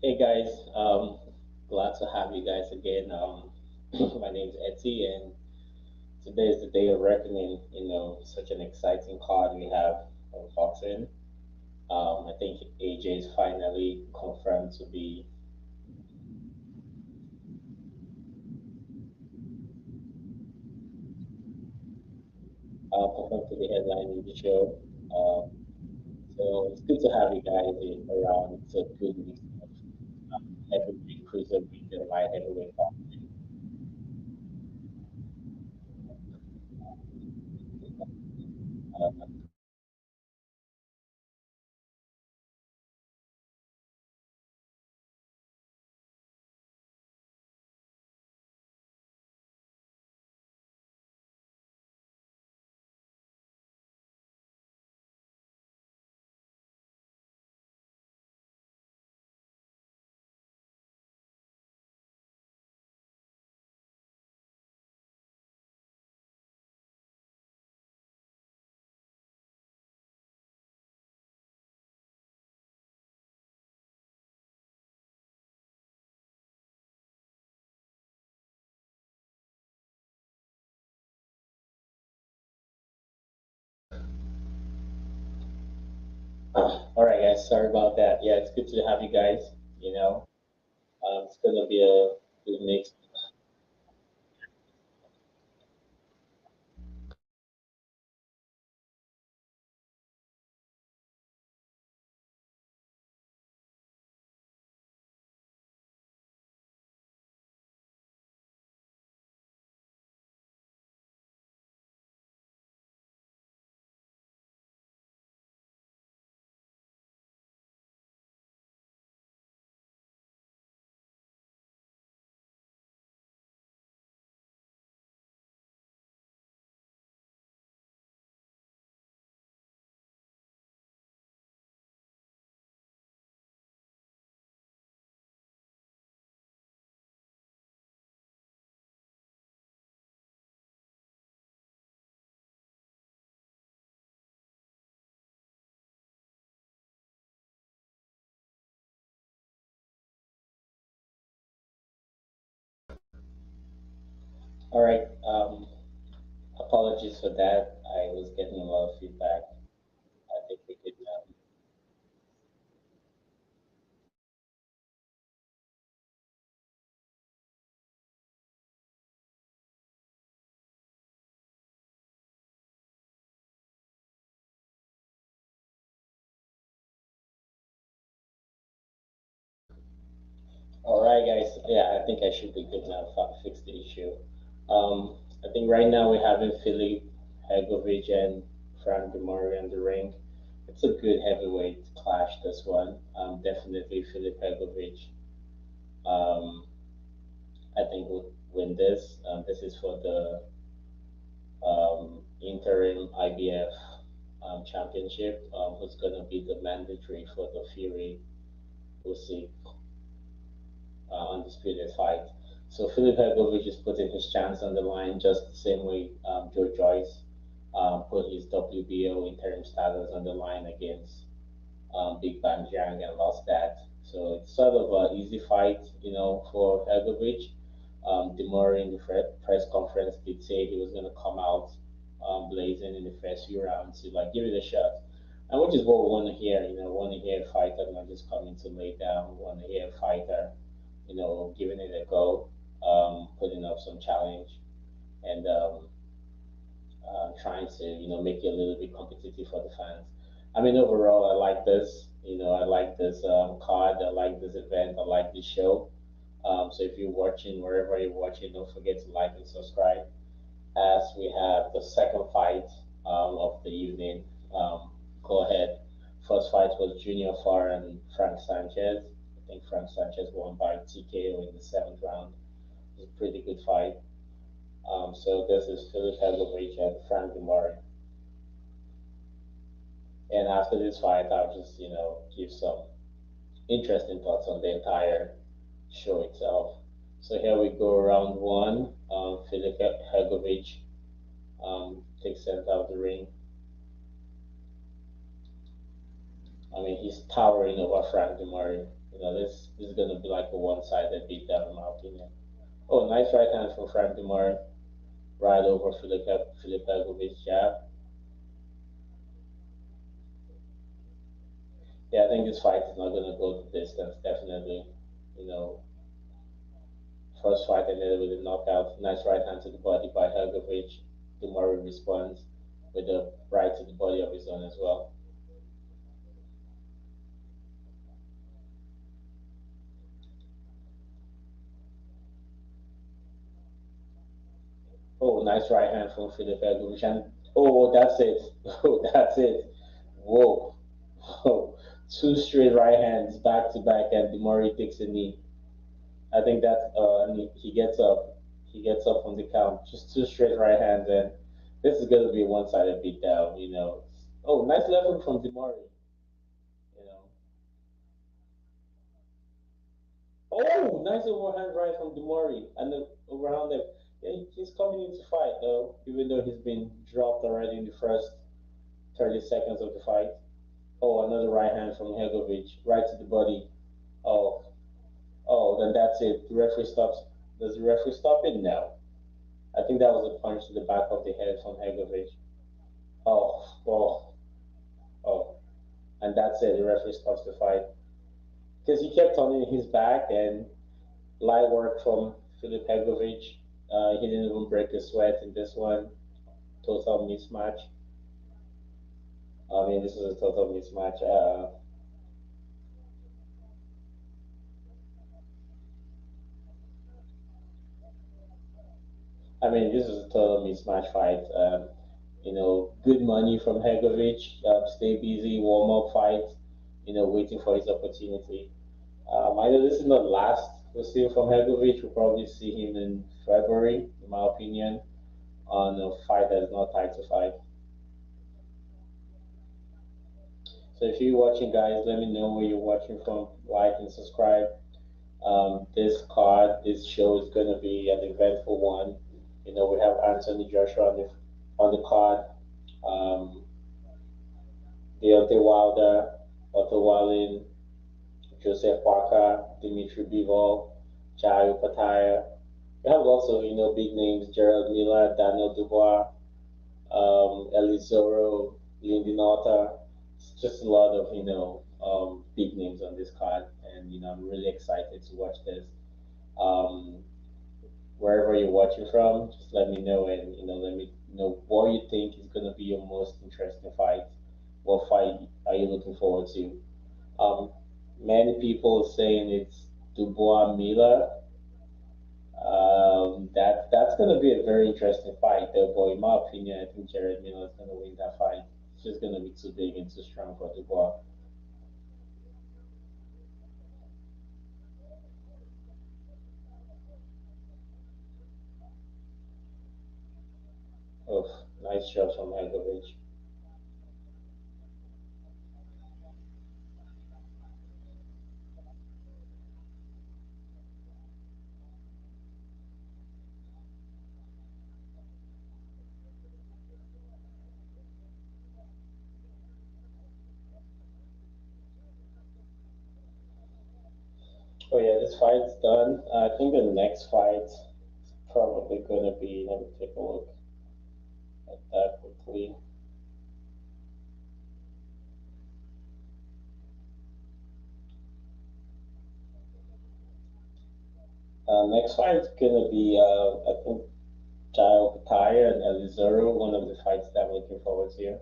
Hey guys, glad to have you guys again. My name's Etsy, and today is the day of reckoning. Such an exciting card we have on boxing. I think AJ is finally confirmed to be confirmed to be headlining the show. So it's good to have you guys around. It's a good mix of heavyweight, cruiserweight, and light heavyweight boxing. Uh, all right, guys. Sorry about that. Yeah, it's good to have you guys. You know. It's gonna be a good mix. All right. Apologies for that. I was getting a lot of feedback. I think we could. All right, guys. Yeah, I think I should be good now. Fix the issue. I think right now we're having Philip Hegovic and Frank Demore in the ring. It's a good heavyweight clash. This one. Definitely Philip Hegovic. Um, I think will win this. This is for the interim IBF championship, who's going to be the mandatory for the Fury Usyk undisputed fight. So Filip Hergovic is putting his chance on the line just the same way Joe Joyce put his WBO interim status on the line against Big Bang Jiang and lost that. So it's sort of an easy fight, for Hergovic. Demore in the press conference did say he was going to come out blazing in the first few rounds to like give it a shot. And which is what we want to hear, want to hear a fighter not just coming to lay down, we want to hear a fighter, giving it a go, putting up some challenge and trying to, make it a little bit competitive for the fans. I mean, overall, I like this. I like this card. I like this event. I like this show. So if you're watching, wherever you're watching, don't forget to like and subscribe. As we have the second fight of the evening. Go ahead. First fight was Junior Farr and Frank Sanchez. I think Frank Sanchez won by TKO in the seventh round. It was a pretty good fight. So this is Philip Hegovic and Frank Demare. And after this fight, I'll just, give some interesting thoughts on the entire show itself. So here we go, round one. Philip Hegovic takes center of the ring. I mean, he's towering over Frank Demare. This is gonna be like a one-sided beatdown in my opinion. Oh, nice right hand from Frank Demar, right over Filip Begovic jab. Yeah, I think this fight is not gonna go the distance. Definitely, you know, first fight ended with a knockout. Nice right hand to the body by Hergovic. Demar responds with a right to the body of his own as well. Oh, nice right hand from Filip Hergovic, and oh, that's it. Oh, that's it. Whoa. Oh, two straight right hands back to back, and Demari takes a knee. I think that and he gets up. He gets up from the count. Just two straight right hands, and this is going to be a one-sided beatdown. Oh, nice left hook from Demari. You know. Oh, nice overhand right from Demari, and the overhand left. Yeah, he's coming in to fight though, even though he's been dropped already in the first 30 seconds of the fight. Oh, another right hand from Hegovic, right to the body. Oh, oh, then that's it. The referee stops. Does the referee stop it? No. I think that was a punch to the back of the head from Hegovic. Oh, oh, oh. And that's it. The referee stops the fight. Because he kept turning his back and light work from Filip Hegovic. He didn't even break a sweat in this one. Total mismatch. I mean, this is a total mismatch. I mean, this is a total mismatch fight. Good money from Hegovic. Stay busy, warm up fight. Waiting for his opportunity. I know this is not last we'll see from Hegovic. We'll probably see him in February, in my opinion, on a fight that is not title fight. So if you're watching, guys, let me know where you're watching from. Like and subscribe. This show is going to be an eventful one. We have Anthony Joshua on the card. Um, Deontay Wilder, Otto Wallin, Joseph Parker, Dmitry Bivol, Jai Opetai. We have also, big names, Jarrell Miller, Daniel Dubois, Ellis Zoro, Lyndon Otto. It's just a lot of, big names on this card. And, I'm really excited to watch this. Um, Wherever you're watching from, just let me know and, let me know what you think is going to be your most interesting fight. What fight are you looking forward to? Um, Many people saying it's Dubois Miller. That's going to be a very interesting fight, though. But in my opinion, I think Jared Miller is going to win that fight. It's just going to be too big and too strong for Dubois. Oh, nice shot from Hegovic. Oh yeah, this fight's done. I think the next fight is probably going to be. Let me take a look at that quickly. Next fight's going to be, I think, Pyre and Ellis Zoro, one of the fights that I'm looking forward to.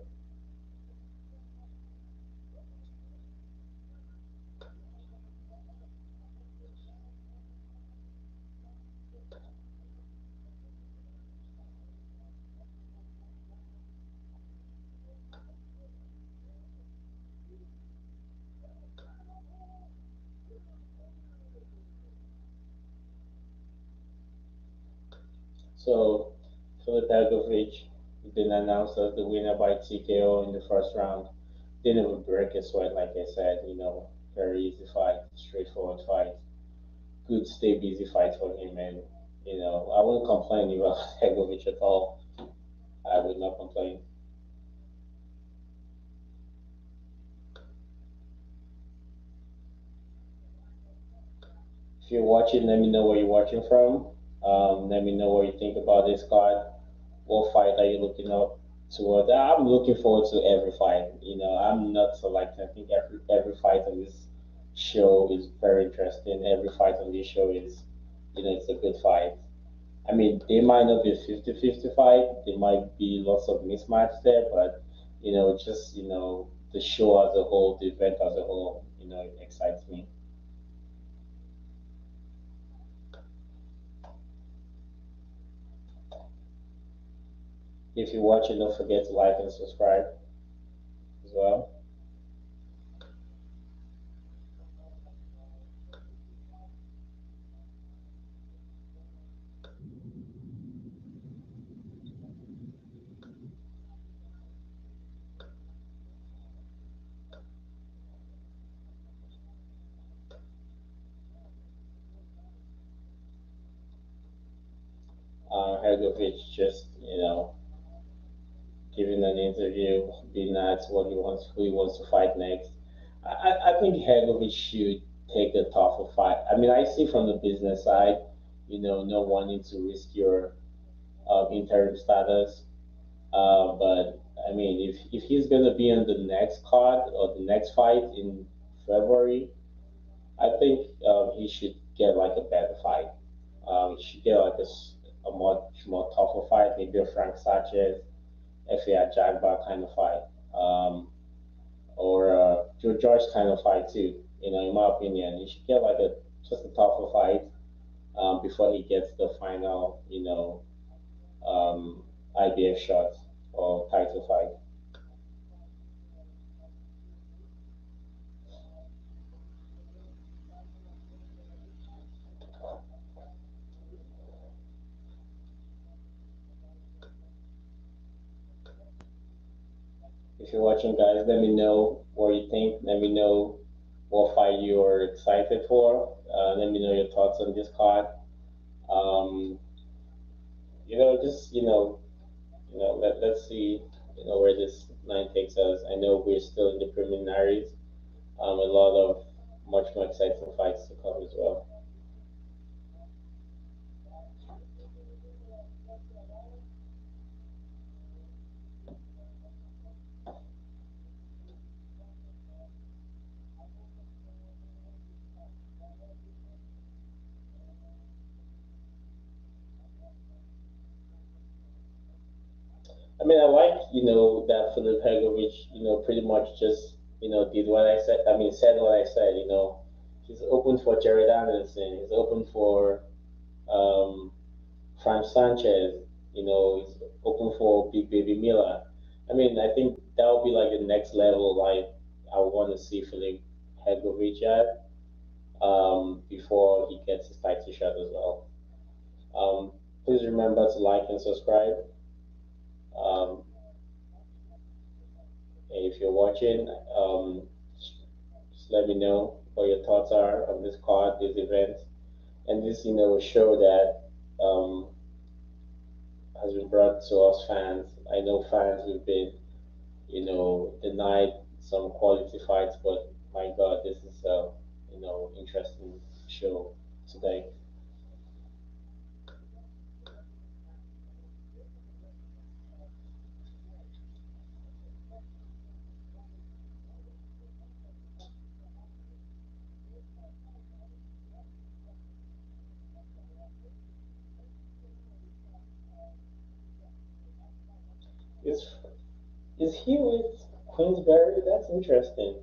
So, Filip Hergovic has been announced as the winner by TKO in the first round. Didn't even break a sweat, like I said, very easy fight, straightforward fight. Good, stay busy fight for him, and, I wouldn't complain about Hergovic at all. I would not complain. If you're watching, let me know where you're watching from. Let me know what you think about this card. What fight are you looking up toward? I'm looking forward to every fight. I'm not selecting. I think every fight on this show is very interesting. Every fight on this show is, it's a good fight. I mean, they might not be a 50-50 fight. There might be lots of mismatch there, but just the show as a whole, the event as a whole, it excites me. If you're watching, don't forget to like and subscribe as well. Hergovic just, giving an interview, being asked who he wants to fight next. I think Hergovic should take the tougher fight. I mean, I see from the business side, not wanting to risk your interim status. But I mean, if he's gonna be on the next card or the next fight in February, I think he should get like a better fight. He should get like a much more tougher fight, maybe a Frank Sanchez, FA Jagba kind of fight, or Joe George kind of fight too. In my opinion, he should get like a just a tougher fight before he gets the final, IBF shot or title fight. If you're watching, guys, let me know what you think. Let me know what fight you're excited for. Let me know your thoughts on this card. Um, just let's see, where this night takes us. I know we're still in the preliminaries. A lot of much more exciting fights to come as well. I mean, I like, that Philip Hegovic, pretty much just, did what I said. I mean, said what I said. He's open for Jared Anderson. He's open for um, Frank Sanchez. He's open for Big Baby Miller. I mean, I think that would be like the next level. Like I want to see Philip Hegovic at before he gets his title shot as well. Please remember to like and subscribe. Um, and if you're watching, just let me know what your thoughts are on this card, this event, and this, show that has been brought to us fans. I know fans who've been, denied some quality fights, but my God, this is a, interesting show today. Is is he with Queensberry? That's interesting.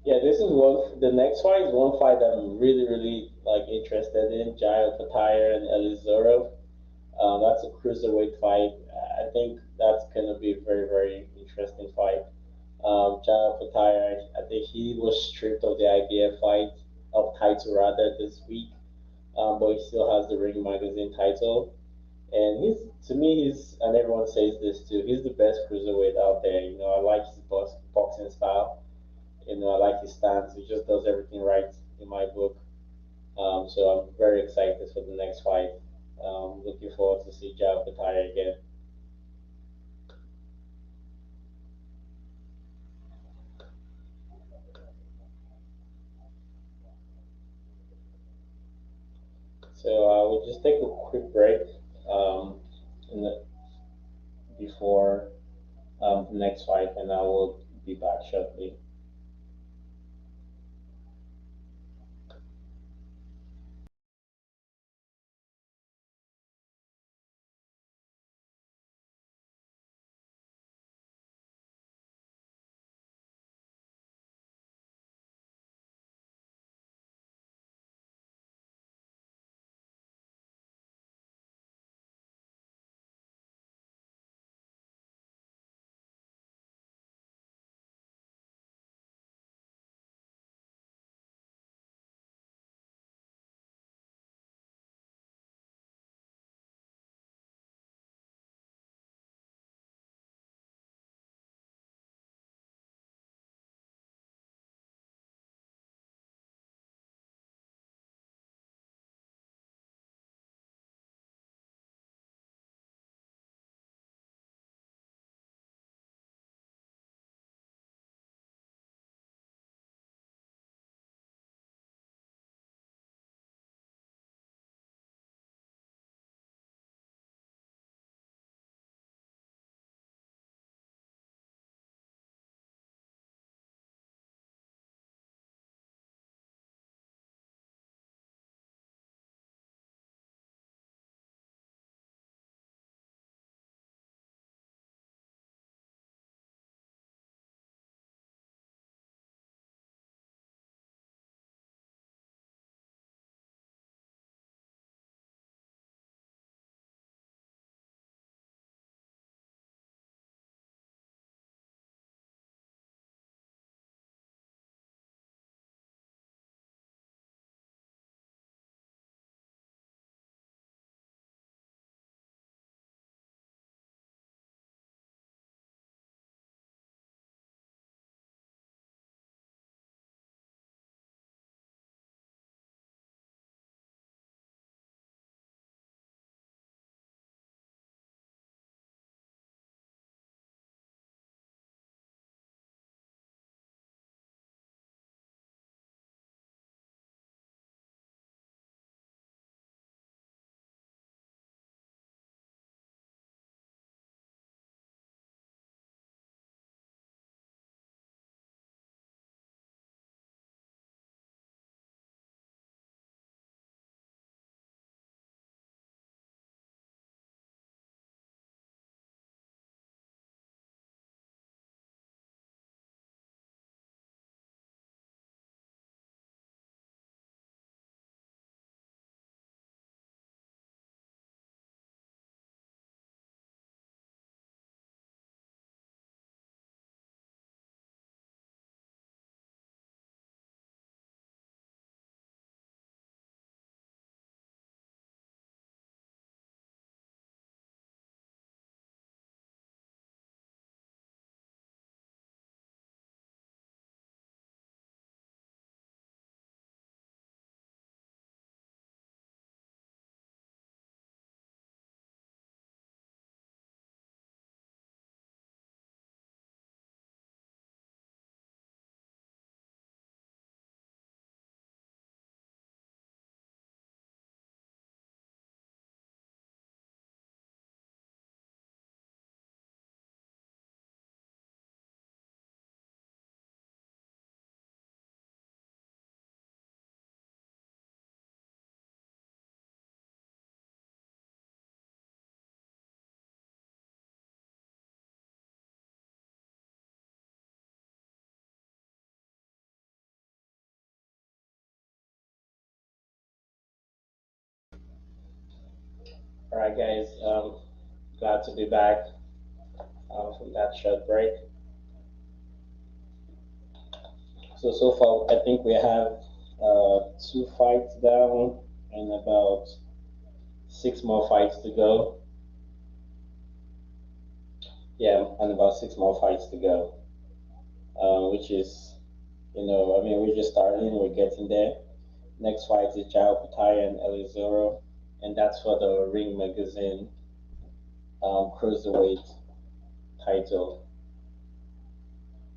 Yeah, this is one. The next fight is one fight that I'm really, really like interested in. Jai Opetai and Ellis Zorro. That's a cruiserweight fight. I think that's gonna be a very, very interesting fight. Opetai, I think he was stripped of the IBF fight of title rather this week, but he still has the Ring Magazine title. And he's to me he's and everyone says this too. He's the best cruiserweight out there. You know, I like his boxing style. You know, I like his stance. He just does everything right in my book. So I'm very excited for the next fight. Looking forward to see Jao Opetai again. So we'll just take a quick break in the, before the next fight, and I will be back shortly. All right, guys. Glad to be back from that short break. So far, I think we have 2 fights down and about 6 more fights to go. Yeah, and about 6 more fights to go, which is, I mean, we're just starting, we're getting there. Next fight is Jarrell and Ellis Zoro, and that's for the Ring Magazine Cruiserweight title.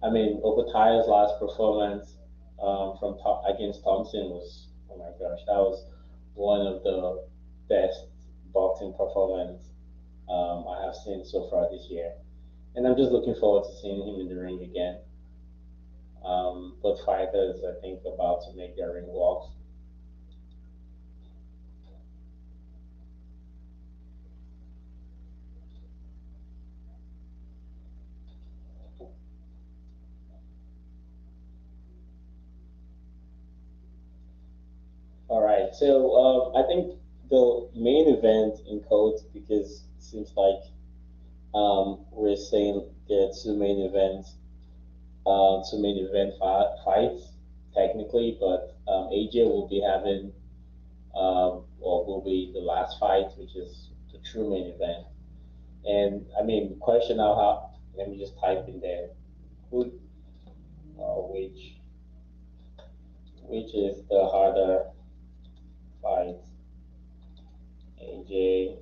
I mean, Opetai's last performance against Thompson was, oh my gosh, that was one of the best boxing performance I have seen so far this year. And I'm just looking forward to seeing him in the ring again. Both fighters, I think, about to make their ring walks. All right, so I think the main event in code, because it seems like we're saying there are two main event fights technically, but AJ will be having or will be the last fight, which is the true main event. And I mean, question now, how? Let me just type in there. Who, which is the harder fight, AJ?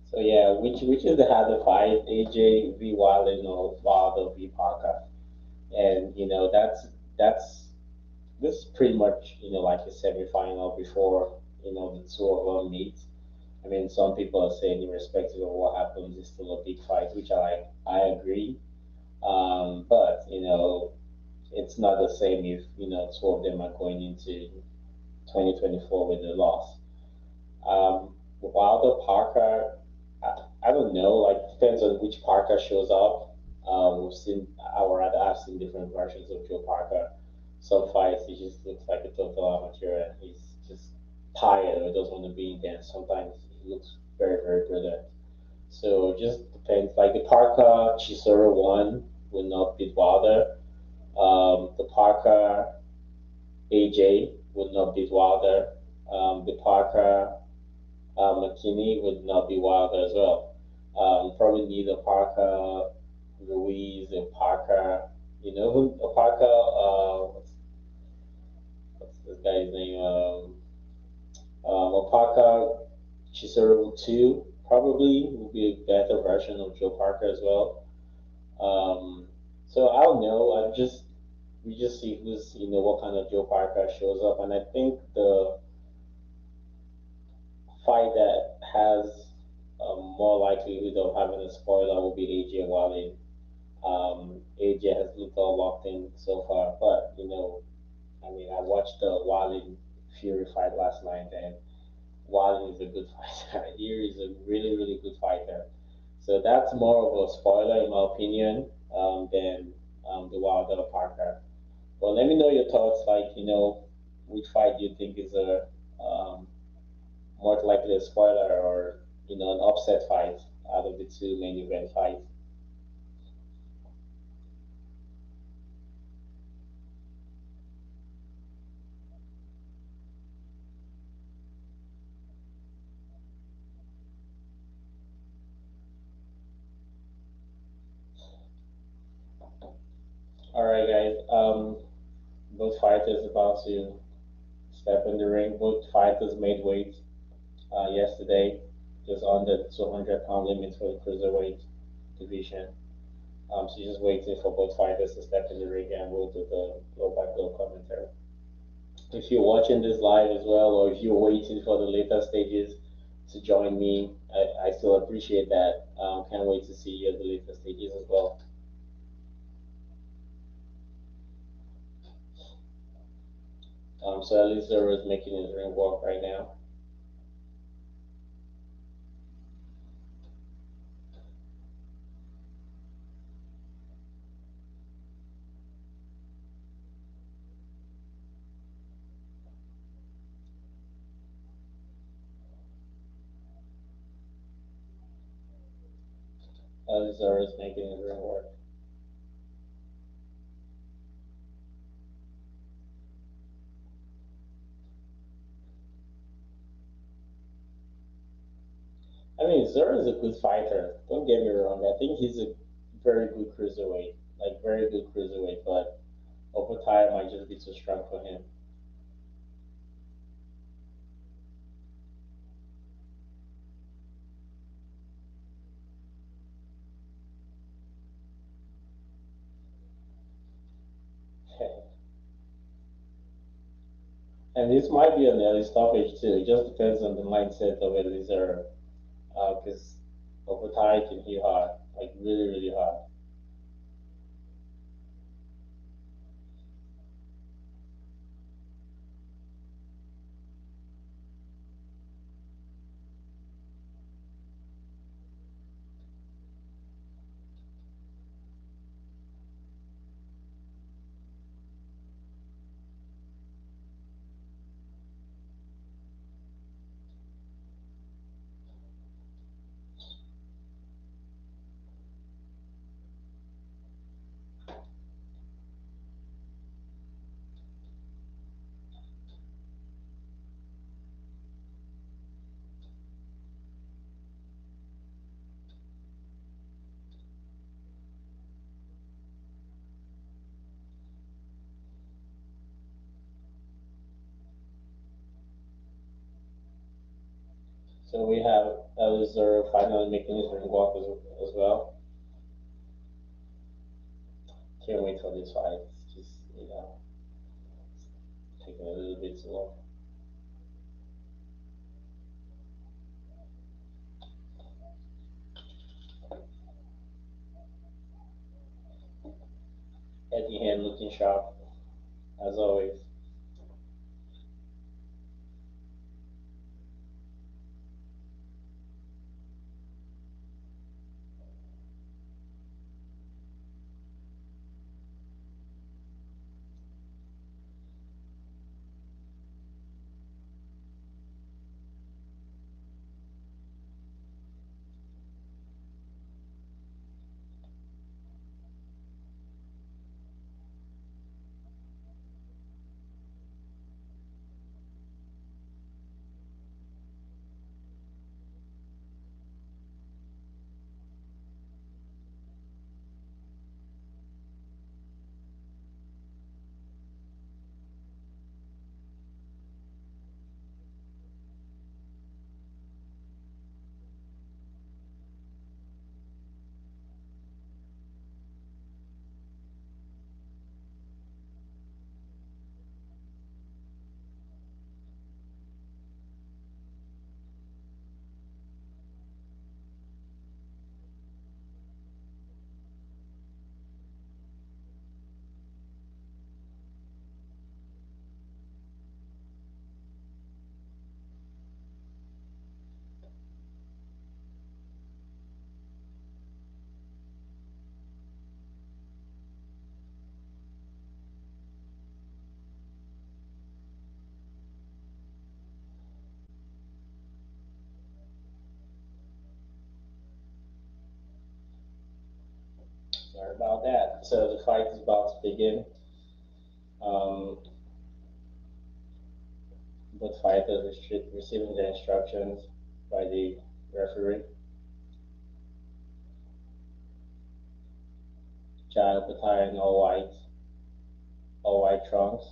So yeah, which is the harder fight, AJ v Wallen or Wilder v Parker? And that's this is pretty much like a semi-final before the two of them meet. I mean, some people are saying, irrespective of what happens, it's still a big fight, which I agree. But it's not the same if two of them are going into 2024 with a loss. Wilder Parker, I don't know. Like, depends on which Parker shows up. We've seen, or rather, I've seen different versions of Joe Parker. Some fights he just looks like a total amateur, and he's just tired or doesn't want to be in there. Sometimes he looks very, very brilliant. So it just depends. Like the Parker Chisora one will not beat Wilder. The Parker AJ would not beat Wilder. The Parker McKinney would not be Wilder as well. Probably neither Parker Ruiz or Parker. You know who? Parker. What's this guy's name? Parker Chisoro 2 probably will be a better version of Joe Parker as well. So I don't know. We just see who's what kind of Joe Parker shows up, and I think the fight that has more likelihood of having a spoiler will be AJ Wallin. AJ has looked all locked in so far, but I mean, I watched the Wallin Fury fight last night, and Wallin is a good fighter. Here is a really, really good fighter. So that's more of a spoiler, in my opinion, than the Wilder Parker. Well, let me know your thoughts. Like, which fight do you think is a more likely a spoiler or an upset fight out of the two main event fights? All right, guys. Both fighters about to step in the ring. Both fighters made weight yesterday, just under the 200-pound limit for the cruiserweight division. So just waiting for both fighters to step in the ring, and we'll do the blow-by-blow commentary. If you're watching this live as well, or if you're waiting for the later stages to join me, I still appreciate that. Can't wait to see you at the later stages as well. So at least Zoro is making his ring walk right now. At least Zoro is making his ring work. I mean, Zoro is a good fighter. Don't get me wrong. I think he's a very good cruiserweight, like very good cruiserweight. But Opetai might just be too strong for him. And this might be an early stoppage too. It just depends on the mindset of Ellis Zoro, because Opetai can hit hard, like really, really hard. So we have Ellis Zoro finally making his ring walk as well. Can't wait for this fight. It's just taking a little bit too long. At the end, looking sharp as always. Sorry about that. So the fight is about to begin. Um, both fighters receiving their instructions by the referee. Child attire in all white trunks.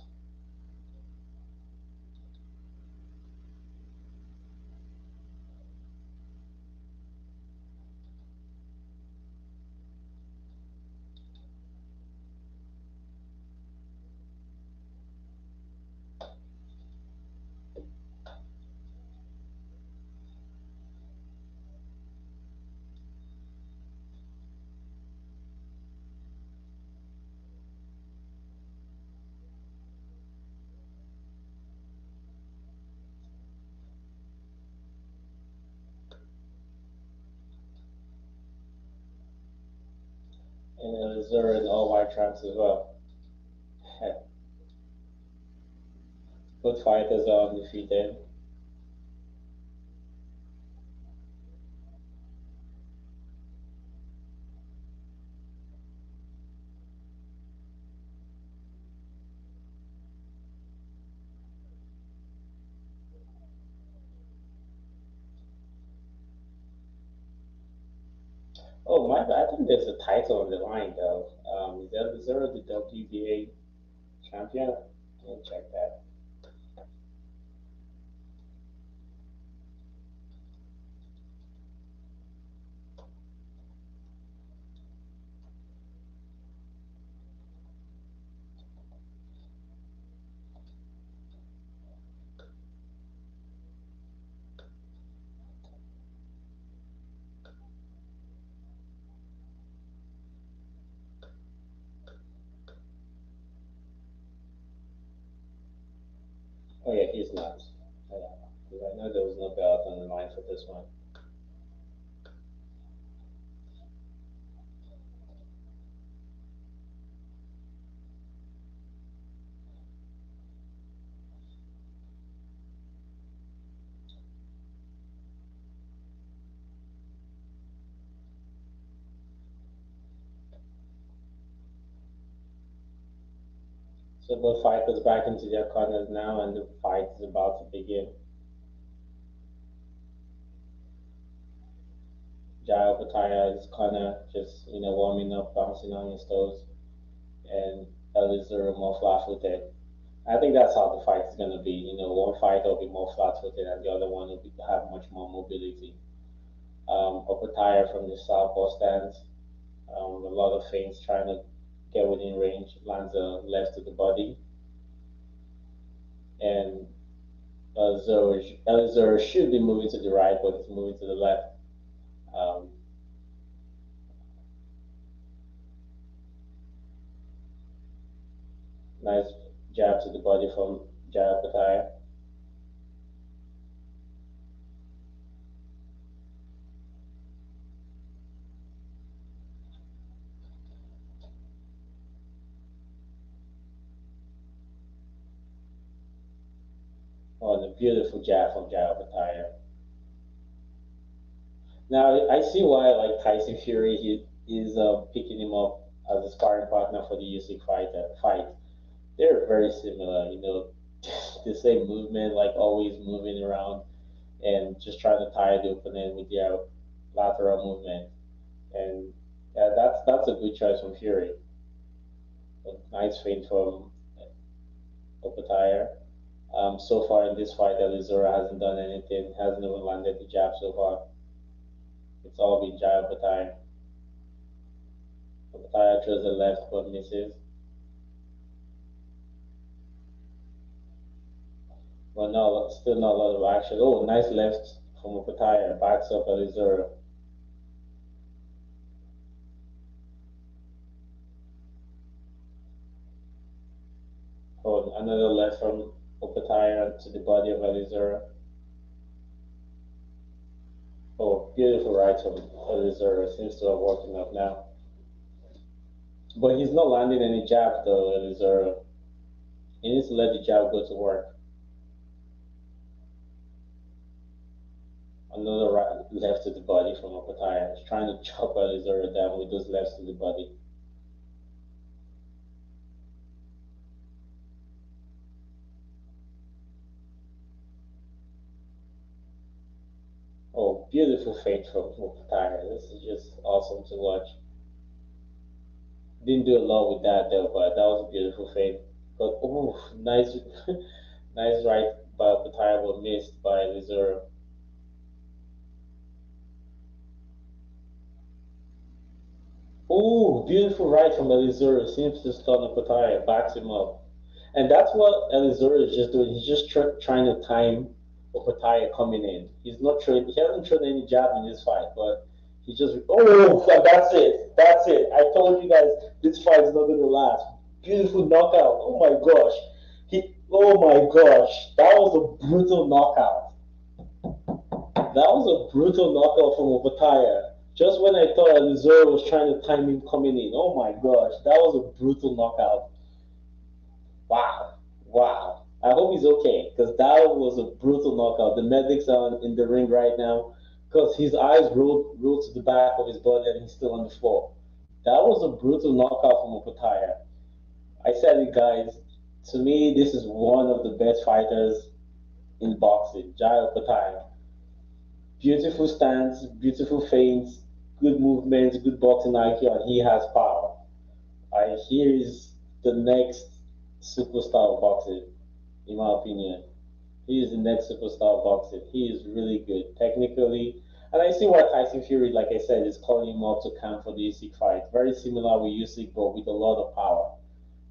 And Zoro in all white trunks as well. Both fighters are undefeated. Oh my bad, I think there's a title on the line though. Is that Zoro the WBA champion? Let me check that. Oh yeah, he's not. Because I know there was no belt on the line for this one. So both fighters back into their corners now, and the fight is about to begin. Jai Opetai is corner, just warming up, bouncing on his toes, and Ellis are more flat-footed. I think that's how the fight is going to be. One fighter will be more flat-footed, and the other one will have much more mobility. Opetai from the southpaw stance, a lot of feints trying to get within range, lands a left to the body, and Zoro should be moving to the right, but it's moving to the left. Um, nice jab to the body from Jarrell Pyre. Oh, and a beautiful jab from Jarrell Pyre. Now I see why like Tyson Fury he is picking him up as a sparring partner for the UC fight. They're very similar, the same movement, like always moving around and just trying to tire the opponent with their lateral movement. And that's a good choice from Fury. A nice feint from Opetai. So far in this fight, Ellis Zoro hasn't done anything, hasn't even landed the jab so far. It's all been Jai Opetai. Opetai throws the left but misses. Well, no, still not a lot of action. Oh, nice left from Opetai. Backs up Ellis Zoro. Oh, another left from Opetai to the body of Ellis Zoro. Oh, beautiful right from Ellis Zoro. Seems to have worked enough now. But he's not landing any jab though, Ellis Zoro. He needs to let the jab go to work. Another right, left to the body from Opetai. He's trying to chop Ellis Zoro down with those lefts to the body. Oh, beautiful feint from Opetai. This is just awesome to watch. Didn't do a lot with that though, but that was a beautiful feint. But oh, nice, nice right by Opetai, but missed by Zoro. Oh, beautiful right from Elizur. Seems to stun Opetai, backs him up. And that's what Elizur is just doing. He's just trying to time Opetai coming in. He's not throwing, he hasn't thrown any jab in this fight, but he just, oh, that's it. That's it. I told you guys this fight is not going to last. Beautiful knockout. Oh my gosh. Oh my gosh. That was a brutal knockout. That was a brutal knockout from Opetai. Just when I thought Zoro was trying to time him coming in, oh my gosh, that was a brutal knockout. Wow, wow. I hope he's okay because that was a brutal knockout. The medics are in the ring right now because his eyes rolled to the back of his body and he's still on the floor. That was a brutal knockout from Opetai. I said it, guys. To me, this is one of the best fighters in boxing. Jai Opetai. Beautiful stance, beautiful feints, good movements, good boxing IQ, and he has power. He is the next superstar of boxing, in my opinion. He is the next superstar of boxing. He is really good technically. And I see why Tyson Fury, like I said, is calling him up to camp for the Usyk fight. Very similar with Usyk, but with a lot of power.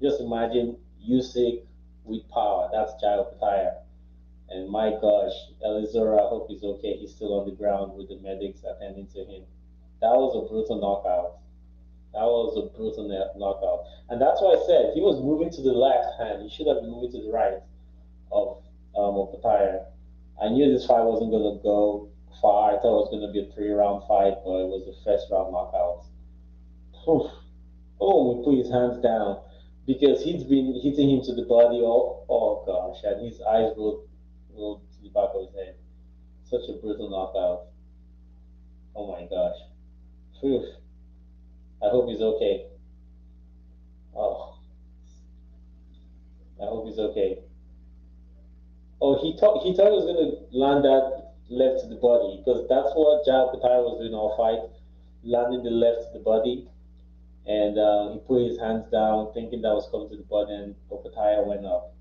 Just imagine Usyk with power. That's Jai Opetaya. And my gosh, Ellis Zoro, I hope he's okay. He's still on the ground with the medics attending to him. That was a brutal knockout. That was a brutal knockout. And that's why I said he was moving to the left hand. He should have been moving to the right of Opetai. I knew this fight wasn't going to go far. I thought it was going to be a 3 round fight, but it was a first round knockout. Oof. Oh, we put his hands down because he's been hitting him to the body. Oh gosh, and his eyes rolled to the back of his head. Such a brutal knockout. Oh my gosh. Oof. I hope he's okay. Oh, I hope he's okay. Oh, he thought he was gonna land that left to the body because that's what Jao Katara was doing all fight, landing the left to the body, and he put his hands down, thinking that was coming to the body, and Opataya went up.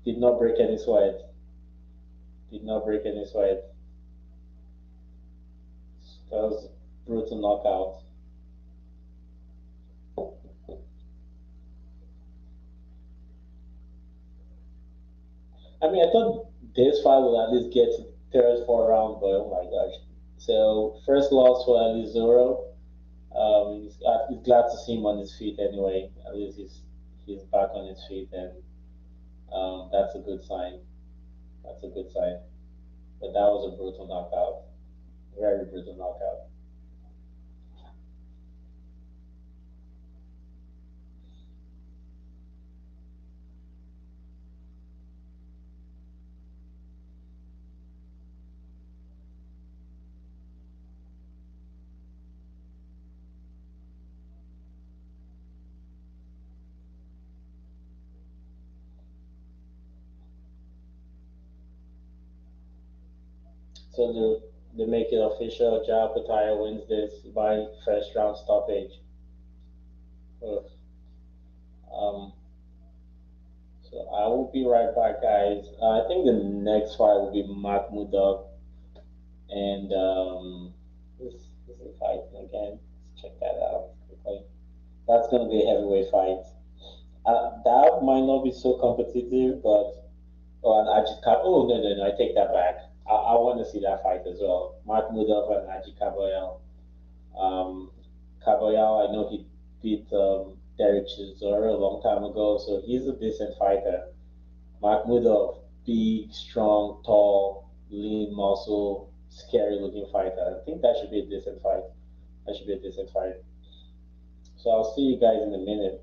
Did not break any sweat. Did not break any sweat. That was brutal knockout. I mean, I thought this fight would at least get to third, fourth round, but oh my gosh. So first loss for at least Zoro. He's glad to see him on his feet anyway. At least he's back on his feet, and that's a good sign. That's a good sign. But that was a brutal knockout, very brutal knockout. So they make it official. Jao Pataya wins this by first round stoppage. Ugh. Um, so I will be right back, guys. I think the next fight will be Makhmudov and this is a fight again. Let's check that out quickly. That's gonna be a heavyweight fight. That might not be so competitive, but oh, and Agit oh no, I take that back. I want to see that fight as well. Makhmudov and Agit Kabayel. Um, Kabayel, I know he beat Derek Chisora a long time ago, so he's a decent fighter. Makhmudov, big, strong, tall, lean, muscle, scary looking fighter. I think that should be a decent fight. That should be a decent fight. So I'll see you guys in a minute.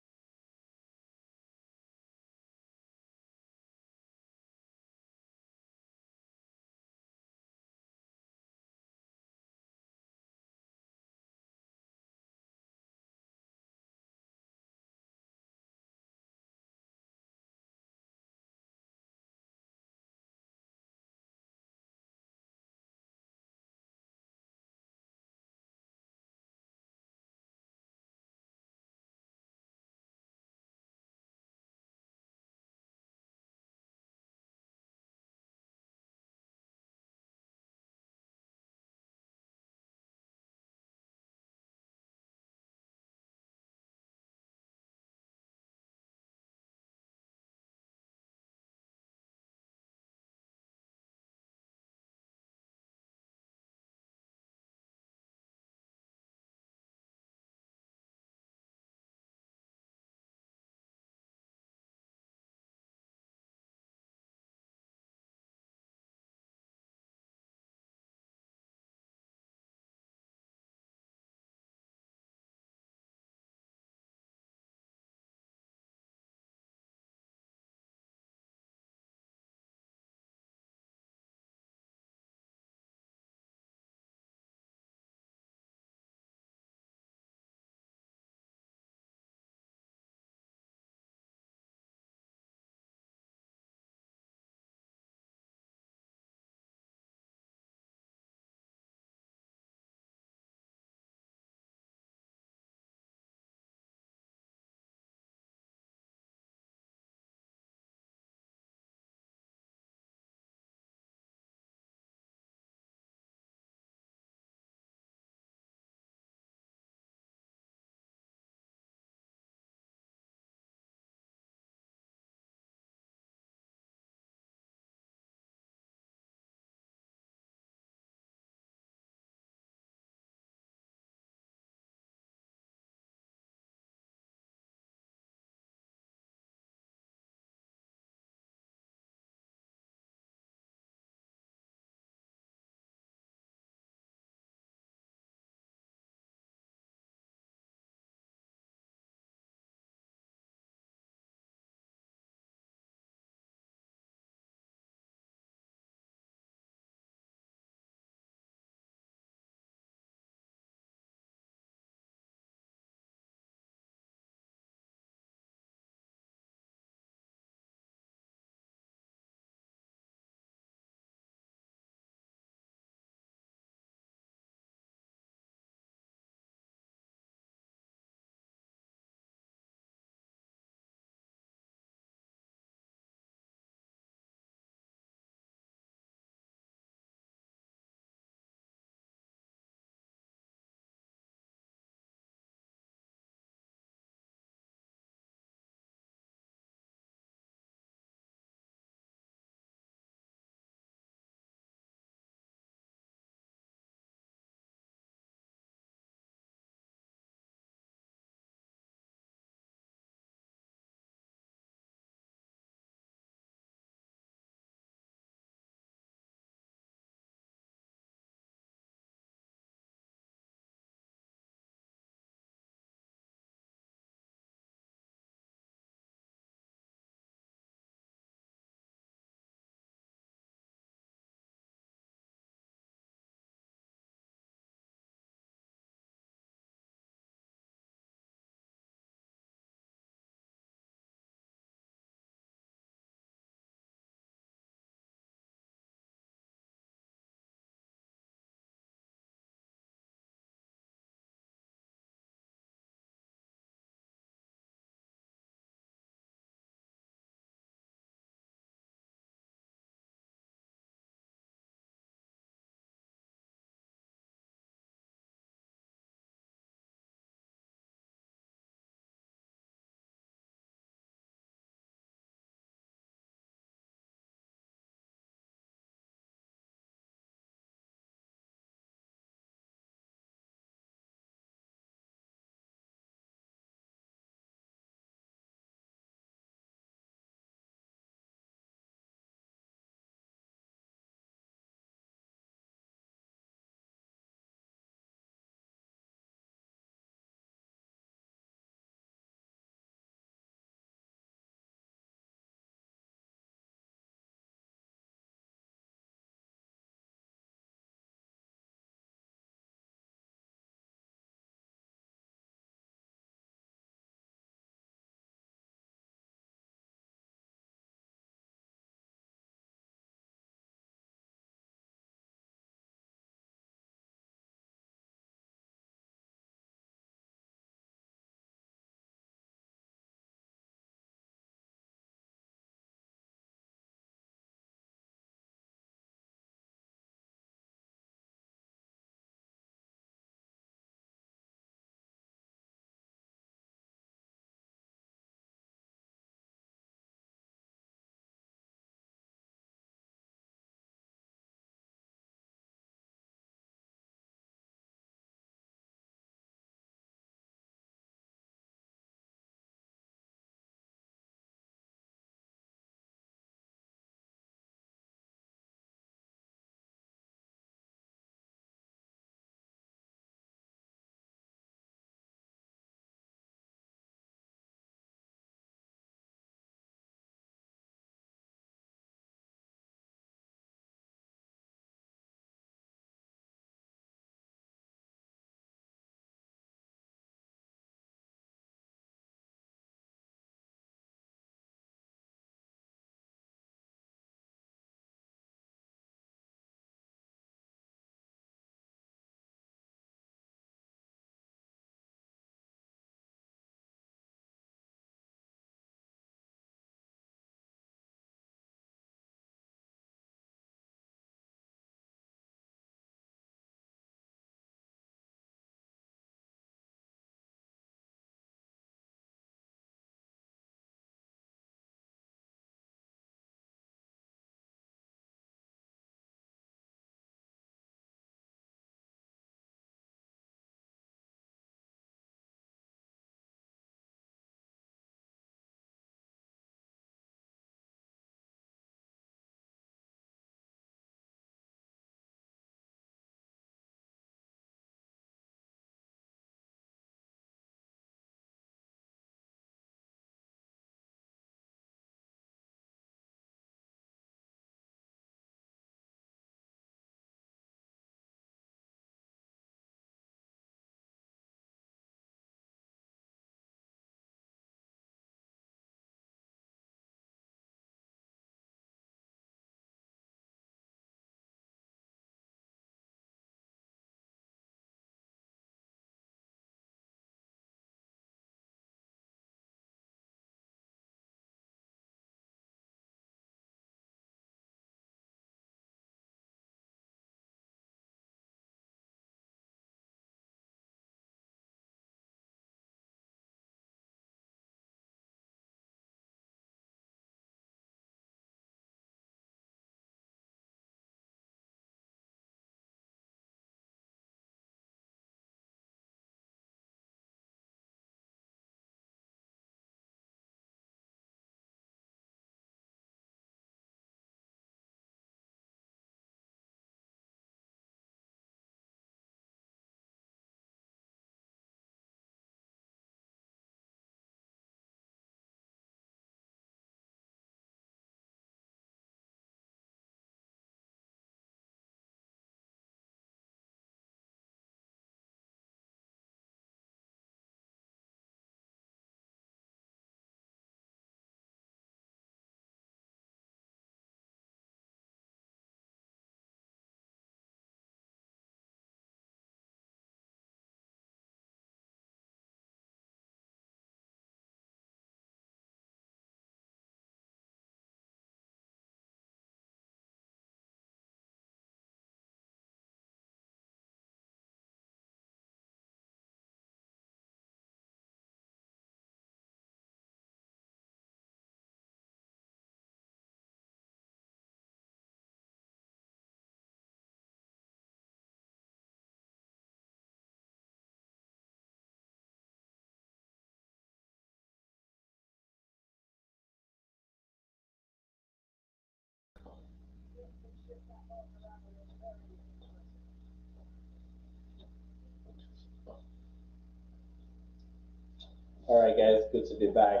All right, guys, good to be back.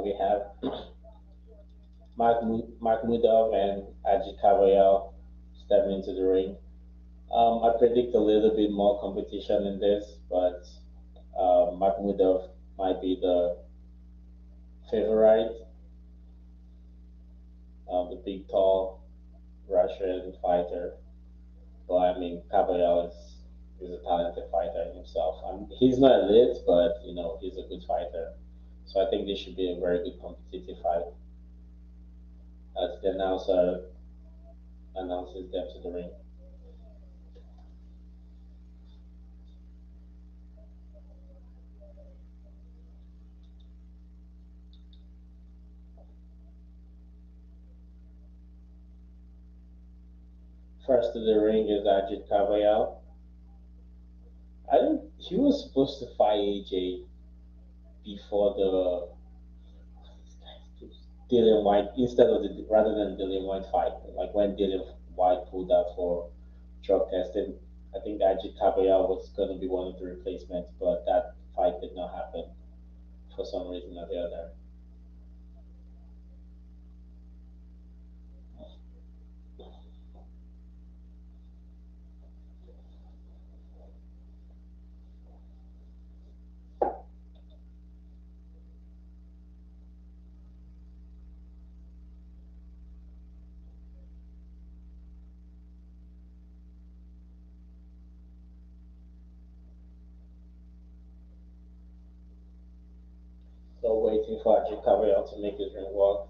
We have Makhmudov and Agit Kabayel stepping into the ring. I predict a little bit more competition in this, but Makhmudov might be the favorite. The big, tall Russian fighter. But I mean, Cabel is a talented fighter himself. He's not elite, but he's a good fighter. So I think this should be a very good competitive fight. As the announcer announces them to the ring. First to the ring is Agit Kabayel. I think he was supposed to fight AJ before the Dillian White instead of the rather than Dillian White fight. Like when Dillian White pulled out for drug testing, I think Agit Kabayel was going to be one of the replacements, but that fight did not happen for some reason or the other. So waiting for Agit Kabayel to make his ring walk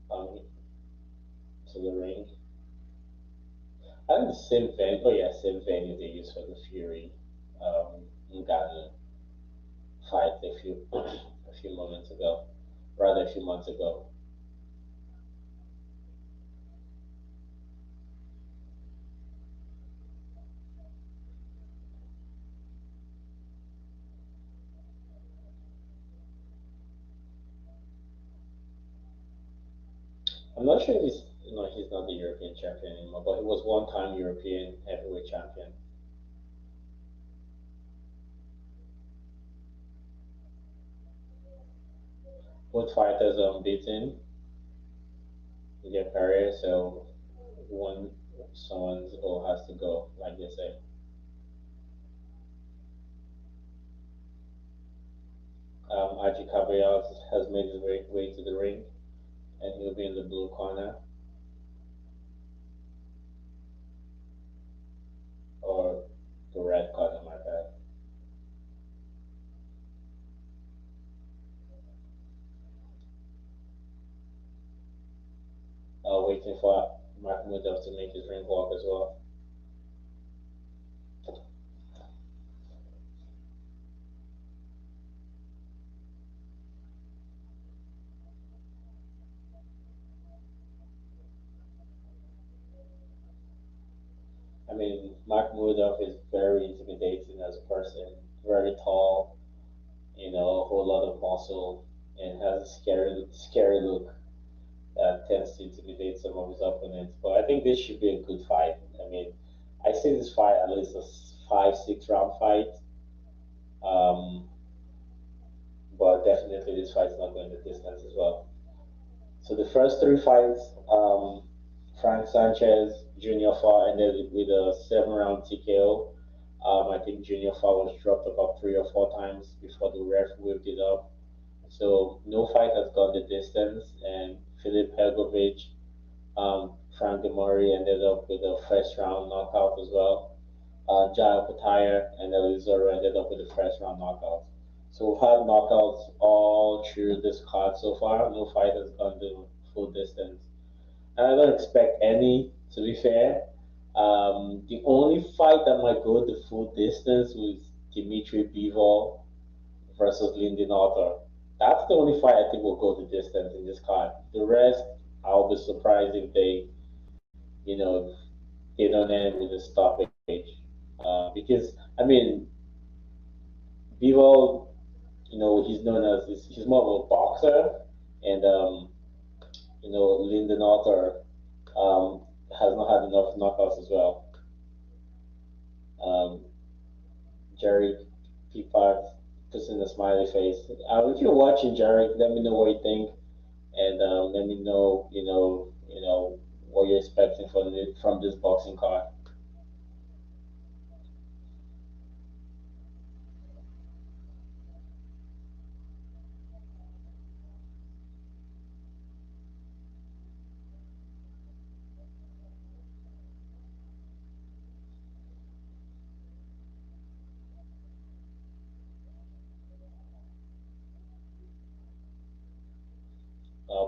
um, to the ring. I think the same venue. Oh yeah, same venue they used for the Fury Ngannou fight a few moments ago, rather a few months ago. I'm not sure if he's not the European champion anymore, but he was one-time European heavyweight champion. Both fighters are unbeaten in their career, so one someone's all has to go, like they say. Aji Cabral has made his way to the ring, and he'll be in the blue corner, or the red corner, my bad. Waiting for Makhmudov to make his ring walk as well. I mean, Makhmudov is very intimidating as a person, very tall, a whole lot of muscle, and has a scary look that tends to intimidate some of his opponents. But I think this should be a good fight. I mean, I see this fight at least a 5, 6 round fight. Um, but definitely this fight's not going the distance as well. So the first three fights, Frank Sanchez, Junior Fa ended with a 7 round TKO. I think Junior Fa was dropped about 3 or 4 times before the ref whipped it up. So no fight has gone the distance, and Filip Hergovic, Frank Demori ended up with a first round knockout as well. Jai Opetai and Ellis Zoro ended up with a first round knockout. So we've had knockouts all through this card so far. No fight has gone the full distance. And I don't expect any, to be fair. The only fight that might go the full distance was Dmitry Bivol versus Lyndon Otto. That's the only fight I think will go the distance in this card. The rest, I'll be surprised if you know, they don't end with a stoppage. Because I mean, Bivol, he's known as he's more of a boxer, and Lyndon Otto um, has not had enough knockouts as well. Um, Jerry Peacock puts in a smiley face. If you're watching, Jerry, let me know what you think, and let me know, what you're expecting from this boxing card.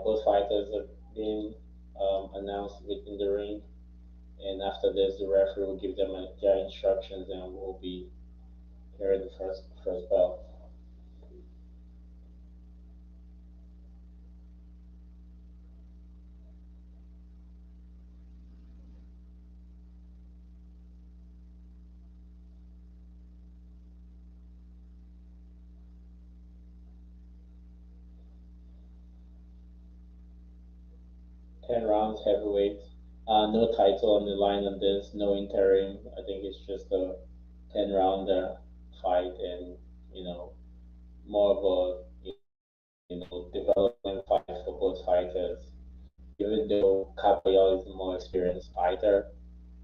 'Both fighters are being announced within the ring, and after this, the referee will give them their instructions, and we'll be hearing the first bell. 10 rounds heavyweight. No title on the line on this, no interim. I think it's just a 10 rounder fight, and you know more of a development fight for both fighters. Even though Kabayel is the more experienced fighter,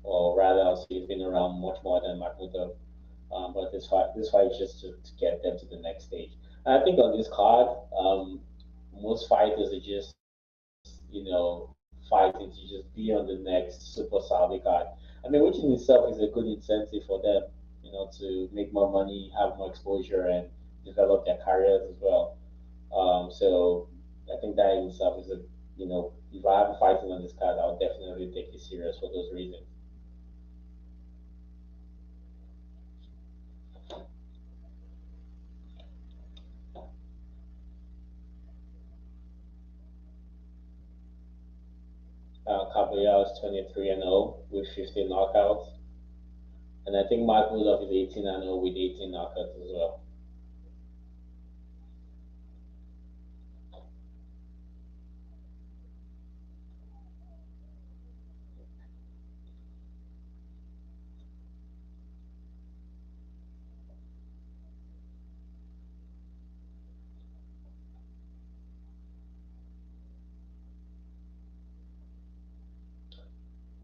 or rather, I'll say he's been around much more than Makhmudov. But this fight is just to get them to the next stage. And I think on this card, most fighters are just you know fighting to just be on the next Super Saudi card. I mean, which in itself is a good incentive for them, to make more money, have more exposure, and develop their careers as well. So I think that in itself is if I have fighting on this card, I'll definitely take it serious for those reasons. Kabayel is 23-0 with 15 knockouts, and I think Makhmudov is 18-0 with 18 knockouts as well.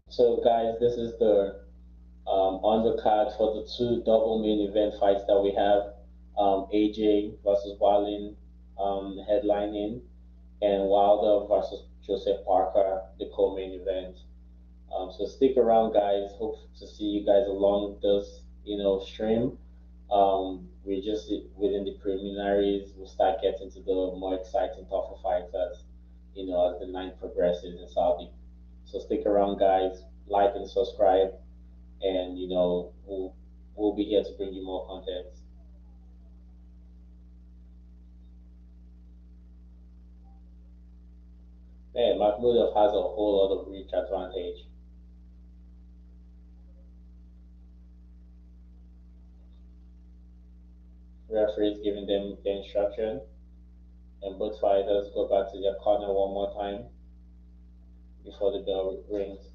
So guys, this is the undercard for the two double main event fights that we have. AJ versus Wallin headlining, and Wilder versus Joseph Parker, the co-main event. So stick around, guys. Hope to see you guys along this, stream. We're just within the preliminaries. We'll start getting to the more exciting, tougher fights as the night progresses in Saudi. So stick around, guys. Like and subscribe, and we'll be here to bring you more content. Man, Makhmudov has a whole lot of reach advantage. Referees giving them the instruction, and both fighters go back to their corner one more time before the bell rings.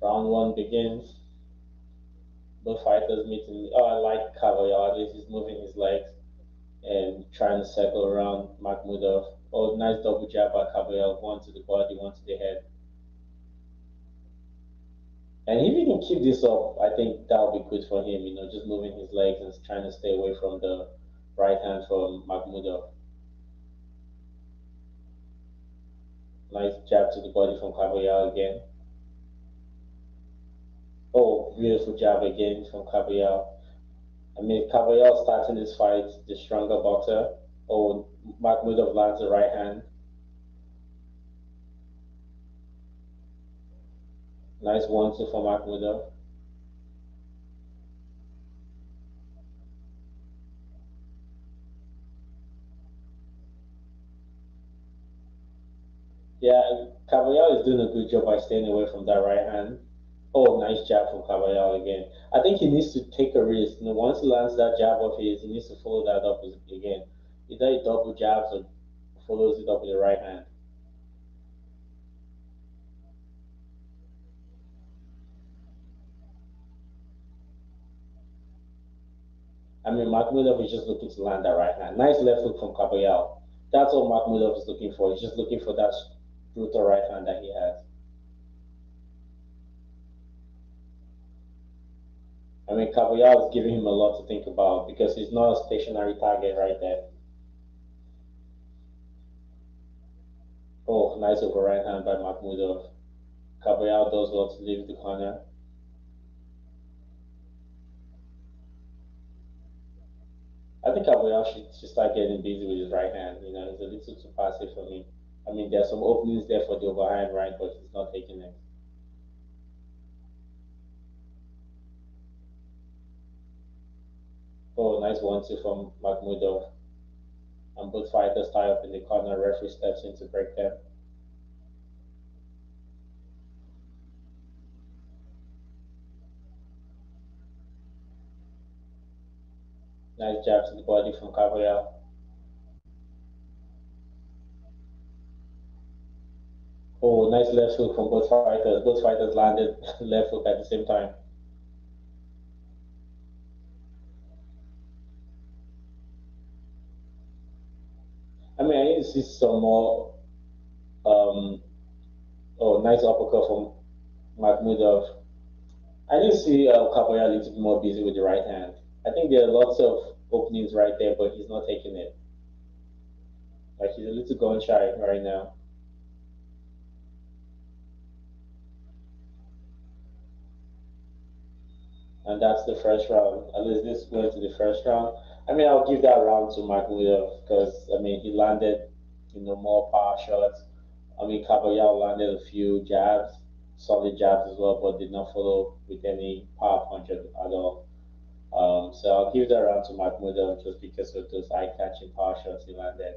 Round one begins. Both fighters meeting. Oh, I like Kabayel. He's moving his legs and trying to circle around Makhmudov. Oh, nice double jab by Kabayel. One to the body, one to the head. And if he can keep this up, I think that'll be good for him. Just moving his legs and trying to stay away from the right hand from Makhmudov. Nice jab to the body from Kabayel again. Oh, beautiful jab again from Kabayel. I mean, Cabell starting this fight, the stronger boxer. Oh, Makhmudov lands the right hand. Nice 1-2 for Makhmudov. Yeah, Kabayel is doing a good job by staying away from that right hand. Oh, nice jab from Kabayel again. I think he needs to take a risk. Once he lands that jab of his, he needs to follow that up again. Either he double jabs or follows it up with the right hand. I mean, Makhmudov is just looking to land that right hand. Nice left hook from Kabayel. That's all Makhmudov is looking for. He's just looking for that brutal right hand that he has. I mean, Kabayel is giving him a lot to think about because he's not a stationary target right there. Oh, nice over right hand by Makhmudov. Kabayel does well to leave the corner. I think Kabayel should start getting busy with his right hand. He's a little too passive for me. I mean, there's some openings there for the overhand right, but he's not taking it. Oh, nice 1-2 from Makhmudov. And both fighters tie up in the corner. Referee steps in to break them. Nice jab to the body from Kabayel. Oh, nice left hook from both fighters. Both fighters landed left hook at the same time. I mean, I need to see some more. Um, oh, nice uppercut from Makhmudov. I need to see Kabayel a little bit more busy with the right hand. I think there are lots of openings right there, but he's not taking it. Like he's a little gun shy right now. And that's the first round. At least this went to the first round. I mean, I'll give that round to Makhmudov because I mean he landed, more power shots. I mean, Kabayel landed a few jabs, solid jabs as well, but did not follow with any power punch at all. So I'll give that round to Makhmudov just because of those eye-catching power shots he landed.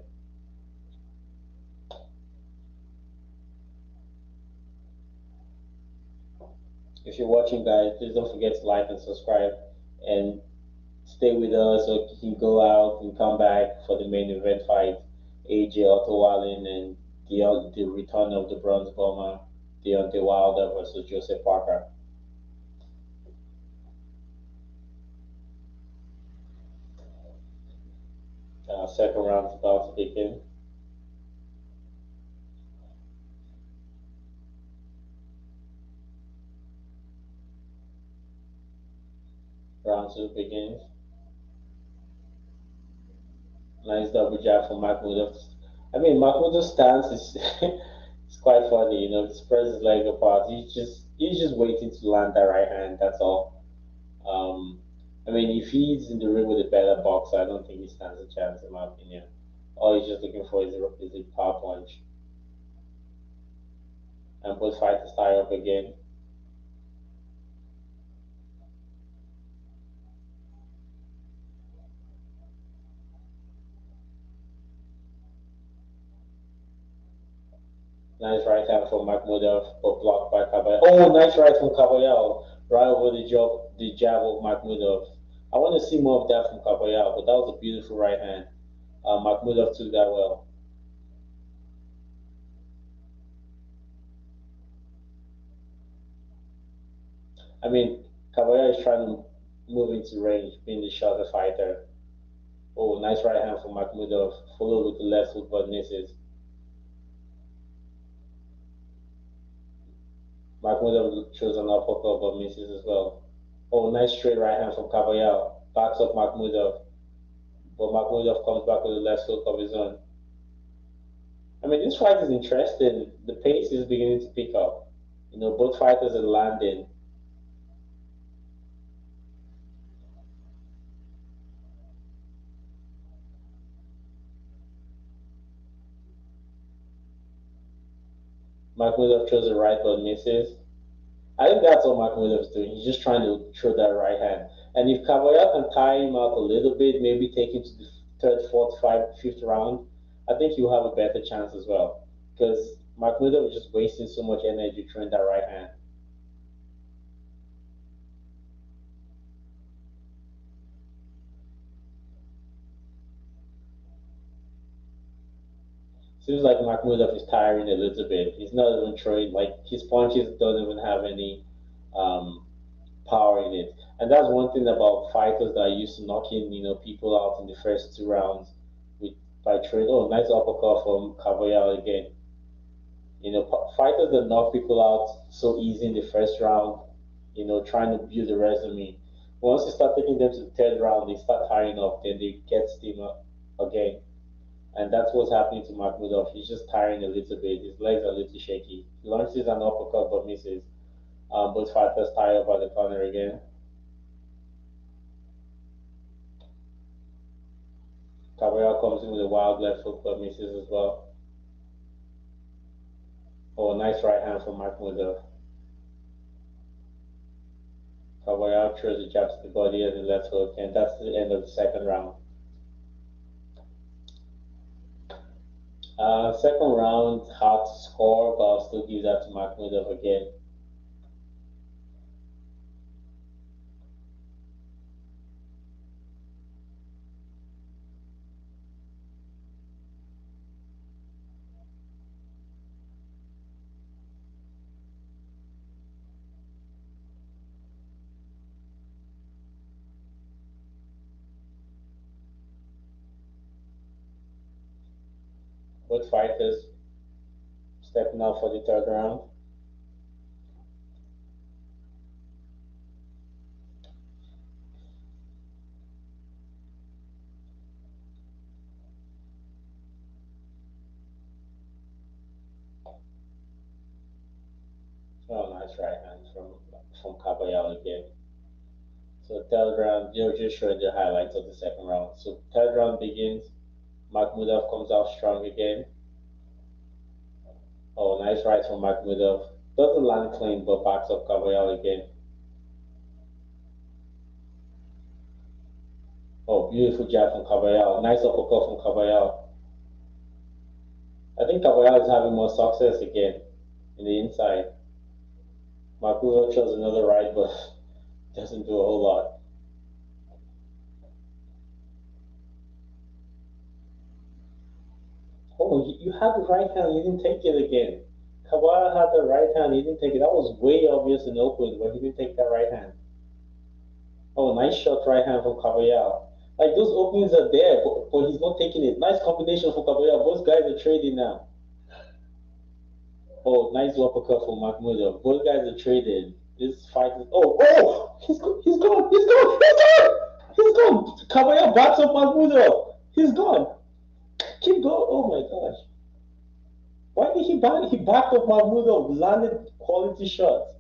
If you're watching, guys, please don't forget to like and subscribe and stay with us so you can go out and come back for the main event fight. AJ Otto Wallin and the return of the bronze bomber, Deontay Wilder versus Joseph Parker. Second round is about to begin. Round two begins. Nice double jab from Makhmudov. I mean, Makhmudov's stance is it's quite funny. He spreads his leg apart. He's just waiting to land that right hand. That's all. Um, I mean, if he's in the ring with a better boxer, I don't think he stands a chance, in my opinion. All he's just looking for is a power punch. And both fighters tie up again. Nice right hand from Makhmudov, but blocked by Kabayel. Oh, nice right from Kabayel. Right over the jab of Makhmudov. I want to see more of that from Kabayel, but that was a beautiful right hand. Makhmudov took that well. I mean, Kabayel is trying to move into range, being the shorter fighter. Oh, nice right hand from Makhmudov, followed with the left hook, but misses. Makhmudov chose an uppercut, but misses as well. Oh, nice straight right hand from Kabayel. Backs up Makhmudov, but Makhmudov comes back with a left hook of his own. I mean, this fight is interesting. The pace is beginning to pick up. Both fighters are landing. Makhmudov throws a right but misses. I think that's all Makhmudov's doing. He's just trying to throw that right hand. And if Kabayel can tie him out a little bit, maybe take him to the third, fourth, fifth round, I think he'll have a better chance as well. because Makhmudov was just wasting so much energy throwing that right hand. Seems like Makhmudov is tiring a little bit. He's not even throwing, like, his punches don't even have any um, power in it. And that's one thing about fighters that are used to knocking, people out in the first 2 rounds with by trade. Oh, nice uppercut from Kabayel again. Fighters that knock people out so easy in the first round, trying to build a resume. Once you start taking them to the third round, they start tiring off, then they get steam up again. And that's what's happening to Makhmudov. He's just tiring a little bit. His legs are a little shaky. He launches an uppercut but misses. Both fighters tie up at the corner again. Cabral comes in with a wild left hook but misses as well. Oh, nice right hand from Makhmudov. Cabral throws a jab to the body and the left hook, and that's the end of the second round. Second round, hard to score, but I'll still give that to Makhmudov again. Both fighters stepping out for the third round. Oh, nice right hand from Kabayel again. So third round, you're just showing the highlights of the second round. So third round begins. Makhmudov comes out strong again. Oh, nice right from Makhmudov. Doesn't land clean, but backs up Kabayel again. Oh, beautiful jab from Kabayel. Nice uppercut from Kabayel. I think Kabayel is having more success again in the inside. Makhmudov throws another right, but doesn't do a whole lot. Oh, you had the right hand, you didn't take it again. Kabayel had the right hand, he didn't take it. That was way obvious and open, but he didn't take that right hand. Oh, nice shot right hand from Kabayel. Like those openings are there, but he's not taking it. Nice combination from Kabayel. Both guys are trading now. Oh, nice uppercut from Makhmudov. Both guys are traded. This fight is. Oh! He's gone! He's gone! He's gone! He's gone! He's gone! Kabayel backs up Makhmudov. He's gone. Keep going. Oh my gosh. Why did he back? He backed up Makhmudov. Landed quality shots.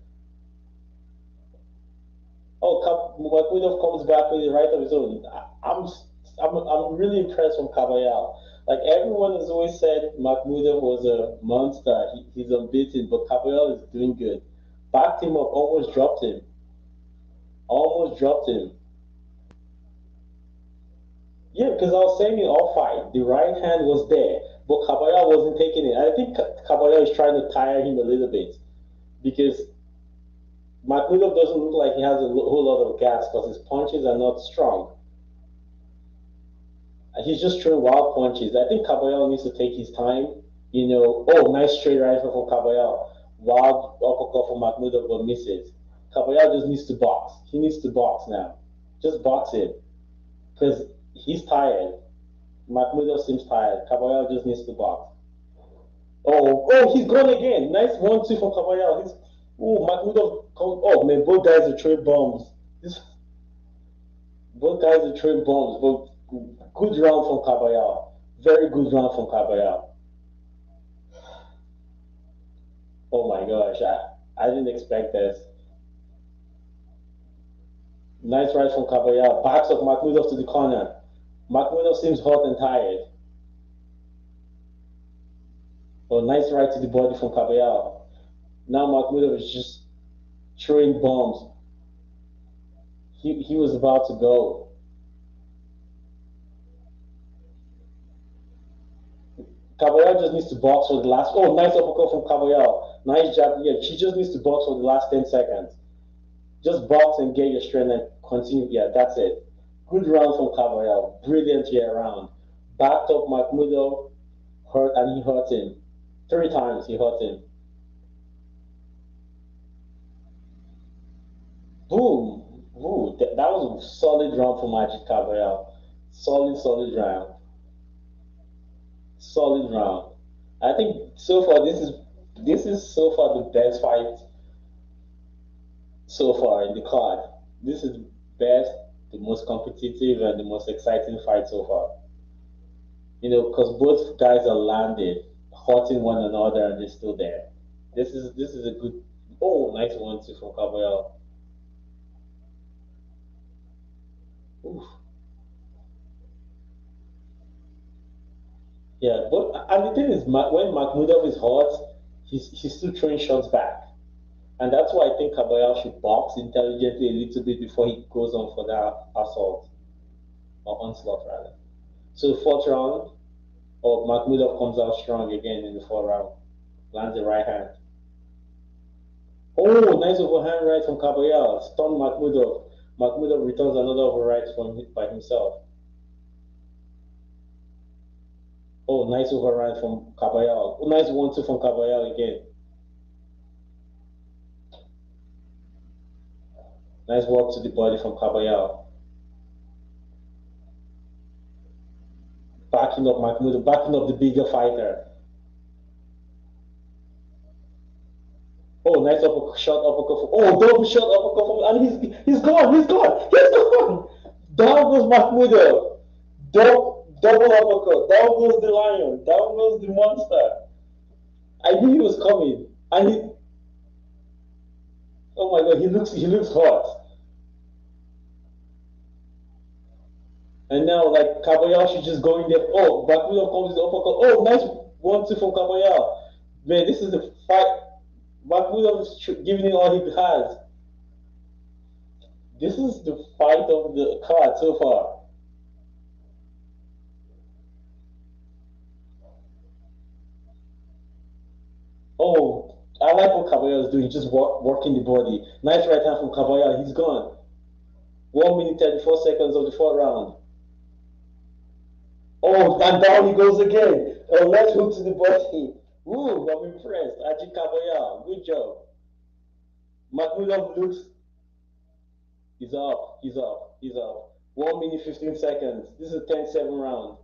Oh, Makhmudov comes back with the right of his own. I'm really impressed from Kabayel. Like everyone has always said, Makhmudov was a monster. He's unbeaten, but Kabayel is doing good. Backed him up, almost dropped him. Almost dropped him. Yeah, because I was saying in all fight, the right hand was there, but Kabayel wasn't taking it. I think Kabayel is trying to tire him a little bit because Makhmudov doesn't look like he has a whole lot of gas because his punches are not strong. He's just throwing wild punches. I think Kabayel needs to take his time. Oh, nice straight right from Kabayel. Wild uppercut from Makhmudov, but misses. Kabayel just needs to box. He needs to box now. Just box him. Because he's tired. Makhmudov seems tired. Kabayel just needs to box. Oh, he's gone again. Nice 1-2 from Kabayel. Makhmudov. Oh, man, both guys are throwing bombs. Both guys are throwing bombs, but good round from Kabayel. Very good round from Kabayel. Oh my gosh, I didn't expect this. Nice right from Kabayel. Backs of Makhmudov to the corner. Makhmudov seems hot and tired. Oh, nice right to the body from Kabayel. Now Makhmudov is just throwing bombs. He was about to go. Kabayel just needs to box for the last. Oh, nice uppercut from Kabayel. Nice jab. Yeah, she just needs to box for the last 10 seconds. Just box and get your strength and continue. Yeah, that's it. Good round from Kabayel. Brilliant round. Backed up Makhmudov, hurt, and he hurt him. 3 times he hurt him. Boom. Ooh, that was a solid round from Agit Kabayel. Solid round. Solid round. I think so far this is so far the best fight so far in the card. This is the best, the most competitive, and the most exciting fight so far. Because both guys are landed, hurting one another, and they're still there. This is a good. Oh, nice 1-2 from Kabayel. Oof. Yeah, but and the thing is, when Makhmudov is hot, he's still throwing shots back, and that's why I think Kabayel should box intelligently a little bit before he goes on for that assault or onslaught rather. So 4th round, or Makhmudov comes out strong again in the 4th round, lands the right hand. Oh, nice overhand right from Kabayel, stunned Makhmudov. Makhmudov returns another override by himself. Oh, nice override from Kabayel. Oh, nice 1-2 from Kabayel again. Nice work to the body from Kabayel. Backing up Makhmudov, backing up the bigger fighter. Oh, nice shot uppercut. Oh, double shot uppercut. And he's gone. He's gone. Down goes Makhmudov. Double uppercut. Down goes the lion. Down goes the monster. I knew he was coming. And oh my god, he looks hot. And now like Kabayel should just go in there. Oh, Makhmudov comes with the uppercut. Oh, nice 1-2 from Kabayel. Man, this is the fight. Makhmudov is giving it all he has. This is the fight of the card so far. Oh, I like what Kabayel is doing, just working the body. Nice right hand from Kabayel. He's gone. 1 minute 34 seconds of the 4th round. Oh, and down he goes again. Oh, nice hook to the body. Woo, I'm impressed. Agit Kabayel, good job. Makhmudov looks. He's up. 1 minute 15 seconds. This is a 10-7 round.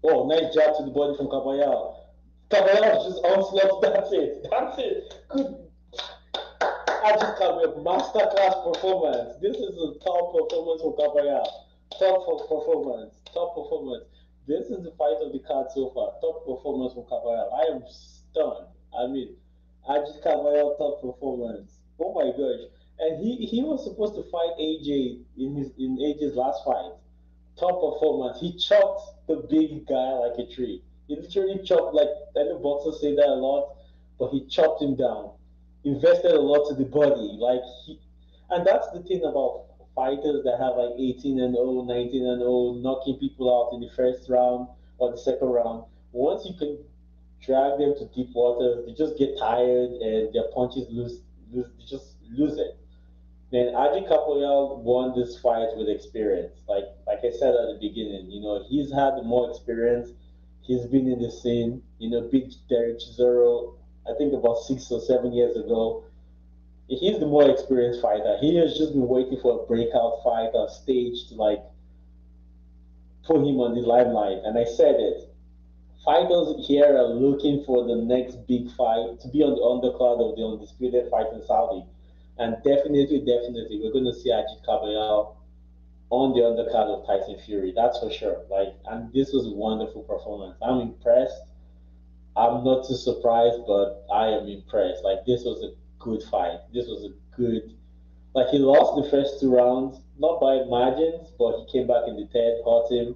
Oh, nice jab to the body from Kabayel. Kabayel just onslaught. That's it. Good. Agit Kabayel, masterclass performance. This is a top performance from Kabayel. Top performance. This is the fight of the card so far. Top performance from Kabayel. I am stunned. I mean, Agit Kabayel top performance. Oh my gosh! And he was supposed to fight AJ in AJ's last fight. Top performance. He chopped the big guy like a tree. He literally chopped, like I know boxers say that a lot, but he chopped him down. Invested a lot to the body. And that's the thing about fighters that have like 18-0, 19-0, knocking people out in the 1st round or the 2nd round. Once you can drag them to deep waters, they just get tired and their punches they just lose it. Then Agit Kabayel won this fight with experience. Like I said at the beginning, he's had more experience. He's been in the scene. Beat Zoro, I think about 6 or 7 years ago. He's the more experienced fighter. He has just been waiting for a breakout fight or stage to put him on the limelight. And I said it. Fighters here are looking for the next big fight to be on the undercard of the undisputed fight in Saudi. And definitely, we're going to see Agit Kabayel on the undercard of Tyson Fury. That's for sure. And this was a wonderful performance. I'm impressed. I'm not too surprised, but I am impressed. This was a good fight. This was a good. He lost the first 2 rounds, not by margins, but he came back in the 3rd, hurt him,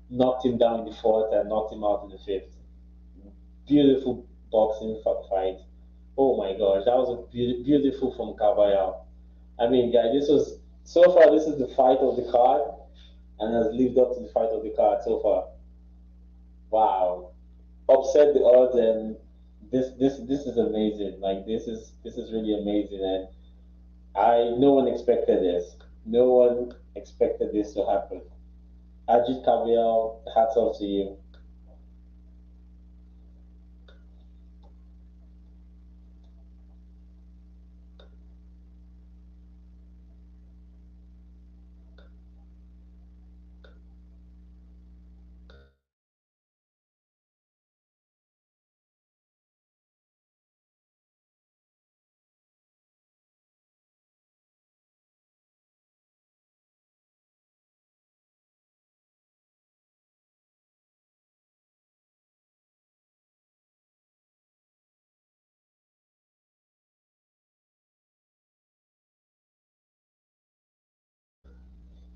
knocked him down in the 4th, and knocked him out in the 5th. Beautiful boxing fight. Oh my gosh, that was a beautiful from Kabayel. I mean, guys, this was So far, this is the fight of the card, and has lived up to the fight of the card so far. Wow, upset the odds, and this is amazing. Like this is really amazing, and no one expected this. No one expected this to happen. Agit Kabayel, hats off to you.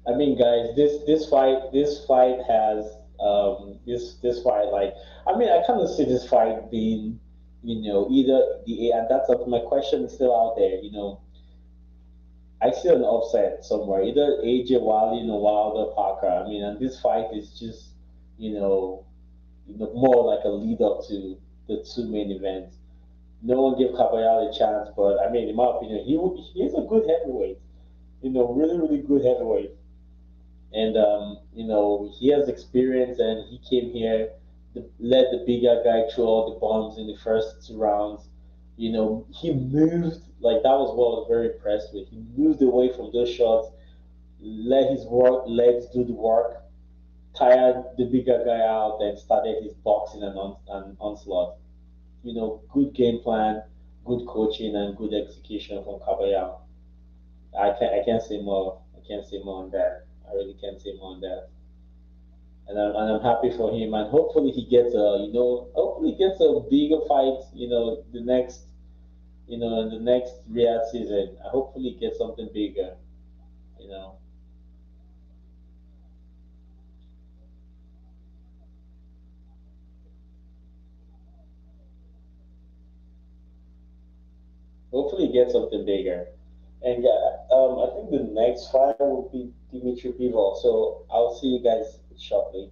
I mean, guys, this fight has this fight like I mean I kind of see this fight being either and my question is still out there. I see an upset somewhere, either AJ Wallin or Wilder Parker. I mean, and this fight is just you know more like a lead up to the two main events. No one gave Kabayel a chance, but I mean, in my opinion, he's a good heavyweight. Really really good heavyweight. And he has experience, and he came here, led the bigger guy through all the bombs in the first two rounds. He moved like that was what I was very impressed with. He moved away from those shots, let his legs do the work, tired the bigger guy out, and started his boxing and onslaught. Good game plan, good coaching, and good execution from Kabayel. I can't say more. I can't say more on that. I really can't say more on that. And I'm happy for him, and hopefully he gets hopefully he gets a bigger fight, in the next Riyadh season. I hopefully he gets something bigger, you know. Hopefully he gets something bigger. And yeah, I think the next fight will be Dmitry Bivol. So I'll see you guys shortly.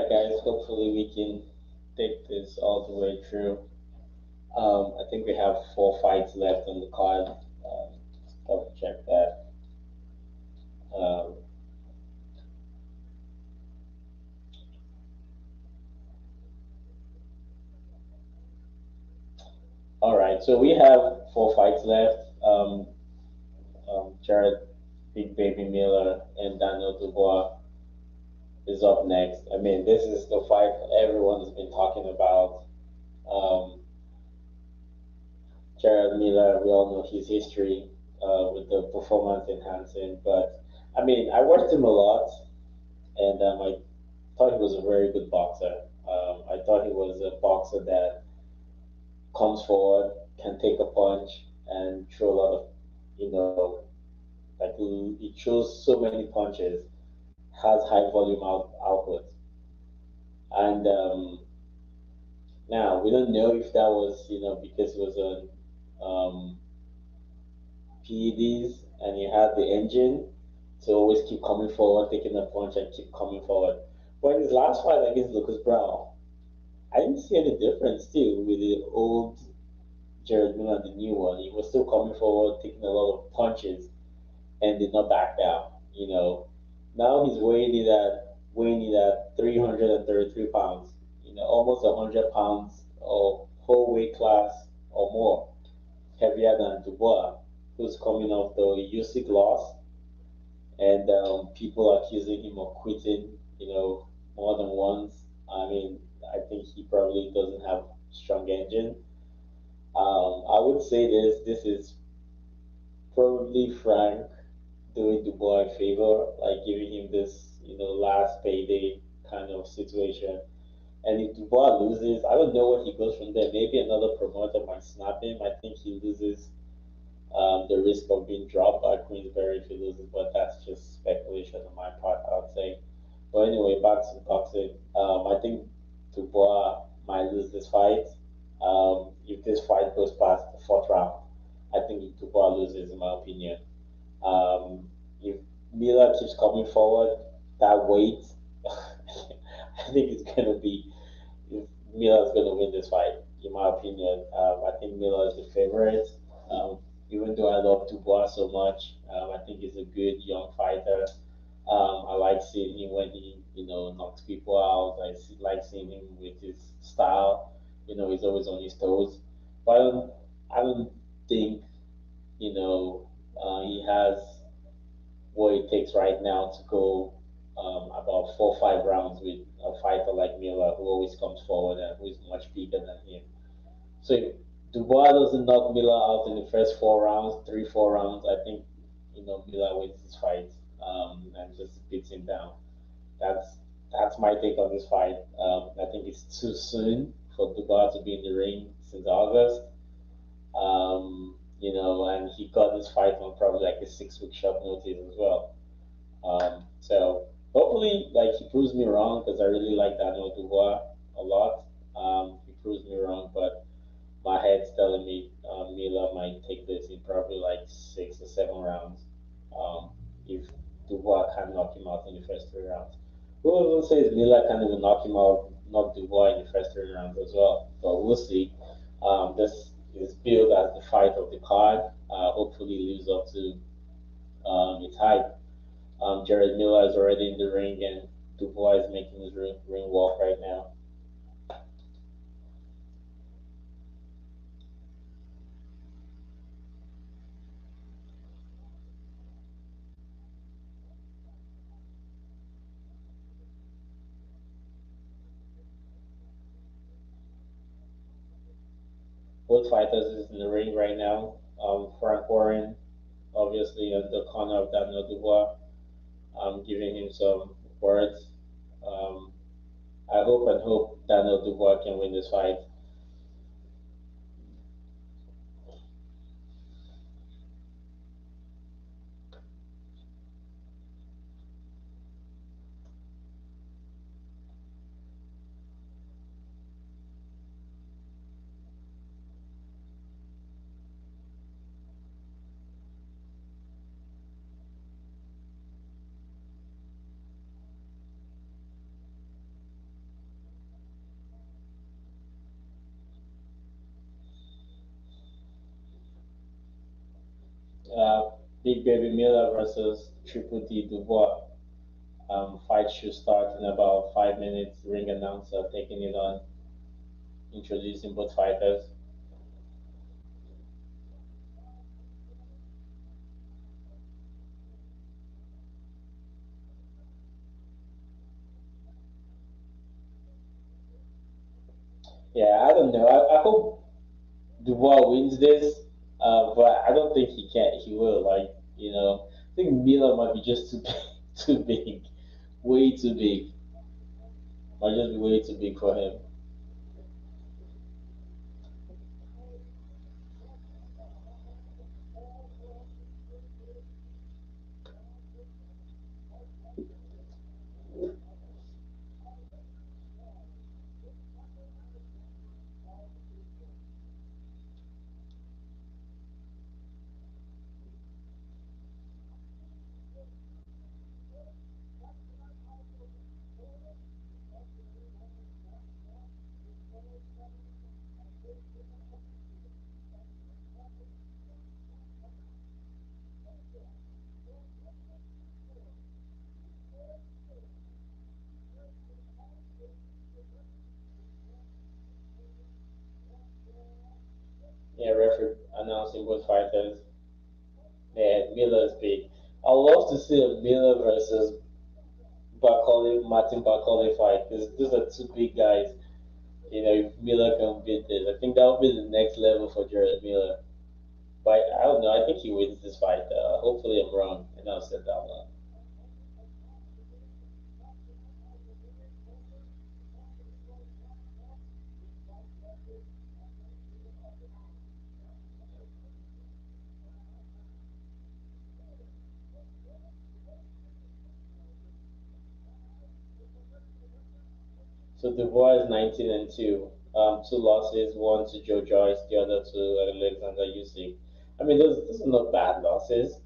right, guys. Hopefully, we can take this all the way through. I think we have 4 fights left on the card. Double check that. Um, all right, so we have 4 fights left. Jared, Big Baby Miller, and Daniel Dubois is up next. I mean, this is the fight everyone's been talking about. Um, Jared Miller, we all know his history with the performance enhancing, but I mean, I watched him a lot, and I thought he was a very good boxer. I thought he was a boxer that comes forward, can take a punch, and throw a lot of, you know, like he throws so many punches, has high volume output, and now we don't know if that was, because he was on PEDs and he had the engine to always keep coming forward, taking a punch and keep coming forward. But in his last fight against Lucas Brown, I didn't see any difference still with the old Jared Miller and the new one. He was still coming forward, taking a lot of punches, and did not back down. Now he's weighing it at 333 pounds. Almost 100 pounds of whole weight class or more heavier than Dubois, who's coming off the Usyk loss, and people accusing him of quitting. More than once. I mean, I think he probably doesn't have strong engine. I would say this is probably Frank doing Dubois a favor, like giving him this, last payday kind of situation. And if Dubois loses, I don't know where he goes from there. Maybe another promoter might snap him. I think he loses the risk of being dropped by Queensberry if he loses, but that's just speculation on my part, I would say. But anyway, back to the boxing. I think Dubois might lose this fight. If this fight goes past the fourth round, I think Dubois loses, in my opinion. If Miller keeps coming forward, that weight, I think it's gonna be if Miller's gonna win this fight, in my opinion. I think Miller is the favorite. Um, Even though I love Dubois so much, I think he's a good young fighter. I like seeing him when he, knocks people out. Like seeing him with his style. He's always on his toes. But I don't think, he has what it takes right now to go about 4 or 5 rounds with a fighter like Miller, who always comes forward and who is much bigger than him. So if Dubois doesn't knock Miller out in the first 4 rounds, 3, 4 rounds, I think Miller wins this fight and just beats him down. That's that's my take on this fight. I think it's too soon for Dubois to be in the ring since August. And he got this fight on probably like a 6 week short notice as well. So hopefully, like he proves me wrong because I really like Daniel Dubois a lot. He proves me wrong, but my head's telling me Mila might take this in probably like 6 or 7 rounds. Um, if Dubois can knock him out in the first 3 rounds. Who will says Mila can even knock him out, knock Dubois in the first 3 rounds as well? But we'll see. This is billed as the fight of the card. Hopefully, lives up to its hype. Jared Miller is already in the ring, and Dubois is making his ring walk right now. Both fighters is in the ring right now. Frank Warren, obviously, in the corner of Daniel Dubois, giving him some words. Um, I hope Daniel Dubois can win this fight. Uh, Big Baby Miller versus Triple D Dubois. Fight should start in about 5 minutes. Ring announcer taking it on, introducing both fighters. Yeah, I don't know. I hope Dubois wins this, but I don't think he can. He will. I think Miller might be just too too big, way too big. Might just be way too big for him. Yeah, referee announcing both fighters. Yeah, Miller's big. I'd love to see a Miller versus Martin Bakole fight because these are two big guys. If Miller can beat this, I think that would be the next level for Jared Miller. But I don't know. I think he wins this fight. Hopefully, I'm wrong, and I'll sit down now. So Dubois is 19 and 2. Two losses, one to Joe Joyce, the other to Alexander Usyk. I mean, those are not bad losses.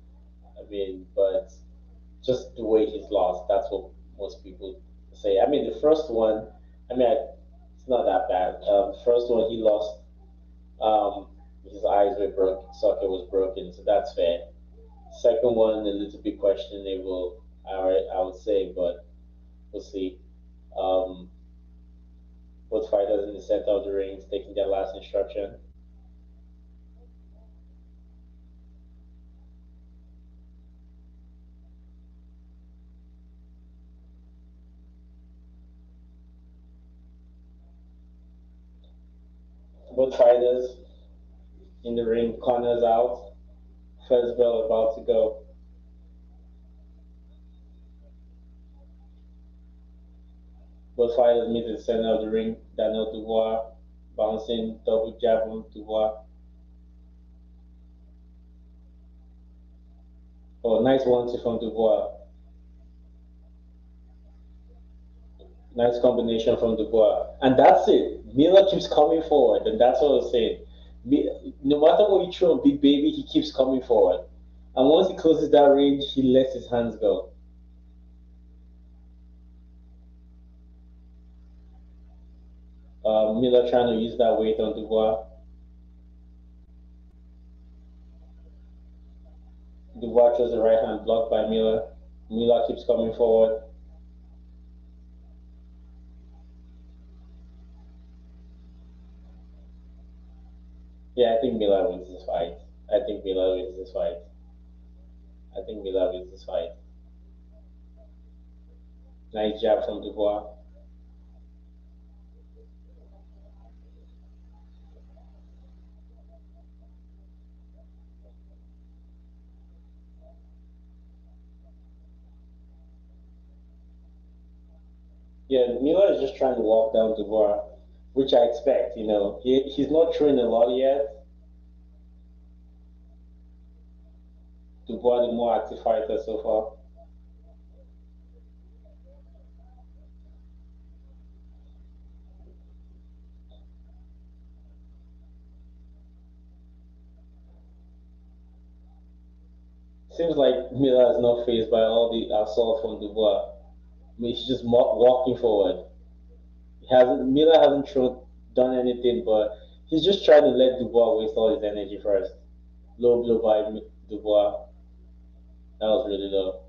I mean, but just the way he's lost, that's what most people say. I mean, the first one, I mean, it's not that bad. The first one, he lost. Um, his eyes were broken, socket was broken, so that's fair. Second one, a little bit questionable, I would say, but we'll see. Um, both fighters in the center of the ring taking their last instruction. Both fighters in the ring, corners out. First bell about to go. Both fighters meet in the center of the ring. Daniel Dubois bouncing, double jab on Dubois. Oh, nice 1-2 from Dubois. Nice combination from Dubois. And that's it. Miller keeps coming forward, and that's what I was saying. No matter what you throw on Big Baby, he keeps coming forward. And once he closes that range, he lets his hands go. Miller trying to use that weight on Dubois. Dubois throws the right hand blocked by Miller. Miller keeps coming forward. Yeah, I think Miller wins this fight. I think Miller wins this fight. I think Miller wins this fight. Nice jab from Dubois. Yeah, Miller is just trying to walk down Dubois, which I expect. He's not throwing a lot yet. Dubois, the more active fighter so far. Seems like Miller is not phased by all the assault from Dubois. I mean, he's just walking forward. Miller hasn't done anything, but he's just trying to let Dubois waste all his energy first. Low blow by Dubois. That was really low.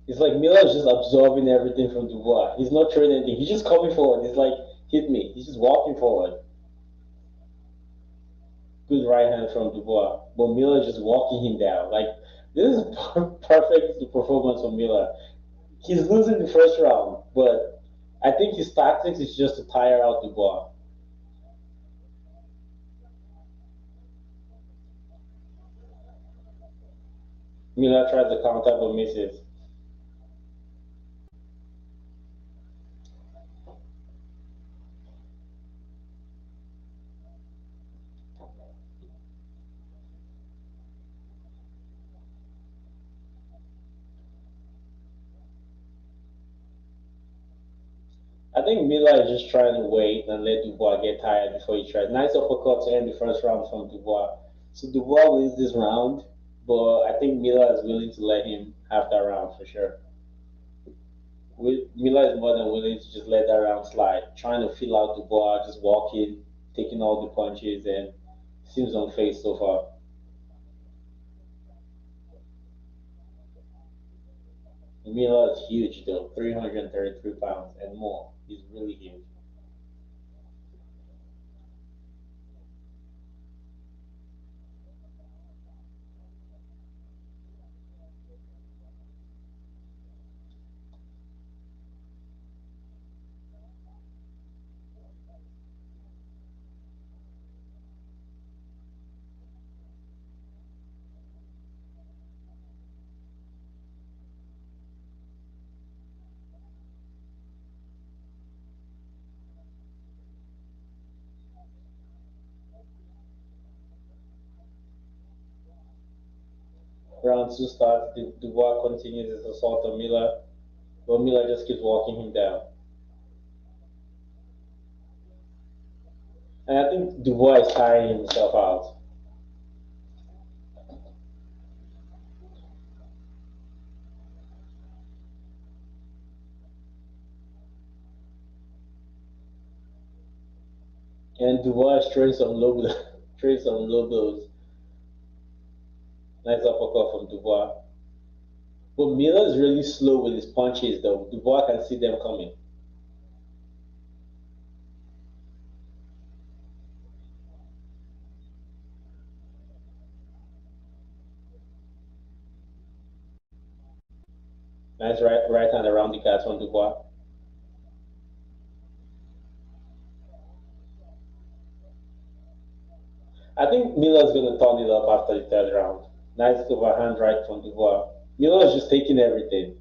It's like Miller's just absorbing everything from Dubois. He's not throwing anything. He's just coming forward. He's like, hit me. He's just walking forward. Good right hand from Dubois. But Miller's just walking him down. Like, this is perfect performance from Miller. He's losing the first round, but I think his tactics is just to tire out Dubois. Miller tries to counter but misses. I think Miller is just trying to wait and let Dubois get tired before he tries. Nice uppercut to end the first round from Dubois. So Dubois wins this round, but I think Miller is willing to let him have that round for sure. Miller is more than willing to just let that round slide, trying to feel out Dubois, just walking, taking all the punches, and seems unfazed so far. Miller is huge though, 333 pounds and more. He's really huge. Round two starts, Dubois continues his assault on Miller, but Miller just keeps walking him down. And I think Dubois is tiring himself out. And Dubois is throwing some low blows. Throwing some low blows. Nice uppercut from Dubois. But Miller is really slow with his punches though. Dubois can see them coming. Nice right hand around the guards from Dubois. I think Miller's gonna turn it up after the third round. Nice overhand right from Dubois. Miller's just taking everything.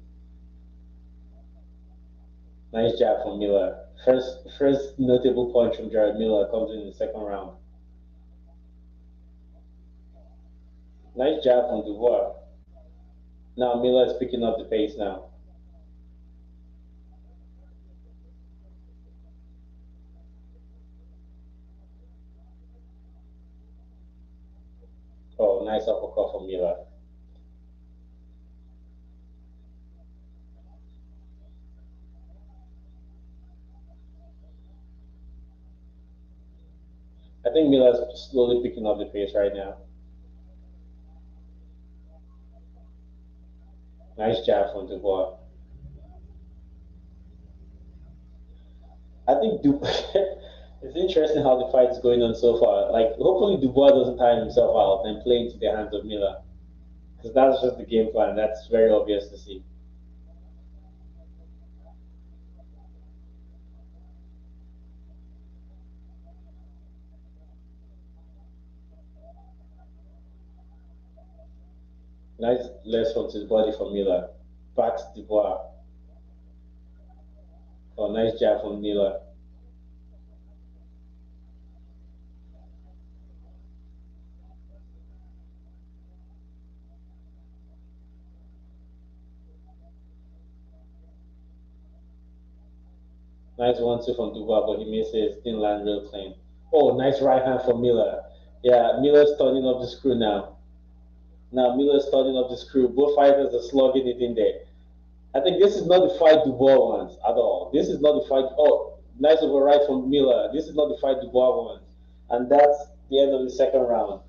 Nice jab from Miller. First notable punch from Jared Miller comes in the second round. Nice jab from Dubois. Now Miller is picking up the pace now. Oh, nice uppercut from Miller. I think Miller's slowly picking up the pace right now. Nice jab from Dubois. I think it's interesting how the fight is going on so far. Like, hopefully Dubois doesn't tire himself out and play into the hands of Miller. Because that's just the game plan. That's very obvious to see. Nice left hook to the body from Miller. Back to Dubois. Oh, nice jab from Miller. Nice 1-2 from Dubois, but he misses. Didn't land real clean. Oh, nice right hand from Miller. Yeah, Miller's turning up the screw now. Now Miller's turning up the screw. Both fighters are slugging it in there. I think this is not the fight Dubois wants at all. This is not the fight. Oh, nice override from Miller. This is not the fight Dubois wants, and that's the end of the second round.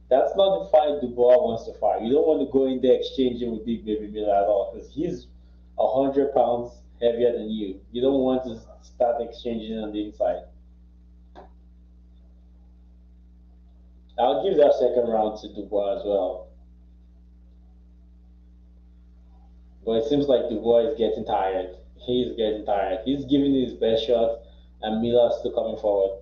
That's not the fight Dubois wants to fight. You don't want to go in there exchanging with Big Baby Miller at all because he's 100 pounds heavier than you. You don't want to start exchanging on the inside. I'll give that second round to Dubois as well. But it seems like Dubois is getting tired. He's getting tired. He's giving his best shot, and Miller's still coming forward.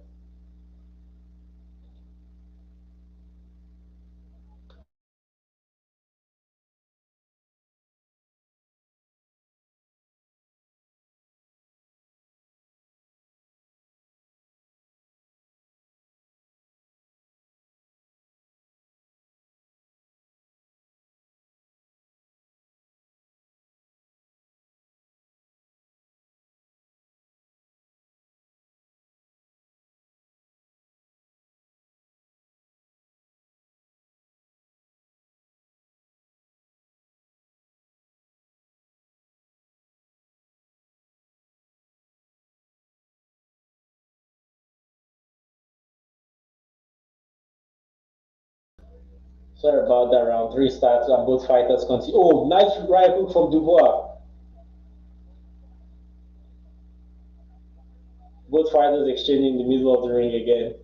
Sorry about that. Round three starts, and both fighters continue. Oh, nice right hook from Dubois. Both fighters exchanging in the middle of the ring again.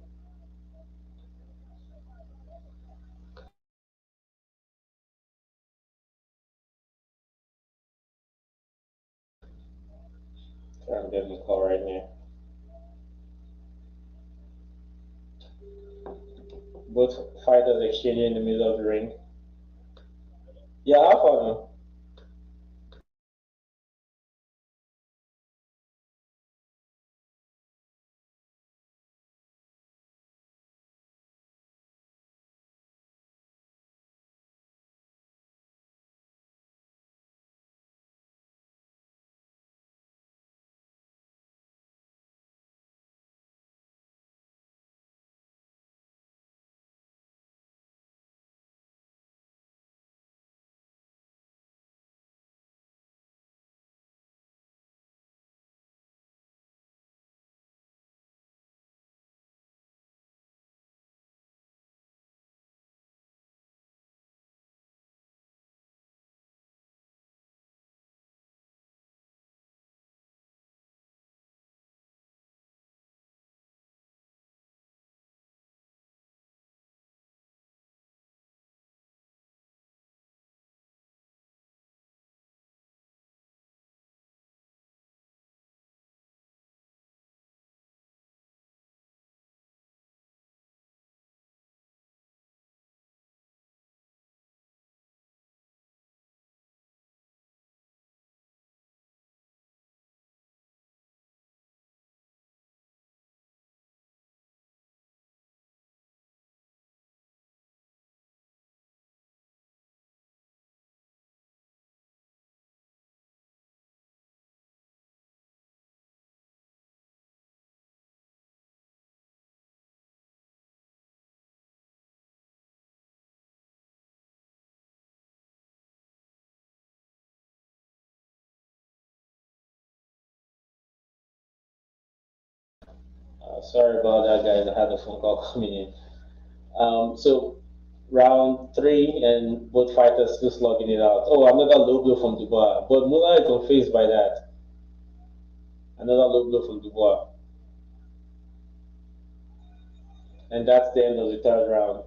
Sorry, I'm getting a call right now. Both fighters exchanging in the middle of the ring. Yeah, how far now? Sorry about that, guys. I had a phone call coming in. So round three, and both fighters still slugging it out. Oh, another low blow from Dubois, but Muller is unfazed by that. Another low blow from Dubois, and that's the end of the third round.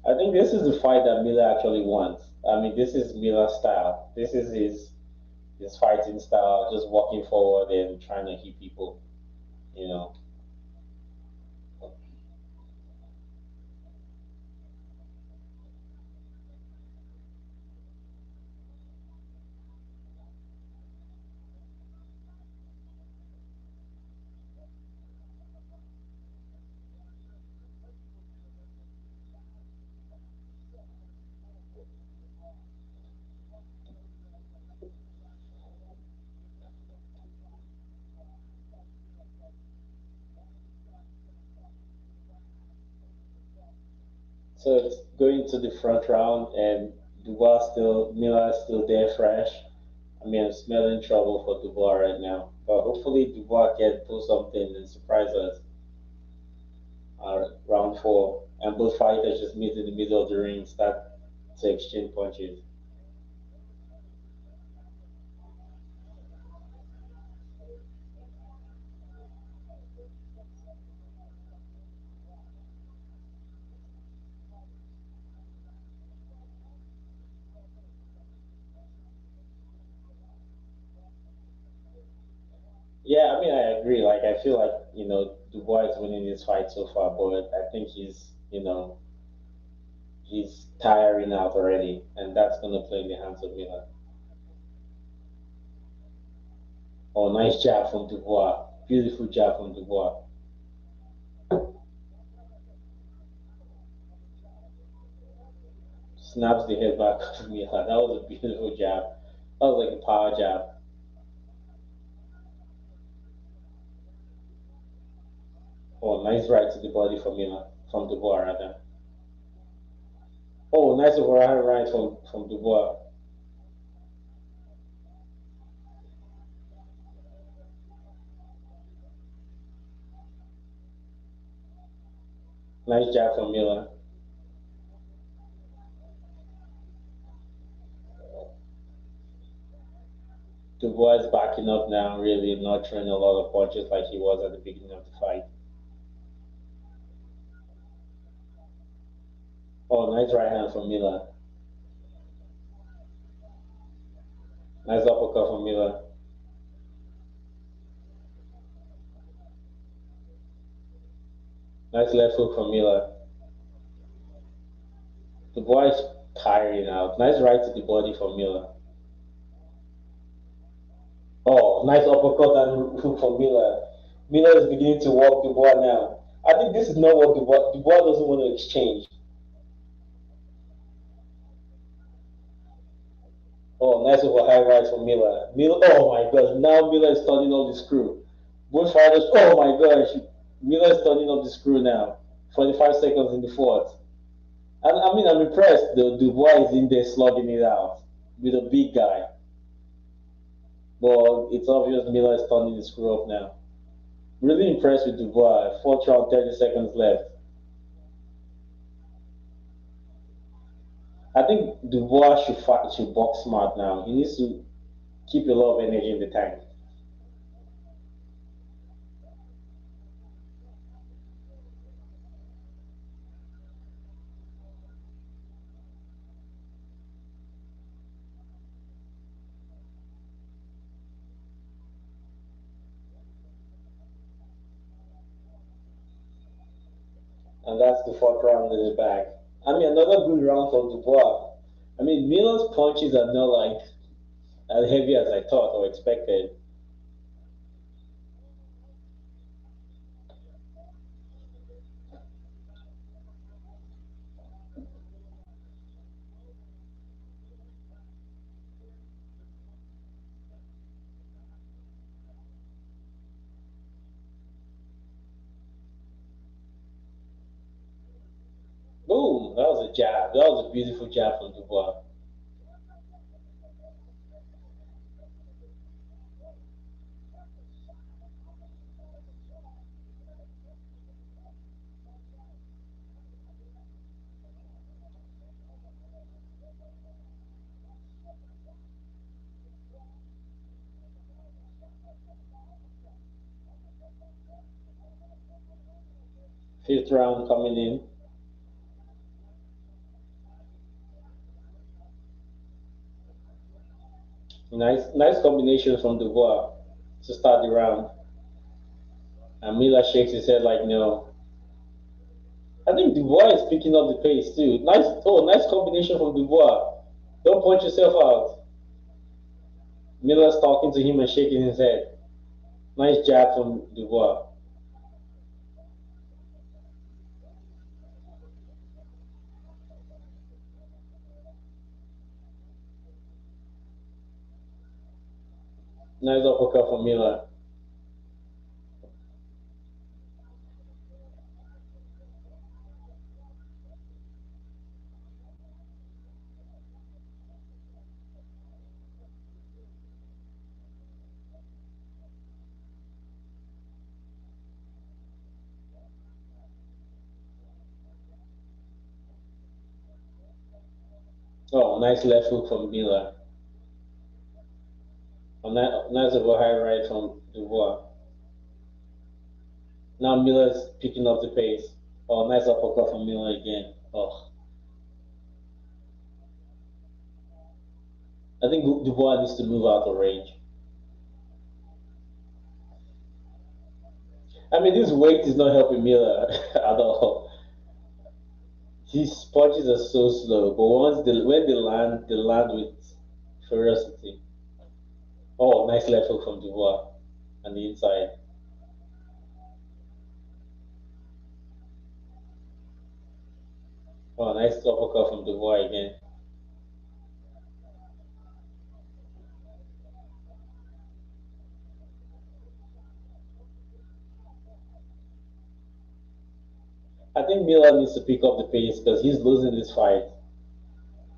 I think this is the fight that Miller actually wants. I mean, this is Miller's style. This is his fighting style, just walking forward and trying to hit people. You know. So it's going to the front round, and Dubois still Miller is still there fresh. I mean, I'm smelling trouble for Dubois right now. But hopefully Dubois can pull something and surprise us round four. And both fighters just meet in the middle of the ring, start to exchange punches. Yeah, I mean, I agree. Like, I feel like, Dubois is winning this fight so far, but I think he's tiring out already, and that's going to play in the hands of Miller. Oh, nice jab from Dubois. Beautiful jab from Dubois. Snaps the head back of Miller. That was a beautiful jab. That was like a power jab. Oh, nice right to the body from Miller, from Dubois rather. Oh, nice overhand right from Dubois. Nice jab from Miller. Dubois is backing up now, really not throwing a lot of punches like he was at the beginning of the fight. Oh, nice right hand from Miller. Nice uppercut from Miller. Nice left hook from Miller. Dubois is tiring out. Nice right to the body from Miller. Oh, nice uppercut and hook from Miller. Miller is beginning to walk Dubois now. I think this is not what Dubois doesn't want to exchange. Oh, nice over high rise from Miller. Miller, oh my gosh, now Miller is turning off the screw. Both fighters, oh my gosh, Miller is turning off the screw now. 45 seconds in the fourth. And I mean, I'm impressed. The Dubois is in there slugging it out with a big guy. But it's obvious Miller is turning the screw up now. Really impressed with Dubois. Fourth round, 30 seconds left. I think Dubois should box smart now. He needs to keep a lot of energy in the tank. And that's the fourth round in the bag. I mean, another good round from Dubois. I mean, Miller's punches are not like as heavy as I thought or expected. Boom! That was a jab. That was a beautiful jab from Dubois. Fifth round coming in. Nice combination from Dubois to start the round. And Miller shakes his head like no. I think Dubois is picking up the pace too. Nice combination from Dubois. Don't punch yourself out. Miller's talking to him and shaking his head. Nice jab from Dubois. Nice uppercut from Miller. Oh, nice left hook from Miller. A nice over high right from Dubois. Now Miller's picking up the pace. Oh, nice uppercut from Miller again. Oh, I think Dubois needs to move out of range. I mean, this weight is not helping Miller at all. His punches are so slow, but when they land with ferocity. Oh, nice left hook from Dubois on the inside. Oh, nice uppercut from Dubois again. I think Miller needs to pick up the pace because he's losing this fight,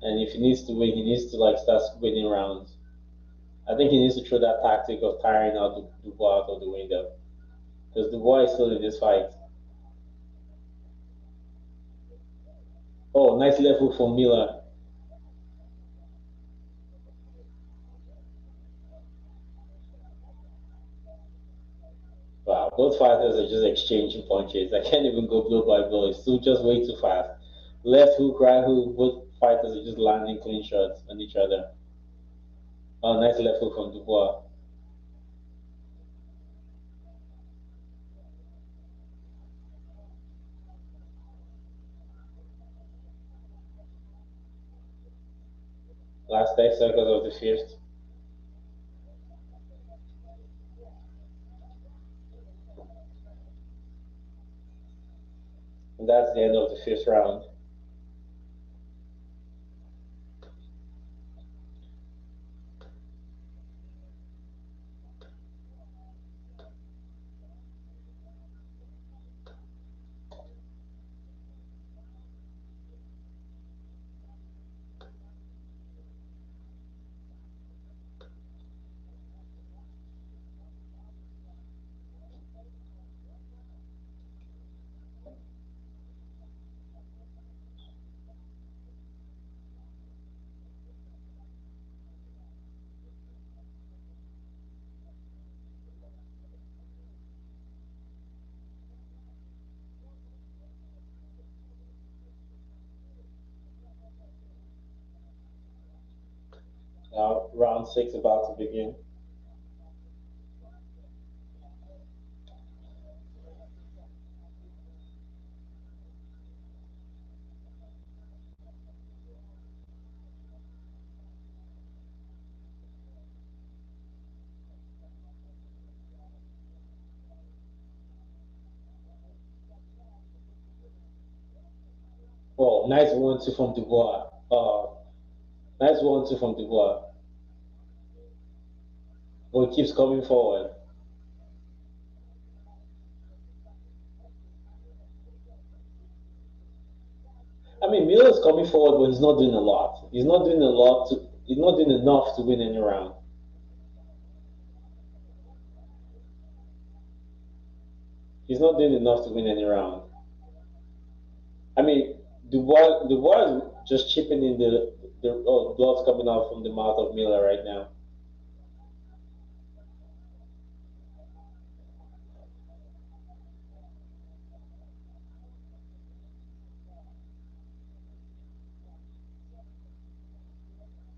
and if he needs to win, he needs to like start winning rounds. I think he needs to throw that tactic of tiring out Dubois out of the window because Dubois is still in this fight. Oh, nice left hook from Miller. Wow, both fighters are just exchanging punches. I can't even go blow by blow. It's still just way too fast. Left hook, right hook, both fighters are just landing clean shots on each other. Oh, nice left hook from Dubois. Last 10 seconds of the fifth. And that's the end of the fifth round. Round six about to begin. Oh, nice 1-2 from Dubois. Nice 1-2 from Dubois. Oh, he keeps coming forward. I mean, Miller's coming forward, but he's not doing a lot. He's not doing a lot to. He's not doing enough to win any round. He's not doing enough to win any round. I mean, Dubois is just chipping in the blood's coming out from the mouth of Miller right now.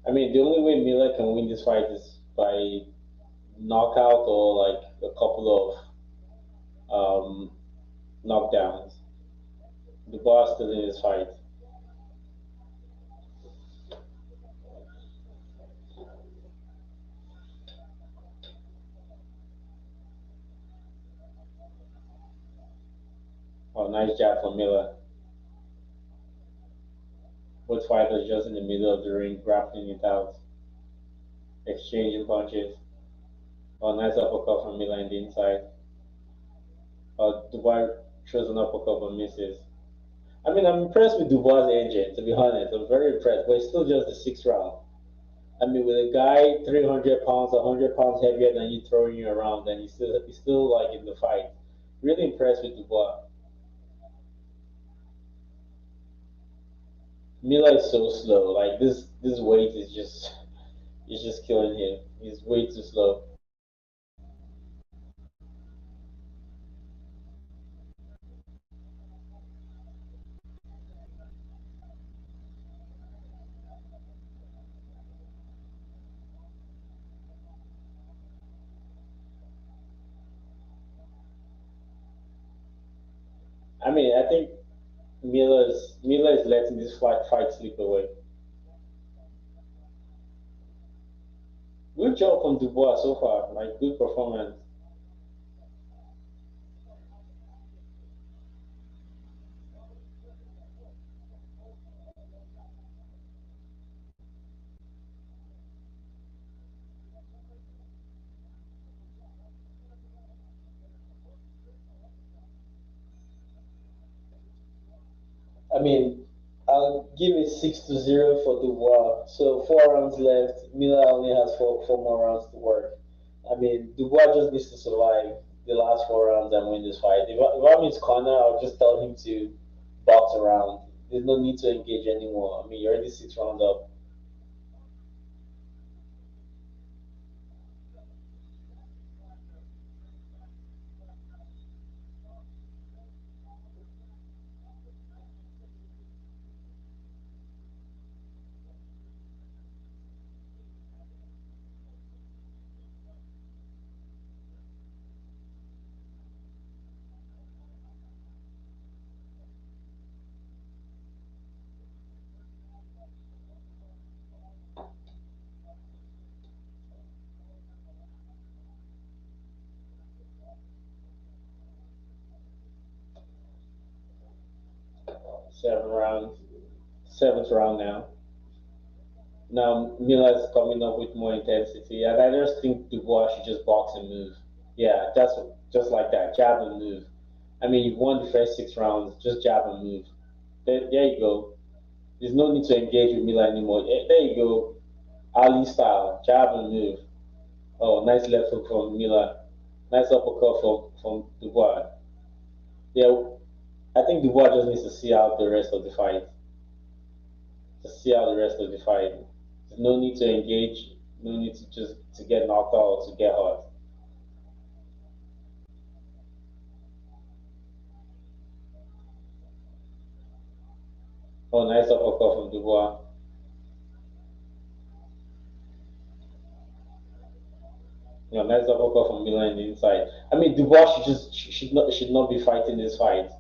I mean, the only way Miller can win this fight is by knockout or like a couple of knockdowns. Dubois still in this fight. Oh, nice jab from Miller. Both fighters just in the middle of the ring, grappling it out, exchanging punches. Oh, nice uppercut from Miller in the inside. Dubois throws an uppercut but misses. I mean, I'm impressed with Dubois' engine, to be honest. I'm very impressed, but it's still just the sixth round. I mean, with a guy 300 pounds, 100 pounds heavier than you throwing you around, and he's still like in the fight. Really impressed with Dubois. Miller is so slow. Like this weight is just killing him. He's way too slow. I mean, I think Miller is letting this fight slip away. Good job from Dubois so far. Like good performance. I mean, I'll give it 6-0 for Dubois. So 4 rounds left. Miller only has four more rounds to work. I mean, Dubois just needs to survive the last 4 rounds and win this fight. If I'm his corner, I'll just tell him to box around. There's no need to engage anymore. I mean, you're already 6 rounds up. 7 rounds. Seventh round now. Now Miller is coming up with more intensity, and I just think Dubois should just box and move. Yeah, that's just like that, jab and move. I mean, you've won the first 6 rounds, just jab and move. There you go. There's no need to engage with Miller anymore. There you go, Ali style, jab and move. Oh, nice left hook from Miller. Nice uppercut from Dubois. Yeah, I think Dubois just needs to see out the rest of the fight. Just see out the rest of the fight. There's no need to engage. No need to just to get knocked out or to get hurt. Oh, nice uppercut from Dubois. Nice uppercut from Miller in the inside. I mean, Dubois should not be fighting this fight.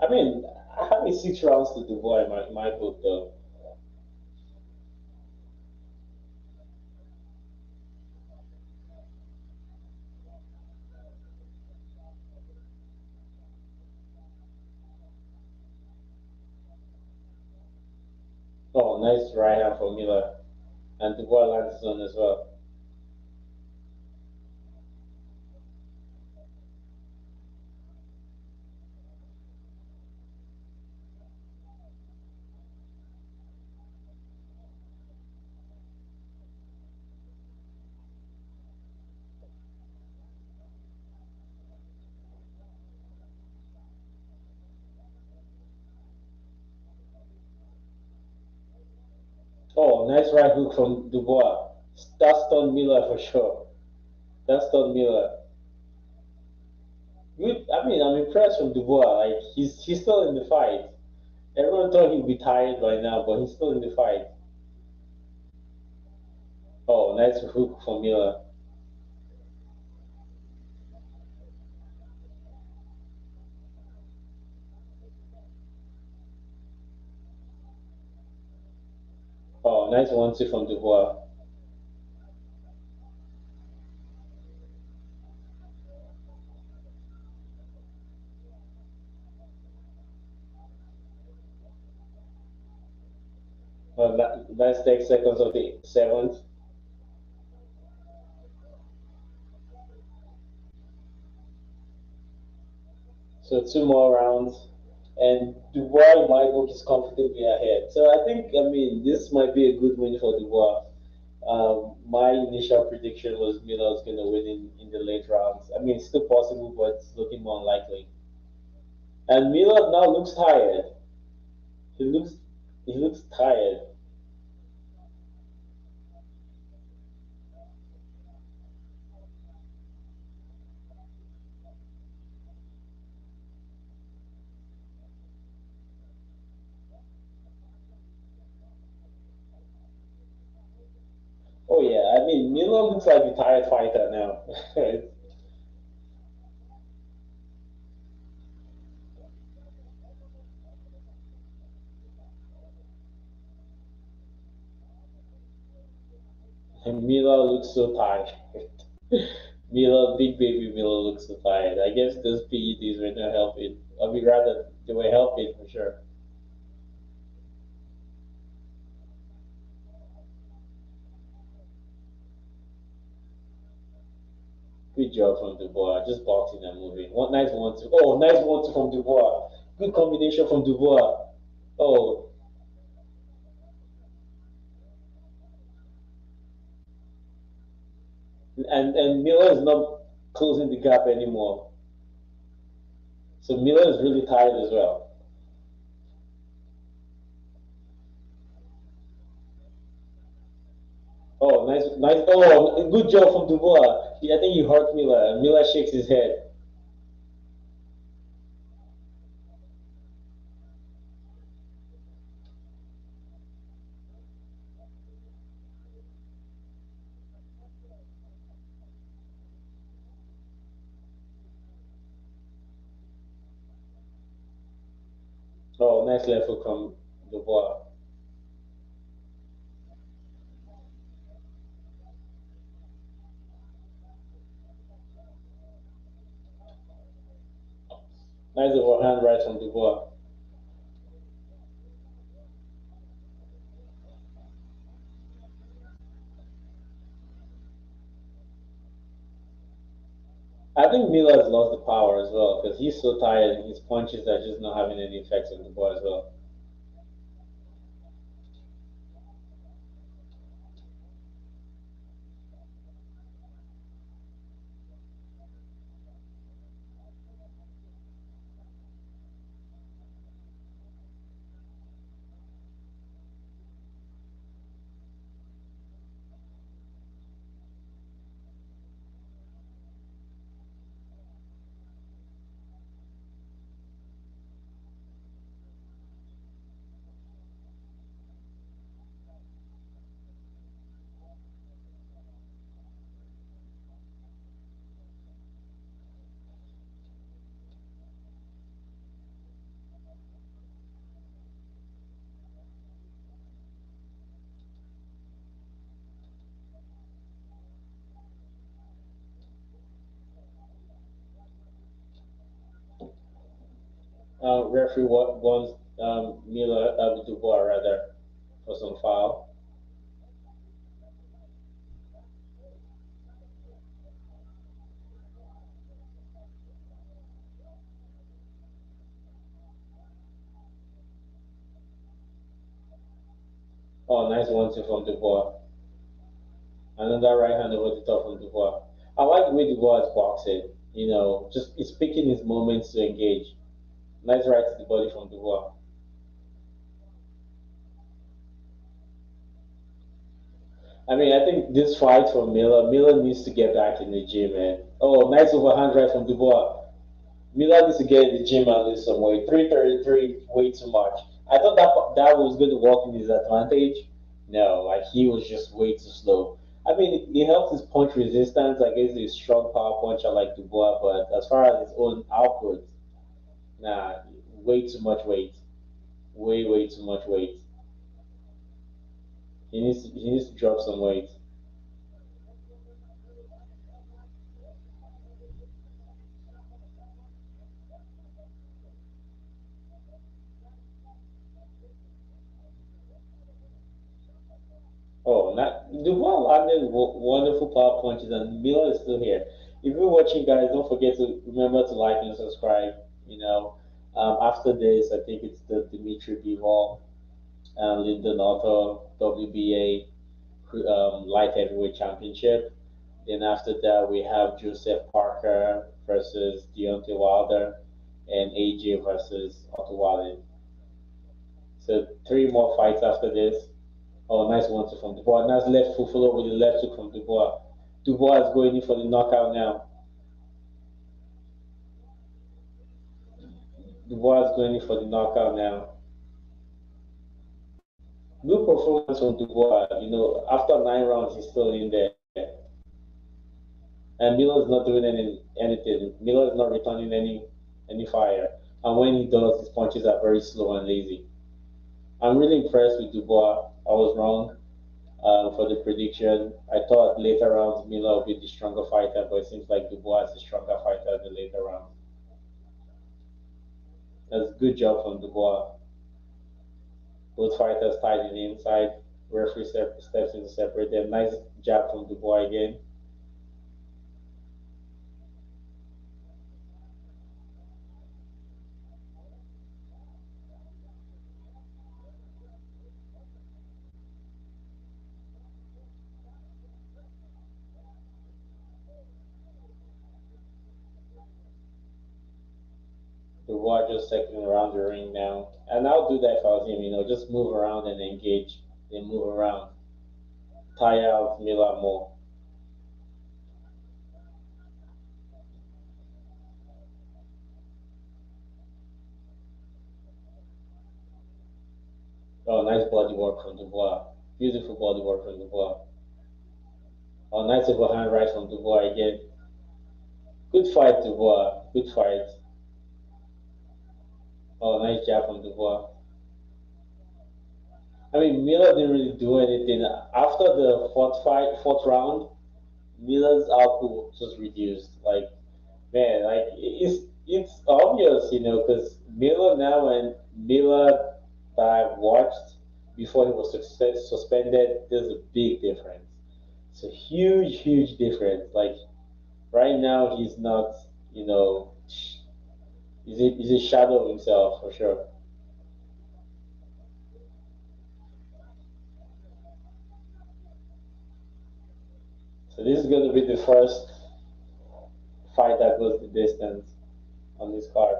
I mean, I have a 6 rounds to Dubois in my book though. Oh, nice right hand from Miller, and Dubois lands his own as well. Oh, nice right hook from Dubois. That's stunned Miller for sure. That's stunned Miller. Good. I mean, I'm impressed from Dubois. Like he's still in the fight. Everyone thought he'd be tired by now, but he's still in the fight. Oh, nice hook from Miller. Oh, nice 1-2 from Dubois. Nice 10 seconds of the seventh. So 2 more rounds. and Dubois in my book is comfortably ahead. So I think, I mean, this might be a good win for Dubois. My initial prediction was Miller was going to win in the late rounds. I mean, it's still possible, but it's looking more unlikely. And Miller now looks tired. He looks he looks tired. Oh yeah, I mean Miller looks like a tired fighter now. And Miller looks so tired. Miller, big baby Miller looks so tired. I guess those PEDs were not helping. I mean, rather they were helping for sure. Good job from Dubois. Just boxing and moving. One nice one two. Oh, nice one two from Dubois. Good combination from Dubois. Oh, and Miller is not closing the gap anymore. So Miller is really tired as well. Oh, nice, nice. Oh, good job from Dubois. Yeah, I think you hurt Miller. And Miller shakes his head. Oh, nice left hook from Dubois. Nice overhand right from Dubois. I think Miller has lost the power as well because he's so tired and his punches are just not having any effects on Dubois as well. Referee wants Miller Dubois rather for some foul. Oh, nice one two from Dubois. Another right hand over the top from Dubois. I like the way Dubois is boxing. You know, just he's picking his moments to engage. Nice right to the body from Dubois. I mean, I think this fight for Miller, Miller needs to get back in the gym, man. Oh, nice overhand right from Dubois. Miller needs to get in the gym and lose some weight. 333, way too much. I thought that was going to work in his advantage. No, like he was just way too slow. I mean, it helps his punch resistance against a strong power puncher like Dubois, but as far as his own output, nah, way too much weight. Way too much weight. He needs to drop some weight. Oh, not Duval landed wonderful power punches, and Miller is still here. If you're watching, guys, don't forget to remember to like and subscribe. You know, After this, I think it's the Dmitry Bivol and Lyndon Otto WBA light heavyweight championship. Then after that, we have Joseph Parker versus Deontay Wilder and AJ versus Otto Wallin. So three more fights after this. Oh, nice one two from Dubois. Nice left foot follow with the left hook from Dubois. Dubois is going in for the knockout now. Dubois is going in for the knockout now. Good performance from Dubois. After 9 rounds, he's still in there. And Miller's not doing anything. Miller is not returning any fire. And when he does, his punches are very slow and lazy. I'm really impressed with Dubois. I was wrong for the prediction. I thought later rounds Miller would be the stronger fighter, but it seems like Dubois is the stronger fighter in the later rounds. That's a good job from Dubois. Both fighters tied in the inside. Referee steps in to separate them. Nice jab from Dubois again. Dubois just circling around the ring now. And I'll do that if I was him, just move around and engage. Then move around. Tire out Miller more. Oh, nice body work from Dubois. Beautiful body work from Dubois. Oh, nice overhand right from Dubois again. Good fight, Dubois. Good fight. Oh, nice jab from Dubois. I mean, Miller didn't really do anything. After the fourth round, Miller's output just reduced. Like, man, like it's obvious, because Miller now and Miller that I've watched before he was suspended, there's a big difference. It's a huge, huge difference. Like right now, he's not, you know, he's a shadow of himself for sure. So this is going to be the first fight that goes the distance on this card.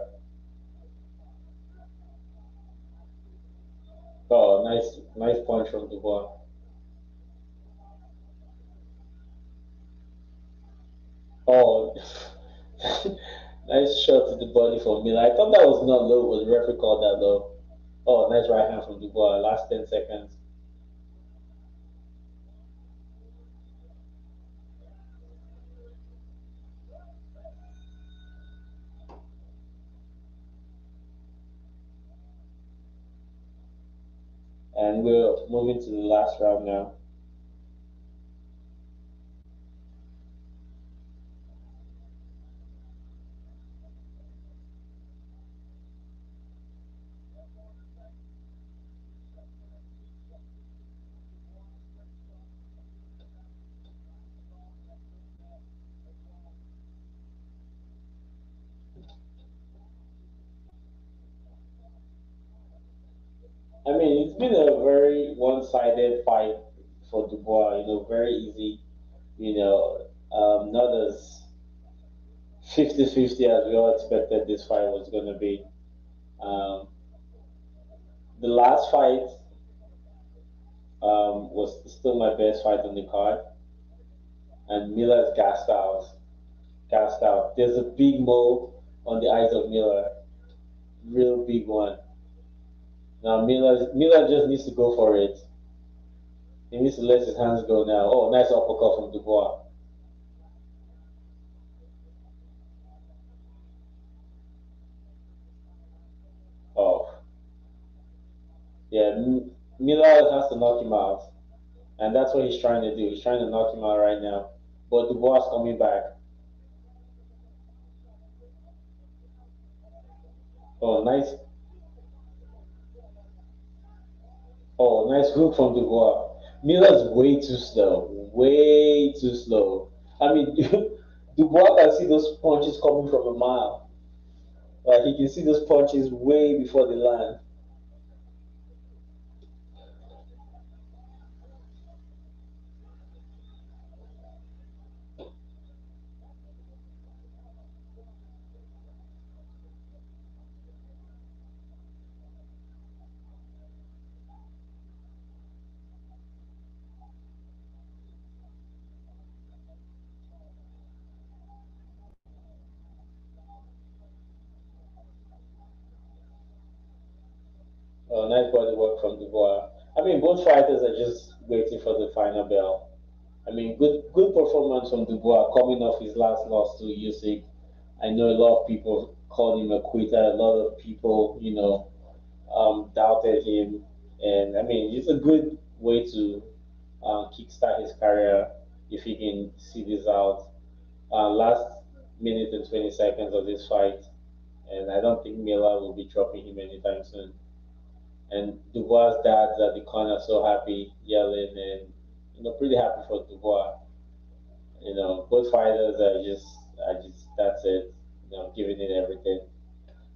Oh, nice, nice punch from Dubois. Oh, nice shot to the body from Miller. I thought that was not low, but the referee called that low. Oh, nice right hand from Dubois. Last 10 seconds. And we're moving to the last round now. I mean, it's been a very one-sided fight for Dubois. Very easy. Not as 50-50 as we all expected this fight was going to be. Um, the last fight was still my best fight on the card, and Miller's gassed out. Gassed out. There's a big mole on the eyes of Miller, real big one. Now Miller just needs to go for it. He needs to let his hands go now. Oh, nice uppercut from Dubois. Oh, yeah. Miller has to knock him out, and that's what he's trying to do. He's trying to knock him out right now. But Dubois coming back. Oh, nice. Oh, nice hook from Dubois. Miller's way too slow. Way too slow. I mean, Dubois can see those punches coming from a mile. Like you can see those punches way before they land. Nice body work from Dubois. I mean, both fighters are just waiting for the final bell. I mean, good performance from Dubois coming off his last loss to Usyk. I know a lot of people called him a quitter. A lot of people, doubted him, and I mean, it's a good way to kickstart his career if he can see this out. Last minute and 20 seconds of this fight, and I don't think Miller will be dropping him anytime soon. And Dubois' dad's at the corner, so happy, yelling, and pretty happy for Dubois. Both fighters are just that's it. Giving it everything.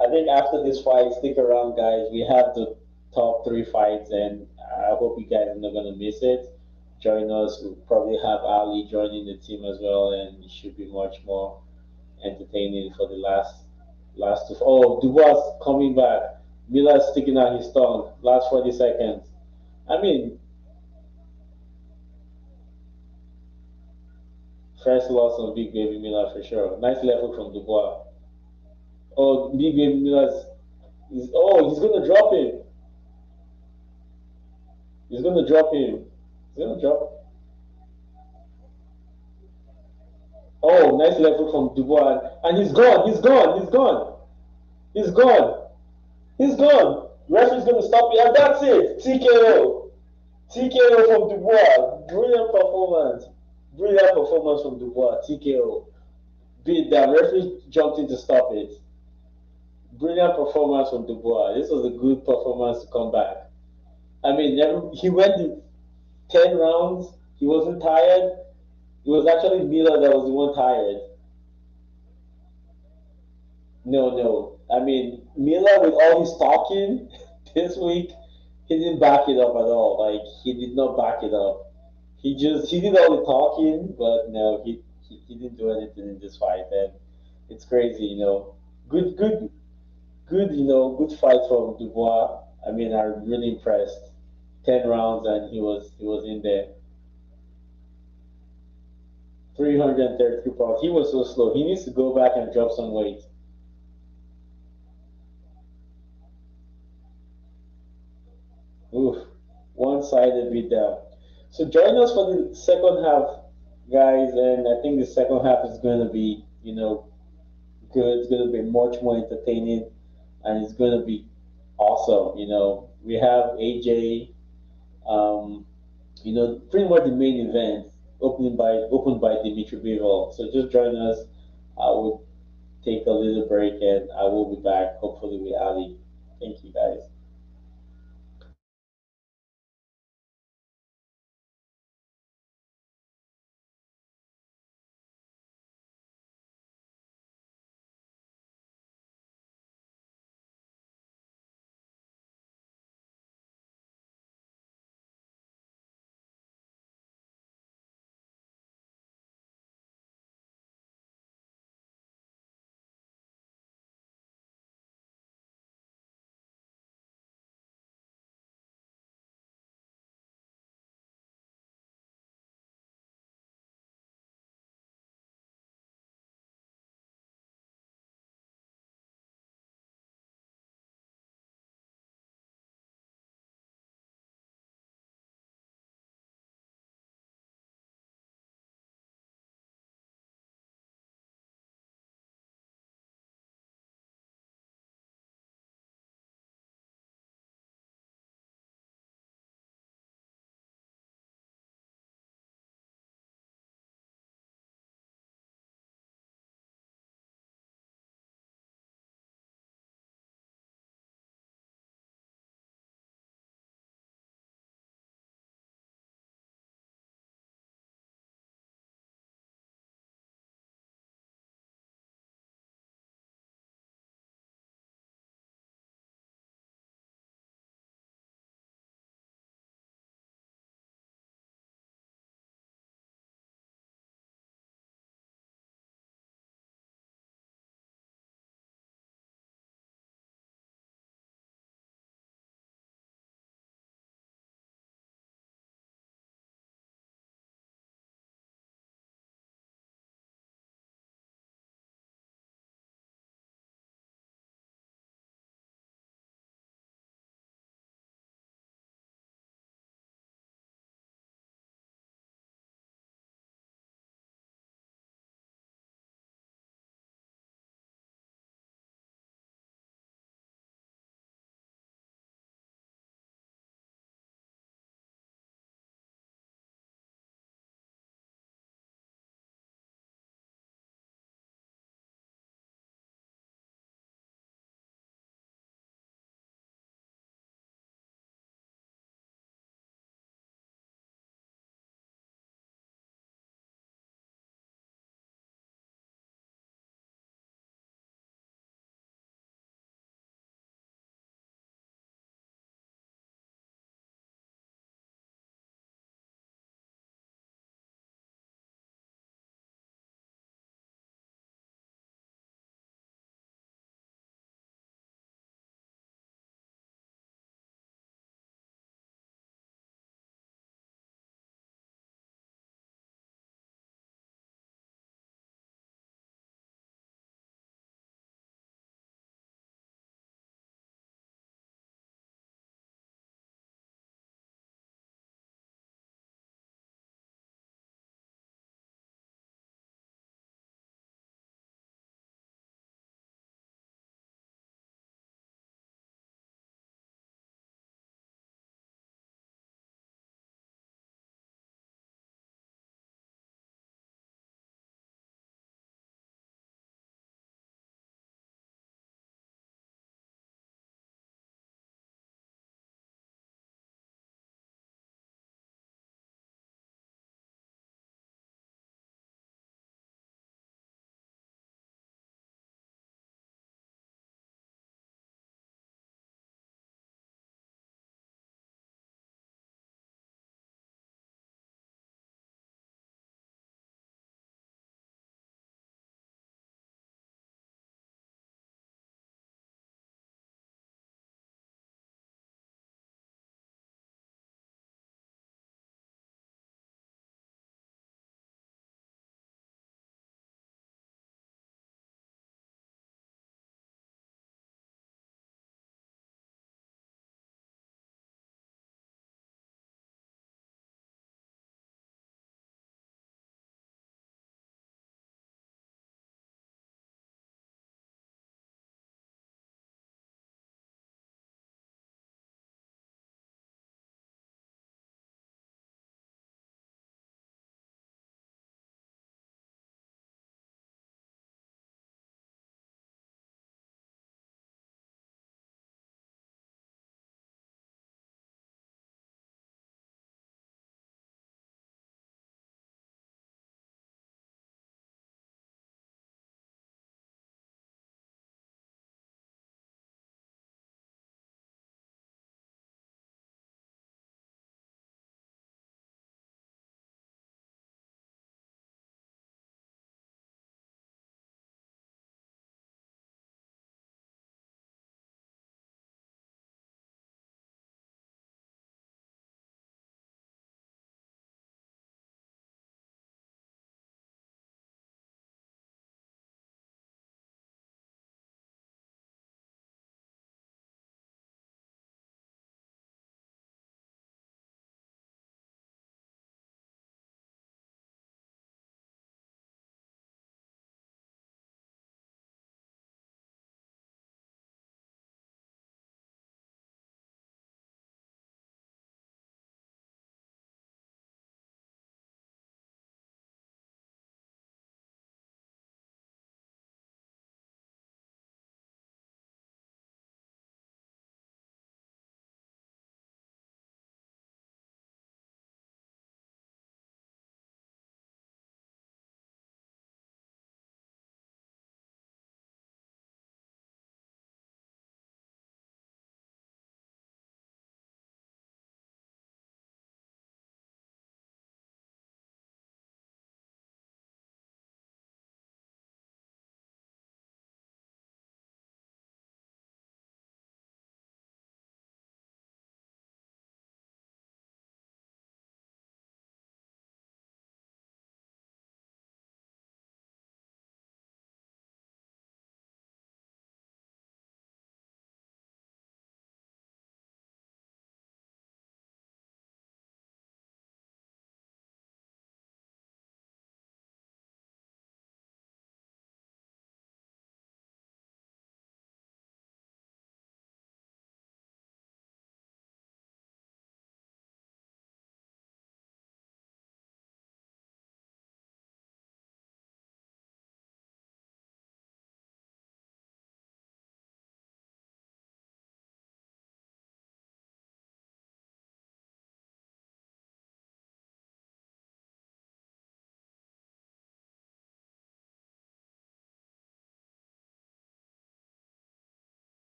I think after this fight, stick around, guys. We have the top three fights, and I hope you guys are not gonna miss it. Join us. We'll probably have Ali joining the team as well, and it should be much more entertaining for the last two. Oh, Dubois coming back. Miller sticking out his tongue. Last 40 seconds. I mean, first loss on Big Baby Miller for sure. Nice level from Dubois. Oh, Big Baby Miller's. He's gonna drop him. He's gonna drop him. He's gonna drop. Oh, nice level from Dubois. And he's gone. He's gone. He's gone. He's gone. He's gone. Referee's gonna stop it. And that's it. TKO. TKO from Dubois. Brilliant performance. Brilliant performance from Dubois. TKO. Beat that. Referee jumped in to stop it. Brilliant performance from Dubois. This was a good performance to come back. I mean, he went the 10 rounds. He wasn't tired. It was actually Miller that was the one tired. No, no. I mean, Miller with all his talking this week, he didn't back it up at all. Like he did not back it up. He did all the talking, but no, he didn't do anything in this fight, and it's crazy. Good, good, good. Good fight from Dubois. I mean, I'm really impressed. 10 rounds, and he was in there. 333 pounds. He was so slow. He needs to go back and drop some weight. Oof, one-sided beatdown. So join us for the second half, guys, and I think the second half is going to be, good. It's going to be much more entertaining, and it's going to be awesome. We have AJ, um, pretty much the main event opened by Dmitry Bivol. So just join us. I will take a little break, and I will be back hopefully with Ali. Thank you, guys.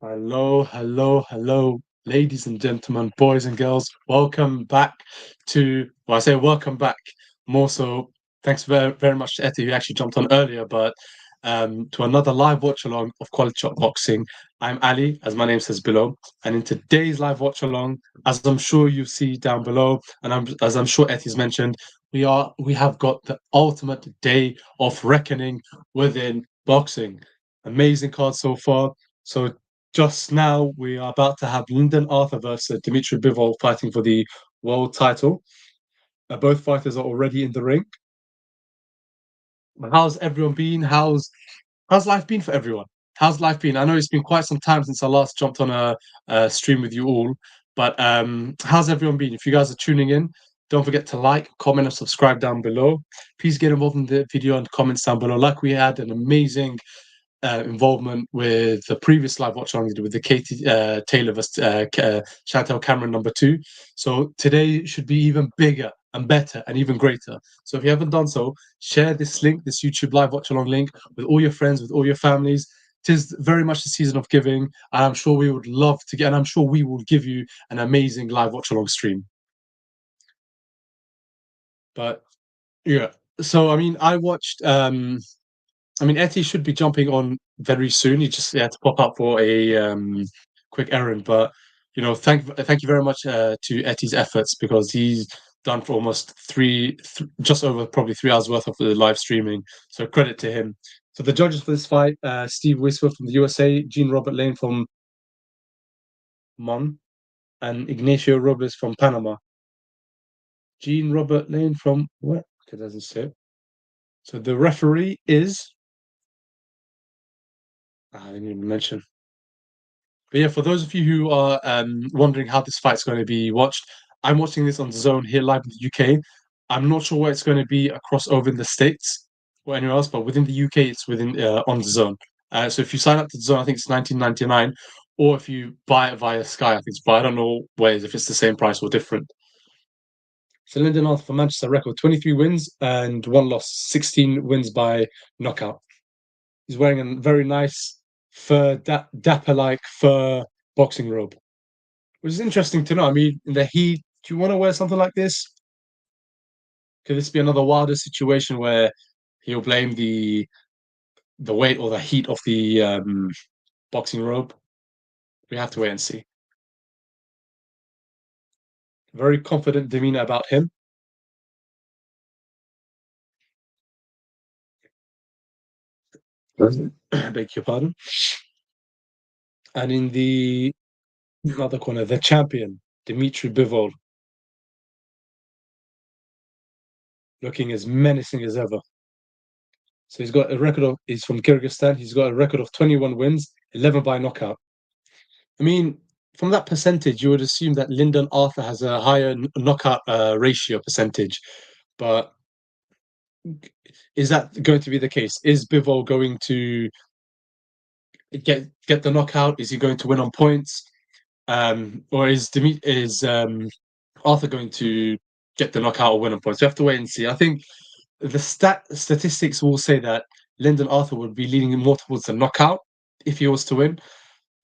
Hello, ladies and gentlemen, boys and girls. Welcome back I say welcome back. More so, thanks very much to Etty, who actually jumped on earlier, but to another live watch along of Quality Shot Boxing. I'm Ali, as my name says below, and in today's live watch along, as I'm sure you see down below, and as I'm sure Etty's mentioned, we have got the ultimate day of reckoning within boxing. Amazing card so far. So just now, we are about to have Lyndon Arthur versus Dmitry Bivol fighting for the world title. Both fighters are already in the ring. How's everyone been? How's life been for everyone? How's life been? I know it's been quite some time since I last jumped on a stream with you all, but how's everyone been? If you guys are tuning in, don't forget to like, comment, and subscribe down below. Please get involved in the video and comments down below. Like we had an amazing involvement with the previous live watch on with the Katie Taylor versus Chantel Cameron #2. So today should be even bigger and better and even greater. So if you haven't done so, share this link, this YouTube live watch along link with all your friends, with all your families. Tis very much the season of giving, and I'm sure we would love to get, and I'm sure we will give you an amazing live watch along stream. But yeah, so I mean, I watched Etty should be jumping on very soon. He just had to pop up for a quick errand. But thank you very much to Etty's efforts, because he's done for almost just over probably 3 hours worth of the live streaming. So credit to him. So the judges for this fight: Steve Wisfer from the USA, Jean Robert Lane from Mon, and Ignacio Robles from Panama. Jean Robert Lane from what? It doesn't say. So the referee is. I didn't even mention. But yeah, for those of you who are wondering how this fight's going to be watched, I'm watching this on DAZN here live in the UK. I'm not sure where it's going to be across over in the States or anywhere else, but within the UK, it's within on DAZN. So if you sign up to DAZN, I think it's $19.99, or if you buy it via Sky, I think it's. But I don't know ways if it's the same price or different. So Lyndon Arthur for Manchester, record 23 wins and 1 loss, 16 wins by knockout. He's wearing a very nice fur, dapper-like fur boxing robe, which is interesting to know. I mean, in the heat, do you want to wear something like this? Could this be another Wilder situation where he'll blame the weight or the heat of the boxing robe? We have to wait and see. Very confident demeanor about him. Beg your pardon. And in the other corner, the champion, Dmitry Bivol, looking as menacing as ever. So he's got a record of, he's from Kyrgyzstan. He's got a record of 21 wins, 11 by knockout. I mean, from that percentage, you would assume that Lyndon Arthur has a higher knockout ratio percentage. But is that going to be the case? Is Bivol going to get the knockout? Is he going to win on points? Or is Arthur going to get the knockout or win on points? We have to wait and see. I think the statistics will say that Lyndon Arthur would be leaning more towards the knockout if he was to win.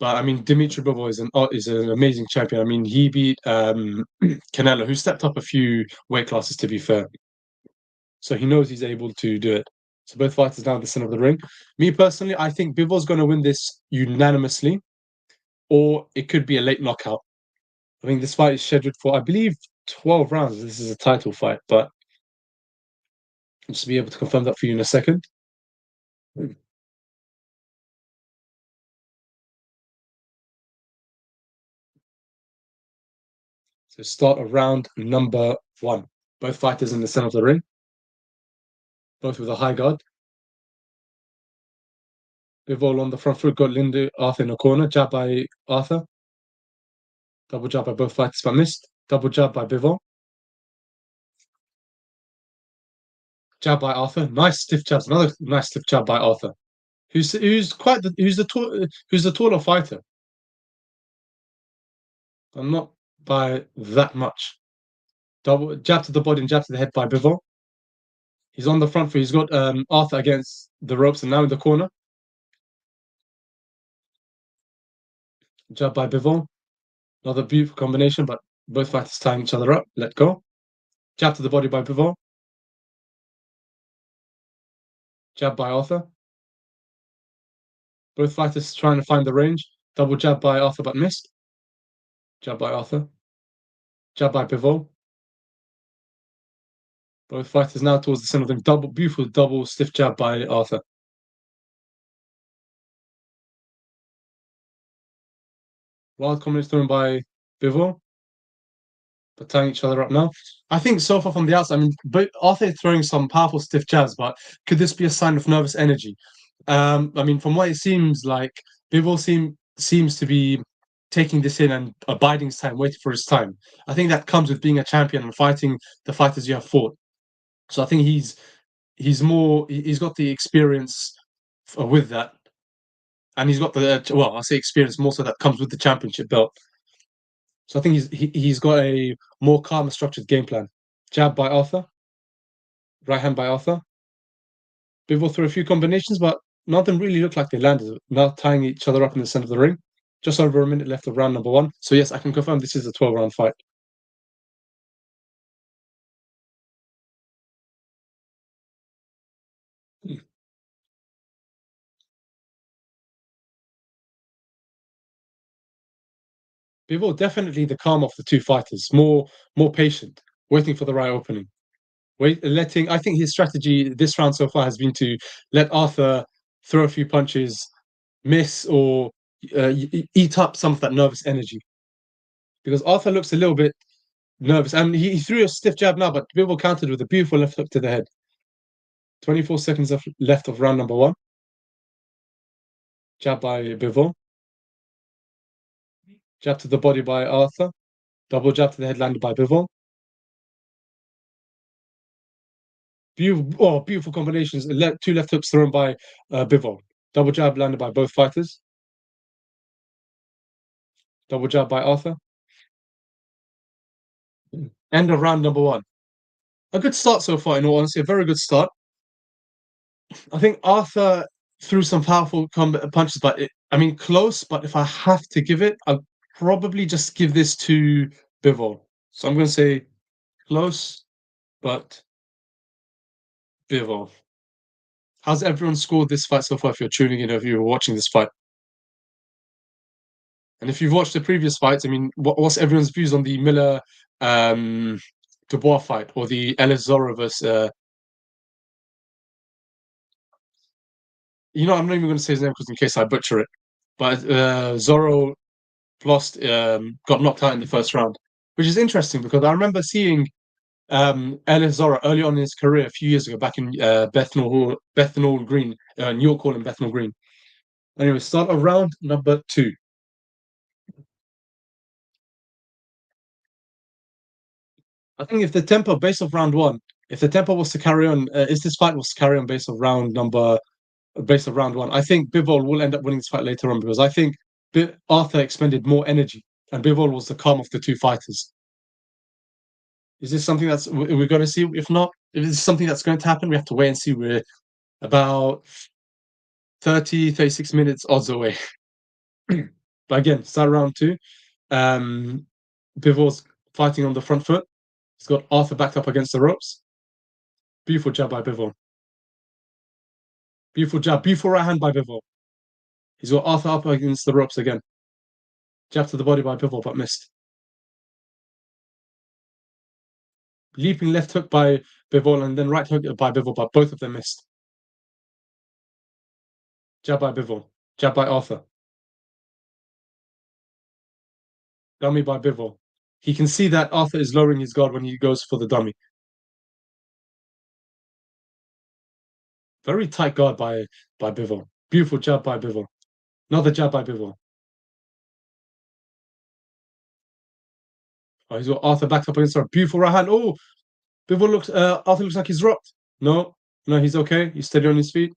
But I mean, Dmitry Bivol is an amazing champion. I mean, he beat Canelo, who stepped up a few weight classes, to be fair. So he knows he's able to do it. So both fighters down the center of the ring. Me personally, I think Bivol's going to win this unanimously, or it could be a late knockout. I think this fight is scheduled for, I believe, 12 rounds. This is a title fight, but I'll just be able to confirm that for you in a second. So start of round number 1. Both fighters in the center of the ring. Both with a high guard. Bivol on the front foot, got Lyndon Arthur in the corner. Jab by Arthur. Double jab by both fighters, but missed. Double jab by Bivol. Jab by Arthur. Nice stiff jabs. Another nice stiff jab by Arthur. Who's the taller fighter? And not by that much. Double jab to the body and jab to the head by Bivol. He's on the front foot. He's got Arthur against the ropes and now in the corner. Jab by Bivol. Another beautiful combination, but both fighters tying each other up. Let go. Jab to the body by Bivol. Jab by Arthur. Both fighters trying to find the range. Double jab by Arthur, but missed. Jab by Arthur. Jab by Bivol. Both fighters now towards the center of the ring. Beautiful double stiff jab by Arthur. Wild combination thrown by Bivol. But tying each other up now. I think so far from the outside, I mean, but Arthur is throwing some powerful stiff jabs, but could this be a sign of nervous energy? I mean, from what it seems like, Bivol seems to be taking this in and abiding his time, waiting for his time. I think that comes with being a champion and fighting the fighters you have fought. So I think he's got the experience with that, and he's got the well, I say experience more so that comes with the championship belt. So I think he's got a more calm and structured game plan. Jab by Arthur, right hand by Arthur. Bivol threw a few combinations, but none of them really looked like they landed. Now tying each other up in the center of the ring. Just over a minute left of round number 1. So yes, I can confirm this is a 12-round fight. Bivol definitely the calm of the two fighters, more patient, waiting for the right opening. I think his strategy this round so far has been to let Arthur throw a few punches, miss, or eat up some of that nervous energy. Because Arthur looks a little bit nervous, and he threw a stiff jab now, but Bivol countered with a beautiful left hook to the head. 24 seconds left of round number 1. Jab by Bivol. Jab to the body by Arthur. Double jab to the head landed by Bivol. Beautiful combinations. Two left hooks thrown by Bivol. Double jab landed by both fighters. Double jab by Arthur. End of round number 1. A good start so far, in all honesty. A very good start. I think Arthur threw some powerful punches, but close. But if I have to give it, I'll probably just give this to Bivol. So I'm going to say close, but Bivol. How's everyone scored this fight so far if you're tuning in or if you're watching this fight? And if you've watched the previous fights, I mean, what's everyone's views on the Miller Dubois fight or the Ellis Zorro versus I'm not even going to say his name because in case I butcher it. But Zorro lost, got knocked out in the first round, which is interesting because I remember seeing Ellis Zorro early on in his career a few years ago back in Bethnal Green, New York Hall in Bethnal Green. Anyway, start of round number 2. I think if the tempo based off round 1, if the tempo was to carry on, this fight was to carry on based off round 1, I think Bivol will end up winning this fight later on because I think Arthur expended more energy and Bivol was the calm of the two fighters. Is this something that's we're going to see? If not, if it's something that's going to happen, we have to wait and see. We're about 36 minutes odds away. But again, start round 2. Bivol's fighting on the front foot. He's got Arthur backed up against the ropes. Beautiful jab by Bivol. Beautiful jab. Beautiful right hand by Bivol. He's got Arthur up against the ropes again. Jab to the body by Bivol, but missed. Leaping left hook by Bivol and then right hook by Bivol, but both of them missed. Jab by Bivol. Jab by Arthur. Dummy by Bivol. He can see that Arthur is lowering his guard when he goes for the dummy. Very tight guard by Bivol. Beautiful jab by Bivol. Another jab by Bivol. Oh, he's got Arthur backed up against her. Beautiful right hand. Oh, Arthur looks like he's dropped. No, he's okay. He's steady on his feet.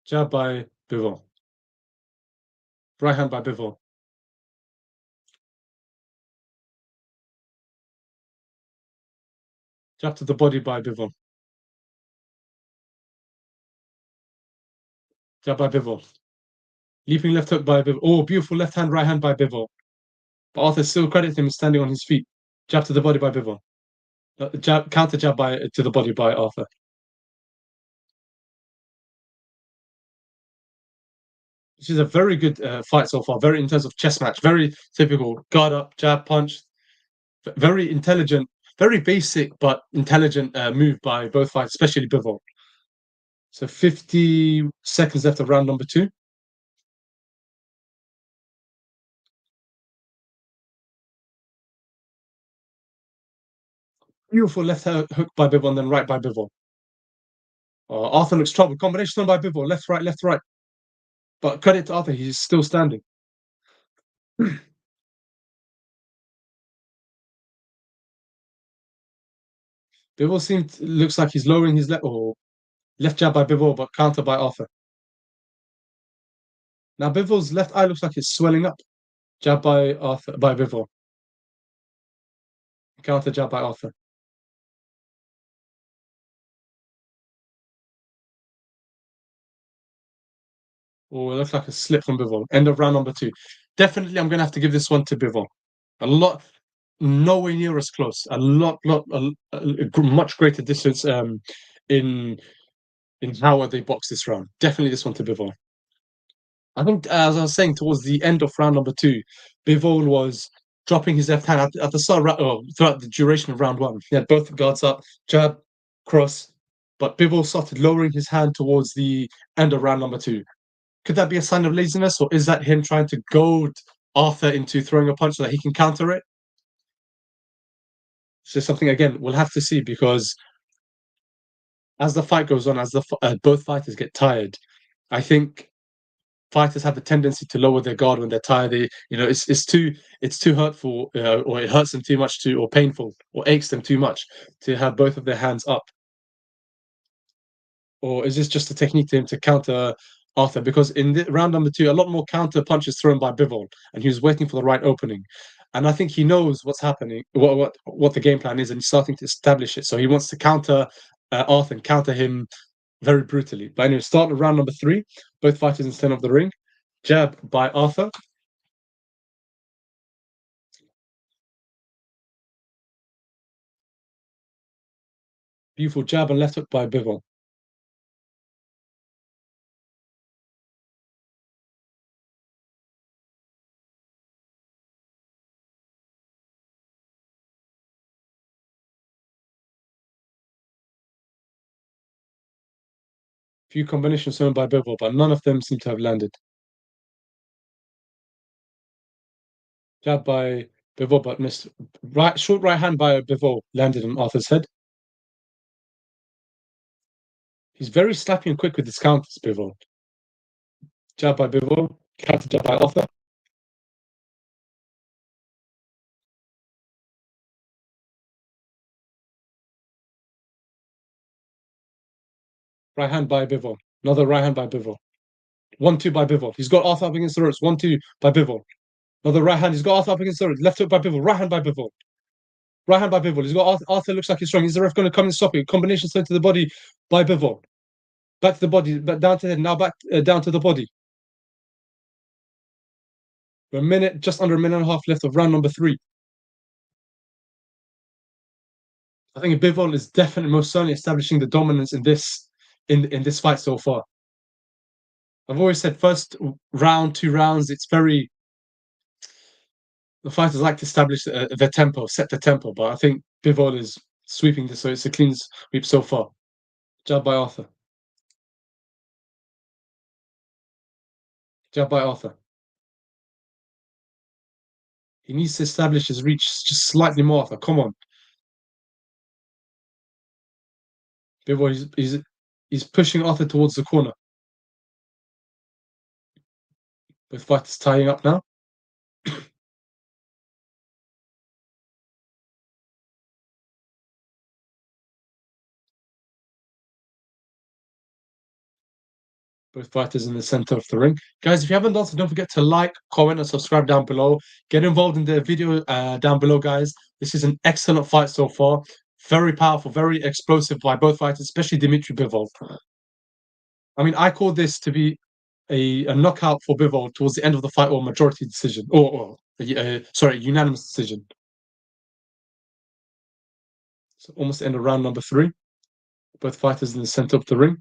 Jab by Bivol. Right hand by Bivol. Jab to the body by Bivol. Jab by Bivol. Leaping left hook by Bivol. Oh, beautiful left hand, right hand by Bivol. But Arthur still credits him standing on his feet. Jab to the body by Bivol. Jab, counter jab to the body by Arthur. This is a very good fight so far. Very in terms of chess match. Very typical guard up, jab, punch. Very intelligent, very basic but intelligent move by both fighters, especially Bivol. So 50 seconds left of round number 2. Beautiful left hook by Bivol and then right by Bivol. Arthur looks troubled. Combination by Bivol. Left, right, left, right. But credit to Arthur, he's still standing. Bivol looks like he's lowering his left jab by Bivol, but counter by Arthur. Now Bivol's left eye looks like it's swelling up. Jab by Bivol. Counter jab by Arthur. Oh, it looks like a slip from Bivol. End of round number 2. Definitely, I'm going to have to give this one to Bivol. A lot, nowhere near as close. A much greater distance in how they box this round. Definitely this one to Bivol. I think, as I was saying, towards the end of round number 2, Bivol was dropping his left hand at the start, throughout the duration of round 1. He had both guards up, jab, cross, but Bivol started lowering his hand towards the end of round number 2. Could that be a sign of laziness, or is that him trying to goad Arthur into throwing a punch so that he can counter it? So something, again, we'll have to see, because as the fight goes on, as both fighters get tired, I think fighters have a tendency to lower their guard when they're tired. It's too hurtful, or it hurts them too much or painful, or aches them too much to have both of their hands up. Or is this just a technique to him to counter Arthur? Because in round number 2, a lot more counter punches thrown by Bivol, and he was waiting for the right opening. And I think he knows what's happening, what the game plan is, and he's starting to establish it. So he wants to counter Arthur and counter him very brutally. But anyway, start of round number 3. Both fighters in the center of the ring. Jab by Arthur. Beautiful jab and left hook by Bivol. Few combinations thrown by Bivol, but none of them seem to have landed. Jab by Bivol, but missed. Short right hand by Bivol landed on Arthur's head. He's very snappy and quick with his counters, Bivol. Jab by Bivol, counter jab by Arthur. Right hand by Bivol. Another right hand by Bivol. 1-2 by Bivol. He's got Arthur up against the ropes. 1-2 by Bivol. Another right hand. He's got Arthur up against the ropes. Left hook by Bivol. Right hand by Bivol. Right hand by Bivol. He's got Arthur looks like he's strong. Is the ref going to come and stop it? Combination sent to the body by Bivol. Back to the body, back down to the head. Now back down to the body. Just under a minute and a half left of round number 3. I think Bivol is definitely, most certainly, establishing the dominance in this fight so far. I've always said first round, 2 rounds, the fighters like to establish their tempo, set the tempo, but I think Bivol is sweeping this, so it's a clean sweep so far. Jab by Arthur. Jab by Arthur. He needs to establish his reach just slightly more, Arthur. Come on. Bivol, he's pushing Arthur towards the corner. Both fighters tying up now. Both fighters in the center of the ring. Guys, if you haven't done so, don't forget to like, comment, and subscribe down below. Get involved in the video down below, guys. This is an excellent fight so far. Very powerful, very explosive by both fighters, especially Dmitry Bivol. I mean, I call this to be a knockout for Bivol towards the end of the fight, or majority decision, or sorry, unanimous decision. So almost end of round number 3. Both fighters in the center of the ring.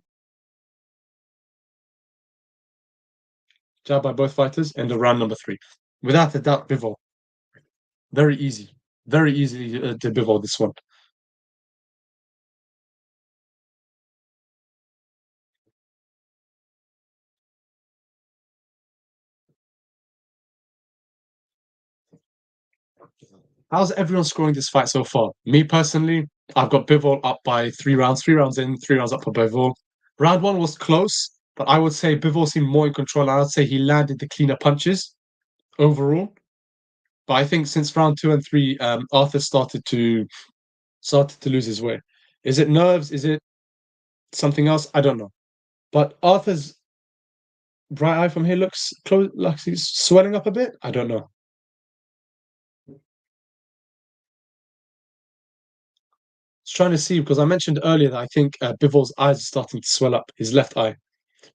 Jab by both fighters, end of round number 3. Without a doubt, Bivol. Very easy. Very easy to Bivol this one. How's everyone scoring this fight so far? Me personally, I've got Bivol up by 3 rounds. 3 rounds in, 3 rounds up for Bivol. Round 1 was close, but I would say Bivol seemed more in control. I would say he landed the cleaner punches overall. But I think since round 2 and 3, Arthur started to lose his way. Is it nerves? Is it something else? I don't know. But Arthur's right eye from here looks close, like he's swelling up a bit. I don't know. Trying to see, because I mentioned earlier that I think Bivol's eyes are starting to swell up, his left eye.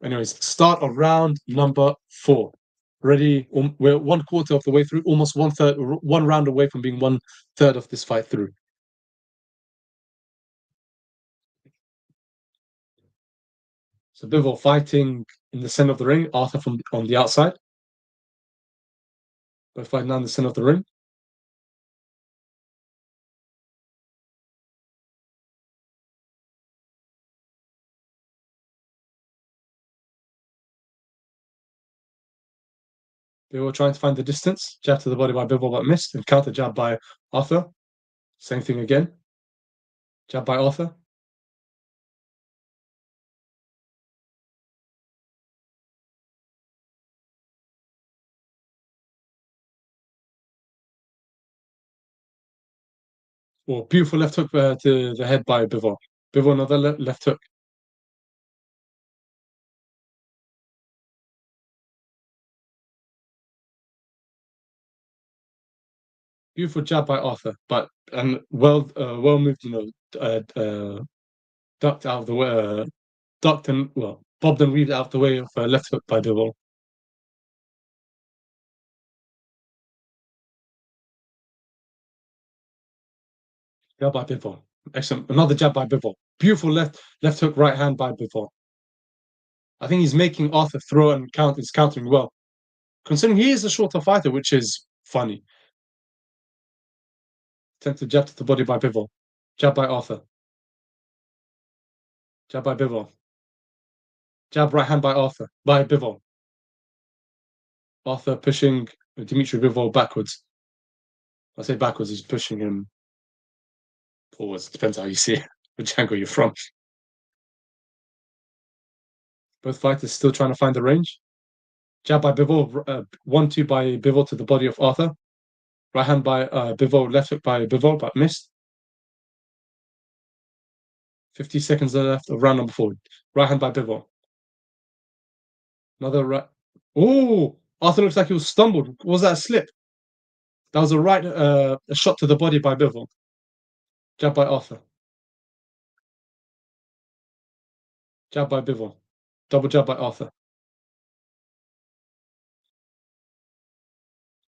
Anyways, start of round number 4. Ready? We're 1/4 of the way through, almost 1/3, 1 round away from being 1/3 of this fight through. So Bivol fighting in the center of the ring, Arthur from on the outside. Both fighting down the center of the ring. Bivol trying to find the distance. Jab to the body by Bivol, but missed. And counter jab by Arthur. Same thing again. Jab by Arthur. Oh, beautiful left hook to the head by Bivol. Bivol, another left hook. Beautiful jab by Arthur, but well moved, ducked out of the way, ducked and bobbed and weaved out of the way of a left hook by Bivol. Jab by Bivol. Excellent. Another jab by Bivol. Beautiful left hook, right hand by Bivol. I think he's making Arthur throw and count. He's countering well, considering he is a shorter fighter, which is funny. Attempted jab to the body by Bivol. Jab by Arthur. Jab by Bivol. Jab right hand by Arthur. By Bivol. Arthur pushing Dmitry Bivol backwards. I say backwards, he's pushing him forwards. Depends how you see it, which angle you're from. Both fighters still trying to find the range. Jab by Bivol, 1-2 by Bivol to the body of Arthur. Right hand by Bivol, left hook by Bivol, but missed. 50 seconds left of round number 4. Right hand by Bivol. Another right. Oh, Arthur looks like he was stumbled. Was that a slip? That was a shot to the body by Bivol. Jab by Arthur. Jab by Bivol. Double jab by Arthur.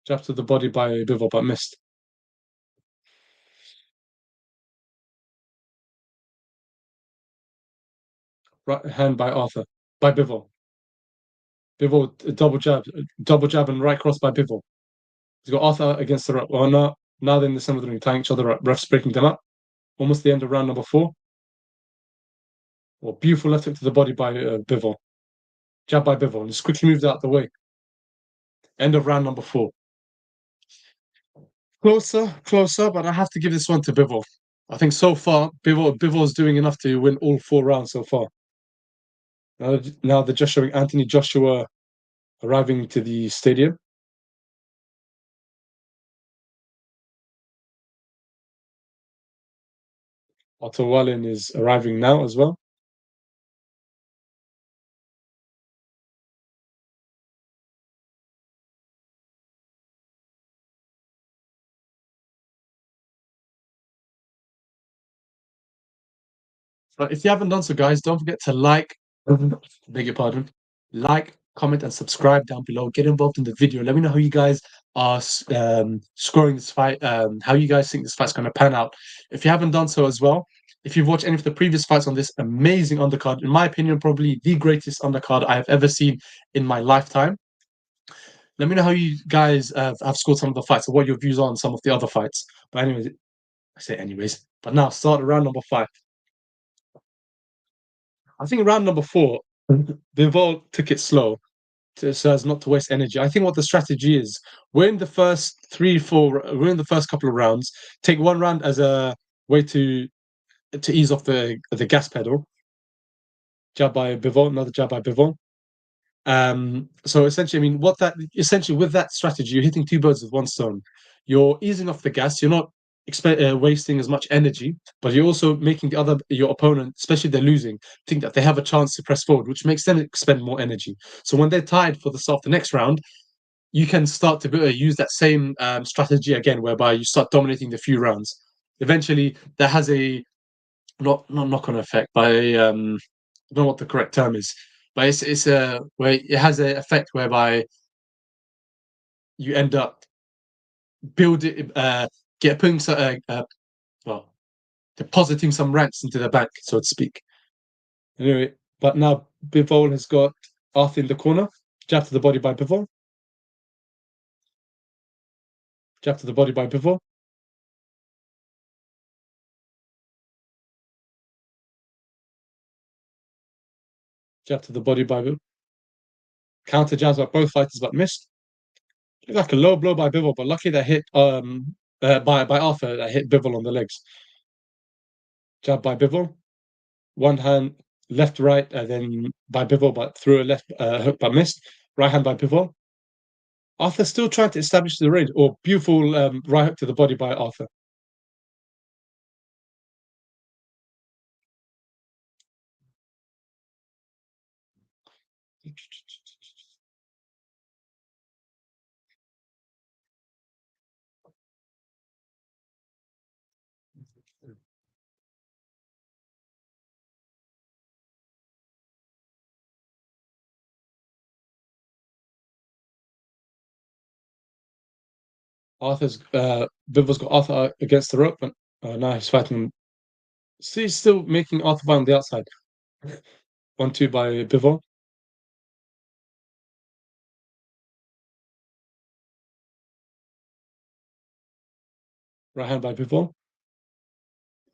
Jab to the body by Bivol, but missed. Right hand by Arthur. By Bivol. Bivol, double jab and right cross by Bivol. He's got Arthur against the right. Well, now they're in the center of the ring, tying each other up. Refs breaking them up. Almost the end of round number 4. Well, beautiful left hook to the body by Bivol. Jab by Bivol. Just quickly moved out of the way. End of round number 4. Closer, but I have to give this one to Bivol. I think so far, Bivol's doing enough to win all 4 rounds so far. Now they're just showing Anthony Joshua arriving to the stadium. Otto Wallin is arriving now as well. But if you haven't done so, guys, don't forget to like, beg your pardon, like, comment, and subscribe down below. Get involved in the video. Let me know how you guys are scoring this fight, how you guys think this fight's going to pan out. If you haven't done so as well, if you've watched any of the previous fights on this amazing undercard, in my opinion, probably the greatest undercard I have ever seen in my lifetime, let me know how you guys have scored some of the fights, or what your views are on some of the other fights. But anyways, I say anyways. But now, start round number 5. I think round number 4, Bivol took it slow so as not to waste energy. I think what the strategy is, we're in the first 3-4, we're in the first couple of rounds. Take one round as a way to ease off the gas pedal. Jab by Bivol, another jab by Bivol. So essentially, I mean, with that strategy, you're hitting two birds with one stone. You're easing off the gas. You're not wasting as much energy, but you're also making your opponent, especially if they're losing, think that they have a chance to press forward, which makes them expend more energy. So when they're tied for the start of the next round, you can start to use that same strategy again, whereby you start dominating the few rounds. Eventually, that has a not knock-on effect, but I don't know what the correct term is, but it's a where it has an effect whereby you end up building, putting well, depositing some ranks into the bank, so to speak. Anyway, but now Bivol has got Arthur in the corner. Jab to the body by Bivol. Jab to the body by Bivol. Jab to the body by Bivol. Counter jabs by both fighters, but missed. Like a low blow by Bivol, but lucky that hit by Arthur, that hit Bivol on the legs. Jab by Bivol. One hand, left, right, and then by Bivol, but through a left hook, but missed. Right hand by Bivol. Arthur still trying to establish the range. Or beautiful right hook to the body by Arthur. Bivol's got Arthur against the rope, but now he's fighting him. See, he's still making Arthur fight on the outside. 1-2 by Bivol. Right hand by Bivol.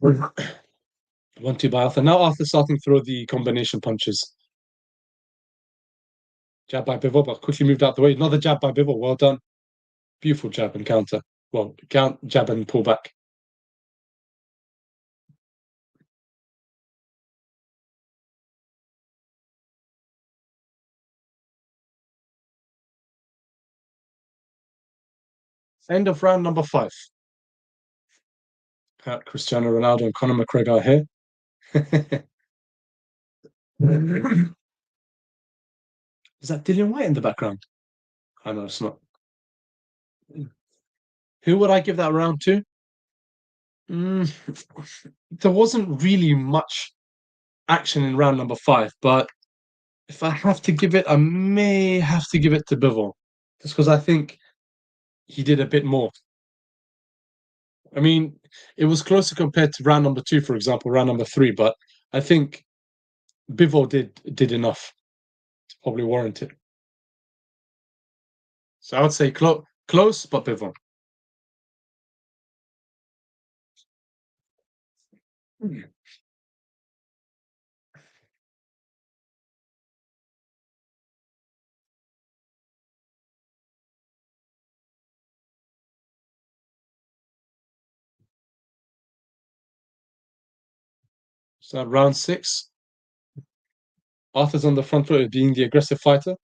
1-2 by Arthur. Now Arthur's starting to throw the combination punches. Jab by Bivol, but quickly moved out the way. Another jab by Bivol. Well done. Beautiful jab and counter. Well, jab and pull back. End of round number 5. Cristiano Ronaldo and Conor McGregor here. Is that Dillian White in the background? I know it's not. Who would I give that round to? There wasn't really much action in round number 5, but if I have to give it, I may have to give it to Bivol, just because I think he did a bit more. I mean, it was closer compared to round number 2, for example, round number 3, but I think Bivol did enough to probably warrant it. So I would say close, but Bivol. So round 6, Arthur's on the front foot, being the aggressive fighter.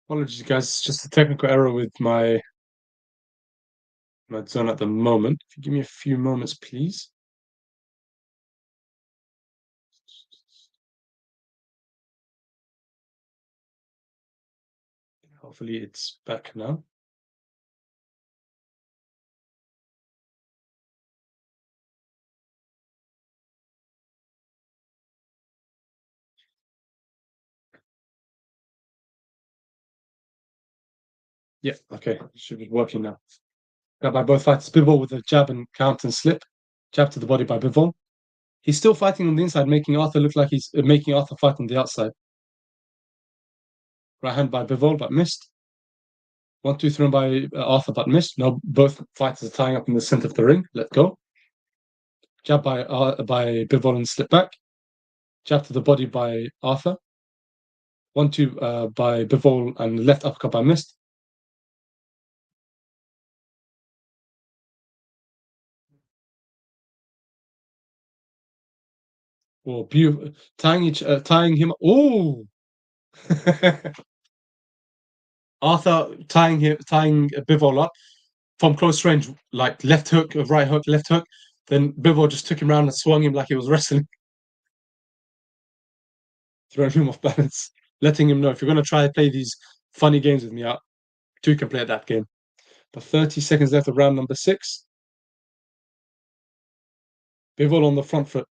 Apologies, guys. It's just a technical error with my zone at the moment. If you give me a few moments, please. Hopefully it's back now. Yeah, okay. Should be working now. Got by both fighters. Bivol with a jab and counter and slip. Jab to the body by Bivol. He's still fighting on the inside, making Arthur look like he's making Arthur fight on the outside. Right hand by Bivol, but missed. 1-2 thrown by Arthur, but missed. Now both fighters are tying up in the center of the ring. Let go. Jab by Bivol and slip back. Jab to the body by Arthur. 1-2 by Bivol and left uppercut by missed. Oh, beautiful. Tying him. Oh! Arthur tying Bivol up from close range, like left hook, right hook, left hook. Then Bivol just took him around and swung him like he was wrestling, throwing him off balance, letting him know if you're going to try to play these funny games with me, two can play at that game. But 30 seconds left of round number 6. Bivol on the front foot.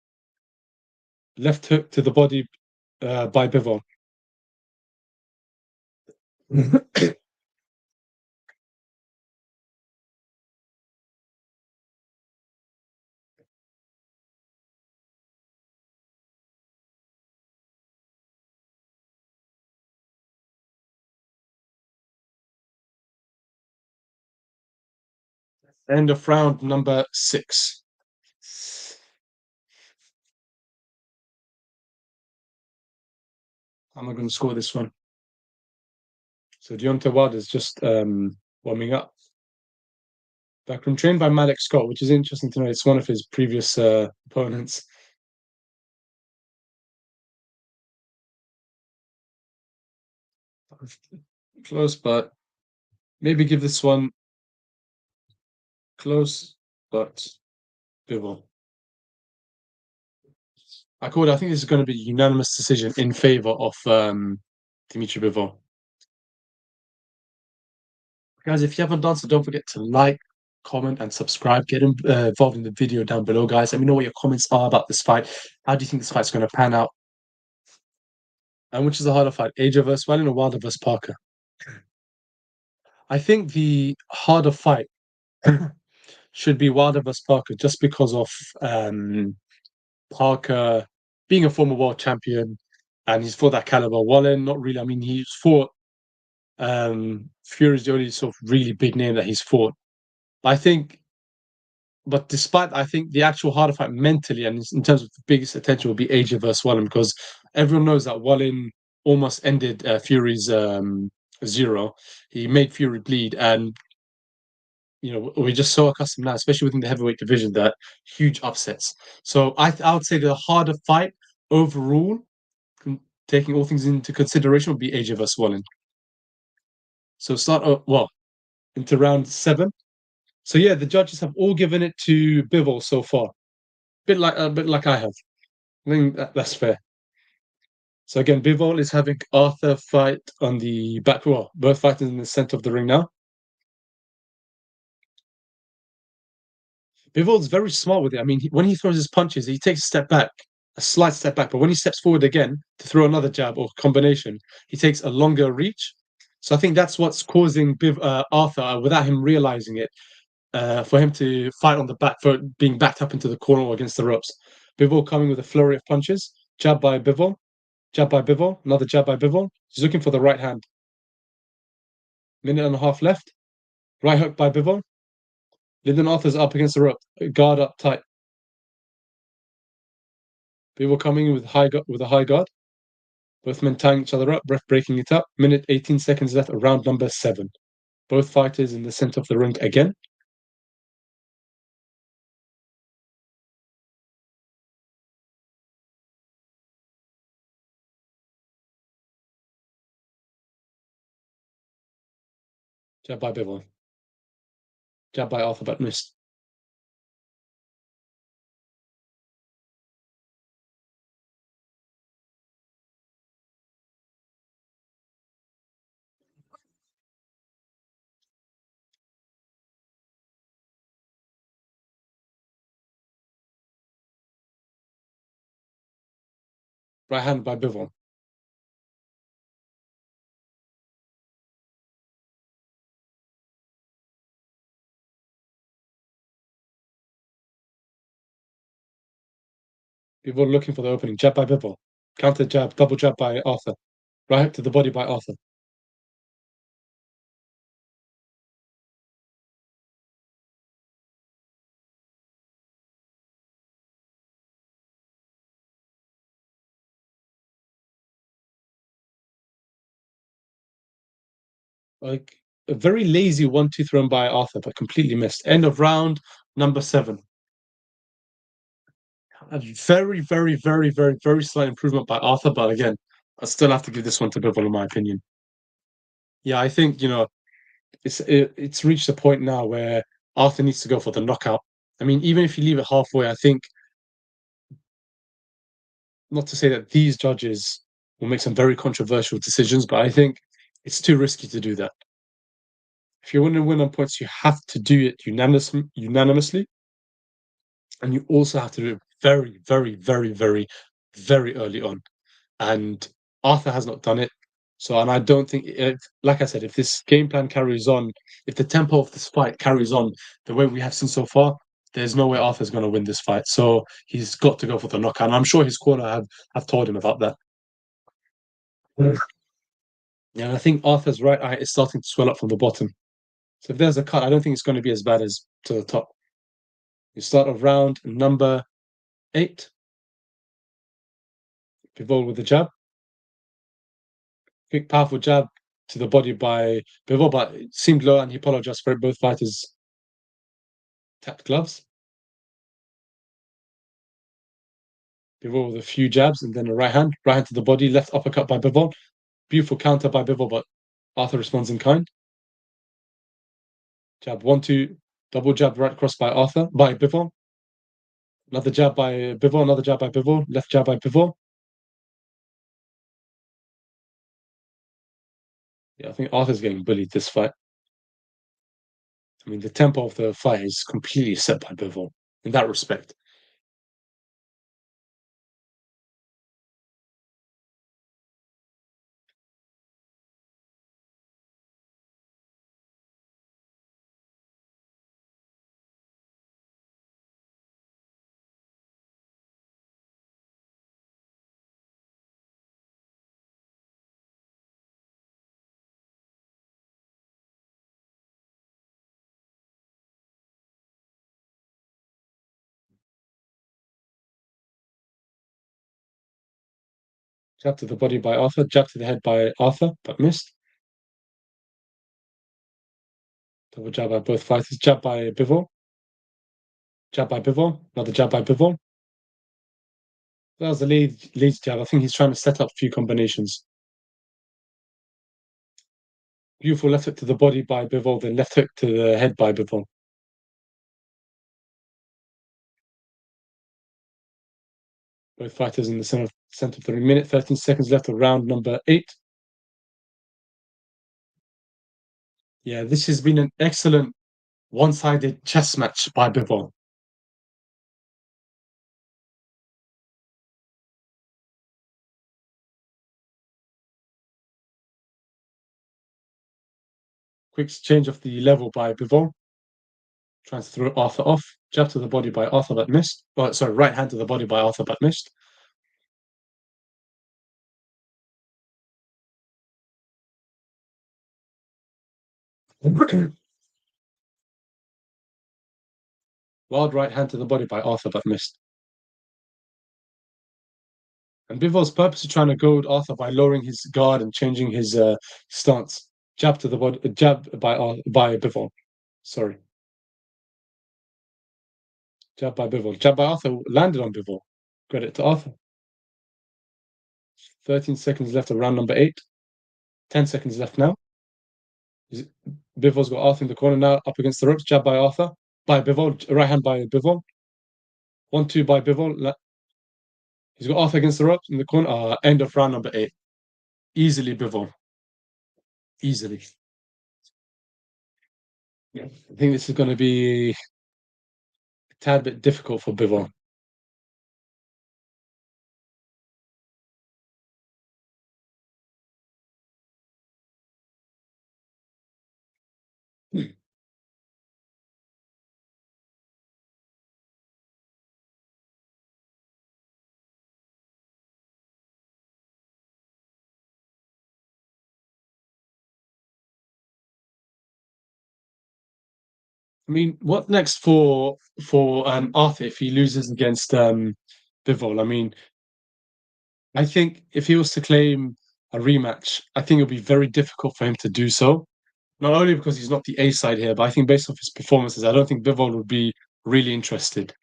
Left hook to the body by Bivol. End of round number 6. How am I going to score this one? So Deontay Wilder's just warming up. Backroom trained by Malik Scott, which is interesting to know. It's one of his previous opponents. Close, but maybe give this one close, but Bivol. I think this is going to be a unanimous decision in favor of Dmitry Bivol. Guys, if you haven't done so, don't forget to like, comment, and subscribe. Get involved in the video down below, guys. Let me know what your comments are about this fight. How do you think this fight's going to pan out? And which is the harder fight, AJ versus Wallin or Wilder versus Parker? I think the harder fight should be Wilder versus Parker, just because of Parker being a former world champion, and he's fought that caliber. Wallen, not really. I mean, he's fought. Fury's the only sort of really big name that he's fought. Despite, I think the actual harder fight mentally and in terms of the biggest attention will be AJ versus Wallen, because everyone knows that Wallen almost ended Fury's 0. He made Fury bleed, and we're just so accustomed now, especially within the heavyweight division, that huge upsets. So I would say the harder fight overall, taking all things into consideration, would be AJ versus Wallen. So into round 7. So yeah, the judges have all given it to Bivol so far. A bit like I have. I think that's fair. So again, Bivol is having Arthur fight on the back wall. Both fighters in the center of the ring now. Bivol's very smart with it. I mean, when he throws his punches, he takes a slight step back. But when he steps forward again to throw another jab or combination, he takes a longer reach. So I think that's what's causing Arthur, without him realizing it, for him to fight on the back foot, being backed up into the corner or against the ropes. Bivol coming with a flurry of punches. Jab by Bivol. Jab by Bivol. Another jab by Bivol. He's looking for the right hand. Minute and a half left. Right hook by Bivol. Lyndon Arthur's up against the rope. Guard up tight. Bivol coming with a high guard. Both men tying each other up, ref breaking it up. Minute 18 seconds left of round number 7. Both fighters in the center of the ring again. Jab by Bivol. Jab by Arthur, but missed. Right hand by Bivol. Bivol looking for the opening. Jab by Bivol. Counter jab, double jab by Arthur. Right hook to the body by Arthur. Like a very lazy 1-2 thrown by Arthur, but completely missed. End of round number 7. A very, very, very, very, very slight improvement by Arthur, but again, I still have to give this one to Bivol in my opinion. Yeah, I think it's reached a point now where Arthur needs to go for the knockout. I mean, even if you leave it halfway, I think, not to say that these judges will make some very controversial decisions, but I think it's too risky to do that. If you want to win on points, you have to do it unanimously, and you also have to do it very, very, very, very, very early on. And Arthur has not done it. So, and I don't think, like I said, if this game plan carries on, if the tempo of this fight carries on the way we have seen so far, there's no way Arthur's going to win this fight. So he's got to go for the knockout. And I'm sure his corner have told him about that. Yeah, and I think Arthur's right eye is starting to swell up from the bottom. So if there's a cut, I don't think it's going to be as bad as to the top. You start of round number 8. Bivol with the jab. Quick, powerful jab to the body by Bivol, but it seemed low, and he apologized for it. Both fighters tapped gloves. Bivol with a few jabs, and then a right hand to the body, left uppercut by Bivol. Beautiful counter by Bivol, but Arthur responds in kind. Jab 1-2, double jab right across by Bivol. Another jab by Bivol, another jab by Bivol, left jab by Bivol. Yeah, I think Arthur's getting bullied this fight. I mean, the tempo of the fight is completely set by Bivol in that respect. Jab to the body by Arthur, jab to the head by Arthur, but missed. Double jab by both fighters, jab by Bivol. Jab by Bivol, another jab by Bivol. That was a lead jab. I think he's trying to set up a few combinations. Beautiful left hook to the body by Bivol, then left hook to the head by Bivol. Both fighters in the center of the ring. Minute 13 seconds left of round number 8. Yeah, this has been an excellent one-sided chess match by Bivol. Quick change of the level by Bivol. Trying to throw Arthur off. Jab to the body by Arthur, but missed. Oh, sorry, right hand to the body by Arthur, but missed. Wild right hand to the body by Arthur, but missed. And Bivol's purposely trying to goad Arthur by lowering his guard and changing his stance. Jab to the body, jab by Bivol. Sorry. Jab by Bivol. Jab by Arthur landed on Bivol. Credit to Arthur. 13 seconds left of round number 8. 10 seconds left now. Bivol's got Arthur in the corner now, up against the ropes. Jab by Arthur. By Bivol. Right hand by Bivol. 1-2 by Bivol. He's got Arthur against the ropes in the corner. End of round number 8. Easily Bivol. Easily. Yeah. I think this is going to be a tad bit difficult for Bivol. I mean, what next for Arthur if he loses against Bivol? I mean, I think if he was to claim a rematch, I think it'll be very difficult for him to do so. Not only because he's not the A side here, but I think based off his performances, I don't think Bivol would be really interested.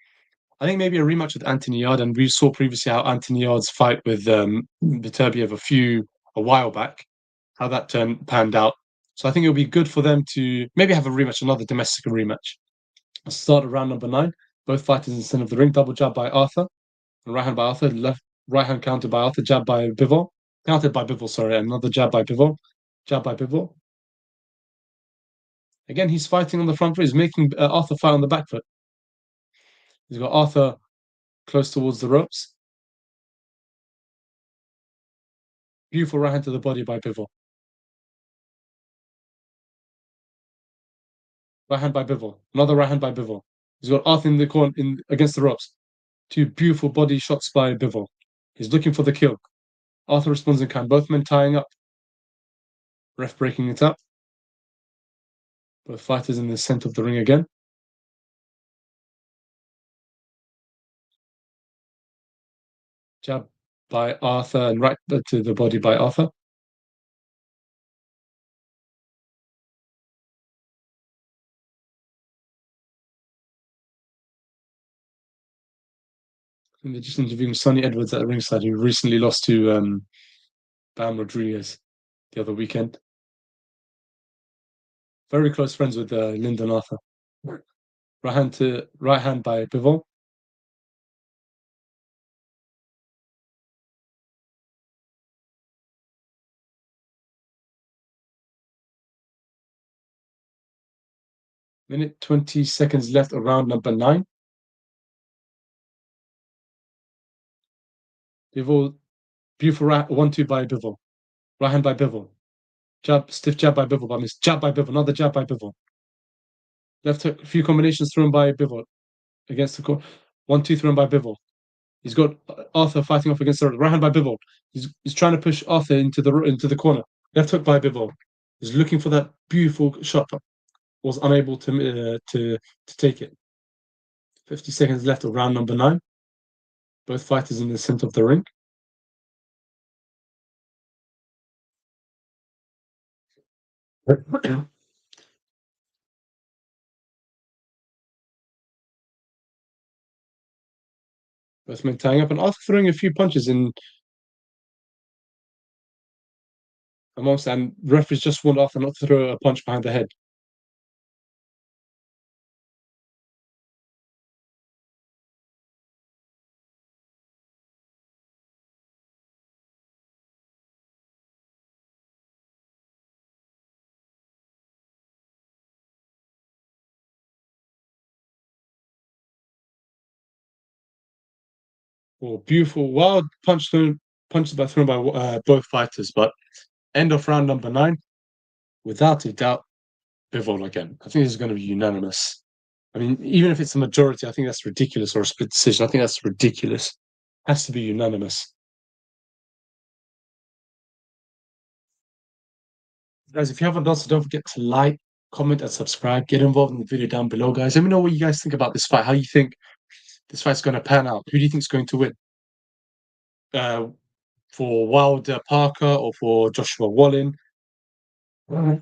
I think maybe a rematch with Anthony Yard, and we saw previously how Anthony Yard's fight with Viterbiev a while back, how that panned out. So I think it'll be good for them to maybe have a rematch, another domestic rematch. Start of round number 9. Both fighters in the center of the ring. Double jab by Arthur. Right hand by Arthur. Left right hand countered by Arthur. Jab by Bivol. Countered by Bivol, sorry. Another jab by Bivol. Jab by Bivol. Again, he's fighting on the front foot. He's making Arthur fight on the back foot. He's got Arthur close towards the ropes. Beautiful right hand to the body by Bivol. Right hand by Bivol. Another right hand by Bivol. He's got Arthur in the corner against the ropes. 2 beautiful body shots by Bivol. He's looking for the kill. Arthur responds in kind. Both men tying up. Ref breaking it up. Both fighters in the center of the ring again. Jab by Arthur and right to the body by Arthur. And they're just interviewing Sonny Edwards at the ringside, who recently lost to Bam Rodriguez the other weekend. Very close friends with Lyndon Arthur. Right hand by Bivol. Minute 20 seconds left of round number 9. Bivol, beautiful 1-2 by Bivol. Right hand by Bivol. Jab, stiff jab by Bivol, but missed. Jab by Bivol, another jab by Bivol. Left hook, a few combinations thrown by Bivol against the corner. 1-2 thrown by Bivol. He's got Arthur fighting off against the right hand by Bivol. He's trying to push Arthur into the corner. Left hook by Bivol. He's looking for that beautiful shot, but was unable to take it. 50 seconds left of round number 9. Both fighters in the center of the ring. Both men tying up and Arthur throwing a few punches in amongst, and referees just want Arthur not to throw a punch behind the head. Oh, beautiful, wild punches thrown by both fighters, but end of round number 9, without a doubt, Bivol again. I think this is going to be unanimous. I mean, even if it's a majority, I think that's ridiculous, or a split decision. I think that's ridiculous. Has to be unanimous. Guys, if you haven't done so, don't forget to like, comment, and subscribe. Get involved in the video down below, guys. Let me know what you guys think about this fight. How you think this fight's going to pan out? Who do you think is going to win? For Wilder Parker or for Joshua Wallin? Right.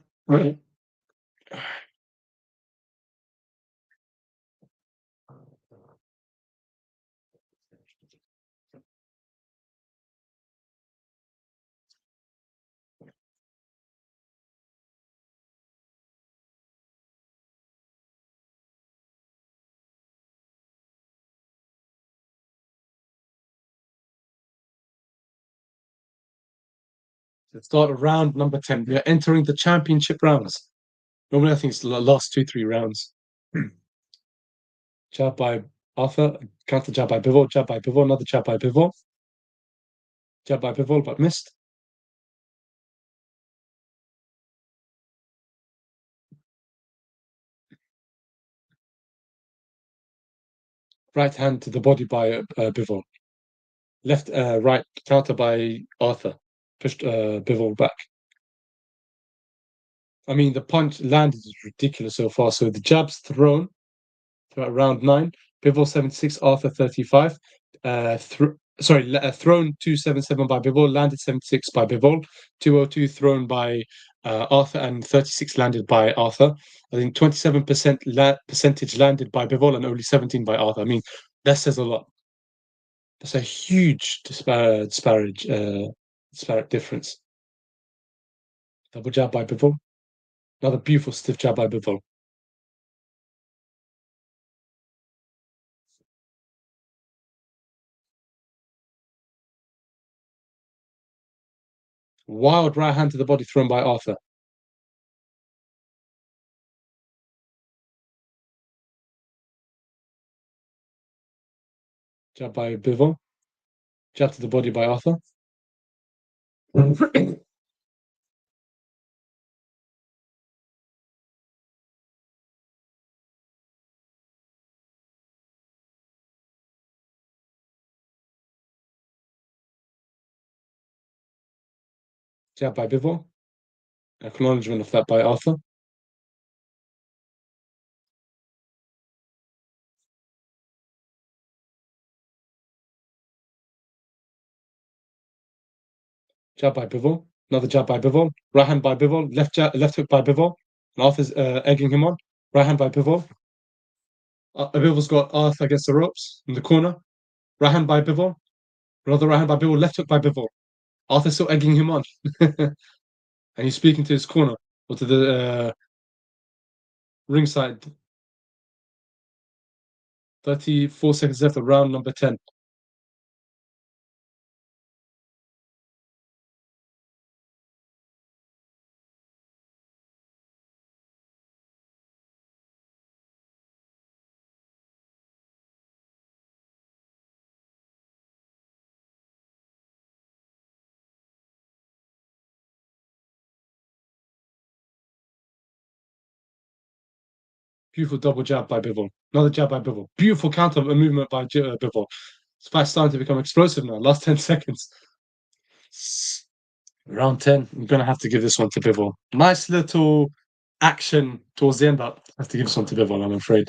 Let's start of round number 10. We are entering the championship rounds. Normally, I think it's the last 2-3 rounds. Jab by Arthur, counter jab by Bivol, jab by Bivol, another jab by Bivol. Jab by Bivol, but missed. Right hand to the body by Bivol. Left, right counter by Arthur. Pushed Bivol back. I mean, the punch landed is ridiculous so far. So the jab's thrown throughout round 9. Bivol 76, Arthur 35. Thrown 277 by Bivol, landed 76 by Bivol. 202 thrown by Arthur, and 36 landed by Arthur. I think 27% percentage landed by Bivol and only 17 by Arthur. I mean, that says a lot. That's a huge disparate difference. Double jab by Bivol. Another beautiful stiff jab by Bivol. Wild right hand to the body thrown by Arthur. Jab by Bivol. Jab to the body by Arthur. Jab by Bivol. Acknowledgement of that by Arthur. Jab by Bivol. Another jab by Bivol. Right hand by Bivol. Left hook by Bivol. And Arthur's egging him on. Right hand by Bivol. Bivol's got Arthur against the ropes in the corner. Right hand by Bivol. Another right hand by Bivol. Left hook by Bivol. Arthur's still egging him on. And he's speaking to his corner or to the ringside. 34 seconds left of round number 10. Beautiful double jab by Bivol. Another jab by Bivol. Beautiful counter movement by Bivol. This fight's starting to become explosive now. Last 10 seconds. Round 10. I'm going to have to give this one to Bivol. Nice little action towards the end, but I have to give this one to Bivol, I'm afraid.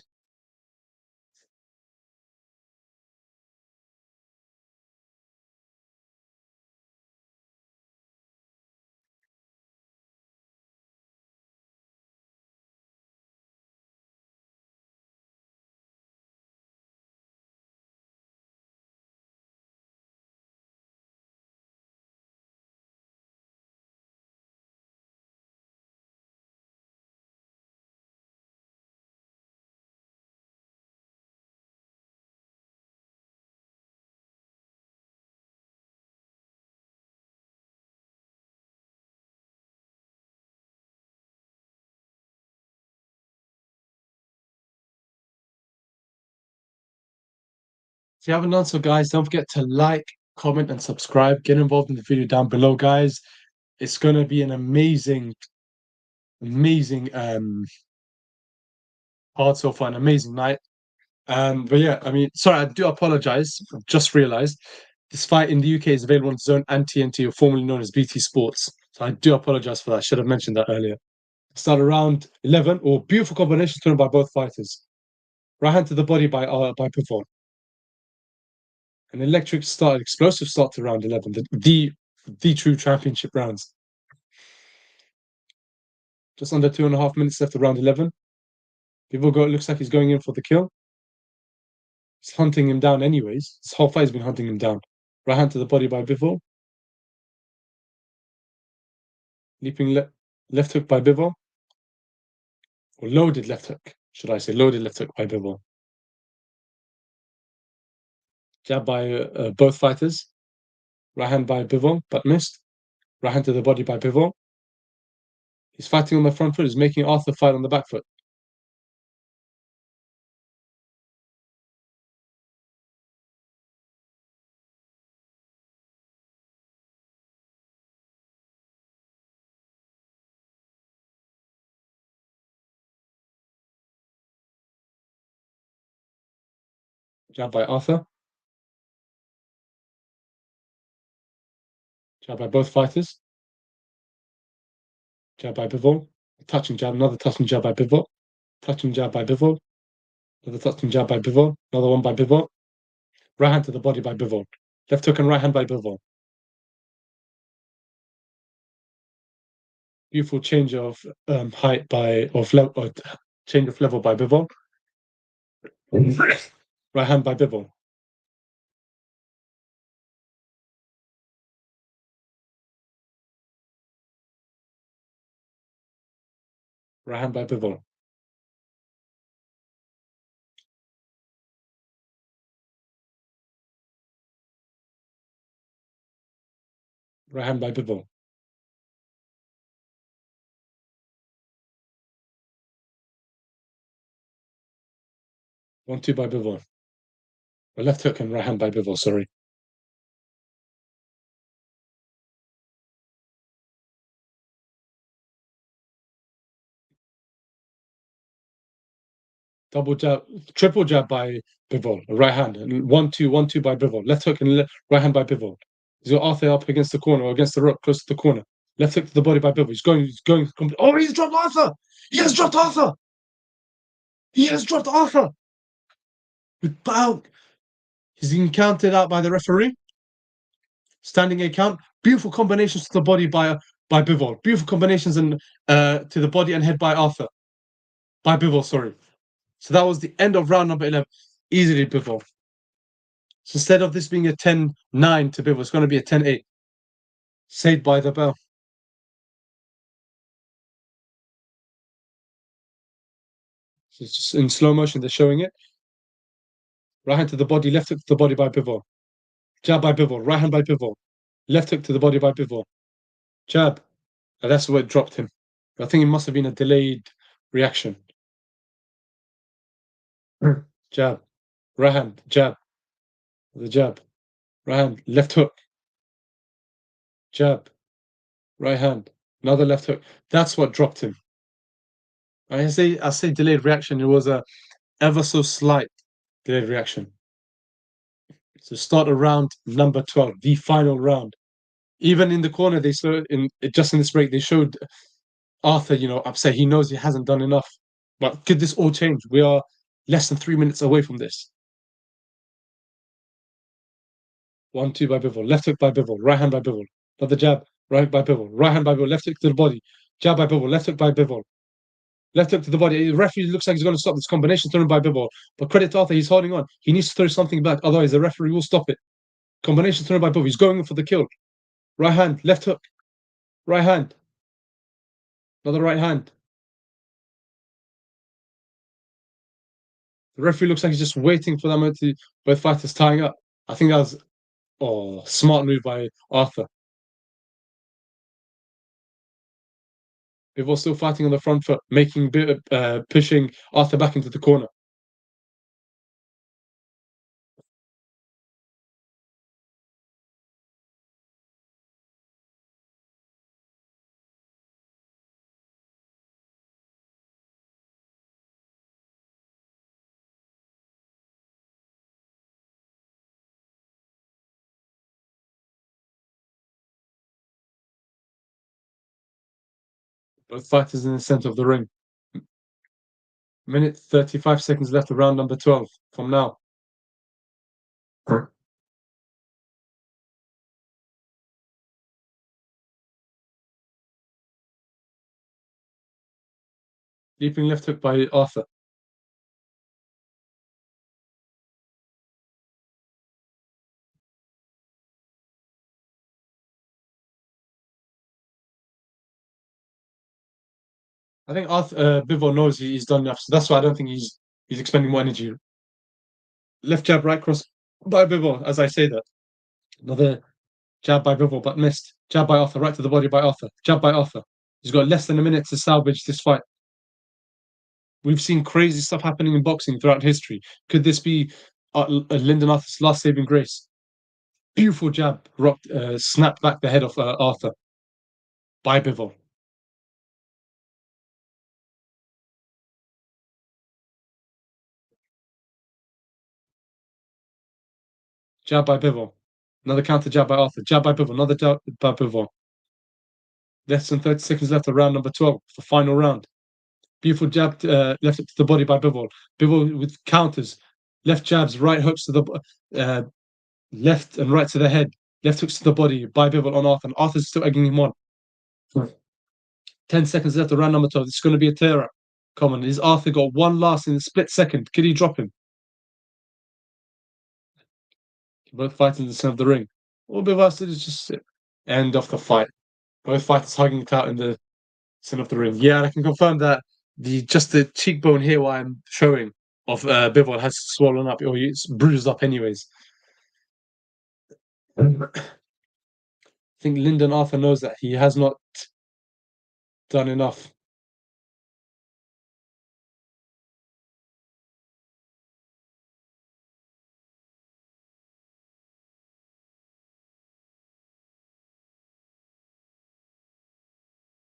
If you haven't done so, guys, don't forget to like, comment, and subscribe. Get involved in the video down below, guys. It's going to be an amazing hard so far, an amazing night. But yeah, I mean, sorry, I do apologize. I've just realized this fight in the UK is available on DAZN and TNT, or formerly known as BT Sports. So I do apologize for that. I should have mentioned that earlier. Start around 11, or beautiful combination thrown by both fighters. Right hand to the body by Bivol. An electric start, explosive start to round 11, the true championship rounds. Just under 2.5 minutes left of round 11. Bivol looks like he's going in for the kill. He's hunting him down anyways. This whole fight has been hunting him down. Right hand to the body by Bivol. Leaping left hook by Bivol. Or loaded left hook, should I say. Loaded left hook by Bivol. Jab by both fighters. Right hand by Bivol, but missed. Right hand to the body by Bivol. He's fighting on the front foot. He's making Arthur fight on the back foot. Jab by Arthur. Jab by both fighters. Jab by Bivol. Touching jab, another touching jab by Bivol. Touching jab by Bivol. Another touching jab by Bivol. Another one by Bivol. Right hand to the body by Bivol. Left hook and right hand by Bivol. Beautiful change of height or change of level by Bivol. Right hand by Bivol. Right hand by Bivol. Right hand by Bivol. One, two by Bivol. A left hook and right hand by Bivol, sorry. Double jab, triple jab by Bivol, right hand. And 1-2, 1-2 by Bivol. Left hook and right hand by Bivol. He's got Arthur up against the corner or against the rope, close to the corner. Left hook to the body by Bivol. He's going. Oh, he's dropped Arthur! He has dropped Arthur! He has dropped Arthur! Without, he's been counted out by the referee. Standing a count. Beautiful combinations to the body by Bivol. Beautiful combinations and to the body and head by Arthur. By Bivol, sorry. So that was the end of round number 11. Easily Bivol. So instead of this being a 10-9 to Bivol, it's going to be a 10-8. Saved by the bell. So it's just in slow motion, they're showing it. Right hand to the body, left hook to the body by Bivol. Jab by Bivol, right hand by Bivol. Left hook to the body by Bivol. Jab. And that's where it dropped him. I think it must have been a delayed reaction. Jab. Right hand. Jab. The jab. Right hand. Left hook. Jab. Right hand. Another left hook. That's what dropped him. I say delayed reaction. It was a ever so slight delayed reaction. So start of round number 12, the final round. Even in the corner, they showed in this break, they showed Arthur, upset. He knows he hasn't done enough. But could this all change? We are less than 3 minutes away from this. 1-2 by Bivol. Left hook by Bivol. Right hand by Bivol. Another jab. Right hook by Bivol. Right hand by Bivol. Left hook to the body. Jab by Bivol. Left hook by Bivol. Left hook to the body. The referee looks like he's going to stop this combination thrown by Bivol. But credit to Arthur, he's holding on. He needs to throw something back. Otherwise, the referee will stop it. Combination thrown by Bivol. He's going for the kill. Right hand. Left hook. Right hand. Another right hand. The referee looks like he's just waiting for them to both fighters tying up. I think that was smart move by Arthur. Bivol still fighting on the front foot, pushing Arthur back into the corner. Both fighters in the center of the ring. Minute 35 seconds left of round number 12 from now. Leaping left hook by Arthur. I think Bivol knows he's done enough, so that's why I don't think he's expending more energy. Left jab, right cross by Bivol, as I say that. Another Jab by Bivol, but missed. Jab by Arthur, right to the body by Arthur. Jab by Arthur. He's got less than a minute to salvage this fight. We've seen crazy stuff happening in boxing throughout history. Could this be Lyndon Arthur's last saving grace? Beautiful jab, snapped back the head of Arthur by Bivol. Jab by Bivol. Another counter jab by Arthur. Jab by Bivol. Another jab by Bivol. Less than 30 seconds left of round number 12, the final round. Beautiful jab left to the body by Bivol. Bivol with counters. Left jabs, right hooks to the left and right to the head. Left hooks to the body by Bivol on Arthur. And Arthur's still egging him on. 10 seconds left of round number 12. It's going to be a tear up. Come on, is Arthur got one last in the split second? Could he drop him? Both fighting in the center of the ring. All Bivol did is just end of the fight. Both fighters hugging it out in the center of the ring. Yeah, I can confirm that the cheekbone here, what I'm showing of Bivol has swollen up, or it's bruised up anyways. I think Lyndon Arthur knows that he has not done enough.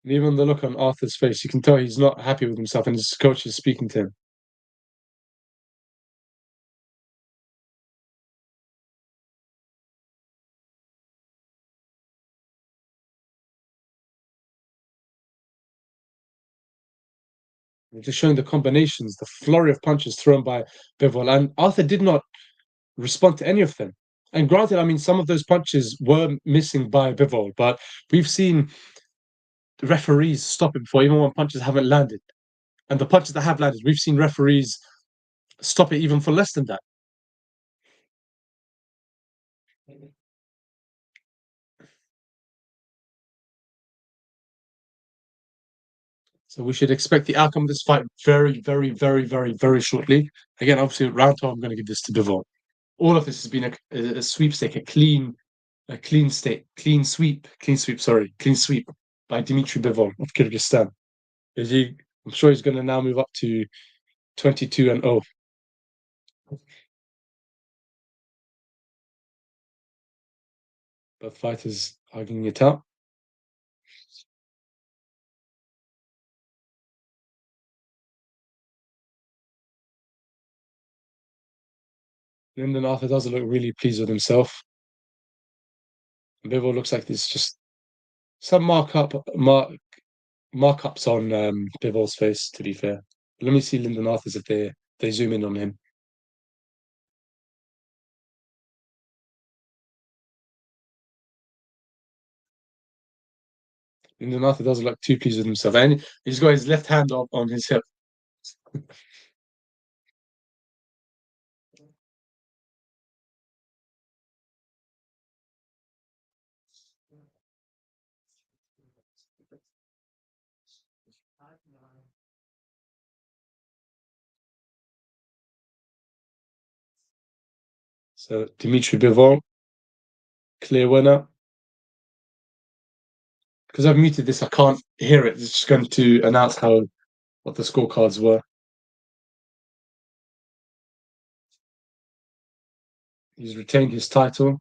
And even the look on Arthur's face, you can tell he's not happy with himself, and his coach is speaking to him. Just showing the combinations, the flurry of punches thrown by Bivol, and Arthur did not respond to any of them. And granted, I mean, some of those punches were missing by Bivol, but we've seen the referees stop him before, even when punches haven't landed. And the punches that have landed, we've seen referees stop it even for less than that. So we should expect the outcome of this fight very, very, very, very, very shortly. Again, obviously, round 12, I'm going to give this to Bivol. All of this has been a sweepstake, a clean sweep by Dmitry Bivol of Kyrgyzstan. I'm sure he's going to now move up to 22-0. Both fighters hugging it out. Lyndon Arthur doesn't look really pleased with himself. Bivol looks like there's just some markups on Bivol's face, to be fair. Let me see Lyndon Arthur's if they zoom in on him. Lyndon Arthur doesn't look too pleased with himself. And he's got his left hand on his hip. So Dmitry Bivol, clear winner. Because I've muted this, I can't hear it. It's just going to announce what the scorecards were. He's retained his title.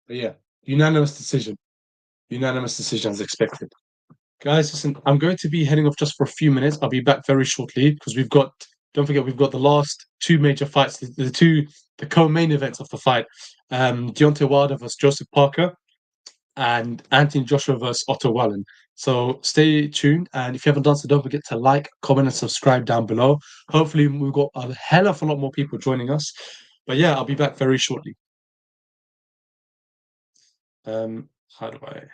But yeah, unanimous decision. Unanimous decision as expected. Guys, listen, I'm going to be heading off just for a few minutes. I'll be back very shortly because don't forget, we've got the last two major fights, the co-main events of the fight. Deontay Wilder versus Joseph Parker and Anthony Joshua versus Otto Wallen. So stay tuned, and if you haven't done so, don't forget to like, comment, and subscribe down below. Hopefully, we've got a hell of a lot more people joining us. But yeah, I'll be back very shortly. How do I?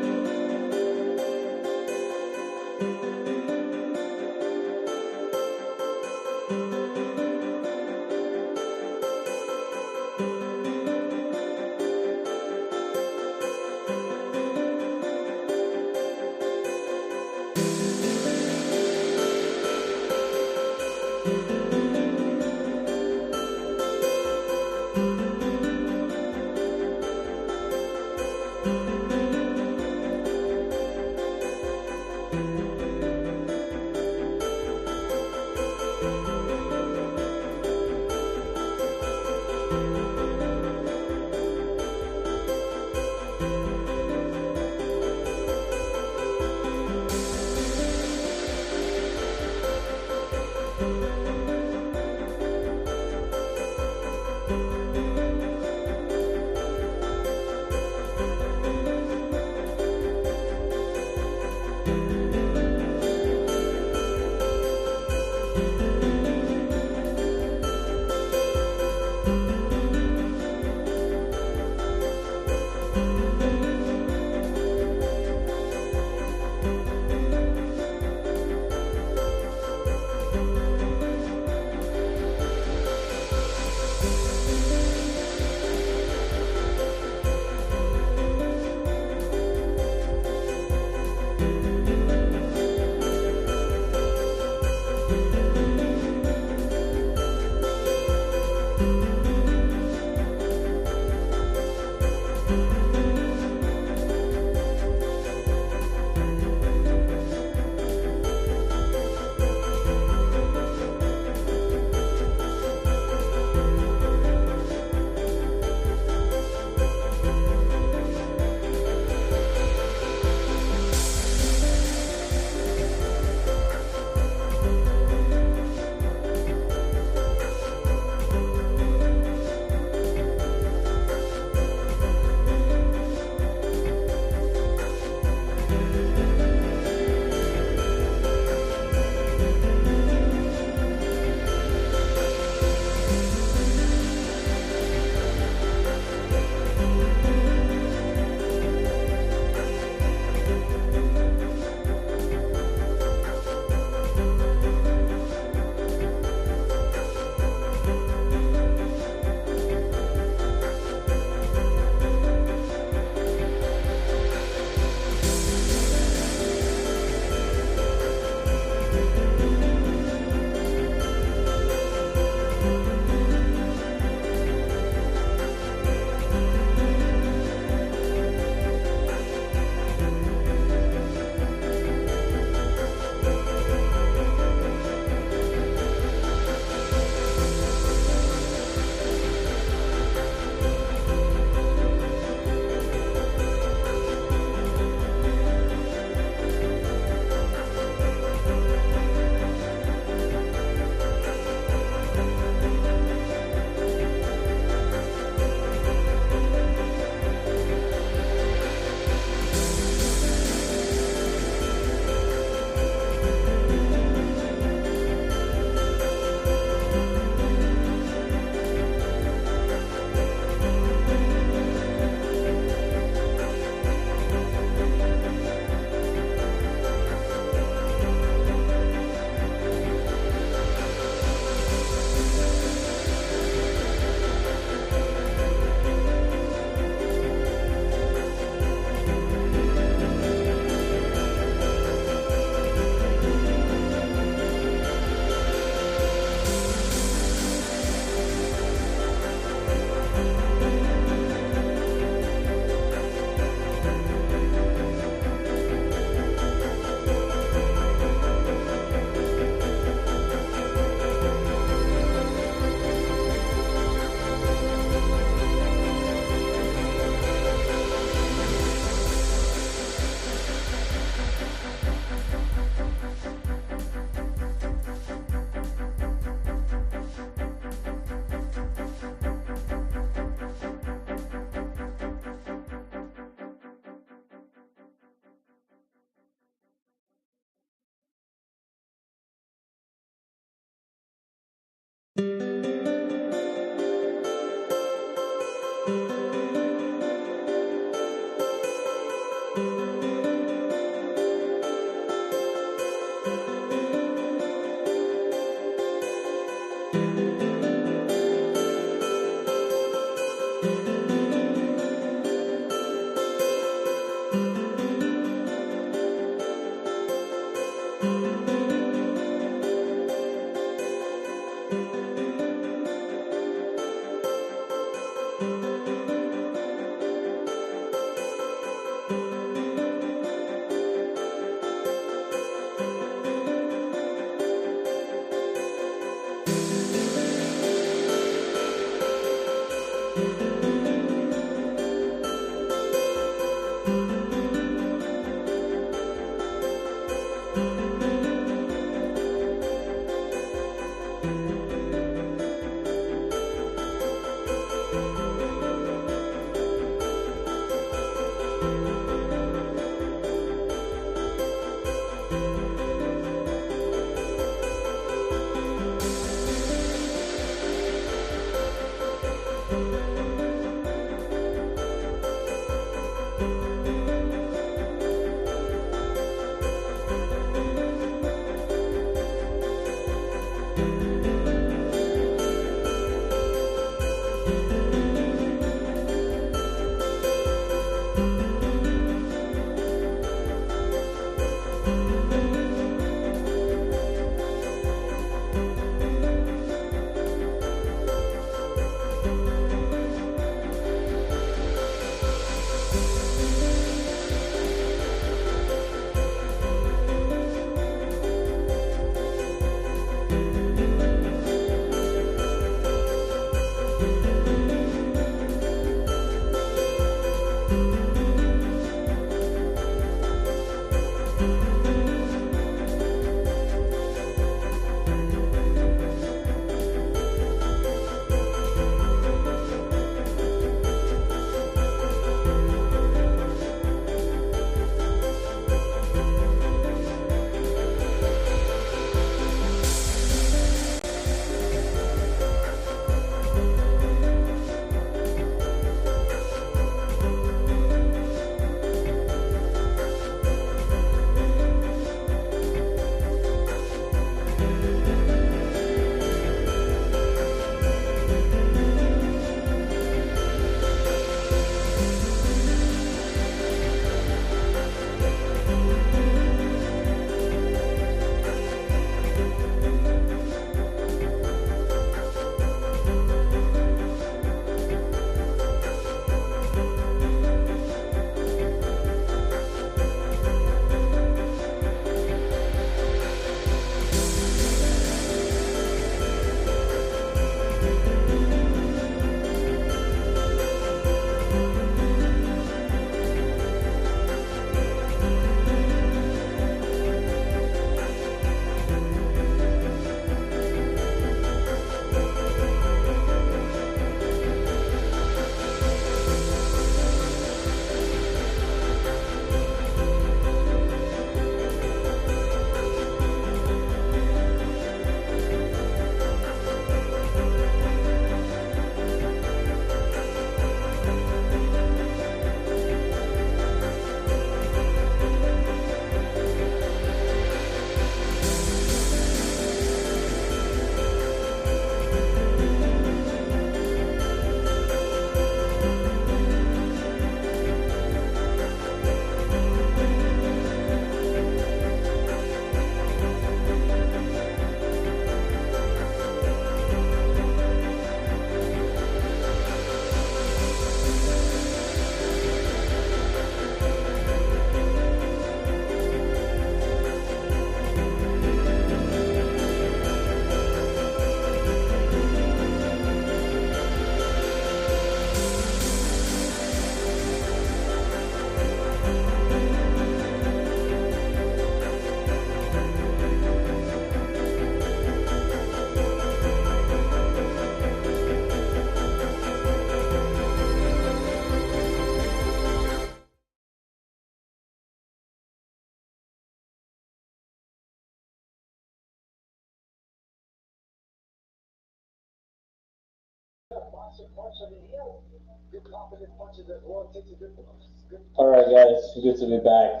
All right, guys, good to be back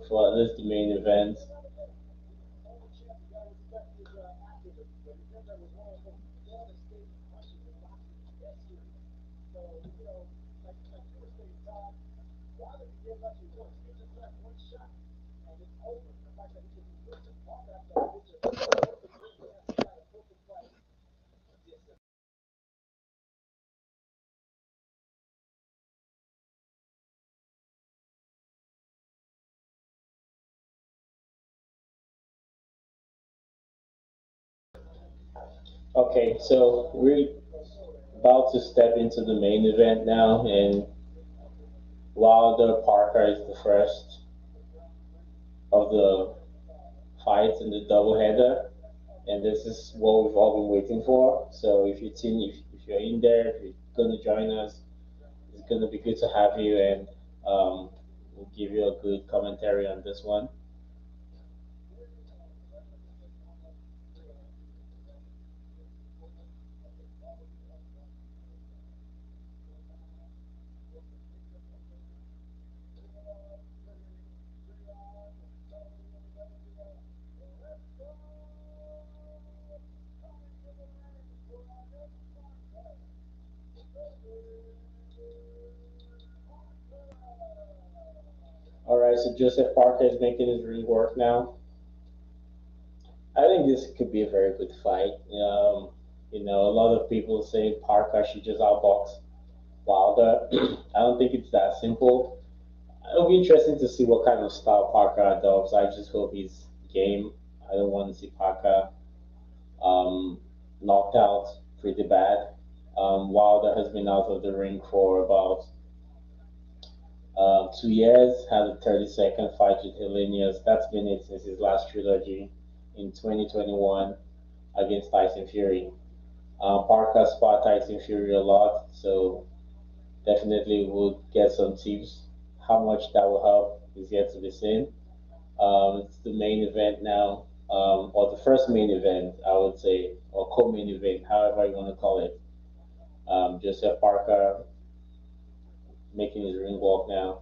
for at least the main event. Okay, so we're about to step into the main event now, and Wilder Parker is the first of the fights in the doubleheader, and this is what we've all been waiting for. So if you're in there, if you're gonna join us, it's gonna be good to have you, and we'll give you a good commentary on this one. All right, so Joseph Parker is making his ring work now. I think this could be a very good fight. A lot of people say Parker should just outbox Wilder. I don't think it's that simple. It'll be interesting to see what kind of style Parker adopts. I just hope he's game. I don't want to see Parker um, knocked out pretty bad. Wilder has been out of the ring for about 2 years, had a 30-second fight with Hellenius. That's been it since his last trilogy in 2021 against Tyson Fury. Parker spot Tyson Fury a lot, so definitely would get some tips. How much that will help is yet to be seen. It's the main event now, or the first main event, I would say, or co-main event, however you want to call it. Joseph Parker making his ring walk now.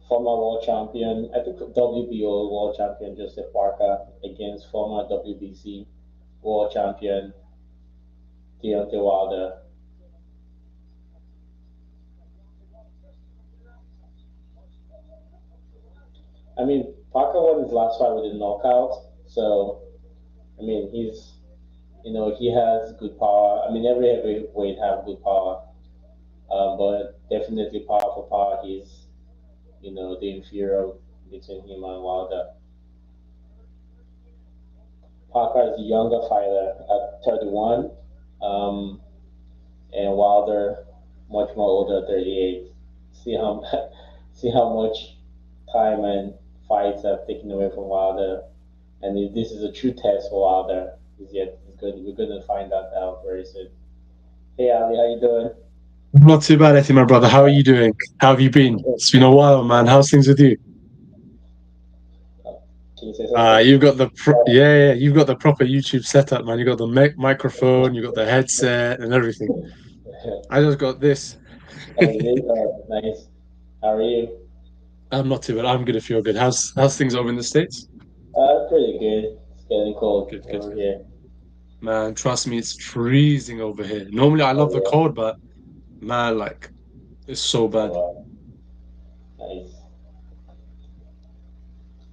Former world champion, I think WBO world champion Joseph Parker against former WBC world champion Deontay Wilder. I mean, Parker won his last fight with a knockout, so I mean, he has good power. I mean, every heavyweight have good power, but definitely power for power, he's the inferior between him and Wilder. Parker is a younger fighter at 31, um, and Wilder much more older at 38. See how see how much time and fights have taken away from Wilder, and if this is a true test for Wilder, is yet is good. We're gonna find that out very soon. Hey Ali, how you doing? Not too bad, Etty, my brother. How are you doing? How have you been? It's been a while, man. How's things with you? Can you say something? You've got yeah, you've got the proper YouTube setup, man. You got the microphone, you got the headset, and everything. I just got this. Oh, is it? Nice. How are you? I'm not too bad. I'm good if you're good. How's things over in the States? Pretty good. It's getting cold Good, good. over here. Man, trust me, it's freezing over here. Normally, I love the Oh cold, but man, like it's so yeah. bad. Oh, nice.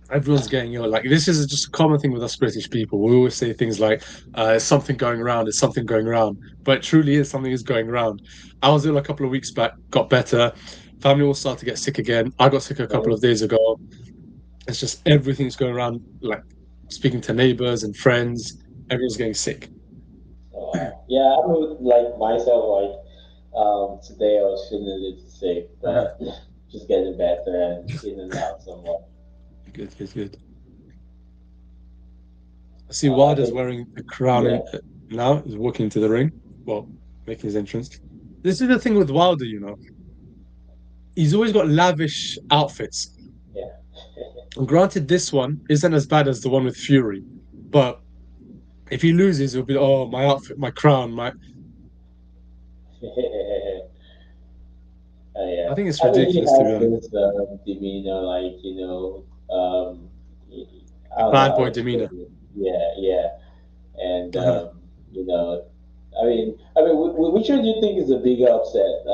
Everyone's getting ill. Like this is just a common thing with us British people. We always say things like, "It's something going around. It's something going around," but it truly is something is going around. I was ill a couple of weeks back, got better. Family all started to get sick again. I got sick a couple of Mhm. days ago. It's just everything's going around. Like speaking to neighbors and friends, everyone's getting sick. Yeah, I mean, like myself, like today I was feeling a little sick, Uh-huh. but just getting better and in and out somewhat. Good, good, good. I see Wilder's Okay. wearing the crown Yeah, now. He's walking into the ring. Well, making his entrance. This is the thing with Wilder, he's always got lavish outfits. yeah. And granted, this one isn't as bad as the one with Fury, but if he loses, it'll be oh my outfit, my crown, my. I Yeah. think it's I mean, he ridiculous to be has honest. this demeanor, like I don't know Bad how boy to explain demeanor. it. Yeah, yeah, and Uh-huh. you know, which one do you think is a bigger upset?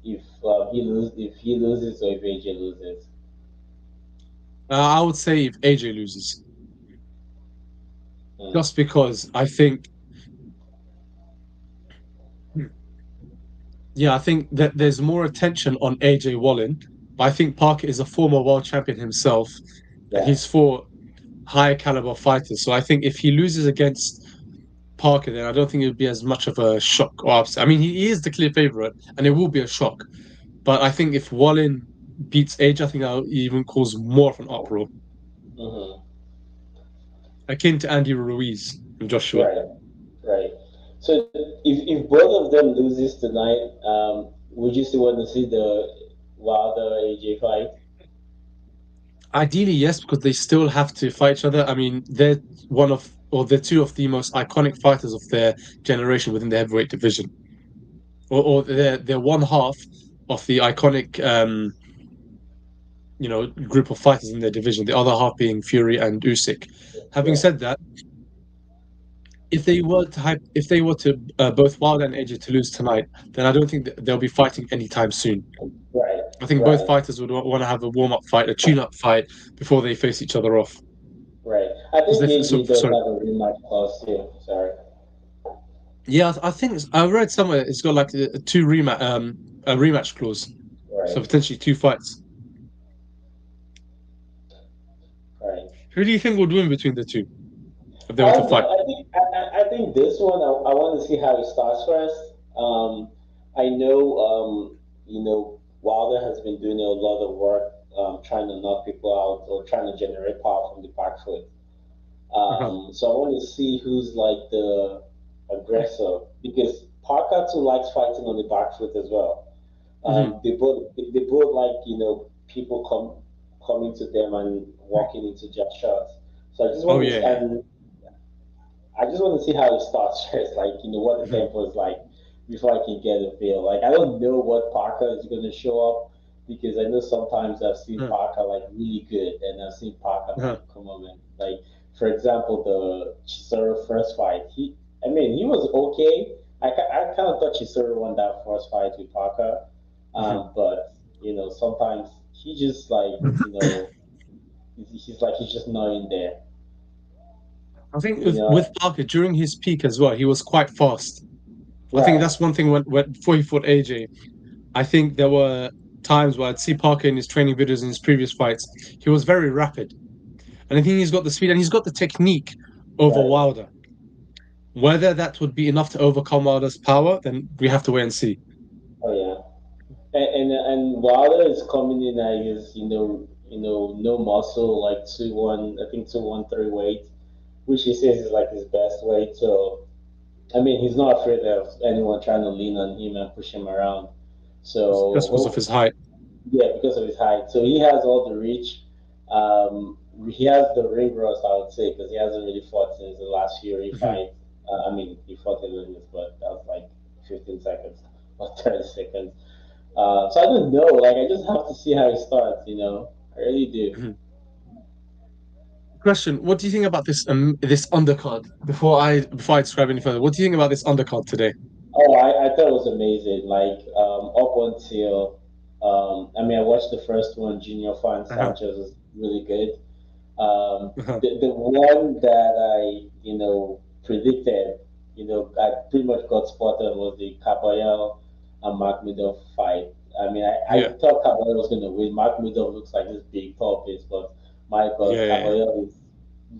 If he loses, or if AJ loses? I would say if AJ loses, Hmm. just because I think, yeah, I think that there's more attention on AJ Wallen, but I think Parker is a former world champion himself, and Yeah. he's fought higher caliber fighters. So I think if he loses against Parker, then I don't think it would be as much of a shock or upset. I mean, he is the clear favorite, and it will be a shock. But I think if Wallin beats Age, I think that'll even cause more of an uproar, Hmm. akin to Andy Ruiz and Joshua. Right. Right. So if both of them loses tonight, would you still want to see the Wilder AJ fight? Ideally, yes, because they still have to fight each other. I mean, they're one of, or they're two of the most iconic fighters of their generation within the heavyweight division, or they're one half of the iconic, group of fighters in their division. The other half being Fury and Usyk. Having Yeah. said that, if they were to both Wild and Edge to lose tonight, then I don't think that they'll be fighting anytime soon. Right. I think both Right. fighters would want to have a warm up fight, a tune up fight before they face each other off. Right. I Because think so, AJ does sorry, have a rematch clause too. Sorry. yeah, I think I read somewhere it's got like a rematch clause, Right. so potentially two fights. Right. Who do you think would win between the two if they were to fight? I think this one I want to see how it starts first. I know Wilder has been doing a lot of work trying to knock people out or trying to generate power from the back foot. Uh-huh. So I want to see who's like the aggressor because Parker too likes fighting on the back foot as well. Hmm. They both like people coming to them and walking into their shots. So Oh yeah, yeah. I just want to see how it starts first, like what the Mhm. tempo is like before I can get a feel. Like I don't know what Parker is going to show up because I know sometimes I've seen Uh-huh. Parker like really good, and I've seen Parker Uh-huh. like come on man. Like for example, the Chisora first fight, I mean he was okay. I kind of thought Chisora won that first fight with Parker, Mhm. but sometimes he just like he's like he's just not in there. I think You with know, Parker during his peak as well, he was quite fast. I think right? that's one thing when before he fought AJ. I think there were times where I'd see Parker in his training videos in his previous fights. He was very rapid, and I think he's got the speed and he's got the technique over Right. Wilder. Whether that would be enough to overcome Wilder's power, then we have to wait and see. Oh yeah. And Wilder is coming in at his no muscle like 2-1 I think 213 weight, which he says is like his best weight. So I mean he's not afraid of anyone trying to lean on him and push him around. So Just because of hope his height. yeah, because of his height. So he has all the reach. He has the ring rust, I would say, because he hasn't really fought since the last Fury Mhm. fight. I mean, he fought Ellis, but that was like 15 seconds or 30 seconds. So I don't know. Like, I just have to see how it starts. I really do. Mhm. Question: what do you think about this undercard? Before I describe any further, what do you think about this undercard today? Oh, I thought it was amazing. Like, up until, I mean, I watched the first one, Junior Fan Uh-huh. Sanchez was really good. Uh-huh. The one that predicted, I pretty much got spotted was the Kabayel and Makhmudov fight. I mean, I Yeah, thought Cabel was going to win. Makhmudov looks like this big tall piece, but my God, yeah, yeah, Caballero is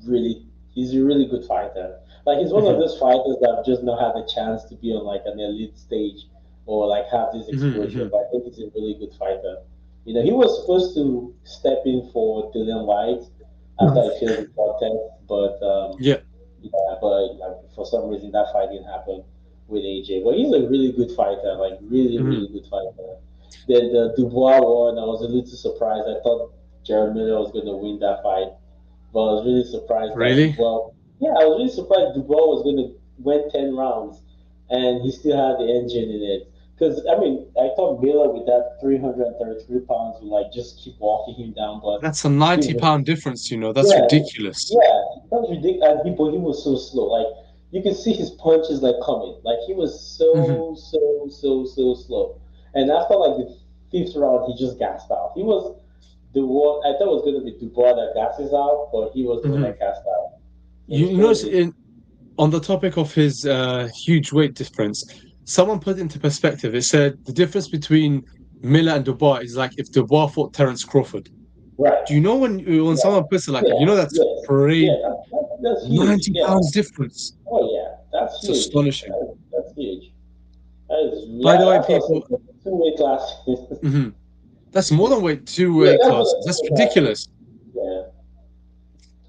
really, he's a really good fighter. Like, he's yeah. one of those fighters that have just not had the chance to be on like an elite stage or like have this Hmm. exposure, Hmm. but I think he's a really good fighter. He was supposed to step in for Dylan White after I failed the drug test, but Yeah. yeah, but like for some reason that fight didn't happen with AJ. But he's a really good fighter, like really, Hmm. really good fighter. Then the Dubois one, I was a little surprised. I thought Jarrell was going to win that fight, but I was really surprised that Really? Dubois. Yeah, I was really surprised Dubois was going to win 10 rounds, and he still had the engine in it. Because I mean, I thought Miller with that 333 pounds would like just keep walking him down, but That's a he 90 was pound difference, you know. That's yeah, ridiculous. yeah, that was ridiculous. And but he was so slow. Like you could see his punches like coming. Like he was Hmm. so slow. And after like the fifth round, he just gassed out. He was the one I thought it was going to be Dubois that gasses out, but he was the one Hmm. that gassed out. It You, was you know, crazy. on the topic of his huge weight difference, someone put it into perspective. It said the difference between Miller and Dubois is like if Dubois fought Terence Crawford. Right. Do you know when Right. someone puts it like that, Yeah. that's Yes. Yeah. crazy. That's huge. 90 Yeah. pounds difference. Oh yeah. That's It's huge. astonishing. That's huge. That is By the yeah. way, That's people, also two-way classes. mhm, that's more than weight two Yeah, weight that's what classes. I'm That's talking about. ridiculous. Yeah.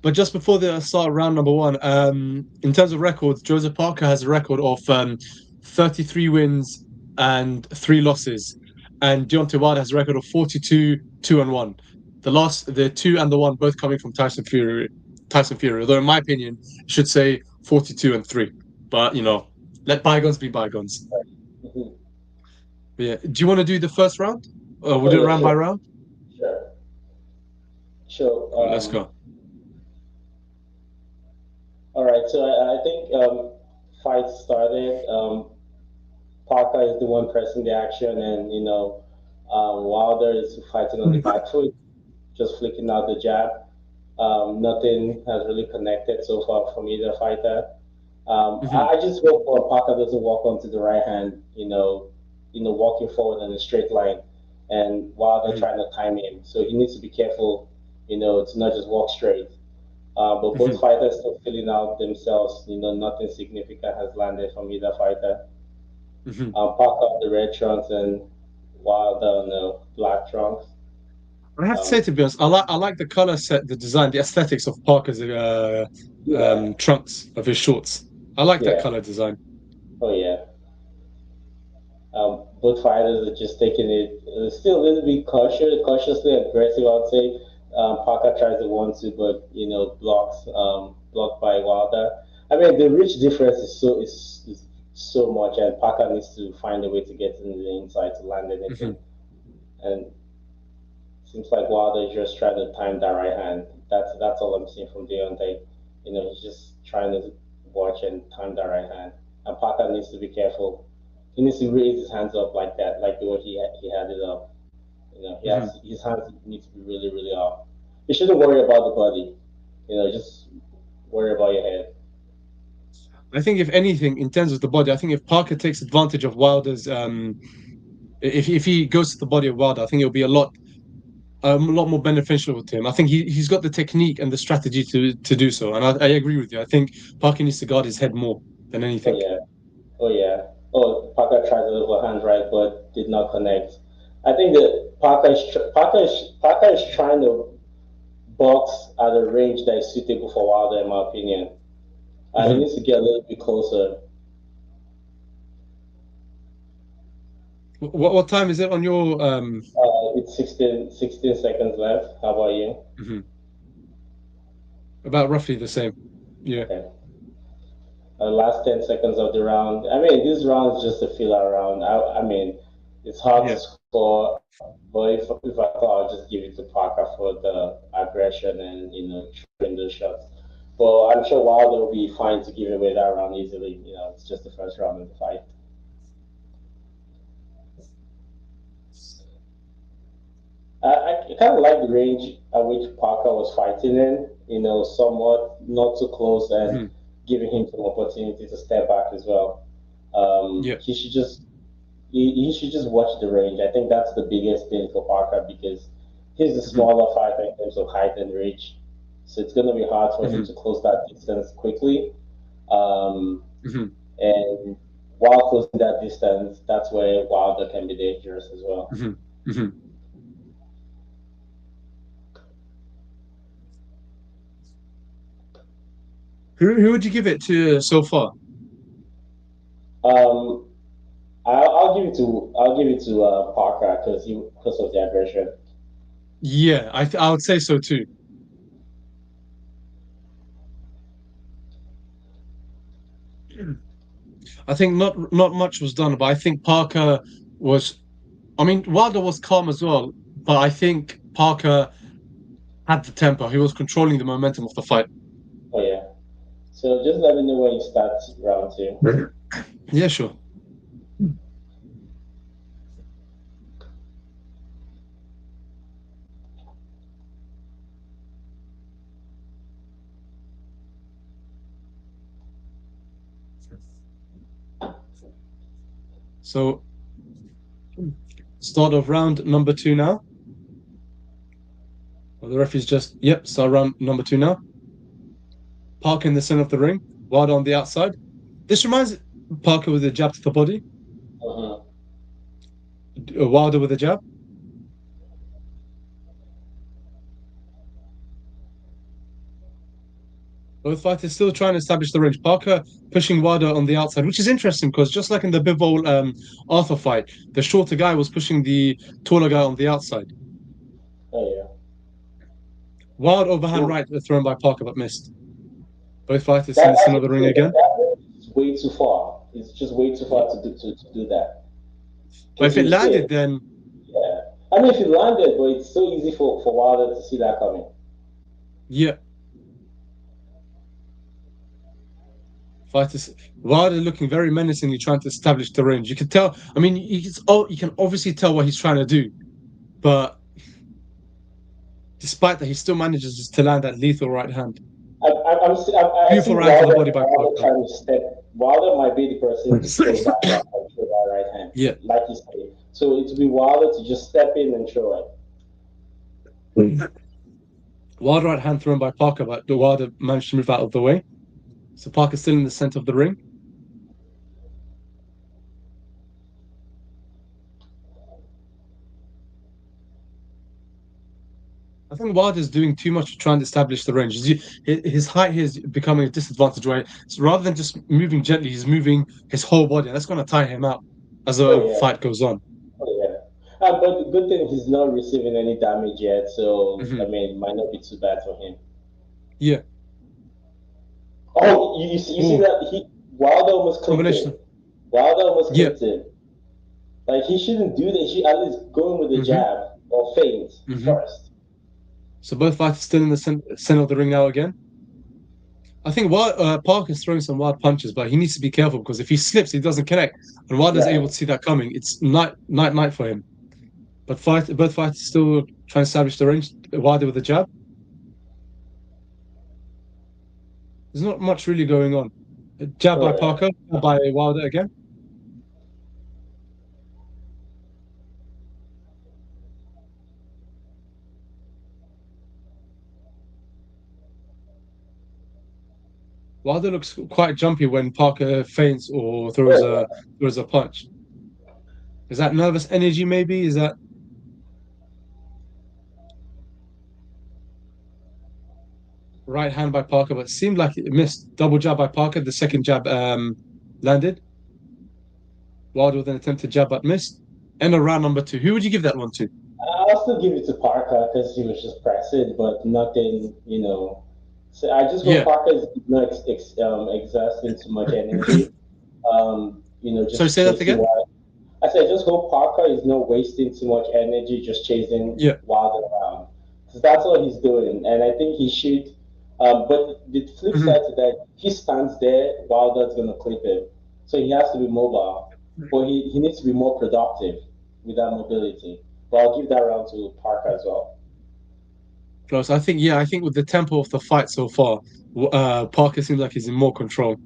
But just before the start of round number one, in terms of records, Joseph Parker has a record of 33 wins and 3 losses, and Deontay Wilder has a record of 42, 2-1. The two and the one both coming from Tyson Fury. Tyson Fury, although in my opinion, I should say 42-3. But let bygones be bygones. Mhm. But yeah, do you want to do the first round? We'll Oh do it yeah, round by sure, round. sure, sure. Cool, let's go. All right. So I think fight started. Parker is the one pressing the action, and Wilder is fighting on the back foot, just flicking out the jab. Nothing has really connected so far from either fighter. Mhm. I just hope Parker doesn't walk onto the right hand, walking forward in a straight line, and while they're Mhm. trying to time him, so he needs to be careful, to not just walk straight. But both fighters still feeling out themselves. Nothing significant has landed from either fighter. Parker on the red trunks and Wilder on the black trunks. I have to say, to be honest, I like the color set, the design, the aesthetics of Parker's trunks of his shorts. I like that Yeah. color design. Oh yeah. Both fighters are just taking it still a little bit cautiously aggressive. I'd say Parker tries to want to, but blocked by Wilder. I mean, the reach difference is so much, and Parker needs to find a way to get in the inside to land anything. And seems like Wilder is just trying to time that right hand. That's all I'm seeing from Deontay. He's just trying to watch and time that right hand. And Parker needs to be careful. He needs to raise his hands up like that, like the way he had it up. His hands need to be really, really up. You shouldn't worry about the body. Just worry about your head. I think if anything, in terms of the body, I think if Parker takes advantage of Wilder's, if he goes to the body of Wilder, I think it'll be a lot more beneficial to him. I think he's got the technique and the strategy to do so, and I agree with you. I think Parker needs to guard his head more than Oh anything. yeah, oh yeah. Oh, Parker tried the overhand right, but did not connect. I think that Parker is trying to box at a range that is suitable for Wilder, in my opinion. He needs to get a little bit closer. What time is it on your? It's 16 seconds left. How about you? About roughly the same. Yeah. Okay. Last 10 seconds of the round. I mean, this round is just a filler round. I mean, it's hard to score, but if I thought, I'll just give it to Parker for the aggression and throwing the shots. But I'm sure Wilder will be fine to give away that round easily. It's just the first round of the fight. I kind of like the range at which Parker was fighting in. Somewhat not too close and giving him some opportunity to step back as well. He should just he should just watch the range. I think that's the biggest thing for Parker because he's a smaller fighter in terms of height and reach, so it's going to be hard for him to close that distance quickly. And while closing that distance, that's where Wilder can be dangerous as well. Who would you give it to so far? I'll give it to Parker because of the aggression. Yeah, I would say so too. I think not much was done, but I think Parker was. I mean, Wilder was calm as well, but I think Parker had the tempo. He was controlling the momentum of the fight. Oh yeah. So just let me know when you start round 2. Yeah, sure. So, start of round number 2 now. Well, the referee's just, start round number 2 now. Parker in the center of the ring, Wilder on the outside. This reminds Parker with a jab to the body. Wilder with a jab. Both fighters still trying to establish the range. Parker pushing Wilder on the outside, which is interesting because just like in the Bivol Arthur fight, the shorter guy was pushing the taller guy on the outside. Oh yeah. Wild overhand right thrown by Parker but missed. Both fighters in the center of the ring again. It's way too far. It's just way too far to do that. But if it landed, then yeah. I mean, if it landed, but it's so easy for Wilder to see that coming. Yeah. Fighters, Wilder looking very menacingly, trying to establish the range. You can tell. I mean, you can obviously tell what he's trying to do, but despite that, he still manages to land that lethal right hand. Beautiful right to the body by Parker. Wilder might be the person to throw that right hand. Yeah, like you say. So it would be Wilder to just step in and throw it. Wilder right hand thrown by Parker, but the Wilder managed to move out of the way. So Parker's still in the center of the ring. I think Wilder's doing too much to try and establish the range. His height here is becoming a disadvantage, where so rather than just moving gently, he's moving his whole body, and that's going to tie him out as Oh the yeah, fight goes on. oh yeah. But the good thing he's not receiving any damage yet, so I Hmm. mean, it might not be too bad for him. Yeah. Oh, you see Oh, that Wilder almost clipped him. combination. Wilder almost Yeah. clipped him. Like he shouldn't do that. He should at least go in with the Hmm. jab or feint Hmm. first. So both fighters still in the center of the ring now again. I think Parker's throwing some wild punches, but he needs to be careful because if he slips, he doesn't connect. And Wilder's Right. able to see that coming. It's night for him. But both fighters still trying to establish the range. Wilder with a jab. There's not much really going on. A jab by Oh yeah. Parker, jab by Wilder again. Wilder looks quite jumpy when Parker feints or Oh throws a punch. Is that nervous energy? Maybe is that right hand by Parker, but it seemed like it missed. Double jab by Parker. The second jab landed. Wilder with an attempted jab but missed. And a round number two. Who would you give that one to? I'll still give it to Parker because he was just pressing, but nothing, you know. So I just hope Yeah. Parker is not exhausting too much energy. So Just say that chasing again. Wilder. I said, just hope Parker is not wasting too much energy just chasing Yeah. Wilder around. Because that's what he's doing. And I think he should. But the flip Mhm. side to that, he stands there, Wilder's going to clip him. So he has to be mobile. But he needs to be more productive with that mobility. But I'll give that round to Parker as well. Close. I think with the tempo of the fight so far, Parker seems like he's in more control.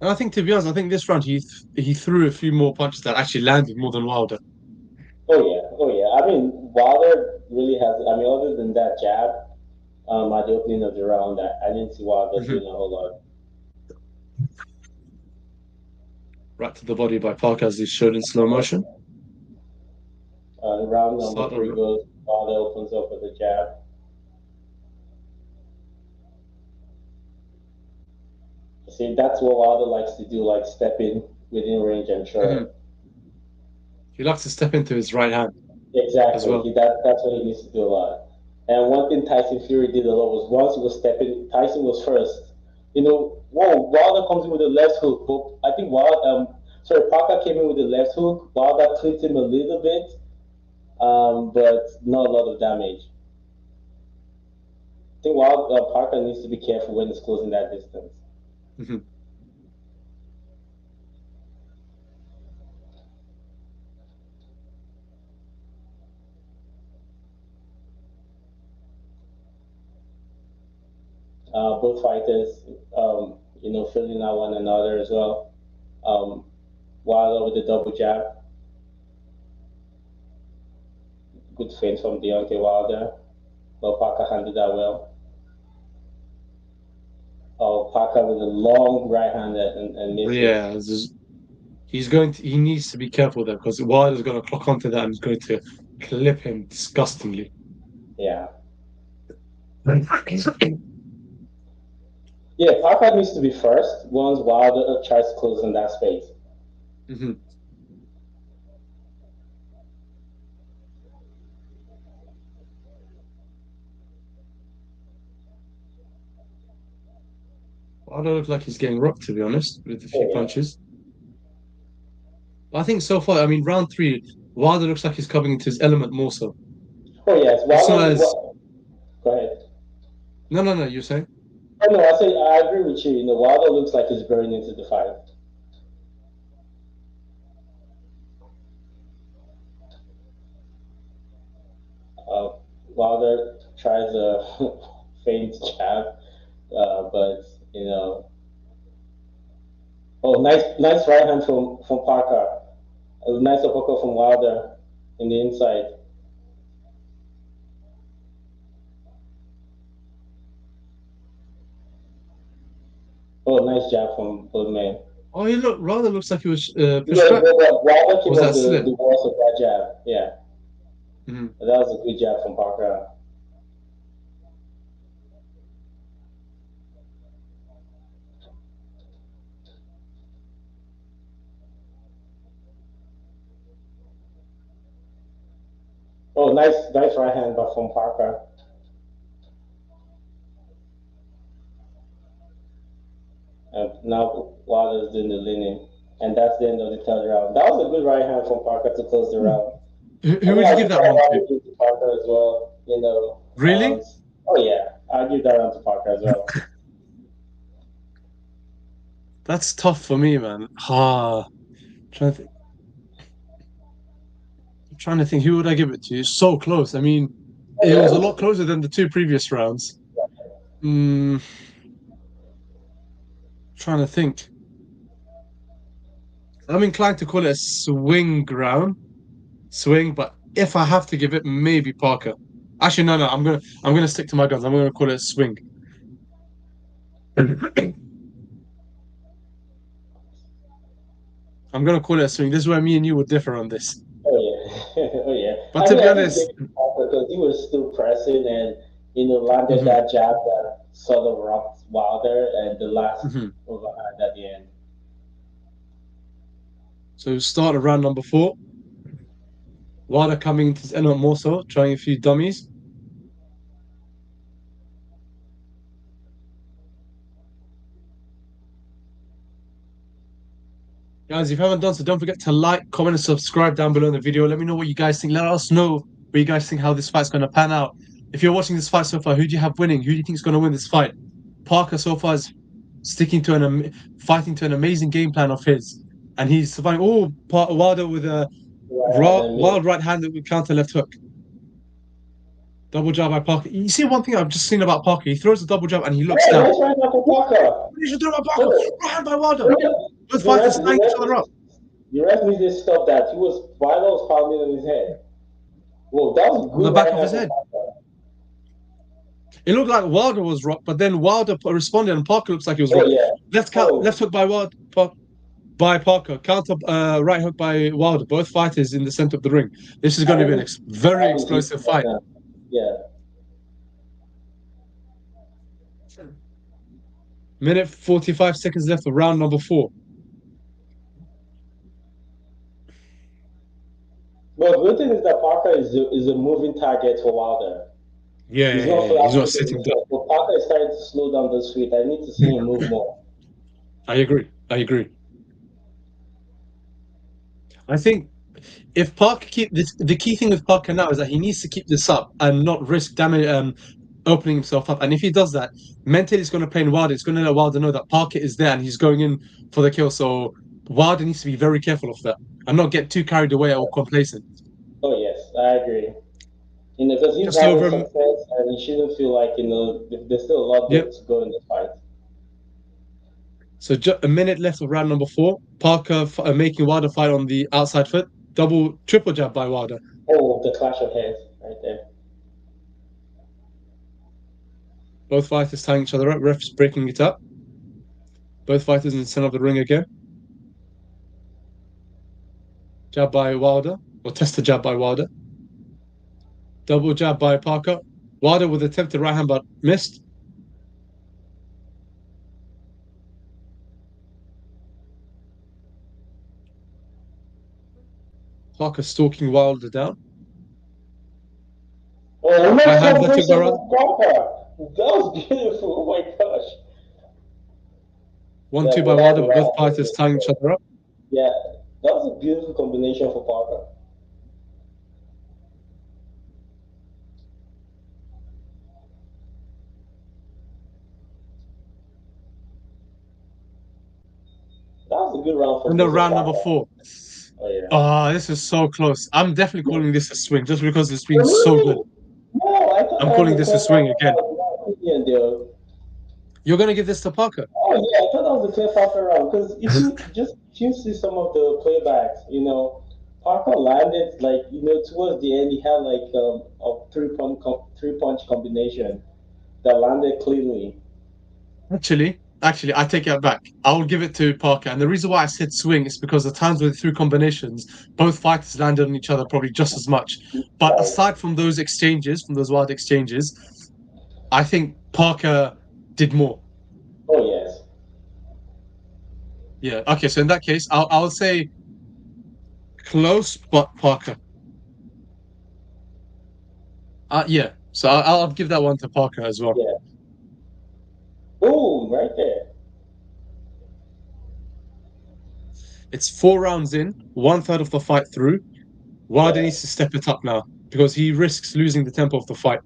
And I think, to be honest, I think this round he threw a few more punches that actually landed more than Wilder. Oh yeah. I mean, Wilder really has. I mean, other than that jab at the opening of the round, I didn't see Wilder Mhm. doing a whole lot. Right to the body by Parker as he's showed in slow motion. Round number Start three over. goes. Wilder opens up with a jab. See, that's what Wilder likes to do, like step in within range and Mhm. short. He likes to step into his right hand as Exactly. well. That's what he needs to do a lot. And one thing Tyson Fury did a lot was once he was stepping, Tyson was first. Whoa, Wilder comes in with the left hook, but I think Parker came in with the left hook. Wilder clipped him a little bit, but not a lot of damage. I think Parker needs to be careful when he's closing that distance. Mhm. Both fighters, filling out one another as well. Um, Wilder with the double jab, good feint from Deontay Wilder, but Parker handled that well. Oh, Parker with a long right hand and misses. Yeah, he needs to be careful there because Wilder's going to clock onto that and he's going to clip him disgustingly. Yeah, yeah. Parker needs to be first once Wilder tries to close in that space. Mhm. Wilder looks like he's getting rocked, to be honest, with a few Oh yeah. punches. But I think so far, I mean, round three, Wilder looks like he's coming into his element more so. Oh yes. It's not Wilder. as Go ahead. no, you're saying? Oh no, I say I agree with you. Wilder looks like he's burning into the fight. Uh, Wilder tries a faint jab, but you know, oh, nice right hand from Parker. A nice uppercut from Wilder in the inside. Oh, nice jab from both men. Oh, he rather looks like he was pushed Yeah, back. but Wallen came Was off that slip? the walls of that jab. Yeah, Mhm. that was a good jab from Parker. Oh, nice right hand back from Parker. And now Wilder's doing the leaning. And that's the end of the third round. That was a good right hand from Parker to close the round. I Who think would you I'll give give that that one to? round to Parker as well. You know, Really? oh yeah, I'll give that round to Parker as well. That's tough for me, man. Trying to think. I'm trying to think. Who would I give it to? It's so close. I mean, Oh it yeah, was it a was lot closer than the two previous rounds. Mm, trying to think. I'm inclined to call it a swing round. Swing, but if I have to give it, maybe Parker. Actually, no. I'm gonna stick to my guns. I'm gonna call it a swing. I'm gonna call it a swing. This is where me and you would differ on this. oh yeah, oh yeah. But I to mean, be I think honest, David Parker because he was still pressing and landed mhm, that jab that sort of rocked Wilder and the last mhm. overhand at the end. So start of round number 4. Wilder coming into his end more so, trying a few dummies. Guys, if you haven't done so, don't forget to like, comment, and subscribe down below in the video. Let me know what you guys think. Let us know what you guys think how this fight's going to pan out. If you're watching this fight so far, who do you have winning? Who do you think is going to win this fight? Parker so far is sticking to fighting to an amazing game plan of his, and he's surviving. Oh, Wilder with a Right hand and wild right hand with counter left hook. Double jab by Parker. You see one thing I've just seen about Parker? He throws a double jab and he looks yeah, down. nice right hand for What Parker. did you do by Parker? Oh, Right hand by Wilder. the Both the ref, fighters the tying each ref, other up. the ref needed to stop that. Wilder was pounding on his head. Whoa, that was a On the good back right of hand his for head. Parker. It looked like Wilder was rocked, but then Wilder responded, and Parker looks like he was Oh rocked. yeah. Left Oh, hook by by Parker, counter right hook by Wilder. Both fighters in the center of the ring. This is I going to be an think very that was it explosive right fight. now. Yeah. Minute 45 seconds left for round number 4. But the good thing is that Parker is a moving target for Wilder. He's not He's not flat-footed sitting down. himself. But Parker is starting to slow down this feet. I need to see him move more. I agree. I think if Parker keep this, the key thing with Parker now is that he needs to keep this up and not risk damage, opening himself up. And if he does that, mentally it's going to play in Wilder. It's going to let Wilder know that Parker is there and he's going in for the kill. So Wilder needs to be very careful of that and not get too carried away or complacent. Oh yes, I agree. Because he's Just having over. success, and he shouldn't feel like there's still a lot Yep. to go in the fight. So a minute left of round number 4. Parker making Wilder fight on the outside foot. Triple jab by Wilder. Oh, the clash of heads right there. Both fighters tying each other up. Refs breaking it up. Both fighters in the center of the ring again. Jab by Wilder, or test the jab by Wilder. Double jab by Parker. Wilder with attempted right hand but missed. Parker stalking Wilder down. Oh, Right nice hand left hook by combination Wilder. from Parker. That was beautiful. Oh my gosh. 1-2 Yeah, by that Wilder, was but both right. fighters tying each other up. Yeah, that was a beautiful combination for Parker. That was a good round for And then both of round number Parker. 4. Oh yeah. Oh, this is so close. I'm definitely calling this a swing just because it's been so good. Really? No, I thought I'm that calling was a this a clear swing again. round though. You're going to give this to Parker? Oh yeah, I thought that was a clear Parker round because if you see some of the playbacks, Parker landed like towards the end he had like a three punch combination that landed cleanly. Actually, Actually, I take it back. I will give it to Parker. And the reason why I said swing is because the times where through combinations, both fighters landed on each other probably just as much. But aside from those exchanges, from those wild exchanges, I think Parker did more. Oh yes. Yeah. Okay. So in that case, I'll say close, but Parker. Yeah. So I'll give that one to Parker as well. Yeah. Boom! Right there. It's 4 rounds in, 1/3 of the fight through. Wilder needs to step it up now because he risks losing the tempo of the fight.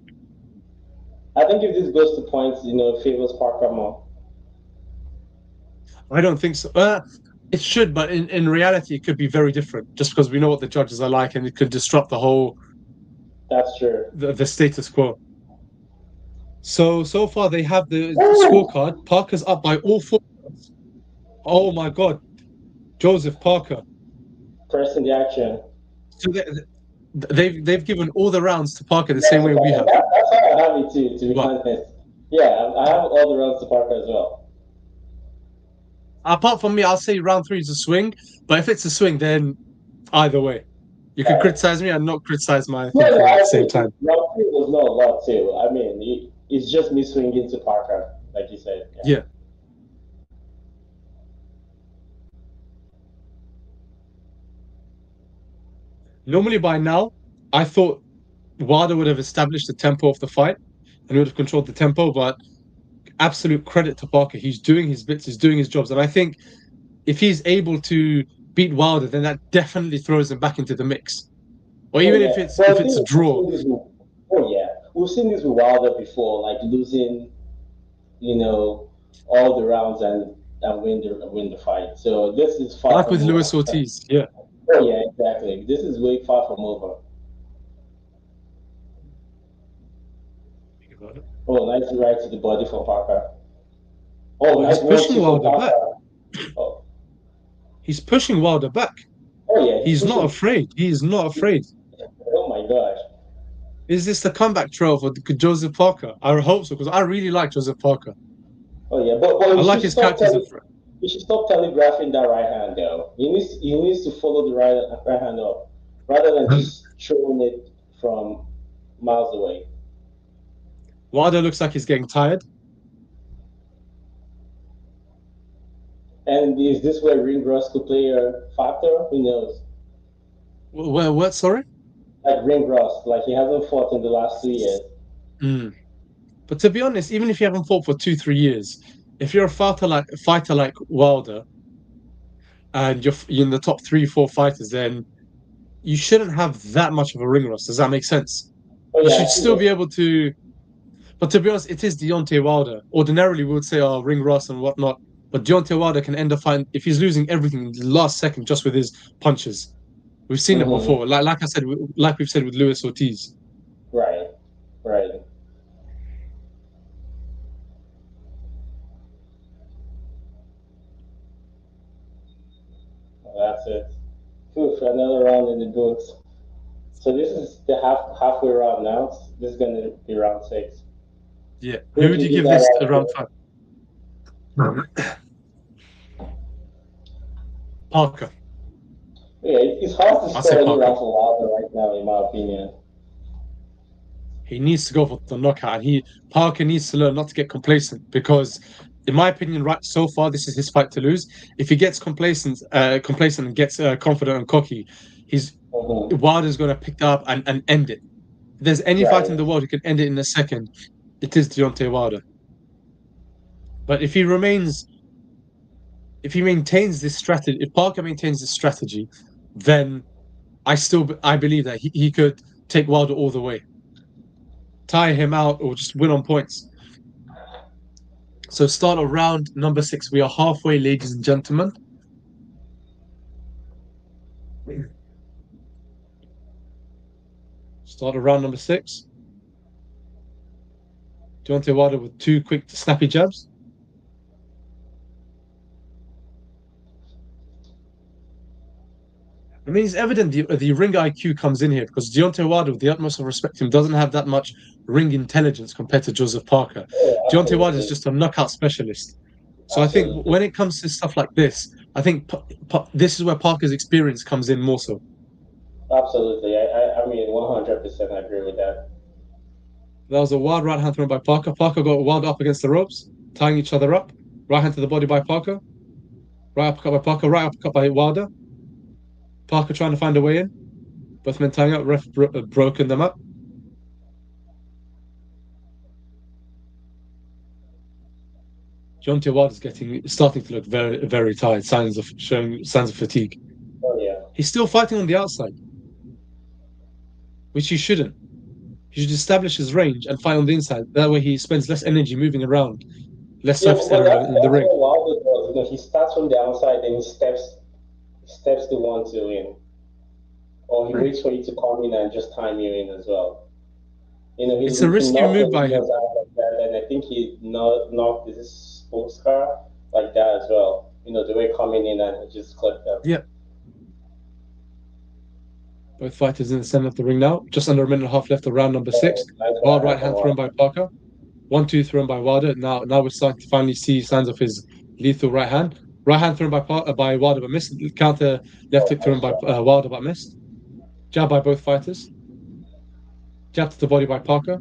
I think if this goes to points, it favors Parker more. I don't think so. It should, but in reality, it could be very different just because we know what the judges are like and it could disrupt the whole. That's true. The status quo. So far, they have the scorecard. Parker's up by all 4. Oh my God. Joseph Parker. First in the action. So they've given all the rounds to Parker the same way we have. That's how I have it too, to be honest. Yeah, I have all the rounds to Parker as well. Apart from me, I'll say round 3 is a swing. But if it's a swing, then either way. You can criticize me and not criticize my thinking at the same time. Round 3 was not a lot too. I mean, it's just me swinging to Parker, like you said. Yeah. Normally by now, I thought Wilder would have established the tempo of the fight and would have controlled the tempo, but absolute credit to Parker. He's doing his bits, he's doing his jobs. And I think if he's able to beat Wilder, then that definitely throws him back into the mix. Or even if it's a draw. Oh yeah. We've seen this with Wilder before, like losing, all the rounds and win the fight. So this is far like with Luis Ortiz, yeah. Oh yeah, exactly. This is way far from over. Oh, nice right to the body from Parker. Oh, nice pushing Wilder back. Oh. He's pushing Wilder back. Oh yeah. He's not afraid. He is not afraid. Oh my gosh. Is this the comeback trail for Joseph Parker? I hope so, because I really like Joseph Parker. Oh yeah, but I like his characters. You should stop telegraphing that right hand though. He needs to follow the right hand up rather than just throwing it from miles away. Wilder looks like he's getting tired. And is this where ring rust could play a factor? Who knows? Well, what? Sorry? Like ring rust, like he hasn't fought in the last 2 years. But to be honest, even if you haven't fought for 2-3 years, if you're a fighter like Wilder, and you're in the top 3-4 fighters, then you shouldn't have that much of a ring rust. Does that make sense? Oh, yeah, you should still be able to. But to be honest, it is Deontay Wilder. Ordinarily, we would say, ring rust and whatnot. But Deontay Wilder can end up fighting if he's losing everything in the last second just with his punches. We've seen it before. Like I said, like we've said with Luis Ortiz. Right. That's it. Oof, another round in the books. So this is the halfway round now. This is going to be round 6. Yeah. Who would you give this to round 5? Parker. Yeah, it's hard to score any round for Wilder right now, in my opinion. He needs to go for the knockout, and Parker needs to learn not to get complacent because, in my opinion, right so far, this is his fight to lose. If he gets complacent and gets confident and cocky, Wilder's going to pick that up and end it. If there's any fight in the world who can end it in a second, it is Deontay Wilder. But if Parker maintains this strategy, then I believe that he could take Wilder all the way, tire him out, or just win on points. So start of round number 6. We are halfway, ladies and gentlemen. Start of round number 6. Deontay Wilder with 2 quick, snappy jabs. I mean, it's evident the ring IQ comes in here because Deontay Wilder, with the utmost of respect to him, doesn't have that much ring intelligence compared to Joseph Parker. Deontay Wilder is just a knockout specialist. So I think when it comes to stuff like this, I think this is where Parker's experience comes in more so. Absolutely. I mean, 100% I agree with that. That was a wild right hand thrown by Parker. Parker got wild up against the ropes, tying each other up. Right hand to the body by Parker. Right uppercut by Parker. Right uppercut by Wilder. Parker trying to find a way in. Both men tying up. Ref broken them up. Deontay Wilder's starting to look very, very tired. Showing signs of fatigue. Oh yeah. He's still fighting on the outside, which he shouldn't. He should establish his range and fight on the inside. That way, he spends less energy moving around, less surface area in the ring. Wilder does. You know, he starts from the outside, then he steps the 1-2 in, or he waits for you to come in and just time you in as well. You know, it's a risky move by him. Like that, and I think he knocked this sports car like that as well. You know, the way coming in and he just clipped them. Yeah. Both fighters in the center of the ring now. Just under a minute and a half left of round number 6. Wild right hand thrown by Parker. 1-2 thrown by Wilder. Now we're starting to finally see signs of his lethal right hand. Right hand thrown by Wilder but missed. Counter left hook thrown by Wilder but missed. Jab by both fighters. Jab to the body by Parker.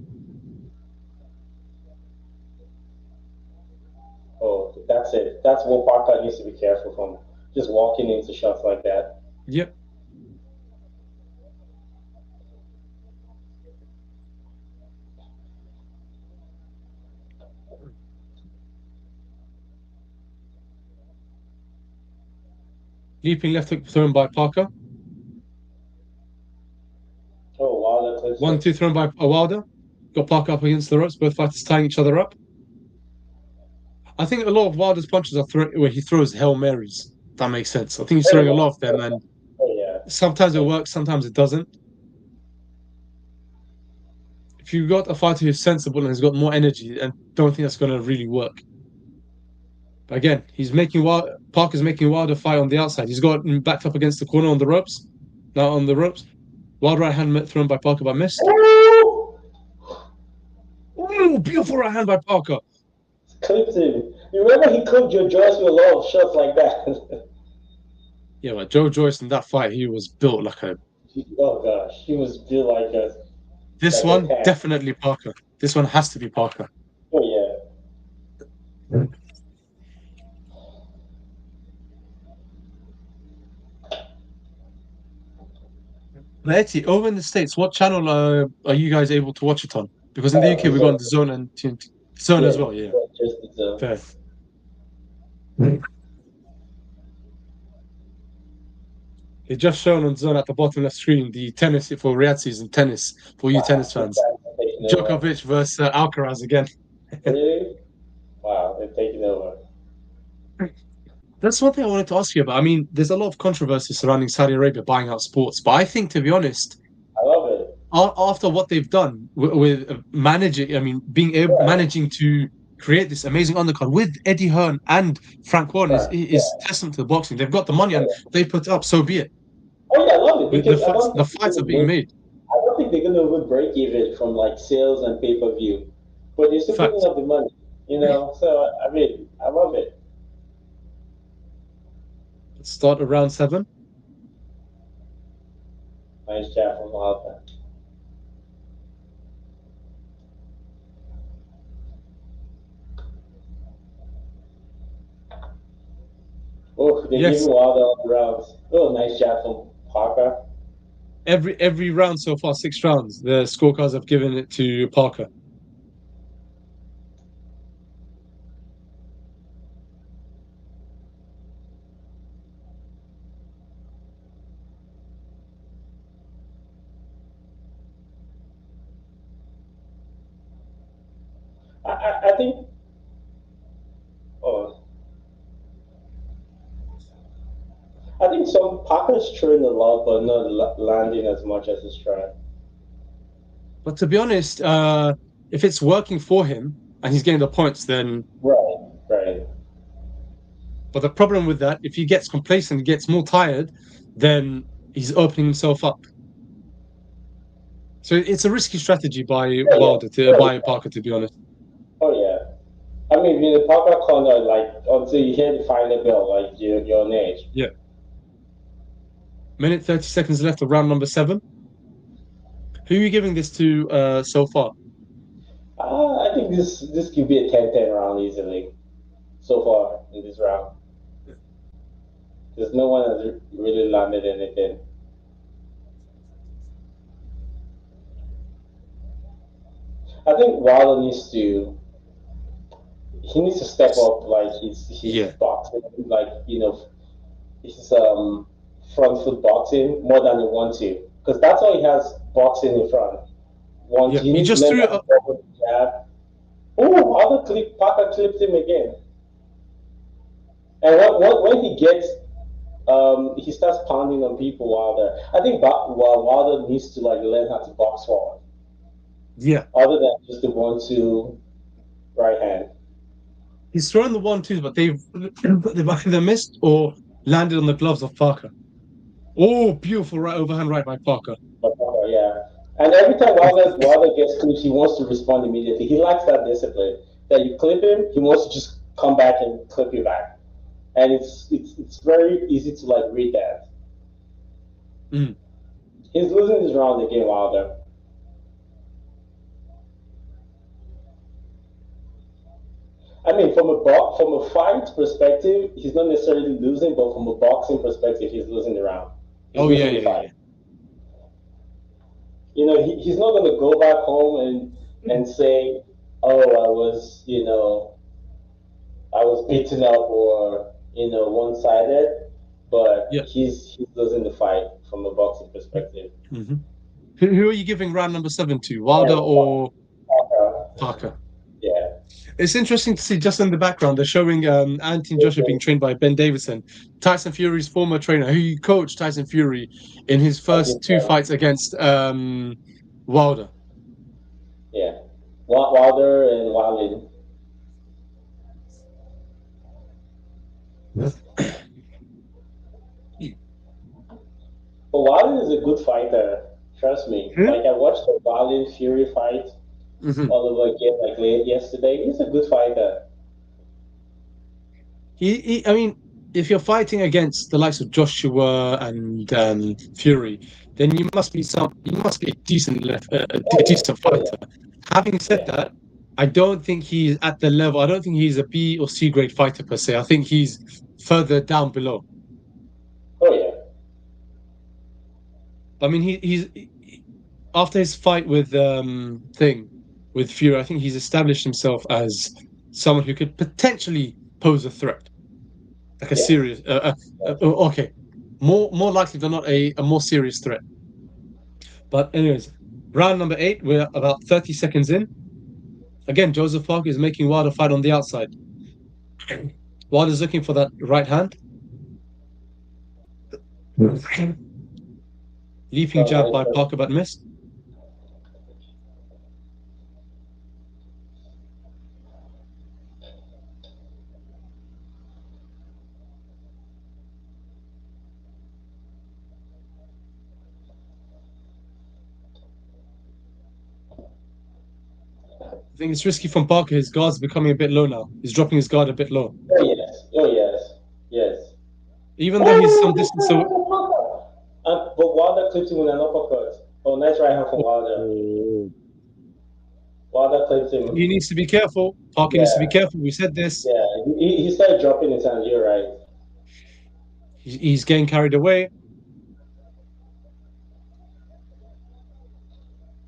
Oh, that's it. That's what Parker needs to be careful from. Just walking into shots like that. Yep. Leaping left hook thrown by Parker. Oh, Wilder. 1-2 thrown by Wilder. Got Parker up against the ropes. Both fighters tying each other up. I think a lot of Wilder's punches are where he throws Hail Marys. That makes sense. I think he's throwing a lot of them, and sometimes it works, sometimes it doesn't. If you've got a fighter who's sensible and has got more energy, and don't think that's going to really work. But again, Parker's making Wilder fight on the outside. He's got him backed up against the corner on the ropes. Now on the ropes. Wild right hand thrown by Parker but missed. Ooh, beautiful right hand by Parker. Clipped him. You remember he clipped Joe Joyce with a lot of shots like that. Yeah, but Joe Joyce in that fight, he was built like a. Oh gosh, he was built like a. This one definitely Parker. This one has to be Parker. Oh yeah. But Eti, over in the States, what channel are you guys able to watch it on? Because in the UK, we've got the DAZN and TNT. DAZN as well, yeah. Just the Fair. It's just shown on DAZN at the bottom left screen, the tennis for Riyadh season, tennis, for you tennis fans. Djokovic versus Alcaraz again. Really? Wow, they're taking over. That's one thing I wanted to ask you about. I mean, there's a lot of controversy surrounding Saudi Arabia buying out sports, but I think, to be honest, I love it. After what they've done with managing, I mean, managing to create this amazing undercard with Eddie Hearn and Frank Warren is testament to the boxing. They've got the money and they put it up, so be it. Oh yeah, I love it. Because the fights are being made. I don't think they're gonna break even from like sales and pay-per-view, but they're still putting up the money. You know, so I mean, I love it. Let's start around 7. Nice job from Otto. Oh, they give you all the rounds. Oh, nice job from Parker. Every round so far, 6 rounds, the scorecards have given it to Parker. I think. Oh. I think Parker's throwing a lot, but not landing as much as he's trying. But to be honest, if it's working for him and he's getting the points, then right. But the problem with that, if he gets complacent, gets more tired, then he's opening himself up. So it's a risky strategy by Wilder by Parker, to be honest. Oh yeah. I mean, in the Parker corner, like until you hear the final bell, like you're on edge. Yeah. Minute 30 seconds left of round number 7. Who are you giving this to so far? I think this could be a 10-10 round easily so far in this round. Because no one has really landed anything. I think Wallen needs to step up like his boxing, like his front foot boxing more than he wants to, because that's all he has boxing in front. Yeah, He he needs to just learn threw that it. double jab. Oh, Parker clipped him again. And when he starts pounding on people Wilder. I think Wilder needs to like learn how to box forward. Yeah. Other than just the 1-2 right hand. He's thrown the 1-2s, but they've either missed or landed on the gloves of Parker. Oh, beautiful right overhand right by Parker. Yeah. And every time Wilder gets clipped, he wants to respond immediately. He likes that discipline. That you clip him, he wants to just come back and clip you back. And it's very easy to like read that. Mm. He's losing this round again, Wilder. I mean, from a fight perspective, he's not necessarily losing, but from a boxing perspective, he's losing the round. He's losing the fight. You know, he's not going to go back home and say, "Oh, I was beaten up or one-sided," but he's losing the fight from a boxing perspective. Mm-hmm. Who are you giving round number 7 to, Wilder or Parker? Yeah. It's interesting to see just in the background, they're showing Anthony Joshua being trained by Ben Davison, Tyson Fury's former trainer, who coached Tyson Fury in his first 2 fights against Wilder. Yeah. Wilder and Wallin. But Wallin is a good fighter. Trust me. Like I watched the Wallin Fury fight all over again, like late yesterday. He's a good fighter. I mean, if you're fighting against the likes of Joshua and Fury, then you must be a decent fighter. Having said that, I don't think he's at the level. I don't think he's a B or C grade fighter per se. I think he's further down below. Oh yeah. I mean, he's after his fight with Fury. I think he's established himself as someone who could potentially pose a threat, like a serious. Okay, more likely than not, a more serious threat. But anyways, round number 8. We're about 30 seconds in. Again, Joseph Parker is making Wilder fight on the outside. Wilder's looking for that right hand. Leaping jab by Parker, but missed. I think it's risky from Parker. His guard's becoming a bit low now. He's dropping his guard a bit low. Oh yes. Oh yes. Yes. Even though he's some distance away. But Wilder clipped him with an uppercut. Oh, nice right hand from Wilder. Wilder clipped him. He needs to be careful. Parker needs to be careful. We said this. Yeah, he started dropping his hand. You're right. He's getting carried away.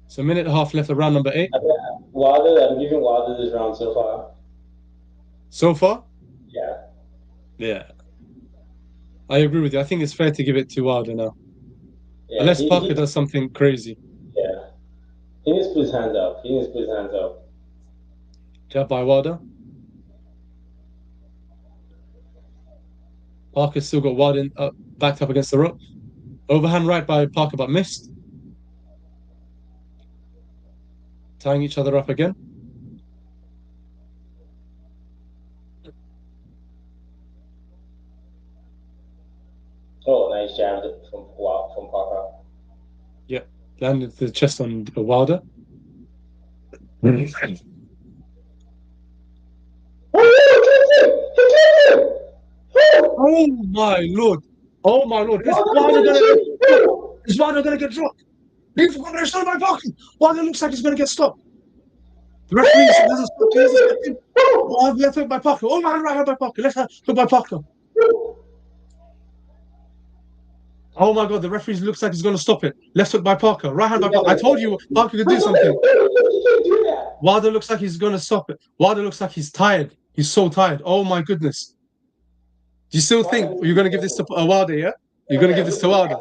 So a minute and a half left of round number 8. I'm giving Wilder this round so far. So far? Yeah. Yeah. I agree with you. I think it's fair to give it to Wilder now. Yeah, unless Parker does something crazy. Yeah. He needs to put his hand up. Jab by Wilder. Parker's still got Wilder backed up against the rope. Overhand right by Parker, but missed. Tying each other up again. Oh, nice jab from Parker. Yeah, landed the chest on Wilder. Oh my lord! Oh my lord! Is Wilder gonna get dropped? He's gonna stop my pocket. Wilder looks like he's gonna get stopped. The referee doesn't stop. He doesn't stop him. Oh, I've left hook by Parker. Oh my right hand by Parker. Left hook by Parker. Oh my god! The referee looks like he's gonna stop it. Left hook by Parker. Right hand by Parker. I told you Parker could do something. Wilder looks like he's gonna stop it. Wilder looks like he's tired. He's so tired. Oh my goodness. Do you still think you're gonna give this to Wilder? Yeah, you're gonna give this to Wilder.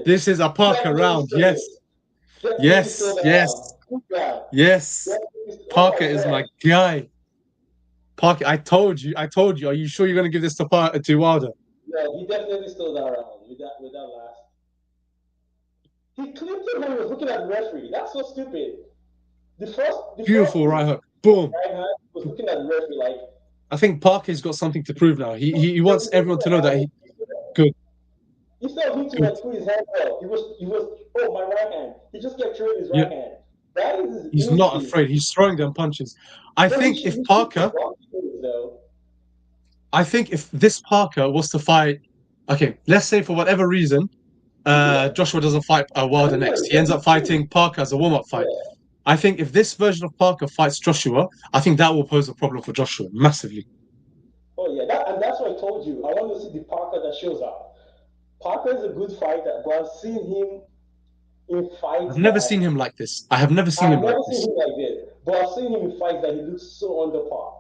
This is a Parker round. Yes. Yes. Yes. Yes. Parker is my guy. Parker, I told you. Are you sure you're gonna give this to Wilder? Yeah, he definitely stole that round with that last. He clipped him when he was looking at the referee. That's so stupid. Beautiful right hook. Boom. Right hand was looking at the referee like. I think Parker's got something to prove now. He wants everyone to know that he good. Instead of him to like put his hand out, he was my right hand. He just kept throwing his right hand. That is he's not afraid. He's throwing them punches. I think if this Parker was to fight, okay, let's say for whatever reason, Joshua doesn't fight Wilder next. He ends up fighting Parker as a warm-up fight. I think if this version of Parker fights Joshua, I think that will pose a problem for Joshua massively. Oh yeah, that's what I told you. I want to see the Parker that shows up. Parker is a good fighter, but I've seen him in fights. I've never seen him like this. I have never seen him like this. But I've seen him in fights that he looks so under par.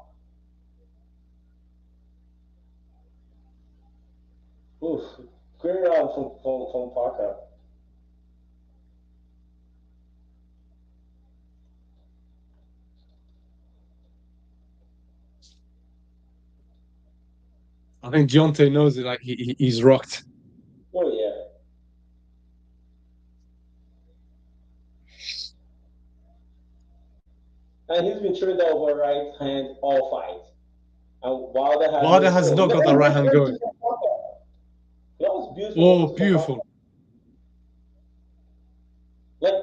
Oof, great round from Parker. I think Deontay knows it. Like he's rocked. Oh yeah. And he's been turned over right hand all fight. And Wilder has not got that right hand going. That was beautiful. Oh, beautiful. Like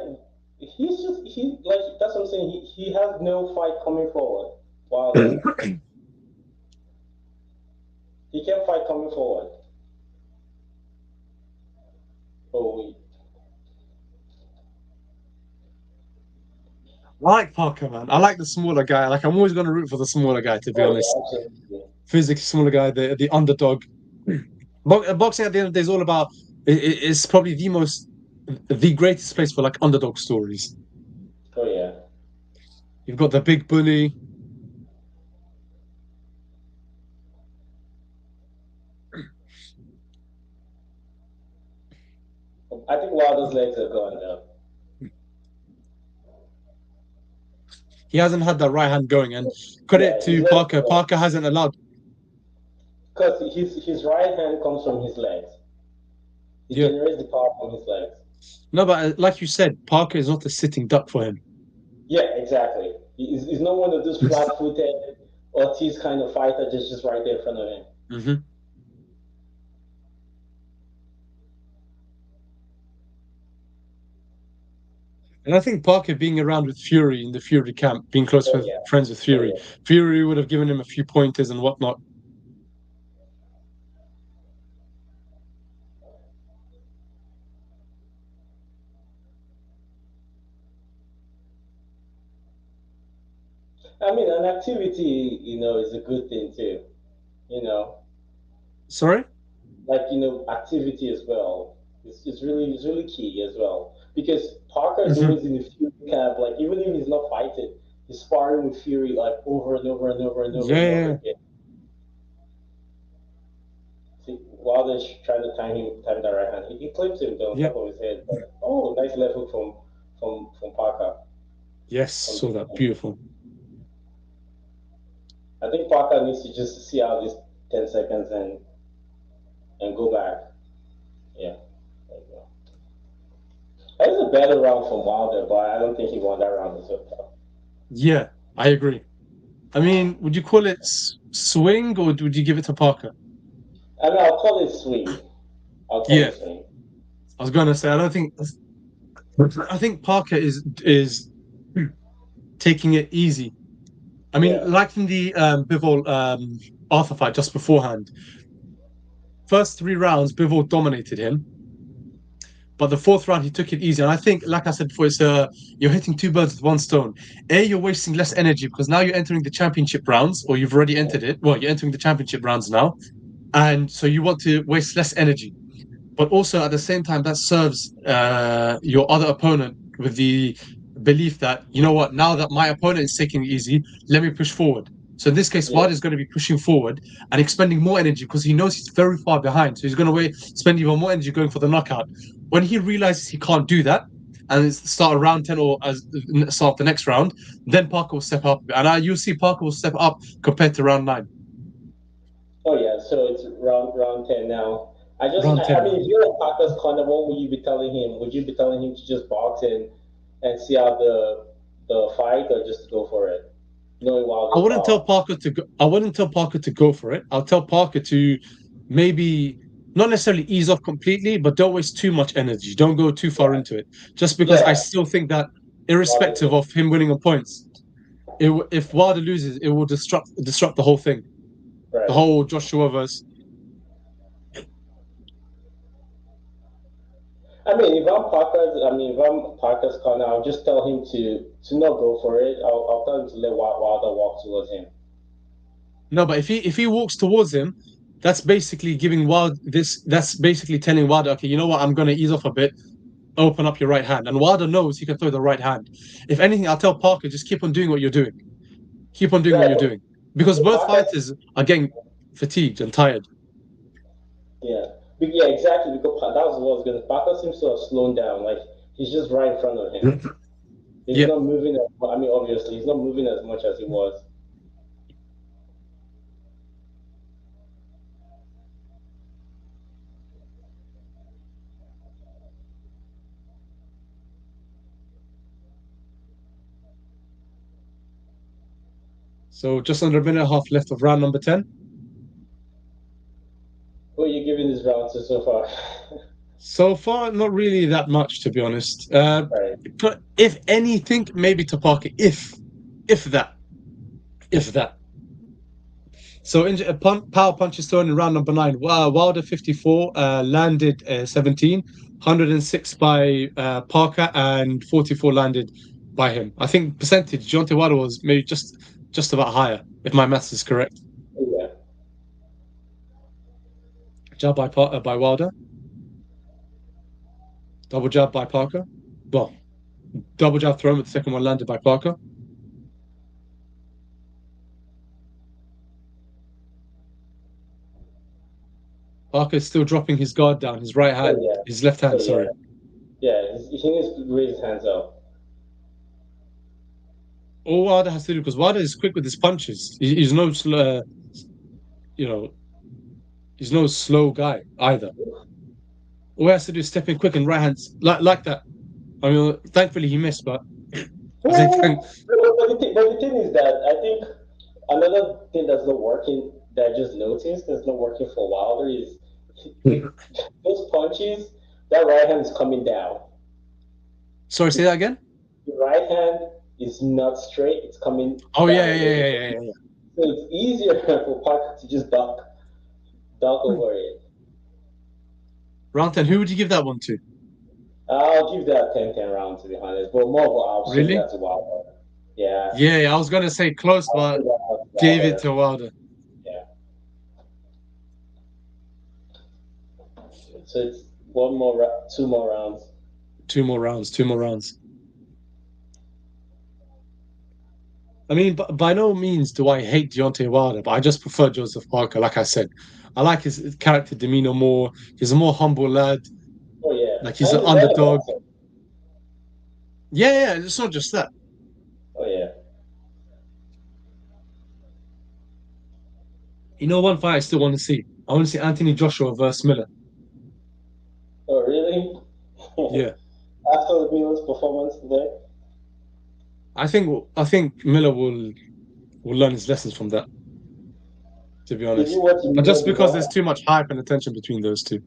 that's what I'm saying. He has no fight coming forward. Wilder. He can't fight coming forward. Oh. I like Parker, man. I like the smaller guy. Like I'm always going to root for the smaller guy, to be honest. Yeah. Physically smaller guy, the underdog. Boxing at the end of the day is all about. It's probably the greatest place for like underdog stories. Oh yeah. You've got the big bully. I think Wilder's legs are gone now. He hasn't had that right hand going, and credit to Parker. Parker hasn't allowed. Because his right hand comes from his legs. He generates the power from his legs. No, but like you said, Parker is not a sitting duck for him. Yeah, exactly. He's not one of those flat-footed Ortiz kind of fighter just right there in front of him. Mm-hmm. And I think Parker being around with Fury in the Fury camp, being close with friends with Fury, Fury would have given him a few pointers and whatnot. I mean, an activity, is a good thing too. Sorry? Like, activity as well. It's really key as well. Because Parker is always in the Fury camp, like even if he's not fighting, he's sparring with Fury like over and over and over and over and over again. See, Wilder's trying to time that right hand. He clips him down top of his head. But, nice left hook from Parker. Yes, saw that. Beautiful. I think Parker needs to just see out these 10 seconds and go back. Yeah. That was a better round from Wilder, but I don't think he won that round as well. Yeah, I agree. I mean, would you call it swing or would you give it to Parker? I mean, I'll call it swing. It swing. I was going to say, I think Parker is taking it easy. I mean, like in the Bivol Arthur fight just beforehand, first 3 rounds, Bivol dominated him. But the 4th round, he took it easy. And I think, like I said before, it's you're hitting 2 birds with 1 stone. You're wasting less energy because now you're entering the championship rounds, or you've already entered it. Well, you're entering the championship rounds now. And so you want to waste less energy. But also at the same time, that serves your other opponent with the belief that, you know what, now that my opponent is taking it easy, let me push forward. So in this case, Ward is going to be pushing forward and expending more energy because he knows he's very far behind. So he's going to spend even more energy going for the knockout. When he realizes he can't do that, and start round 10 or start the next round, then Parker will step up. And you'll see Parker will step up compared to round 9. Oh yeah, so it's round 10 now. I mean, if you're in Parker's corner, what would you be telling him? Would you be telling him to just box and see out the fight, or just go for it? Knowing I wouldn't tell Parker to go. I wouldn't tell Parker to go for it. I'll tell Parker to maybe not necessarily ease off completely, but don't waste too much energy. Don't go too far into it. Just because I still think that, irrespective of him winning on points, if Wilder loses, it will disrupt the whole thing, the whole Joshua verse. I mean, if I'm Parker's corner, I'll just tell him to not go for it. I'll tell him to let Wilder walk towards him. No, but if he walks towards him, that's basically giving Wilder this. That's basically telling Wilder, okay, you know what? I'm going to ease off a bit. Open up your right hand, and Wilder knows he can throw the right hand. If anything, I'll tell Parker, just keep on doing what you're doing. Keep on doing what you're doing, because both fighters are getting fatigued and tired. Yeah, exactly. Because that was what I was going to. Parker seems to have slowed down. Like he's just right in front of him. He's not moving. Obviously, he's not moving as much as he was. So just under a minute and a half left of round number 10. What are you giving this round to so far? So far, not really that much, to be honest. But if anything, maybe to Parker, if that. So power punches thrown in round number 9. Wilder 54, landed 17, 106 by Parker, and 44 landed by him. I think percentage, Deontay Wilder was maybe just about higher, if my maths is correct. Yeah. Jab by Wilder. Double jab by Parker. Well, double jab thrown, but the second one landed by Parker. Parker is still dropping his guard down, his right hand, his left hand, sorry. Yeah, he needs to raise his hands up. All Wilder has to do, because Wilder is quick with his punches. He's no he's no slow guy either. All he has to do is step in quick and right hands like that. I mean, thankfully he missed, but but the thing is that I think another thing that's not working that I just noticed that's not working for Wilder is those punches, that right hand is coming down. Sorry, say that again? The right hand is not straight, it's coming down. Yeah. So it's easier for Parker to just duck over it. Round 10, who would you give that one to? I'll give that 10-10 round, to be honest. But more I'll give that to Wilder. Yeah. Yeah, I was going to say close, but gave it to Wilder. Yeah. So it's two more rounds. Two more rounds. I mean, by no means do I hate Deontay Wilder, but I just prefer Joseph Parker, like I said. I like his character demeanor more. He's a more humble lad. Oh, yeah. Like he's an underdog. Yeah, it's not just that. Oh, yeah. You know, one fight I still want to see. I want to see Anthony Joshua versus Miller. Oh, really? Yeah. After Miller's performance today? I think Miller will learn his lessons from that, to be honest. But just because there's too much hype and attention between those two.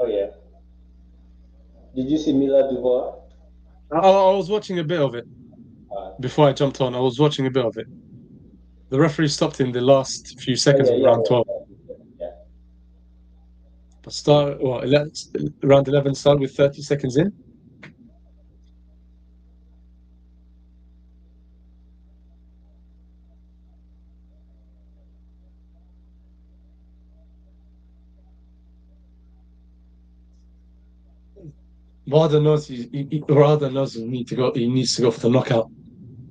Oh, yeah. Did you see Miller Dubois? I was watching a bit of it before I jumped on. I was watching a bit of it. The referee stopped in the last few seconds of round 12. Yeah. But start round 11 start with 30 seconds in. Wilder knows Wilder knows he needs to go. He needs to go for the knockout.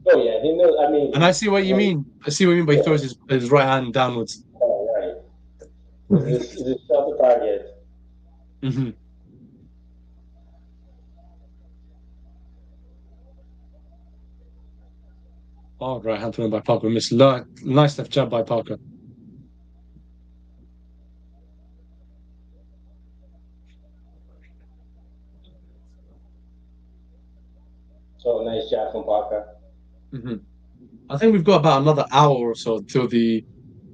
Oh yeah, he knows. I mean, And I see what you mean. I see what you mean. But he throws his right hand downwards. Oh, right. It's a shot target. Mm-hmm. Oh, right hand thrown by Parker. Missed. Nice left jab by Parker. So nice jab from Parker. Mm-hmm. I think we've got about another hour or so until the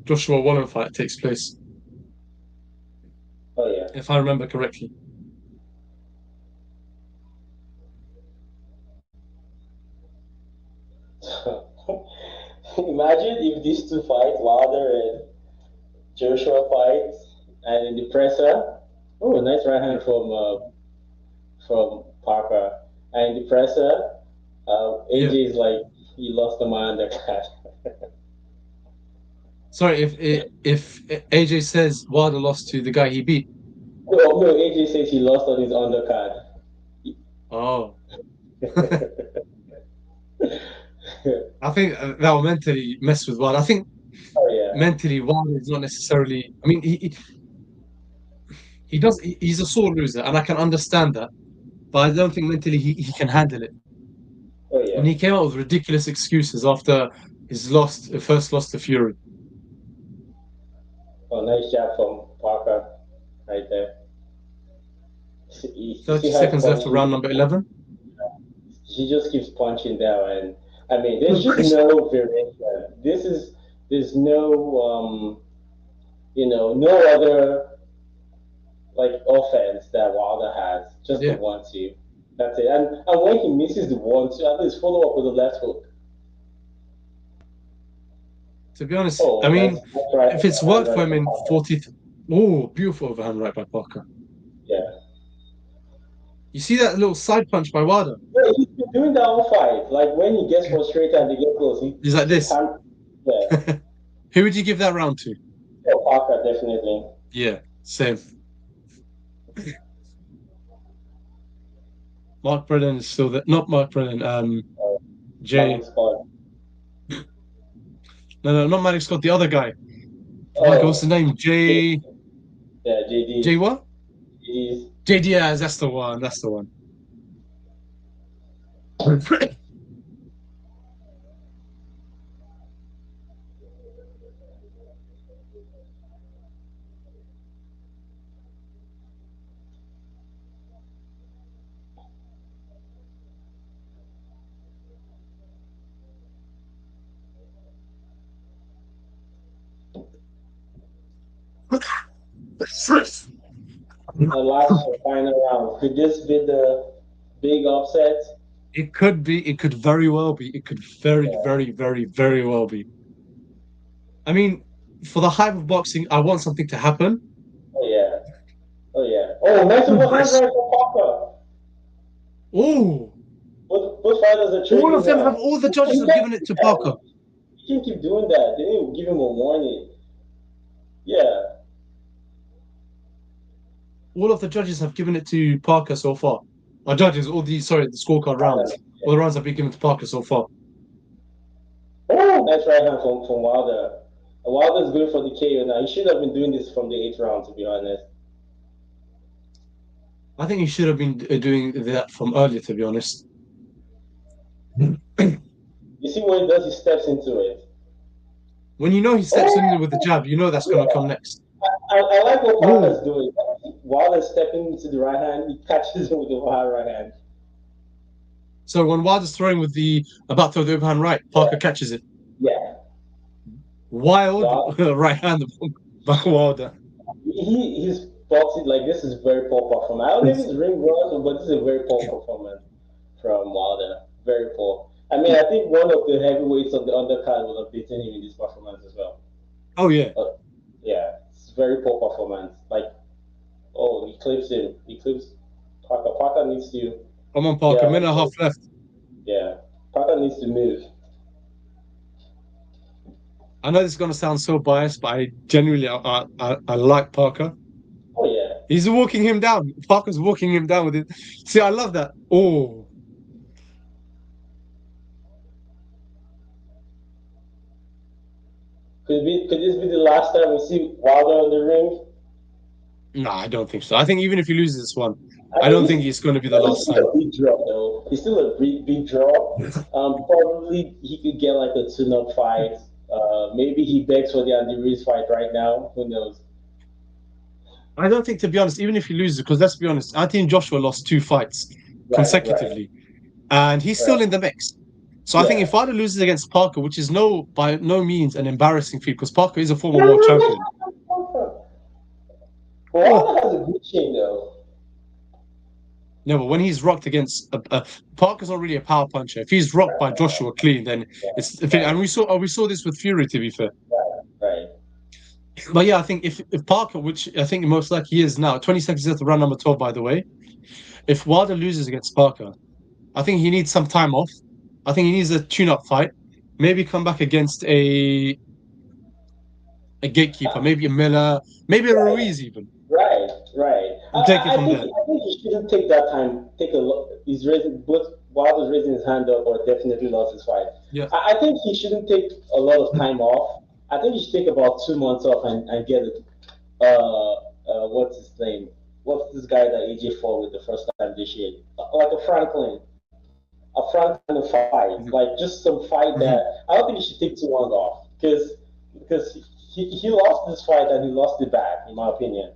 Joshua Wallen fight takes place. Oh yeah. If I remember correctly. Imagine if these two fight, Wilder and Joshua fight, and in the presser, oh, nice right hand from Parker, and in the presser, AJ is like he lost the mind undercut. Sorry, if AJ says Wilder lost to the guy he beat. No, AJ says he lost on his undercard. Oh. I think that will mentally mess with Wilder. I think mentally Wilder is not necessarily. I mean, he's a sore loser, and I can understand that, but I don't think mentally he can handle it. Oh yeah. And he came out with ridiculous excuses after his first loss to Fury. Oh, nice job from Parker, right there. 30 seconds left to round number 11. He just keeps punching down, and I mean, there's just no variation. There's no no other like offense that Wilder has. Just the 1-2. That's it. And when he misses the 1-2, at least follow up with the left hook. To be honest, I mean, if it's worked for him in 40, beautiful overhand right by Parker. Yeah. You see that little side punch by Wilder? Yeah, he's been doing that all fight. Like when he gets frustrated and they get close, he's like this. Yeah. Who would you give that round to? Yeah, Parker, definitely. Yeah, same. Mark Brennan is still there. Not Mark Brennan. Jay. No, not Malik Scott. The other guy. What's the name? Jay. Yeah, JD. Jay what? JD. JD. Yeah, that's the one. That's the one. The last final round. Could this be the big upset? It could be. It could very well be. It could very well be. I mean, for the hype of boxing, I want something to happen. Oh yeah. Oh, nice overhand from Parker. Oh. Both fighters are trading. All of them have. All the judges have given it to Parker. You can't keep doing that. They didn't give him a warning. Yeah. All of the judges have given it to Parker so far. The scorecard rounds. All the rounds have been given to Parker so far. Oh, nice right hand from Wilder. Wilder's going for the KO now. He should have been doing this from the 8th round, to be honest. I think he should have been doing that from earlier, to be honest. You see what he does? He steps into it. When you know he steps into it with the jab, you know that's going to come next. I like what Wilder's doing. Wilder's stepping into the right hand, he catches him with the right hand. So when Wilder's throwing with about to throw the overhand right, Parker catches it. Yeah. Wild right hand by Wilder. He's boxing like this is very poor performance. I don't know if it's ring rust, but this is a very poor performance from Wilder. Very poor. I mean, I think one of the heavyweights on the undercard would have beaten him in this performance as well. Oh yeah. Yeah, it's very poor performance. Like, Oh, he clips him. He clips Parker. Parker needs to. Come on, Parker. Yeah, Minute and a half left. yeah. Parker needs to move. I know this is gonna sound so biased, but I genuinely I like Parker. Oh yeah. He's walking him down. Parker's walking him down with it. See, I love that. Oh, Could this be the last time we see Wilder on the ring? no, I don't think so. I think even if he loses this one, I mean, don't think it's going to be the last still time. a big draw though. He's still a big draw. Probably he could get like a tune-up fight. Maybe he begs for the Andy Ruiz fight right now. Who knows? I don't think, to be honest, even if he loses, because let's be honest, Anthony Joshua lost 2 fights consecutively, and he's still in the mix. So I think if Wilder loses against Parker, which is by no means an embarrassing feat, because Parker is a former world champion. Wilder has a good chin though. No, but when he's rocked against Parker's not really a power puncher. If he's rocked by Joshua clean, then it's and we saw this with Fury, to be fair. Right. But yeah, I think if Parker, which I think most likely he is now, 20 seconds left to round number 12, by the way. If Wilder loses against Parker, I think he needs some time off. I think he needs a tune-up fight. Maybe come back against a gatekeeper, maybe a Miller, maybe a Ruiz even. Right. Take it from there. I think he shouldn't take that time. Take a look. He's raising Wilder's raising his hand up, or definitely lost his fight. Yeah. I think he shouldn't take a lot of time off. I think he should take about 2 months off and get it. What's his name? What's this guy that AJ fought with the first time this year? Like a Franklin fight, like just some fight that I don't think he should take too long off because he lost this fight and he lost it bad, in my opinion.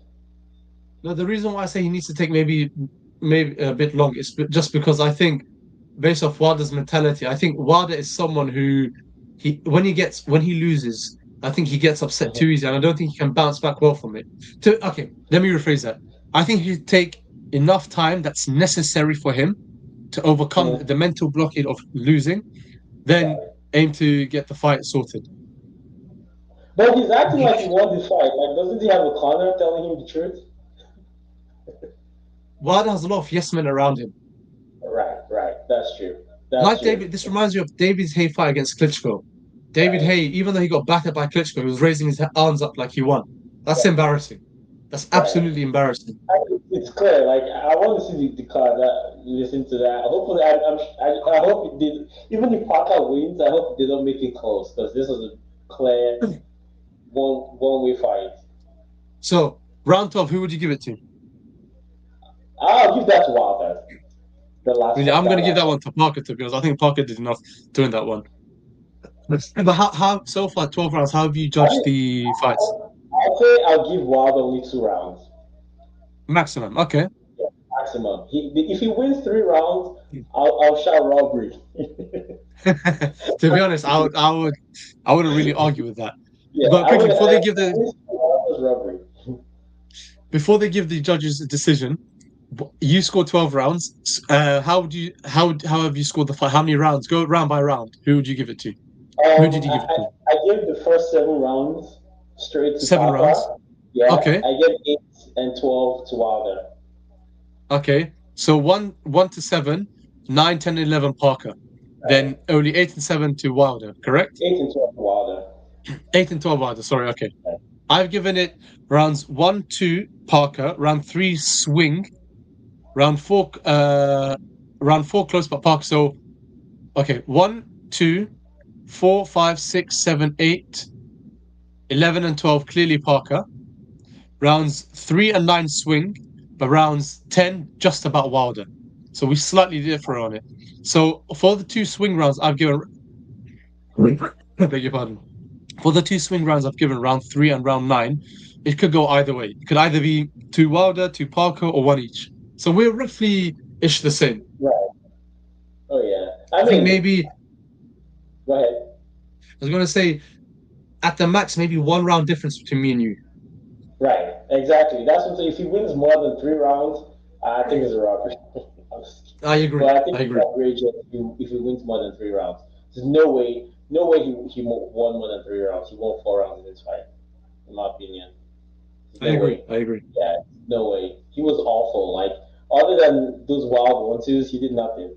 No, the reason why I say he needs to take maybe a bit long is just because I think, based off Wilder's mentality, I think Wilder is someone who when he loses, I think he gets upset too easy, and I don't think he can bounce back well from it. Okay, let me rephrase that. I think he should take enough time that's necessary for him to overcome the mental blockade of losing, then aim to get the fight sorted. But he's acting like he won the fight. Like, doesn't he have a corner telling him the truth? Wilder has a lot of yes men around him. Right. That's true. David, this reminds me of David Hay fight against Klitschko. David Hay, even though he got battered by Klitschko, he was raising his arms up like he won. That's embarrassing. That's absolutely embarrassing. It's clear. Like, I want to see the card. Listen to that. Hopefully, I hope it did. Even if Parker wins, I hope they don't make it close, because this was a clear one-way fight. So, round 12, who would you give it to? I'll give that to Wilder. I'm going to give that one to Parker, to be honest. I think Parker did enough doing that one. But how so far, 12 rounds, how have you judged the fights? I'll say I'll give Wilder only 2 rounds. Maximum, okay. Yeah, maximum. If he wins 3 rounds, I'll shout robbery. To be honest, I wouldn't really argue with that. Yeah, but quickly, before they give the judges a decision, you scored 12 rounds. How have you scored the fight? How many rounds? Go round by round. Who would you give it to? Who did you give it to? I gave the first 7 rounds straight to 7 Papa. rounds? Yeah. Okay. I gave 8 and 12 to Wilder. Okay. So 1 to 7, 9, 10, 11 Parker. Right. Then only 8 and 7 to Wilder, correct? 8 and 12 to Wilder. 8 and 12 Wilder, sorry, okay. Right. I've given it rounds 1, 2 Parker, round 3 swing, round 4 close but Parker. So okay, 1, 2, 4, 5, 6, 7, 8, 11 and 12 clearly Parker. Rounds 3 and 9 swing, but rounds 10 just about Wilder. So we slightly differ on it. So for the 2 swing rounds, I've given. Beg your pardon. For the 2 swing rounds, I've given round 3 and round 9. It could go either way. It could either be 2 Wilder, 2 Parker, or 1 each. So we're roughly-ish the same. Right. Oh yeah. I think maybe. Go ahead. I was going to say, at the max, maybe 1 round difference between me and you. Right, exactly. That's what I'm saying. If he wins more than 3 rounds, I think it's a robbery. I agree. But I think it's outrageous if he wins more than 3 rounds. There's no way he won more than 3 rounds. He won 4 rounds in this fight, in my opinion. I No agree. way. I agree. Yeah, no way. He was awful. Like other than those wild one-twos, he did nothing.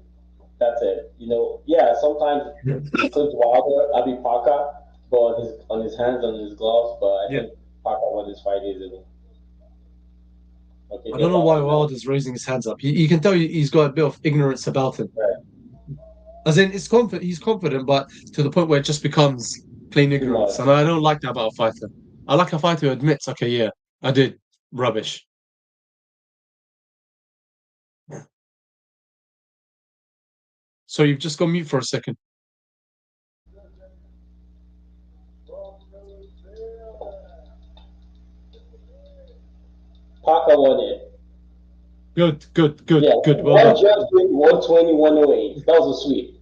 That's it. Yeah, sometimes he clipped Wilder, Abby Parker, but on his hands, on his gloves. But I Yeah. think Parker won this fight easily. Okay, I don't they're know why boxing now. Wilder's raising his hands up. You can tell he's got a bit of ignorance about him. Right. As in, he's confident, but to the point where it just becomes plain Too ignorance. much. And I don't like that about a fighter. I like a fighter who admits, okay, yeah, I did rubbish. So you've just gone mute for a second. Parker won it. Good, Yeah, good. Well one done. judge gave 120, 108. That was a sweep.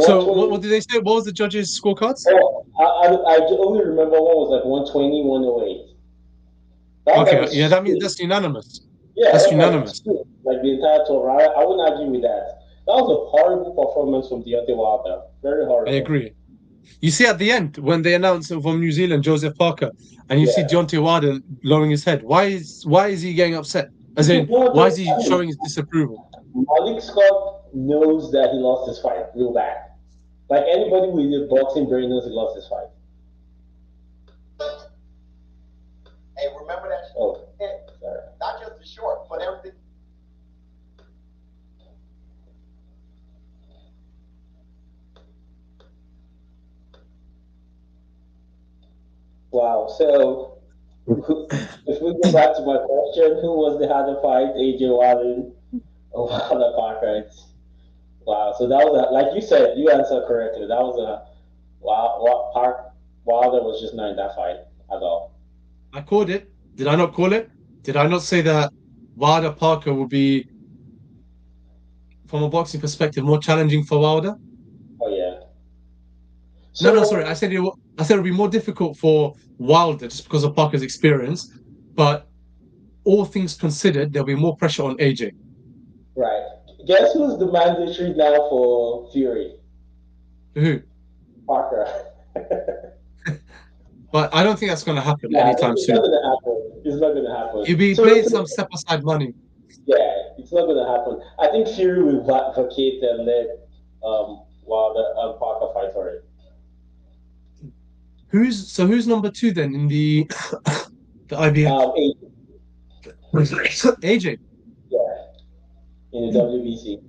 So what 120. did they say? What was the judges' scorecards? Oh, I only remember one was like 120, 108. That was like Okay, a yeah, that means sweep. that's unanimous. Yeah, That's that's like a unanimous. sweep. Like the entire tour. I wouldn't argue with that. That was a horrible performance from Deontay Wilder. Very I horrible. agree. You see at the end when they announce from New Zealand, Joseph Parker, and you see Yeah. Deontay Wilder lowering his head. Why is he getting upset? As You in, know, why is I he mean, showing his disapproval? Malik Scott knows that he lost his fight real bad. Like anybody who did boxing brain knows he lost his fight. Hey, remember that? Oh, sorry. Not just the short, but everything. Wow. So, if we go back to my question, who was the harder fight, AJ Wallen or Wilder Parker? Wow. So that was like you said, you answered correctly. That was a wow. Wilder was just not in that fight at all. I called it. Did I not call it? Did I not say that Wilder Parker would be, from a boxing perspective, more challenging for Wilder? Oh yeah. No, sorry. So I said it would be more difficult for Wilder just because of Parker's experience. But all things considered, there'll be more pressure on AJ. right. Guess who's the mandatory now for Fury? Who? Parker. But I don't think that's going to happen Nah, anytime it's not soon. gonna happen. It's not gonna happen. He'll be So playing some step aside money. yeah, it's not gonna happen. I think Fury will vacate and let while the Parker fight for it. Who's number two then in the the IBF? AJ, AJ. yeah, in the WBC.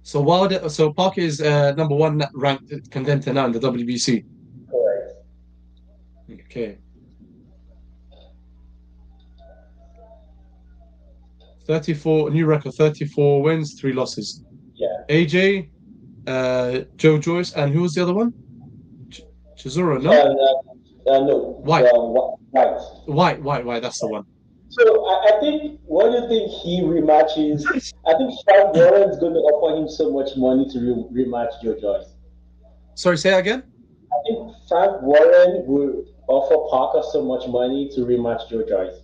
So Parker is number one ranked contender now in the WBC. Correct. Okay. 34 new record, 34 wins, 3 losses. Yeah. AJ, Joe Joyce, and who was the other one? Zoro, no? No. White. White. That's the one. So I think, what do you think he rematches? I think Frank Warren's going to offer him so much money to rematch Joe Joyce. Sorry, say that again? I think Frank Warren will offer Parker so much money to rematch Joe Joyce.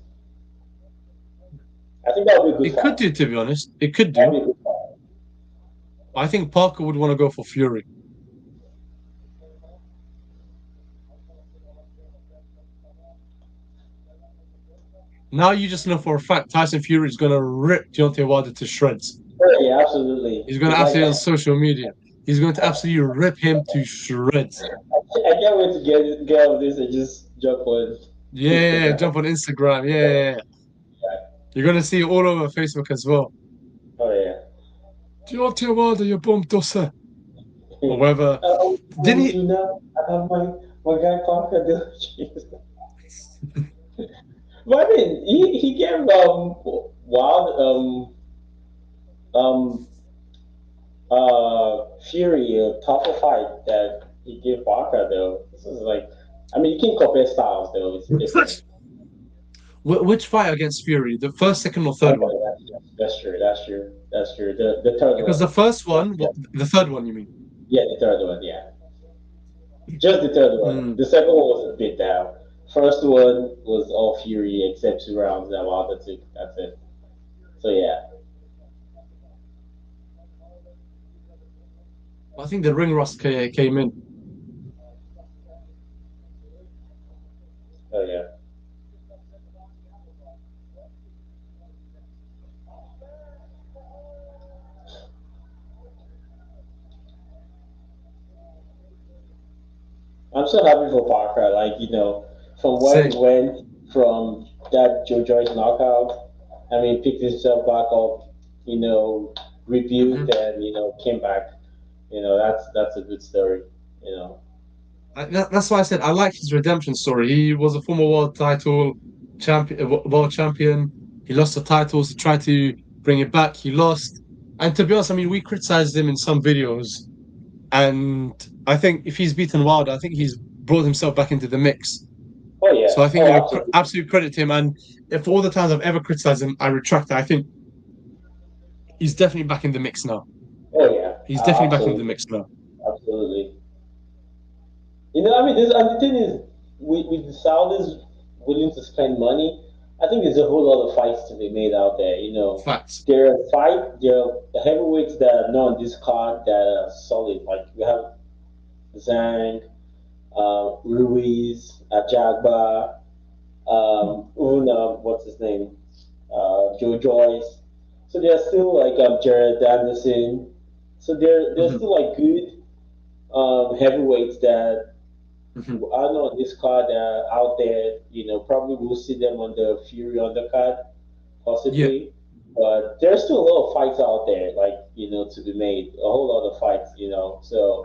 I think that would be a good It could fight. do, to be honest. It could That'd be a do. good fight. I think Parker would want to go for Fury. Now you just know for a fact Tyson Fury is going to rip Deontay Wilder to shreds. Oh, yeah, absolutely. He's going to It's like absolutely on social media. He's going to absolutely rip him to shreds. I can't wait to get off this and just jump on Yeah, Instagram. jump on Instagram. Yeah. You're going to see it all over Facebook as well. Oh yeah. Deontay Wilder, you bum dusser. Or whatever. Didn't he? You know, I have my guy Parker doing. But I mean, he gave Wild um Fury a tougher fight that he gave Parker though. This is like, I mean, you can compare styles though. It's different. Which fight against Fury? The first, second, or third one? Okay, that's true. That's true. That's true. The third Because one. the first one, Yeah, the third one, you mean? yeah, the third one. Yeah, just the third one. Mm. The second one was a bit down. First one was all Fury except 2 rounds that Wilder took. That's it. So yeah. I think the ring rust came in. I'm so happy for Parker. Like, from where he Same. went from that Joe Joyce knockout, I mean, picked himself back up, Mhm. rebuilt and, came back. That's a good story, you know. That's why I said I like his redemption story. He was a former world title champion, world champion. He lost the titles. He tried to bring it back. He lost. And to be honest, I mean, we criticized him in some videos, and I think if he's beaten Wilder, I think he's brought himself back into the mix. Oh, yeah. So I think Oh, absolutely. absolute credit to him. And if all the times I've ever criticized him, I retract that. I think he's definitely back in the mix now. Oh, yeah. He's definitely back in the Absolutely. mix now. Absolutely. I mean, and the thing is, with the Saudis willing to spend money, I think there's a whole lot of fights to be made out there. Facts. There are heavyweights that are not on this card that are solid. Like we have Zhang, Ruiz, Ajagba, what's his name? Joe Joyce. So they're still like Jared Anderson. So they're Hmm. still like good heavyweights that Hmm. I know this card out there, probably we'll see them on the Fury undercard, Yeah. possibly. But there's still a lot of fights out there, like, to be made. A whole lot of fights, So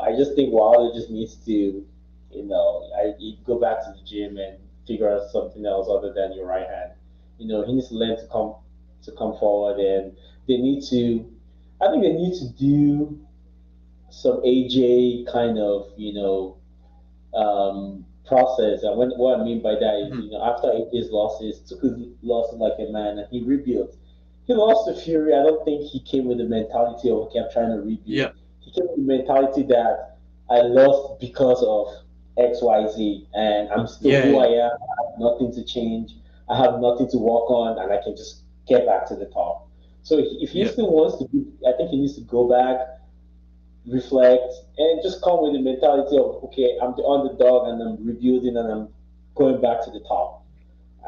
I just think Wilder just needs to, he'd go back to the gym and figure out something else other than your right hand. He needs to learn to come forward, and they need to. I think they need to do some AJ kind of, process. And what I mean by that is, Hmm. after his losses, took his losses like a man and he rebuilt. He lost to Fury. I don't think he came with the mentality of, okay, I'm trying to rebuild. Yeah. He came with the mentality that I lost because of XYZ and I'm still Yeah. who I Yeah. am. I have nothing to change. I have nothing to work on and I can just get back to the top. So if he Yeah. still wants to be, I think he needs to go back, reflect, and just come with the mentality of, okay, I'm the underdog and I'm rebuilding and I'm going back to the top.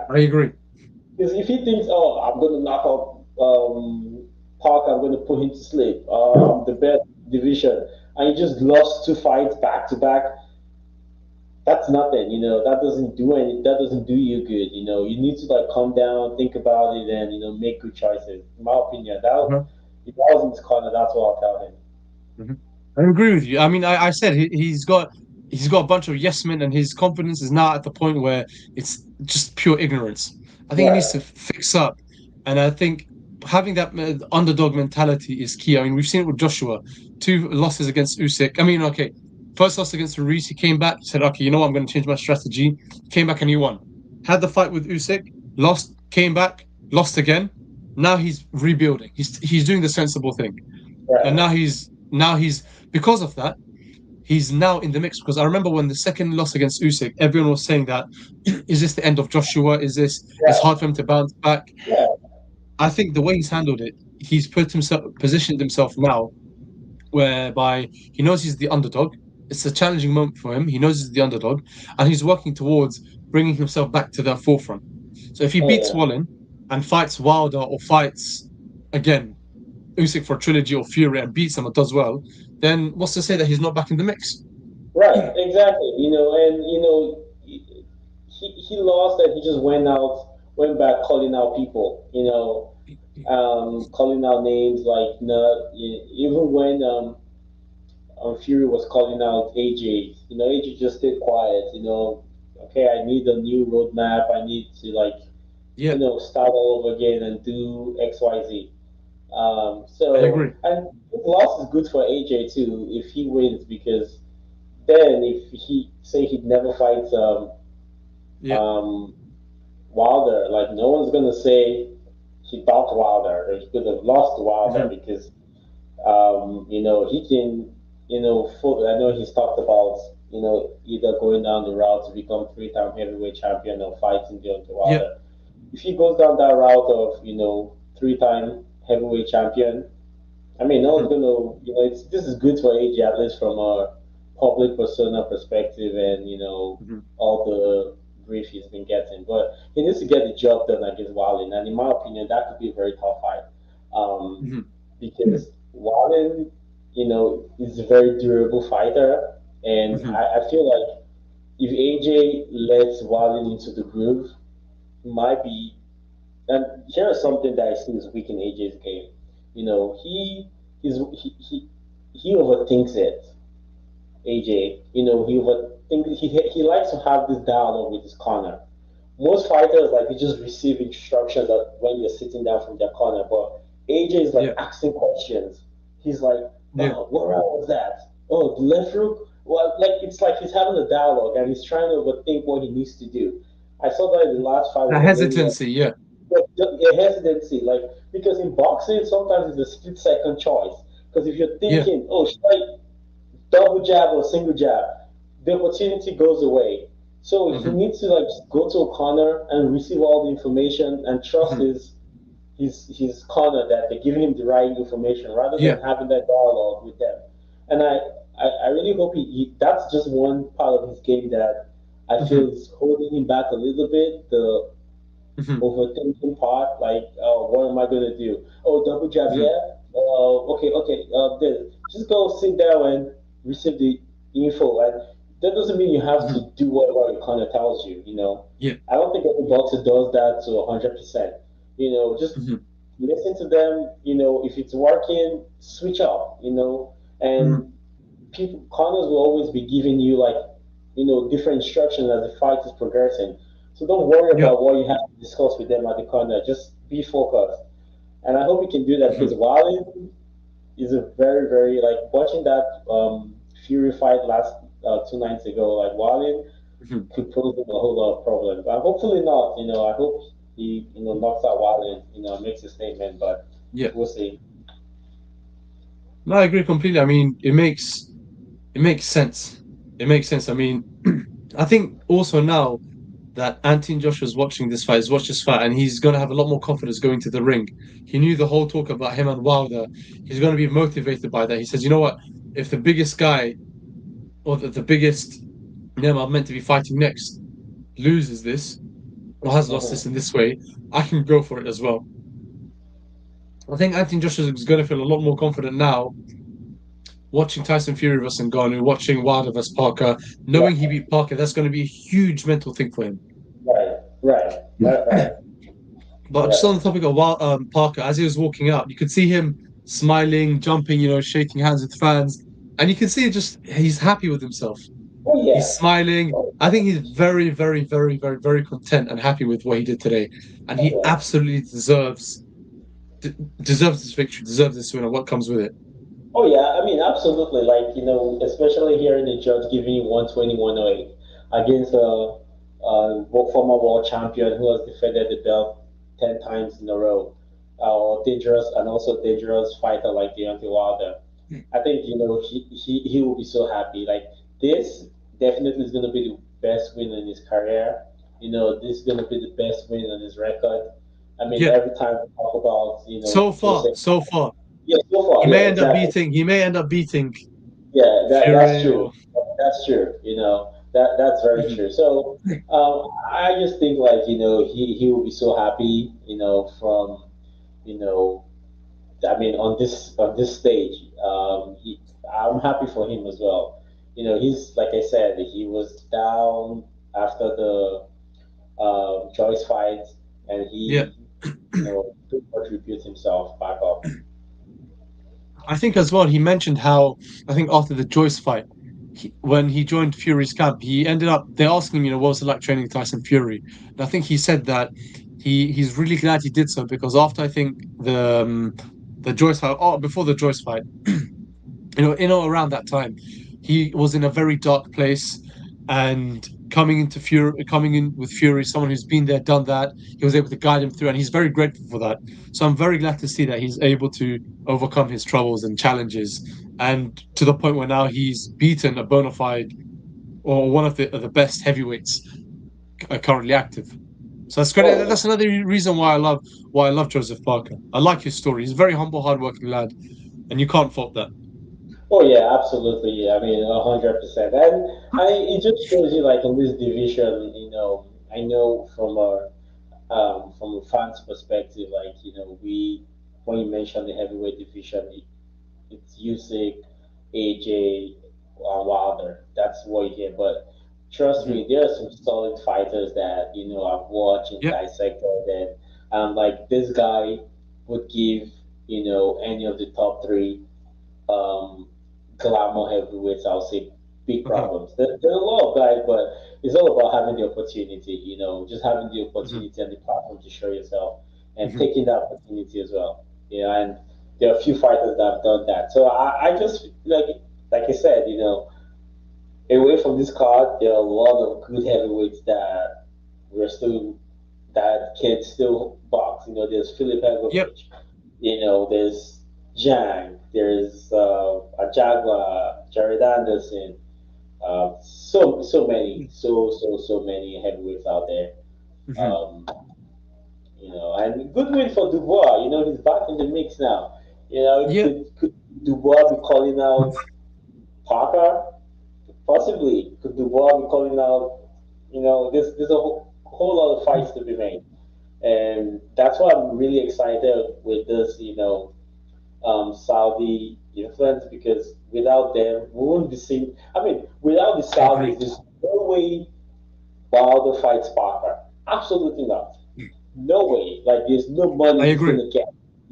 I agree. Because if he thinks, oh, I'm going to knock out Park, I'm going to put him to sleep, I'm the best division, and he just lost two fights back to back, that's nothing. That doesn't do any. That doesn't do you good. You need to like calm down, think about it, and make good choices. In my opinion, Uh-huh. if I was in his corner, that's what I'll tell him. Mhm. I agree with you. I mean, I said he's got a bunch of yes men, and his confidence is now at the point where it's just pure ignorance. I think he needs to Right. fix up, and I think having that underdog mentality is key. I mean, we've seen it with Joshua, two losses against Usyk. I mean, okay, first loss against Ruiz, he came back, said, okay, you know what, I'm going to change my strategy. Came back and he won. Had the fight with Usyk, lost, came back, lost again. Now he's rebuilding. He's doing the sensible thing, and Right. now he's because of that, he's now in the mix. Because I remember when the second loss against Usyk, everyone was saying that is this the end of Joshua? It's Right. hard for him to bounce back. Yeah. I think the way he's handled it, he's positioned himself now whereby he knows he's the underdog. It's a challenging moment for him. He knows he's the underdog, and he's working towards bringing himself back to the forefront. So if he Oh beats yeah. Wallen and fights Wilder or fights again Usyk for trilogy or Fury and beats him or does well, then what's to say that he's not back in the mix? Right. Exactly. And he lost and he just went back calling out people. Calling out names like even when Fury was calling out AJ. AJ just stayed quiet. Okay, I need a new roadmap. I need to like Yeah, start all over again and do X Y Z. I agree. And loss is good for AJ too if he wins because then if he say he never fights Yeah. um, Wilder, like no one's gonna say he fought Wilder or he could have lost to Wilder Hmm. because he can, I know he's talked about, either going down the route to become three-time heavyweight champion or fighting Deontay Yeah. Wilder. If he goes down that route of, three-time heavyweight champion, I mean, no one's Hmm. gonna, this is good for AJ at least from a public persona perspective and Hmm. all the grief he's been getting. But he needs to get the job done against Wallin, and in my opinion, that could be a very tough fight, Hmm. because Wallin, is a very durable fighter. And Hmm. I feel like if AJ lets Wallin into the groove, he might be. And here's something that I see is weak in AJ's game. You know, he's, he overthinks it. AJ, you know, he overthinks. He likes to have this dialogue with his corner. Most fighters like you just receive instructions that when you're sitting down from their corner, but AJ is like Yeah, asking questions. He's like, yeah, "Oh, what round was that? Oh, the left hook." Well, like it's like he's having a dialogue and he's trying to overthink what he needs to do. I saw that in the last fight the with Romania. hesitancy. Yeah. A hesitancy, like because in boxing sometimes it's a split second choice. Because if you're Yeah. thinking, "Oh, should I double jab or single jab," the opportunity goes away. So he Hmm. needs to like go to a corner and receive all the information and trust Hmm. his corner that they're giving him the right information rather Yeah. than having that dialogue with them. And I really hope that's just one part of his game that I feel Hmm. is holding him back a little bit. The Hmm. overthinking part, like, oh, what am I gonna do? Oh, double jab, Hmm. yeah. Okay, okay. Just go sit there and receive the info, and that doesn't mean you have Hmm. to do whatever your corner tells you. You know, Yeah. I don't think every boxer does that to 100%. You know, just Hmm. listen to them. You know, if it's working, switch up. You know, Hmm. and people corners will always be giving you like different instructions as the fight is progressing. So don't worry Yeah. about what you have to discuss with them at the corner. Just be focused. And I hope you can do that Hmm. because Wallen is a very, very like watching that Fury fight last 2 nights ago. Like Wallen Hmm. could pose him a whole lot of problems, but hopefully not. You know, I hope he knocks out Wallen. You know, makes a statement, but Yeah. we'll see. No, I agree completely. I mean, it makes sense. It makes sense. I mean, I think also now that Anthony Joshua's watching this fight, he's watched this fight, and he's going to have a lot more confidence going to the ring. He knew the whole talk about him and Wilder. He's going to be motivated by that. He says, you know what? If the biggest guy or the biggest name I'm meant to be fighting next loses this or has lost this Hmm. in this way, I can go for it as well. I think Anthony Joshua is going to feel a lot more confident now watching Tyson Fury versus Ngannou, watching Wilder versus Parker, knowing he Right, beat Parker. That's going to be a huge mental thing for him. right, right, right, right, But just on the right. topic of Parker, as he was walking out, you could see him smiling, jumping, shaking hands with fans, and you can see just he's happy with himself. Oh He's yeah. smiling. Oh, I think he's very, very, very, very, very content and happy with what he did today, and oh he yeah. absolutely d- deserves this victory, deserves this win, and what comes with it. Oh yeah, I mean absolutely. Like especially hearing the judge giving you 120-108 against a former world champion who has defended the belt 10 times in a row, dangerous and also dangerous fighter like Deontay Wilder. I think he will be so happy. Like this definitely is going to be the best win in his career. This is going to be the best win on his record. I mean, Yeah, every time we talk about so far, Jose, so far, yeah, so far, he yeah, may end up exactly. beating. He may end up beating Yeah, that's Fury true. or. That's true. That's very Mhm. true. So I just think like he will be so happy. From you know I mean on this stage. I'm happy for him as well. He's like I said, he was down after the Joyce fight, and Yeah, he could contribute himself back up. I think as well. He mentioned how I think after the Joyce fight, when he joined Fury's camp, he ended up. They asked him, what was it like training Tyson Fury? And I think he said that he's really glad he did so because after I think the Joyce fight, oh, before the Joyce fight, around that time, he was in a very dark place, and coming in with Fury, someone who's been there, done that, he was able to guide him through, and he's very grateful for that. So I'm very glad to see that he's able to overcome his troubles and challenges, and to the point where now he's beaten a bona fide or one of the best heavyweights currently active. So that's great. Oh, That's another reason why I love Joseph Parker. I like his story. He's a very humble, hardworking lad, and you can't fault that. oh yeah, absolutely. Yeah, I mean, 100%. And it just shows you, like, in this division, I know from a fan's perspective, like, when you mention the heavyweight division, it's Usyk, AJ, Wilder. That's what you get. But trust Mhm. me, there are some solid fighters that I've watched and Yep. dissected, and like this guy would give any of the top three um, glamour heavyweights, I'll say, big Mhm. problems. There are a lot of guys, but it's all about having the opportunity, just having the Mhm. opportunity and the platform to show yourself and Mhm. taking that opportunity as well. And there are a few fighters that have done that. So I just, like I said, away from this card, there are a lot of good heavyweights that we're still that can still box. There's Filip Yep. Hegovic, there's Jang, there's a Jaguar, Jared Anderson, so many, so many heavyweights out there. Mhm. Um, and good win for Dubois. He's back in the mix now. Yep. Could Dubois be calling out Parker? Possibly. Could Dubois be calling out? There's a whole lot of fights to be made, and that's why I'm really excited with this. Saudi influence because without them, we wouldn't be seeing. I mean, without the I agree. Saudis, there's no way Wilder fights Parker. Absolutely not. No way. Like, there's no I money he's agree. gonna get.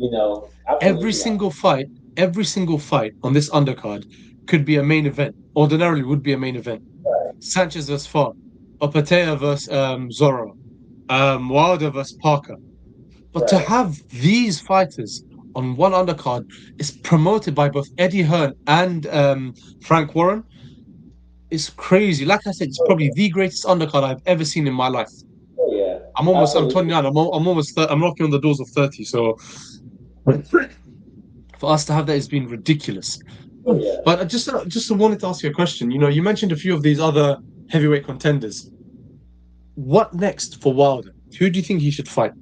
Every Absolutely not. single fight, every single fight on this undercard could be a main event. Ordinarily would be a main event. Right. Sanchez versus Farr, Opetai versus Zorro, Wilder versus Parker. But to Right. have these fighters on one undercard is promoted by both Eddie Hearn and Frank Warren is crazy. Like I said, it's Oh, probably the greatest undercard I've ever seen in my life. oh yeah. I'm Absolutely. 29. I'm almost, I'm knocking on the doors of 30. So for us to have that has been ridiculous. Oh yeah. But just wanted to ask you a question. You mentioned a few of these other heavyweight contenders. What next for Wilder? Who do you think he should fight?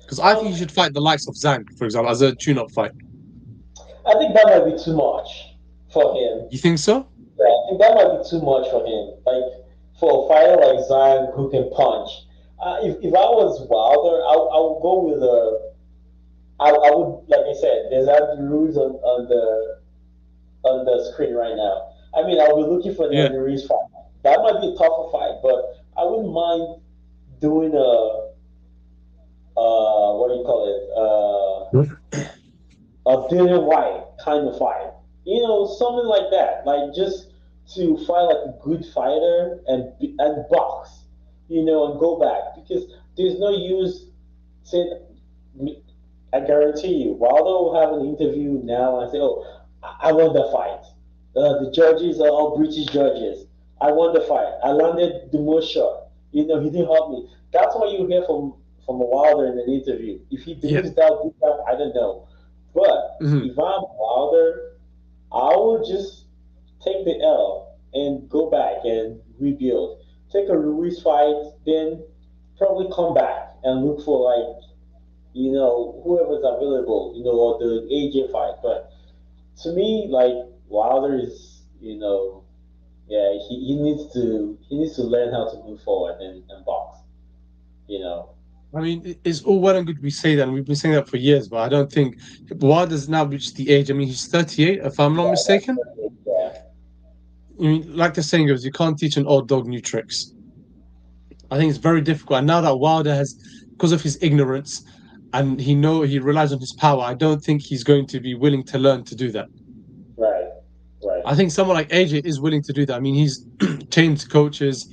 Because I think he Um, should fight the likes of Zhang, for example, as a tune-up fight. I think that might be too much for him. You think so? Yeah, I think that might be too much for him. Like for a fighter like Zhang who can punch. If I was Wilder, I would go with I would, like I said, there's Andy Ruiz on the screen right now. I mean, I'll be looking for the Yeah. Andy Ruiz fight. That might be a tougher fight, but I wouldn't mind doing what do you call it? A Dillian White kind of fight. Something like that. Like just to fight like a good fighter and box. And go back because there's no use saying I guarantee you, Wilder will have an interview now and say, "Oh, I won the fight. The judges are all British judges. I won the fight. I landed the most shot. He didn't help me." That's what you hear from a Wilder in an interview. If he Yeah. believes that deep down, I don't know. But Mhm. if I'm Wilder, I will just take the L and go back and rebuild. Take a Ruiz fight, then probably come back and look for like whoever's available, or the AJ fight. But to me, like Wilder is, yeah, he needs to learn how to move forward and box. You know, I mean, it's all well and good we say that, and we've been saying that for years, but I don't think Wilder's now reached the age. I mean, he's 38, if I'm not yeah, mistaken. yeah, I mean, like the saying goes, you can't teach an old dog new tricks. I think it's very difficult. And now that Wilder has, because of his ignorance, and he relies on his power, I don't think he's going to be willing to learn to do that. right, right, I think someone like AJ is willing to do that. I mean, he's changed coaches.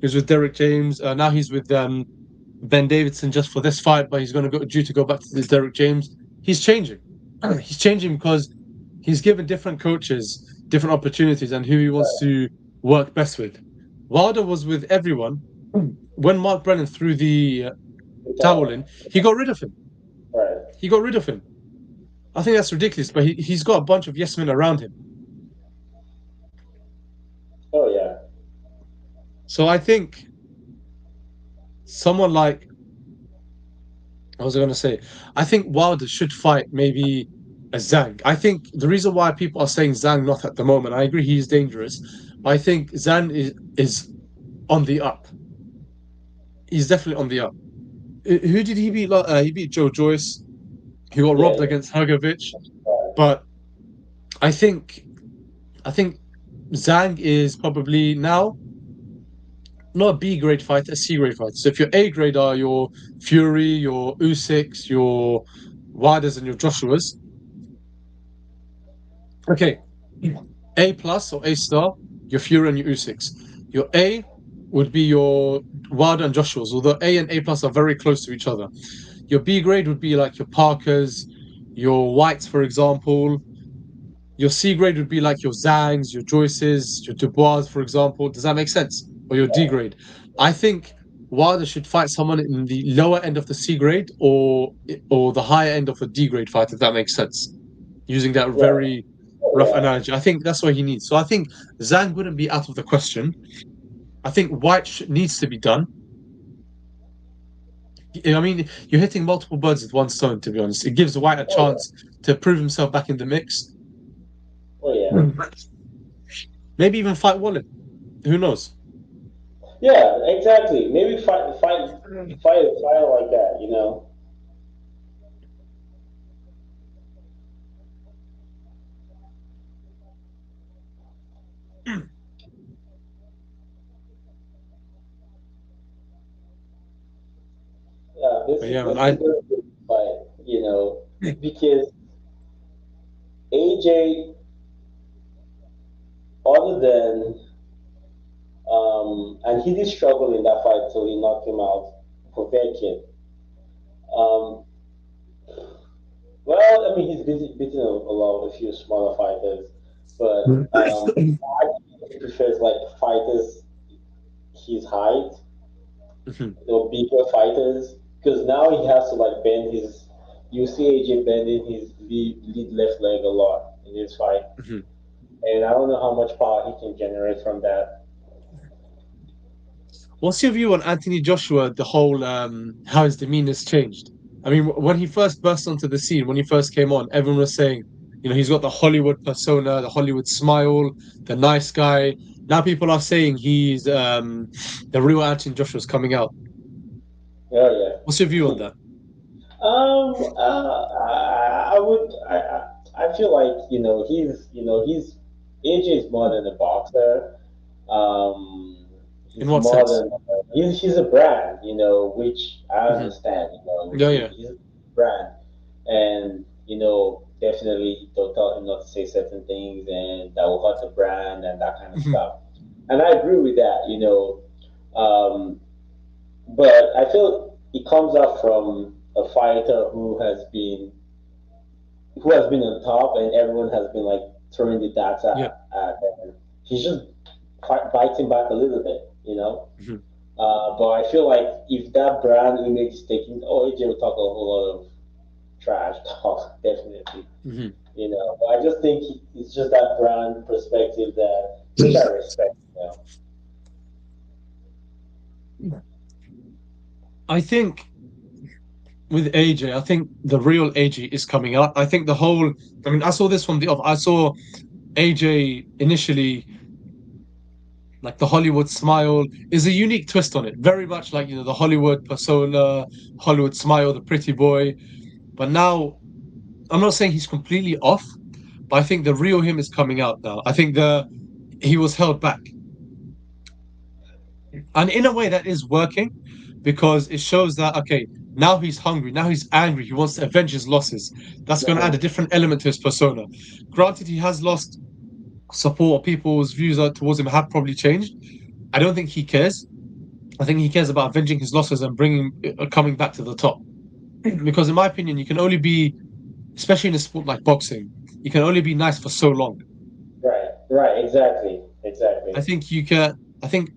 He was with Derek James. Now he's with Ben Davidson just for this fight, but he's going to go due to go back to this Derek James. He's changing. He's changing because he's given different coaches different opportunities and who he wants to work best with. Wilder was with everyone. When Mark Brennan threw the towel in, he got rid of him. right. He got rid of him. I think that's ridiculous, but he's got a bunch of yes men around him. Oh yeah, So I think someone like, what was I going to say? I think Wilder should fight maybe a Zhang. I think the reason why people are saying Zhang not at the moment, I agree he's dangerous. I think Zhang is on the up. He's definitely on the up. Who did he beat? He beat Joe Joyce, who got yeah, robbed against Hergovic. right. But I think I think Zhang is probably now not a B grade fighter, a C grade fighter. So if your A grade are your Fury, your Usyks, your Wilders, and your Joshuas. Okay, A plus or A star, your Fury and your Usyks. Your A would be your Wilder and Joshua's, although A and A plus are very close to each other. Your B grade would be like your Parkers, your Whites, for example. Your C grade would be like your Zangs, your Joyces, your Dubois, for example. Does that make sense? Or your D grade. I think Wilder should fight someone in the lower end of the C grade or the higher end of the D grade fight, if that makes sense. Using that Right. very rough analogy. I think that's what he needs. So I think Zhang wouldn't be out of the question. I think White needs to be done. I mean, you're hitting multiple birds with one stone, to be honest. It gives White a chance to prove himself back in the mix. Oh yeah. Maybe even fight Wallen. Who knows? Yeah, exactly. Maybe fight a fire like that, you know. Yeah, But yeah, man, this is gonna be a fight, you know, because AJ, other than and he did struggle in that fight till he knocked him out, Povetkin. Um, well, I mean, he's beaten a few smaller fighters, but I think he prefers like fighters his height, bigger fighters, because now he has to like bend his. You see AJ bending his lead left leg a lot in this fight, and I don't know how much power he can generate from that. What's your view on Anthony Joshua? The whole how his demeanor's changed. I mean, when he first burst onto the scene, when he first came on, everyone was saying, he's got the Hollywood persona, the Hollywood smile, the nice guy. Now people are saying he's the real Anthony Joshua's coming out. Oh What's your view on yeah. that? I would. I feel like he's AJ is more than a boxer. In He's what more sense? than he's a brand, which I Hmm. understand. Yeah, yeah. He's a brand, and definitely don't tell him not to say certain things, and that will hurt the brand and that kind of Mhm. stuff. And I agree with that. But I feel it comes out from a fighter who has been on top, and everyone has been like throwing the darts Yeah. at him. He's just biting back a little bit. Mhm. But I feel like if that brand image is taken, AJ will talk a whole lot of trash talk, definitely. Mhm. But I just think it's just that brand perspective that, which I respect. I think with AJ, I think the real AJ is coming out. I think the whole, I mean, I saw this from the off. I saw AJ initially, like the Hollywood smile is a unique twist on it. Very much like, the Hollywood persona, Hollywood smile, the pretty boy. But now, I'm not saying he's completely off, but I think the real him is coming out now. I think he was held back. And in a way, that is working because it shows that, okay, now he's hungry, now he's angry, he wants to avenge his losses. That's going to add a different element to his persona. Granted, he has lost support, people's views towards him have probably changed. I don't think he cares. I think he cares about avenging his losses and coming back to the top. Because, in my opinion, you can only be, especially in a sport like boxing, you can only be nice for so long. Right, exactly. I think you can. I think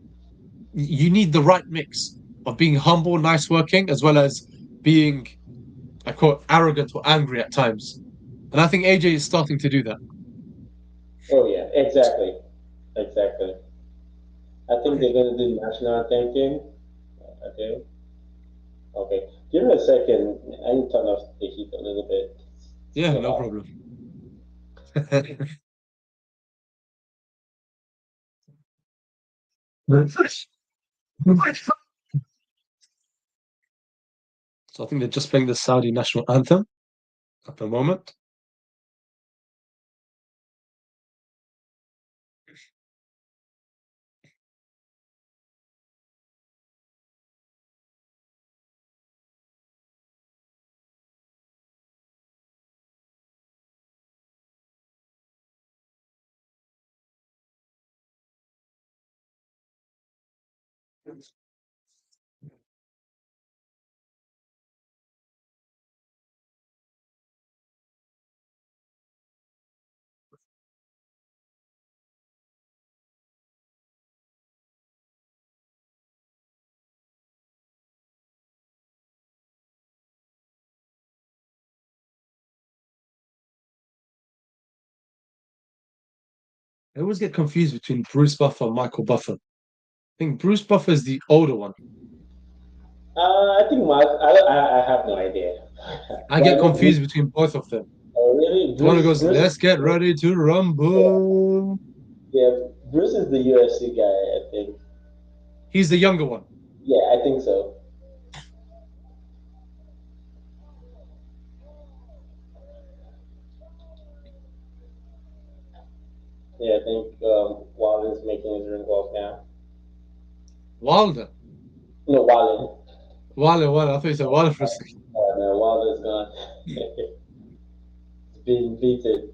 you need the right mix of being humble, nice working, as well as being, I quote, arrogant or angry at times. And I think AJ is starting to do that. Oh yeah, exactly. I think they're gonna do national anthem thing. Okay, okay. Give me a second. I need to turn off the heat a little bit. It's Yeah, too no hot. problem. So I think they're just playing the Saudi national anthem at the moment. I always get confused between Bruce Buffer and Michael Buffer. I think Bruce Buffer is the older one. I think Mark. I have no idea. I But I get know Bruce. confused between both of them. Oh, really? The one who Bruce. goes, Bruce. "Let's get ready to rumble." Yeah, Bruce is the UFC guy. I think. He's the younger one. Yeah, I think so. Yeah, I think Wallen's making his ring walk now. Wilder. No, Wallen. Wallen. I thought you said Wilder for a second. No, Wallen's gone. It's been beaten.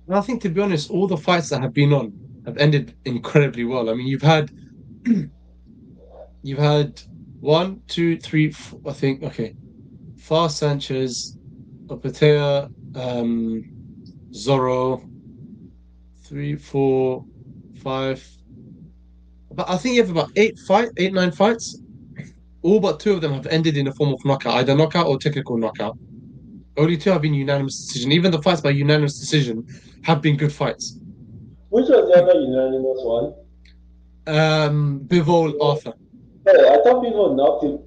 And I think, to be honest, all the fights that have been on have ended incredibly well. I mean, you've had one, two, three, I think. Okay, Far Sanchez, Opetai, Zorro, three, four, five. But I think you have about eight, nine fights. All but two of them have ended in a form of knockout, either knockout or technical knockout. Only two have been unanimous decision. Even the fights by unanimous decision have been good fights. Which was the other unanimous one? Bivol, Arthur. Oh, I thought people knocked it.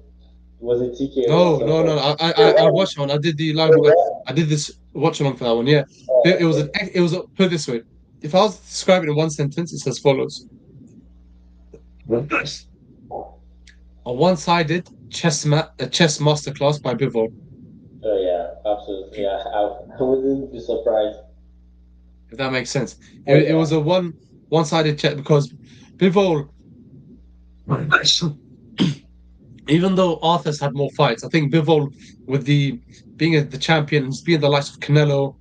Was it TKO or No. something? I watched one. I did the live. I did this watch along for that one. Yeah, it was put it this way. If I was to describe it in one sentence, it's as follows: a one-sided a chess masterclass by Bivol. Oh yeah, absolutely. Yeah, I wouldn't be surprised. If that makes sense. Oh It yeah. was a one-sided chess because Bivol, even though Arthur's had more fights, I think Bivol, with the the champion, being the likes of Canelo,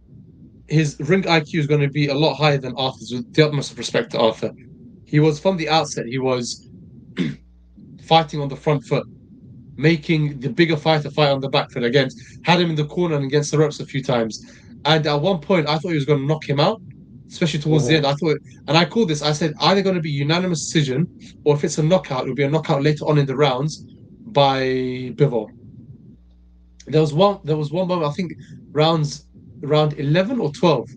his ring IQ is going to be a lot higher than Arthur's. With the utmost of respect to Arthur, he was from the outset. He was fighting on the front foot, making the bigger fighter fight on the back foot. Against had him in the corner and against the ropes a few times, and at one point I thought he was going to knock him out, especially towards the end. I Mm-hmm. thought, and I called this. I said either going to be unanimous decision, or if it's a knockout, it'll be a knockout later on in the rounds by Bivol. There was one moment, I think round 11 or 12,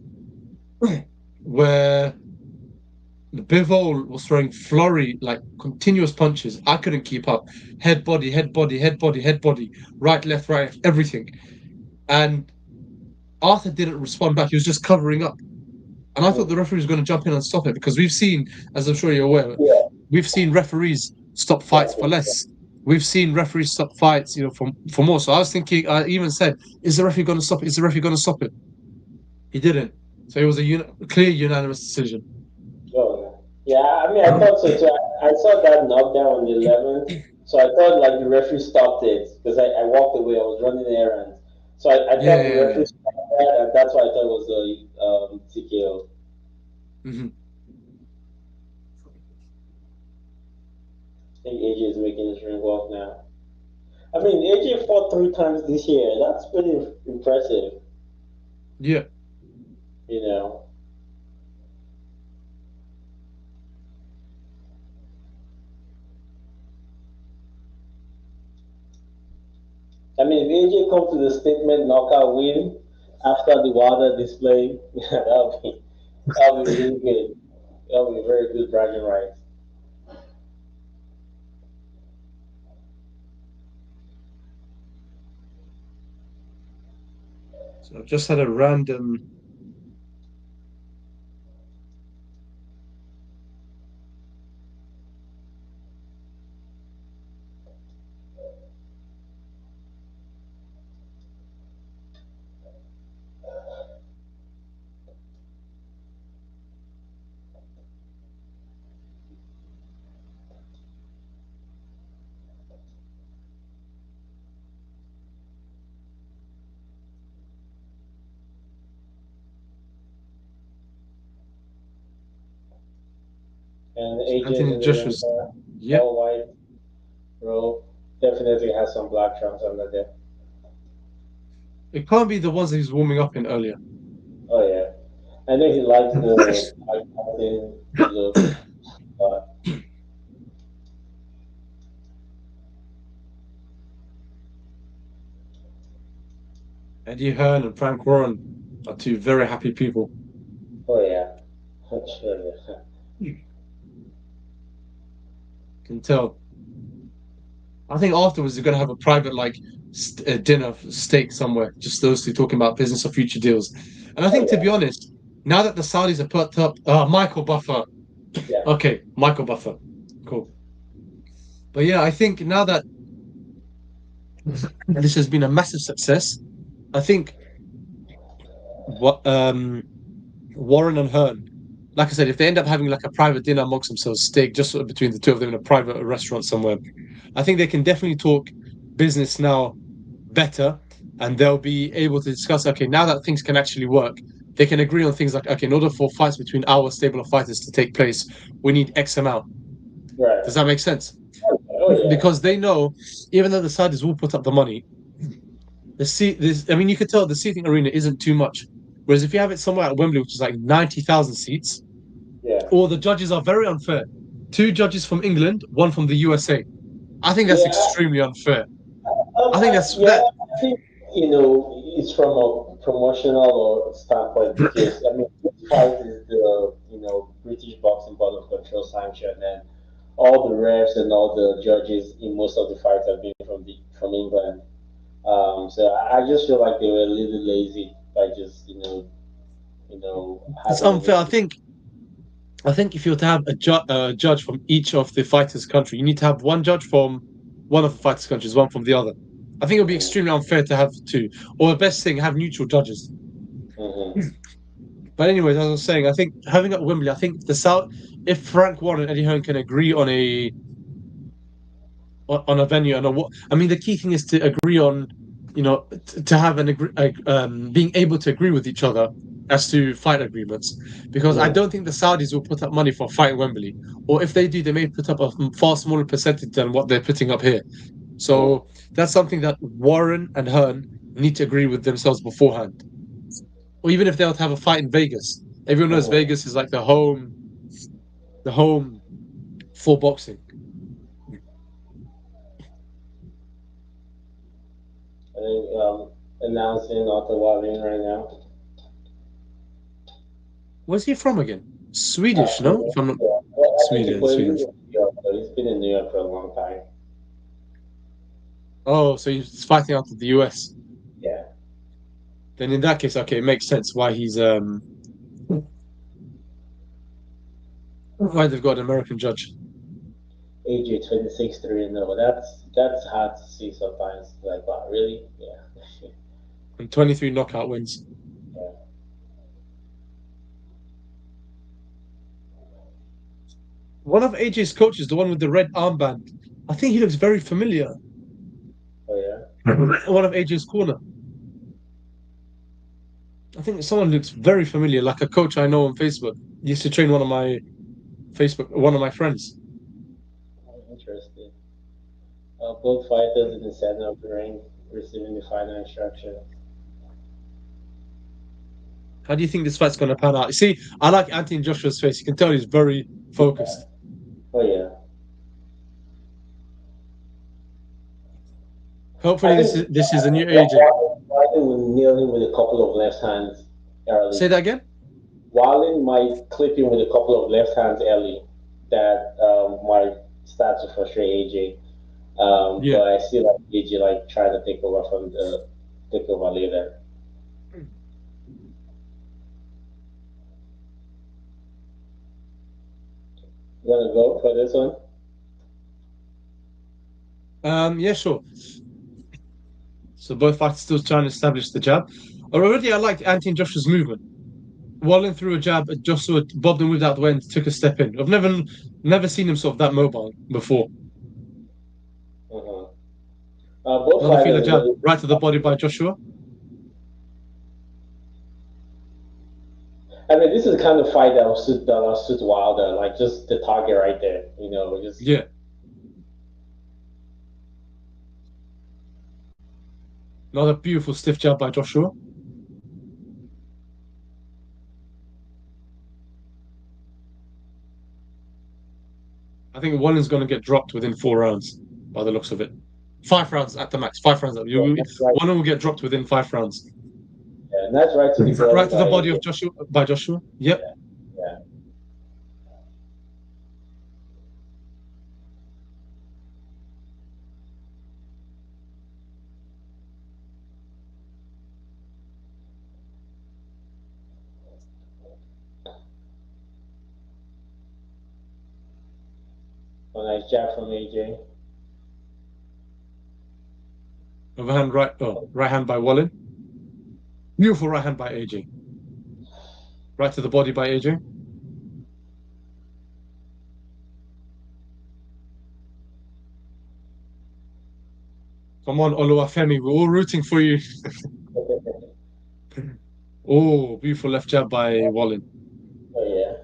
where Bivol was throwing flurry, like continuous punches. I couldn't keep up. Head, body, head, body, head, body, head, body, right, everything. And Arthur didn't respond back. He was just covering up. And I thought the referee was going to jump in and stop it because we've seen, as I'm sure you're aware, Yeah, we've seen referees stop yeah, fights for less. We've seen referees stop fights, for more. So I was thinking, I even said, "Is the referee going to stop it? Is the referee going to stop it?" He didn't. So it was a clear unanimous decision. oh, yeah. I mean, I thought so too. I saw that knockdown on the 11th, so I thought like the referee stopped it because I walked away. I was running errands, so I Yeah, thought the yeah, yeah. referee stopped that, and that's why I thought it was the TKO. Hmm. I think AJ is making his ring walk now. I mean, AJ fought 3 times this year. That's pretty impressive, Yeah. you know. I mean, if AJ comes to the statement knockout win after the Wilder display, that'll be really good. That'll be very good bragging rights. So I've just had a random. And AJ's Anthony in the ring Joshua's. there, Yep. all white robe. Definitely has some black trunks under there. It can't be the ones that he was warming up in earlier. Oh yeah, I know he likes the fighting look. But Eddie Hearn and Frank Warren are two very happy people. oh yeah, sure. Yeah. Can tell. I think afterwards they're going to have a private dinner steak somewhere, just those two talking about business or future deals. And I think, to be honest, now that the Saudis have put up Michael Buffer, Yeah. okay, Michael Buffer, cool. But yeah, I think now that this has been a massive success, I think what Warren and Hearn, like I said, if they end up having like a private dinner amongst themselves, steak just sort of between the two of them in a private restaurant somewhere, I think they can definitely talk business now better, and they'll be able to discuss, okay, now that things can actually work, they can agree on things like, okay, in order for fights between our stable of fighters to take place, we need X amount. Right. Does that make sense? Oh yeah. Because they know, even though the Saudis will put up the money, you could tell the seating arena isn't too much. Whereas if you have it somewhere at Wembley, which is like 90,000 seats, Yeah. or the judges are very unfair. 2 judges from England, 1 from the USA. I think that's Yeah. extremely unfair. I think that's yeah. that. I think it's from a promotional or standpoint because I mean this fight is the British Boxing Board of Control sanction and all the refs and all the judges in most of the fights have been from England. So I just feel like they were a little lazy by just It's having unfair. it. I think if you were to have a judge from each of the fighters' country, you need to have one judge from one of the fighters' countries, one from the other. I think it would be extremely unfair to have 2. Or the best thing, have neutral judges. Mm-hmm. But anyways, as I was saying, I think having it at Wembley, I think if Frank Warren and Eddie Hearn can agree on a venue and the key thing is to agree on, to have being able to agree with each other as to fight agreements, because I don't think the Saudis will put up money for a fight in Wembley, or if they do, they may put up a far smaller percentage than what they're putting up here. So that's something that Warren and Hearn need to agree with themselves beforehand. Or even if they were to have a fight in Vegas, everyone knows Vegas is like the home for boxing. I think announcing Otto Wallin right now. Where's he from again? Swedish, no? If I'm not Yeah. Well, I think Sweden, he Sweden. lives in New York, so he's been in New York for a long time. Oh, so he's fighting out of the US. Yeah. Then in that case, okay, it makes sense why why they've got an American judge. AJ 26-3-0. That's hard to see sometimes. Like, wow, really? Yeah. And 23 knockout wins. Yeah. One of AJ's coaches, the one with the red armband, I think he looks very familiar. Oh yeah. One of AJ's corner. I think someone looks very familiar, like a coach I know on Facebook. He used to train one of my friends. Oh, interesting. Both fighters in the center of the ring receiving the final instruction. How do you think this fight's going to pan out? You see, I like Anthony Joshua's face. You can tell he's very focused. Oh yeah. Hopefully, this is a new AJ. Wallin will nail him with a couple of left hands early. Say that again. Wallin might clip him with a couple of left hands early. That might start to frustrate AJ. Yeah. But I see like AJ like trying to take over later. You wanna go for this one? Yeah, sure. So both fighters still trying to establish the jab. Already, I liked Anthony Joshua's movement. Wallen threw a jab, Joshua bobbed and moved out the way and took a step in. I've never seen him sort of that mobile before. Uh-huh. Both Another fighters feeler jab really, right to the body by Joshua. I mean, this is the kind of fight that will suit Wilder, like just the target right there. Just Yeah. Another beautiful stiff jab by Joshua. I think Wallen's going to get dropped within 4 rounds by the looks of it. 5 rounds at the max. 5 rounds. right, Wallen will get dropped within 5 rounds. yeah, and that's right to the body Right to the by body AJ. of Joshua by Joshua. Yep. Yeah. A nice jab from AJ. Overhand right. Oh, right hand by Wallen. Beautiful right hand by AJ. Right to the body by AJ. Come on, Oluwafemi. We're all rooting for you. Oh, beautiful left jab by Wallen. Oh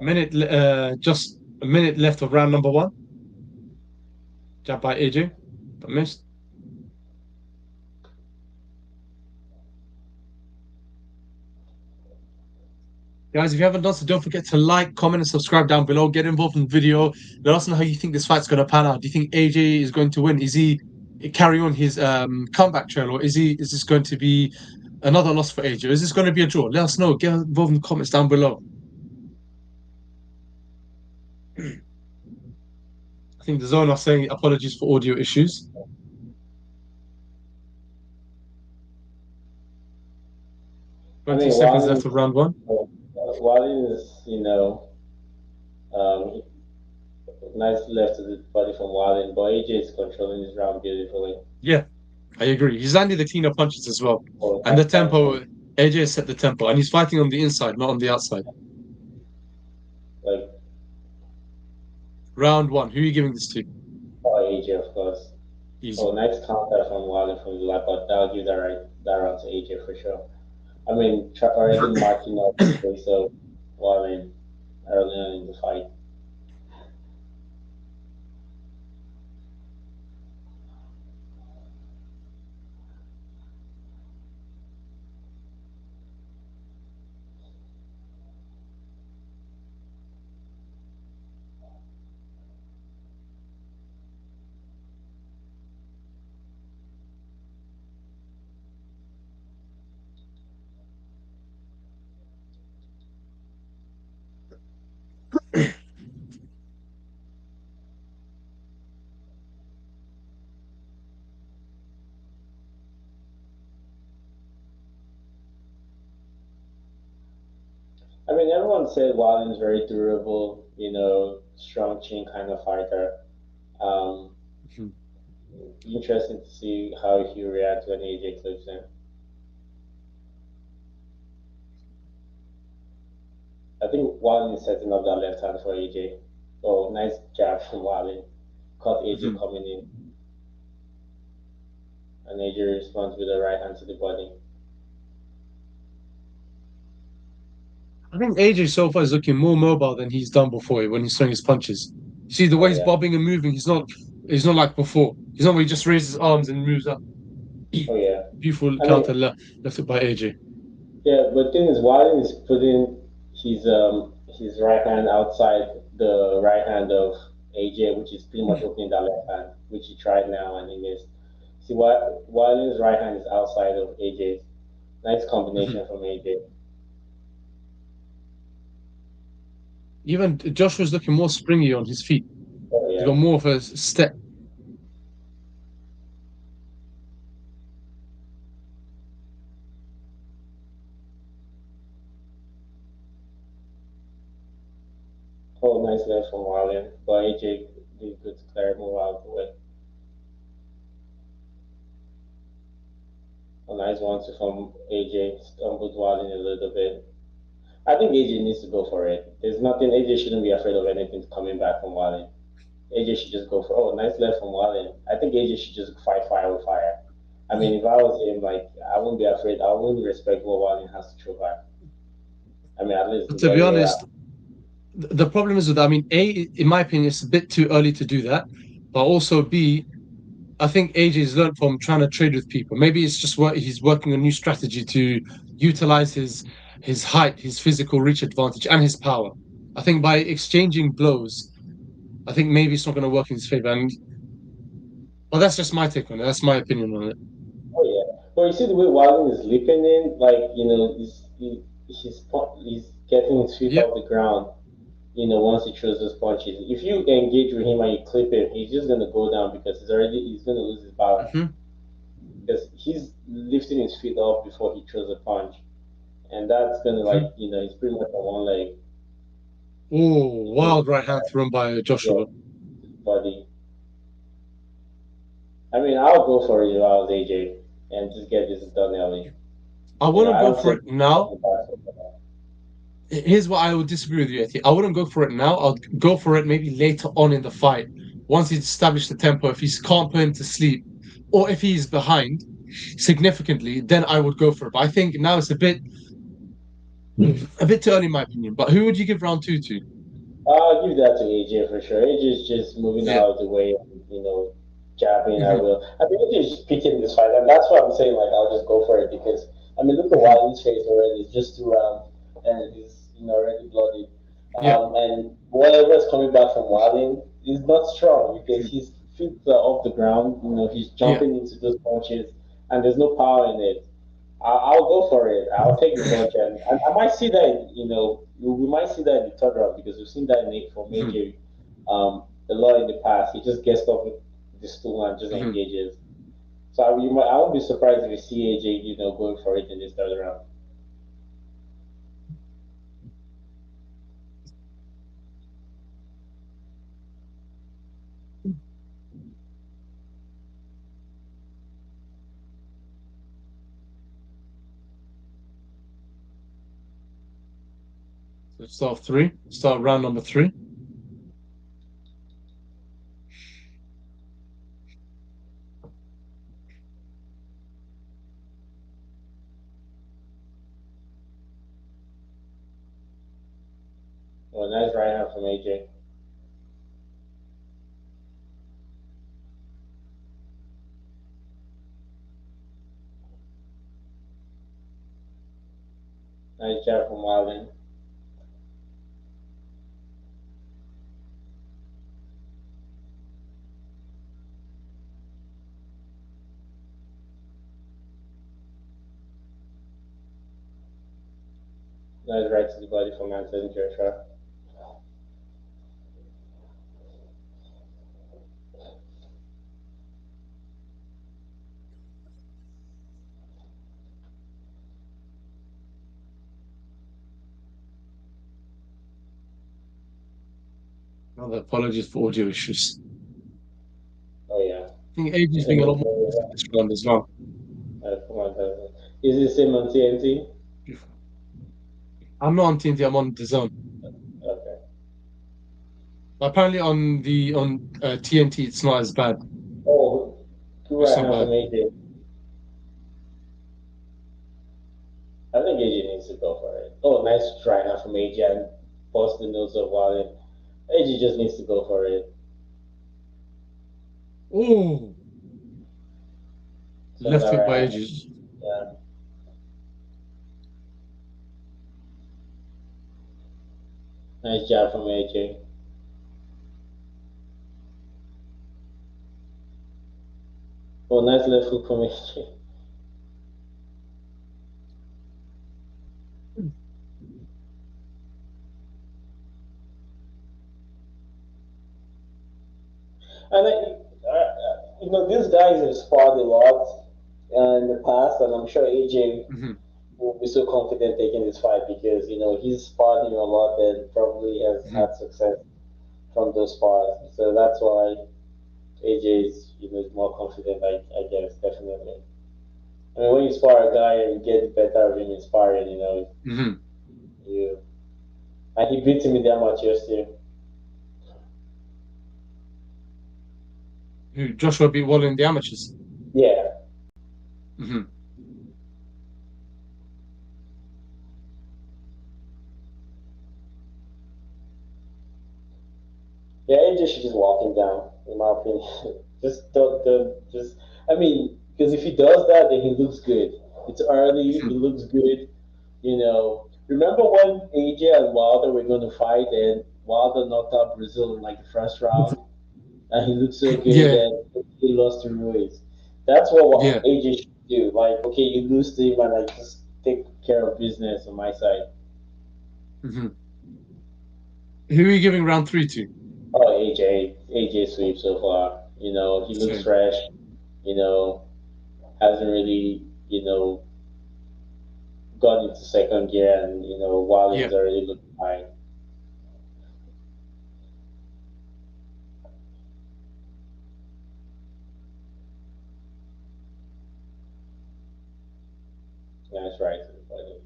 yeah. Just a minute left of round number 1. Jab by AJ, but missed. Guys, if you haven't done so, don't forget to like, comment, and subscribe down below. Get involved in the video. Let us know how you think this fight's going to pan out. Do you think AJ is going to win? Is he carry on his comeback trail, or is this going to be another loss for AJ? Is this going to be a draw? Let us know. Get involved in the comments down below. I think the zone are saying apologies for audio issues. I 20 mean, seconds left of round 1. Wallin is, um, nice left to the body from Wallin, but AJ is controlling his round beautifully. Yeah, I agree. He's landing the cleaner punches as well. Oh, And the that's tempo, AJ has set the tempo. And he's fighting on the inside, not on the outside. like Round 1. Who are you giving this to? AJ, of course. Easy. Oh, nice counter from Wallin from the lap, but that'll give that round to AJ for sure. I mean, already marking up the place of Wallin early on in the fight. I mean, everyone said Wallen's very durable, strong chin kind of fighter. Um, Interesting to see how he reacts when AJ clips him. I think Wallen is setting up that left hand for AJ. Oh, nice jab from Wallen. Caught AJ coming in. And AJ responds with a right hand to the body. I think AJ so far is looking more mobile than he's done before when he's throwing his punches. You see the way he's bobbing and moving. He's not like before. He's not where he just raises his arms and moves up. Oh yeah. Beautiful counter left by AJ. Yeah, but the thing is, Wallen is putting his right hand outside the right hand of AJ, which is pretty much opening that left hand, which he tried now and he missed. See, what Wallen's right hand is outside of AJ's. Nice combination from AJ. Even Joshua's looking more springy on his feet. Oh, yeah. He's got more of a step. Oh, nice left from Wallen, but AJ did good to clear move out of the way. A nice one from AJ, stumbled Wallen a little bit. I think AJ needs to go for it. There's nothing, AJ shouldn't be afraid of anything coming back from Wallen. AJ should just go for, oh, nice left from Wallen. I think AJ should just fight fire with fire. I mean, if I was him, like, I wouldn't be afraid. I wouldn't respect what Wallen has to throw back. I mean, at least To get be it honest, the problem is with that. I mean, A, in my opinion, it's a bit too early to do that. But also B, I think AJ's learned from trying to trade with people. Maybe it's just he's working a new strategy to utilize his height, his physical reach advantage, and his power. I think by exchanging blows, I think maybe it's not going to work in his favor. And well, that's just my take on it. That's my opinion on it. Oh yeah. But you see the way Wallen is leaping in, like he's getting his feet Yep. off the ground. Once he throws those punches, if you engage with him and you clip him, he's just gonna go down because he's gonna lose his balance Mm-hmm. because he's lifting his feet up before he throws a punch, and that's gonna Mm-hmm. he's pretty much on one leg. Oh, You know, wild right hand thrown by yeah, Joshua. body. I mean, I'll go for it if I was AJ and just get this done early. I wouldn't I go don't for think. it now. Here's what I would disagree with you, Eti. I wouldn't go for it now. I'll go for it maybe later on in the fight. Once he's established the tempo, if he can't put him to sleep, or if he's behind significantly, then I would go for it. But I think now it's a bit too early, in my opinion. But who would you give round two to? I'll give that to AJ for sure. AJ is just moving Yeah. out of the way, jabbing. I Mhm. will. I think AJ is just picking this fight, and that's why I'm saying like I'll just go for it because I mean look at Mhm. Wiley's face already. It's just 2 rounds, and he's already bloody. Yeah. And whatever is coming back from Wallin is not strong because Mhm. his feet are off the ground. He's Yeah. jumping into those punches, and there's no power in it. I'll go for it. I'll take the punch, and I might see that. We might see that in the third round because we've seen that in it from Mhm. AJ a lot in the past. He just gets off with the stool and just Mhm. engages. So I won't be surprised if we see AJ, going for it in this third round. So start three. Start round number three. Well, nice right hand from AJ. Nice jab from Wallin. Nice right to the body from Anthony Joshua. Another apologies for audio issues. Oh yeah. I think AJ's being a lot more aggressive this round as well. Come on, Tyson. Is it same on TNT? I'm not on TNT. I'm on DAZN. Okay. Apparently on TNT it's not as bad. Oh, good It's right not hand from bad. AJ. I think AJ needs to go for it. Oh, nice try now from AJ and bust the nose of Wallin. AJ just needs to go for it. Oh, So left that hook right by hand. AJ. Yeah. Nice job from AJ. Oh, nice left hook from AJ. And these guys have sparred a lot in the past, and I'm sure AJ Mhm. will be so confident taking this fight because he's sparred him a lot and probably has Mhm. had success from those spars. So that's why AJ is more confident. I guess definitely. I mean, when you spar a guy and you get the better of him in sparring, Mhm. you and he beat him in the amateurs too. Who Joshua beat Wallen in the amateurs. Yeah. Mhm. AJ should just walk him down, in my opinion. Just don't just. I mean, because if he does that, then he looks good. It's early. He looks good. Remember when AJ and Wilder were going to fight, and Wilder knocked out Brazil in like the first round, and he looked so good, Yeah, and he lost to Ruiz. That's what yeah. AJ should do. Like, okay, you lose to him, and I just take care of business on my side. Hmm. Who are you giving round three to? Oh, AJ sweep so far. He looks Same. fresh. You know, hasn't really, gone into second gear, and Yeah. Wallen's already looking fine. Nice right to the body.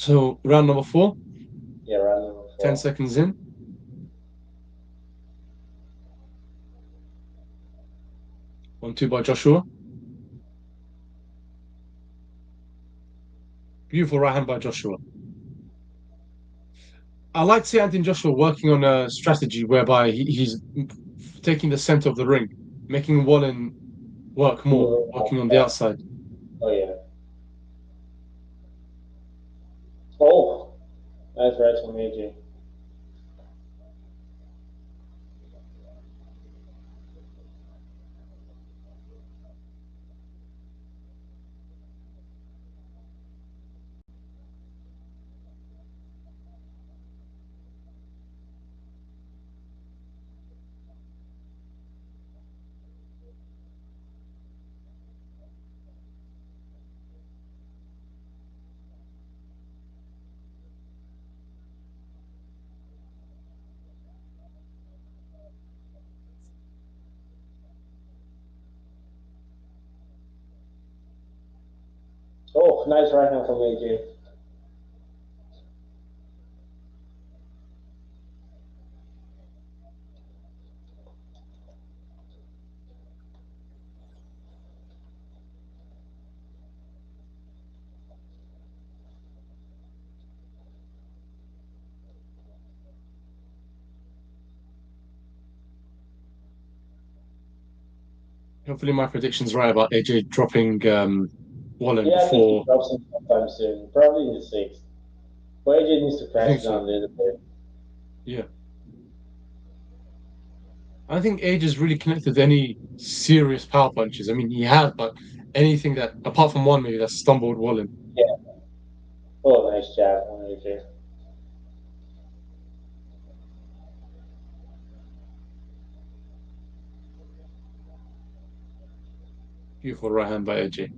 So round number four, Yeah, round number 10 4. seconds in. 1-2 by Joshua. Beautiful right hand by Joshua. I like to see Anthony Joshua working on a strategy whereby he's taking the center of the ring, making Wallen work more, Moving working on. on the Yeah. outside. Oh yeah. Oh, nice right from AJ. Oh, nice right hand from AJ. Hopefully, my prediction's right about AJ dropping Wallen Yeah, I think he before. drops him sometime soon, probably in the sixth. But AJ needs to I crash think down so. a little bit. Yeah. I think AJ's really connected to any serious power punches. I mean, he has, but anything that, apart from one maybe, that stumbled Wallen. Yeah. Oh, nice jab on AJ. Beautiful right hand by AJ.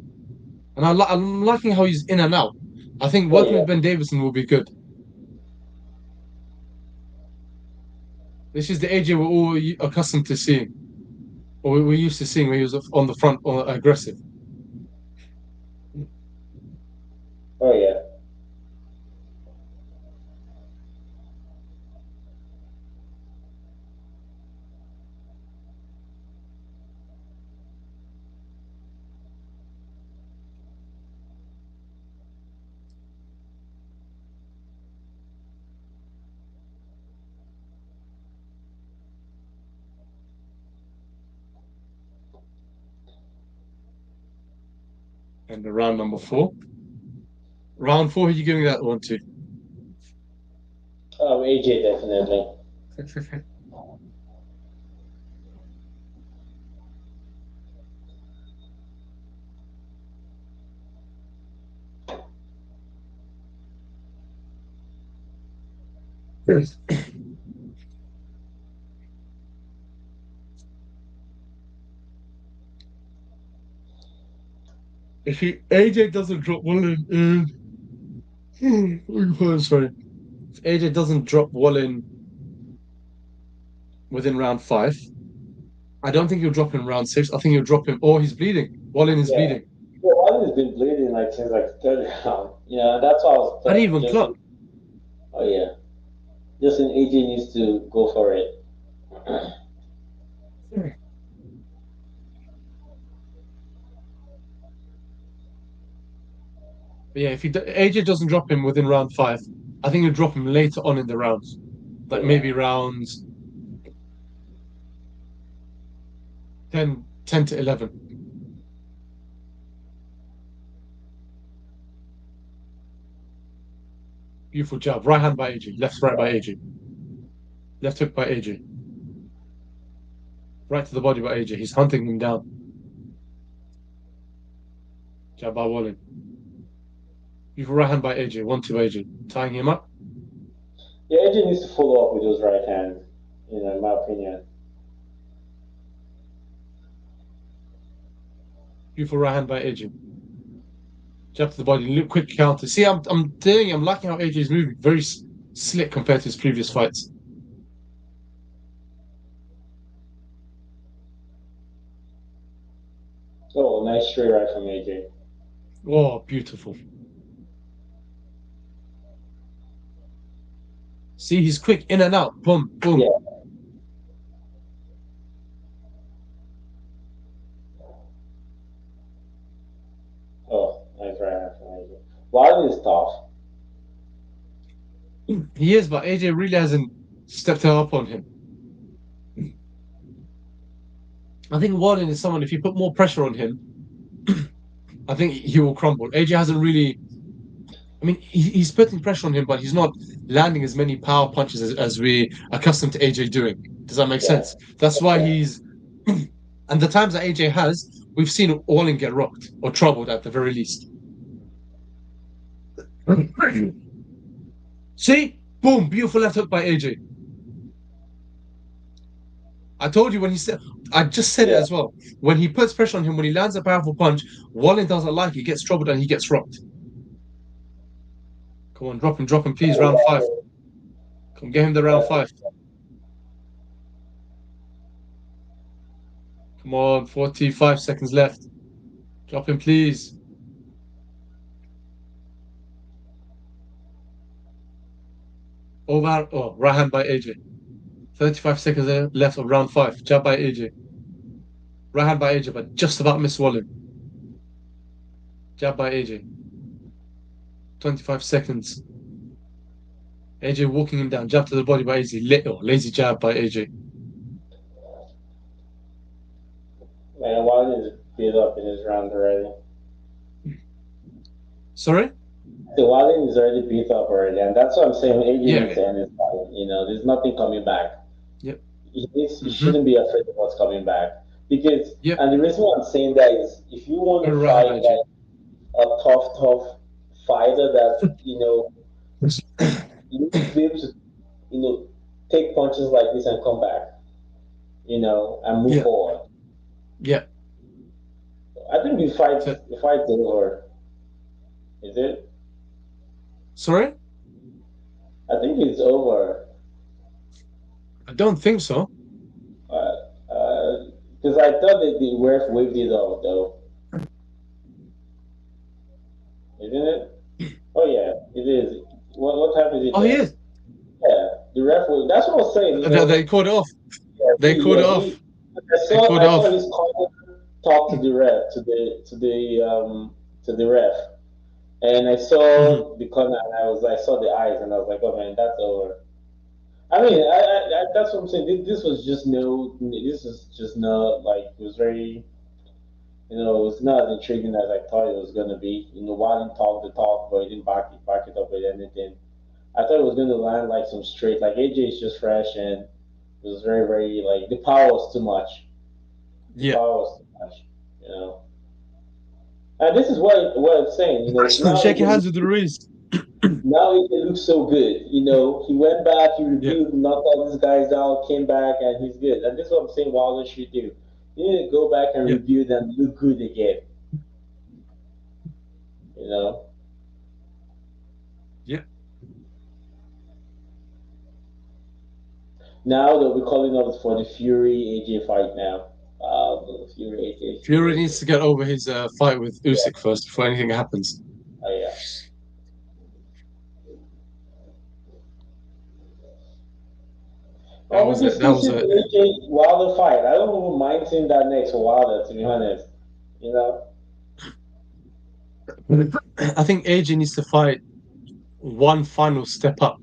And I'm liking how he's in and out. I think Oh working yeah. with Ben Davison will be good. This is the AJ we're all accustomed to seeing, or we're used to seeing when he was on the front or aggressive. Oh yeah. And the round number four. Round four, who are you giving that one to? AJ definitely. If AJ doesn't drop Wallen sorry. If AJ doesn't drop Wallen within round five, I don't think he'll drop him in round six. I think he'll drop him, or he's bleeding. Wallen is Yeah. bleeding. Well, Wallen's been bleeding like since like the third round. That's why I was I didn't even just. clock. Oh yeah. Just in AJ needs to go for it. But yeah, if AJ doesn't drop him within round 5, I think he'll drop him later on in the rounds, like Yeah. maybe rounds 10 to 11. Beautiful jab. Right hand by AJ. Left right by AJ. Left hook by AJ. Right to the body by AJ. He's hunting him down. Jab by Wallen. Beautiful right hand by AJ. 1-2 AJ. Tying him up. Yeah, AJ needs to follow up with those right hands, you know, in my opinion. Beautiful right hand by AJ. Jab to the body. Quick counter. See, I'm liking how AJ is moving. Very slick compared to his previous fights. Oh, nice straight right from AJ. Oh, beautiful. See, he's quick in and out. Boom, boom. Yeah. Oh, nice right hand from AJ. Wallin is tough. He is, but AJ really hasn't stepped up on him. I think Warren is someone, if you put more pressure on him, I think he will crumble. AJ hasn't really. I mean, he's putting pressure on him, but he's not landing as many power punches as we accustomed to AJ doing. Does that make sense? That's why he's. And the times that AJ has, we've seen Wallin get rocked or troubled at the very least. See? Boom! Beautiful left hook by AJ. I told you when he said, I just said it as well. When he puts pressure on him, when he lands a powerful punch, Wallin doesn't like it. He gets troubled and he gets rocked. Come on, drop him, please. Round 5. Come get him the round 5. Come on, 45 seconds left. Drop him, please. Over. Oh, right hand by AJ. 35 seconds left of round 5. Jab by AJ. Right hand by AJ, but just about missed Wallen. Jab by AJ. 25 seconds. AJ walking him down. Jab to the body by AJ. Lazy jab by AJ. Man, Wallin is beat up in his round already. Sorry? The Wallin is already beat up already, and that's what I'm saying. AJ needs to end his fight. You know, there's nothing coming back. Yep. He shouldn't be afraid of what's coming back. Because, Yep. and the reason why I'm saying that is, if you want to fight like a tough fighter that, you know, you need to be able to, you know, take punches like this and come back, you know, and move forward. Yeah. I think the fight's over. Is it? Sorry? I think it's over. I don't think so. Because I thought that the ref waved it off, though. Isn't it? Oh yeah, it is. What time is it? Oh, he is. Yeah, the ref. That's what I was saying. You know? They called it off. Yeah, they called it off. I saw his caller talk to the ref, to the ref, and I saw the corner, and I saw the eyes, and I was like, oh man, that's over. I mean, that's what I'm saying. This was just this is just not like it was very, you know, it was not as intriguing as I thought it was gonna be. You know, Wallin talked the talk, but he didn't back it up with anything. I thought it was gonna land like some straight. Like AJ is just fresh, and it was very, very like the power was too much. The power was too much, you know. And this is what I'm saying. You know, shaking hands with the Ruiz. Now it looks so good. You know, he went back, he reviewed, knocked all these guys out, came back, and he's good. And this is what I'm saying Wilder should do. You need to go back and review them, look good again. You know? Yeah. Now they'll be calling up for the Fury AJ fight now. Fury AJ. Fury needs to get over his fight with Usyk first before anything happens. Oh, yeah. That was it. AJ Wilder fight. I don't even mind seeing that next for Wilder, to be honest. You know? I think AJ needs to fight one final step up.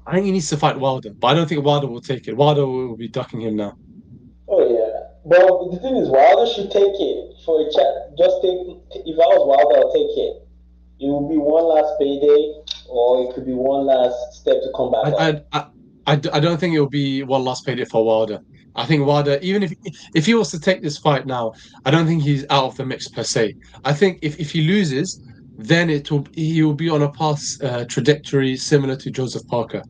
I think he needs to fight Wilder, but I don't think Wilder will take it. Wilder will be ducking him now. Oh yeah. But the thing is, Wilder should take it for a chat. Just take. If I was Wilder, I'll take it. It will be one last payday, or it could be one last step to come back up. I don't think it will be one last payday for Wilder. I think Wilder, even if he was to take this fight now, I don't think he's out of the mix per se. I think if he loses, then he will be on a past trajectory similar to Joseph Parker,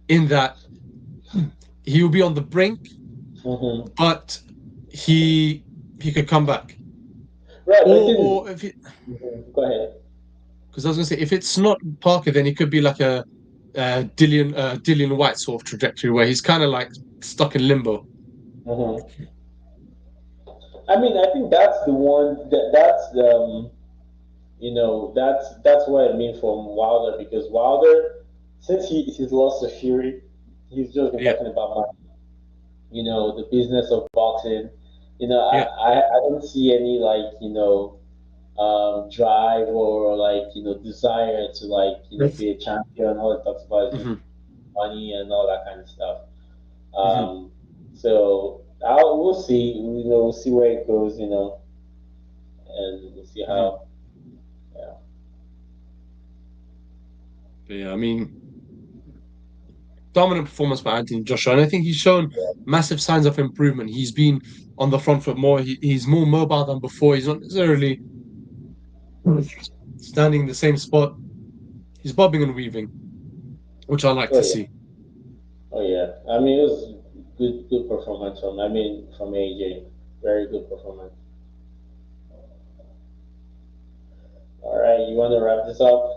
in that he will be on the brink, but he could come back. Right. Or if he, go ahead. Because I was going to say, if it's not Parker, then he could be like a Dillian White sort of trajectory where he's kind of like stuck in limbo. I mean, I think that's the one that's the that's what I mean from Wilder, because Wilder, since he's lost to Fury, he's just been talking about money. The business of boxing. I don't see any drive or desire to be a champion. All it talks about is money and all that kind of stuff. So we'll see. We'll see where it goes. And we'll see how. Yeah, I mean, dominant performance by Anthony Joshua, and I think he's shown massive signs of improvement. He's been on the front foot more. He's more mobile than before. He's not necessarily standing in the same spot. He's bobbing and weaving, which I like to see. Oh yeah, I mean, it was good performance from AJ. Very good performance. All right, you want to wrap this up?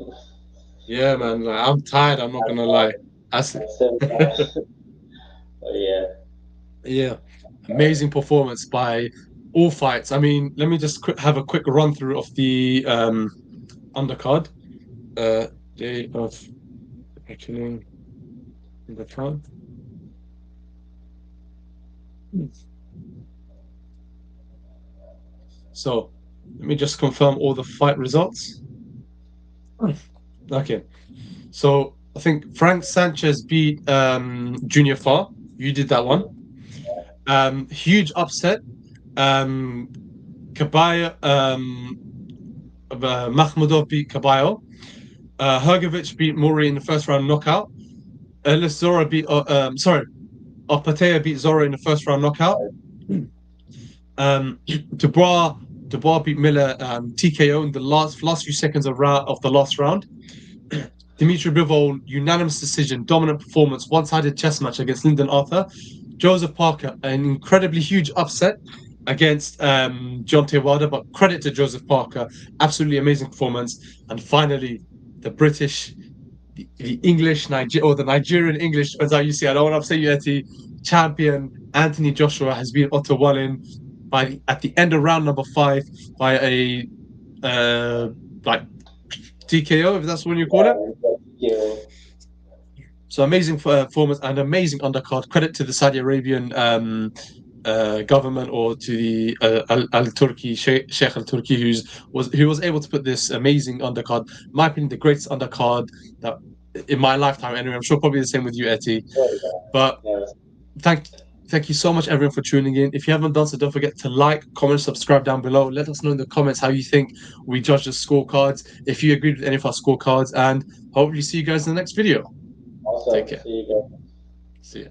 Yeah, man. I'm tired. I'm not gonna lie. Oh yeah. Yeah, amazing performance by all fights. I mean, let me just have a quick run through of the undercard. Day of actually undercard. So let me just confirm all the fight results. Okay, so I think Frank Sanchez beat Junior Farr. You did that one. Huge upset. Kabayel, Makhmudov beat Kabayel. Hegic beat Murray in the first round knockout. Ellis Zoro beat Opetai beat Zorro in the first round knockout. Dubois beat Miller TKO in the last few seconds of the last round. Dmitry Bivol, unanimous decision, dominant performance, one-sided chess match against Lyndon Arthur. Joseph Parker, an incredibly huge upset against Deontay Wilder, but credit to Joseph Parker, absolutely amazing performance. And finally, the British, the English, the Nigerian English, depends how you see it. I don't want to upset you, Etty. Champion Anthony Joshua has been Otto Wallen at the end of round number 5 by a TKO, if that's what you call it. Yeah. So amazing performance and amazing undercard. Credit to the Saudi Arabian government, or to the Al Turki Sheikh Al Turki, who was able to put this amazing undercard. In my opinion, the greatest undercard that in my lifetime. Anyway, I'm sure probably the same with you, Etty. But thank you so much, everyone, for tuning in. If you haven't done so, don't forget to like, comment, subscribe down below. Let us know in the comments how you think we judge the scorecards, if you agreed with any of our scorecards, and hopefully see you guys in the next video. Awesome. Take care. See you guys. See ya.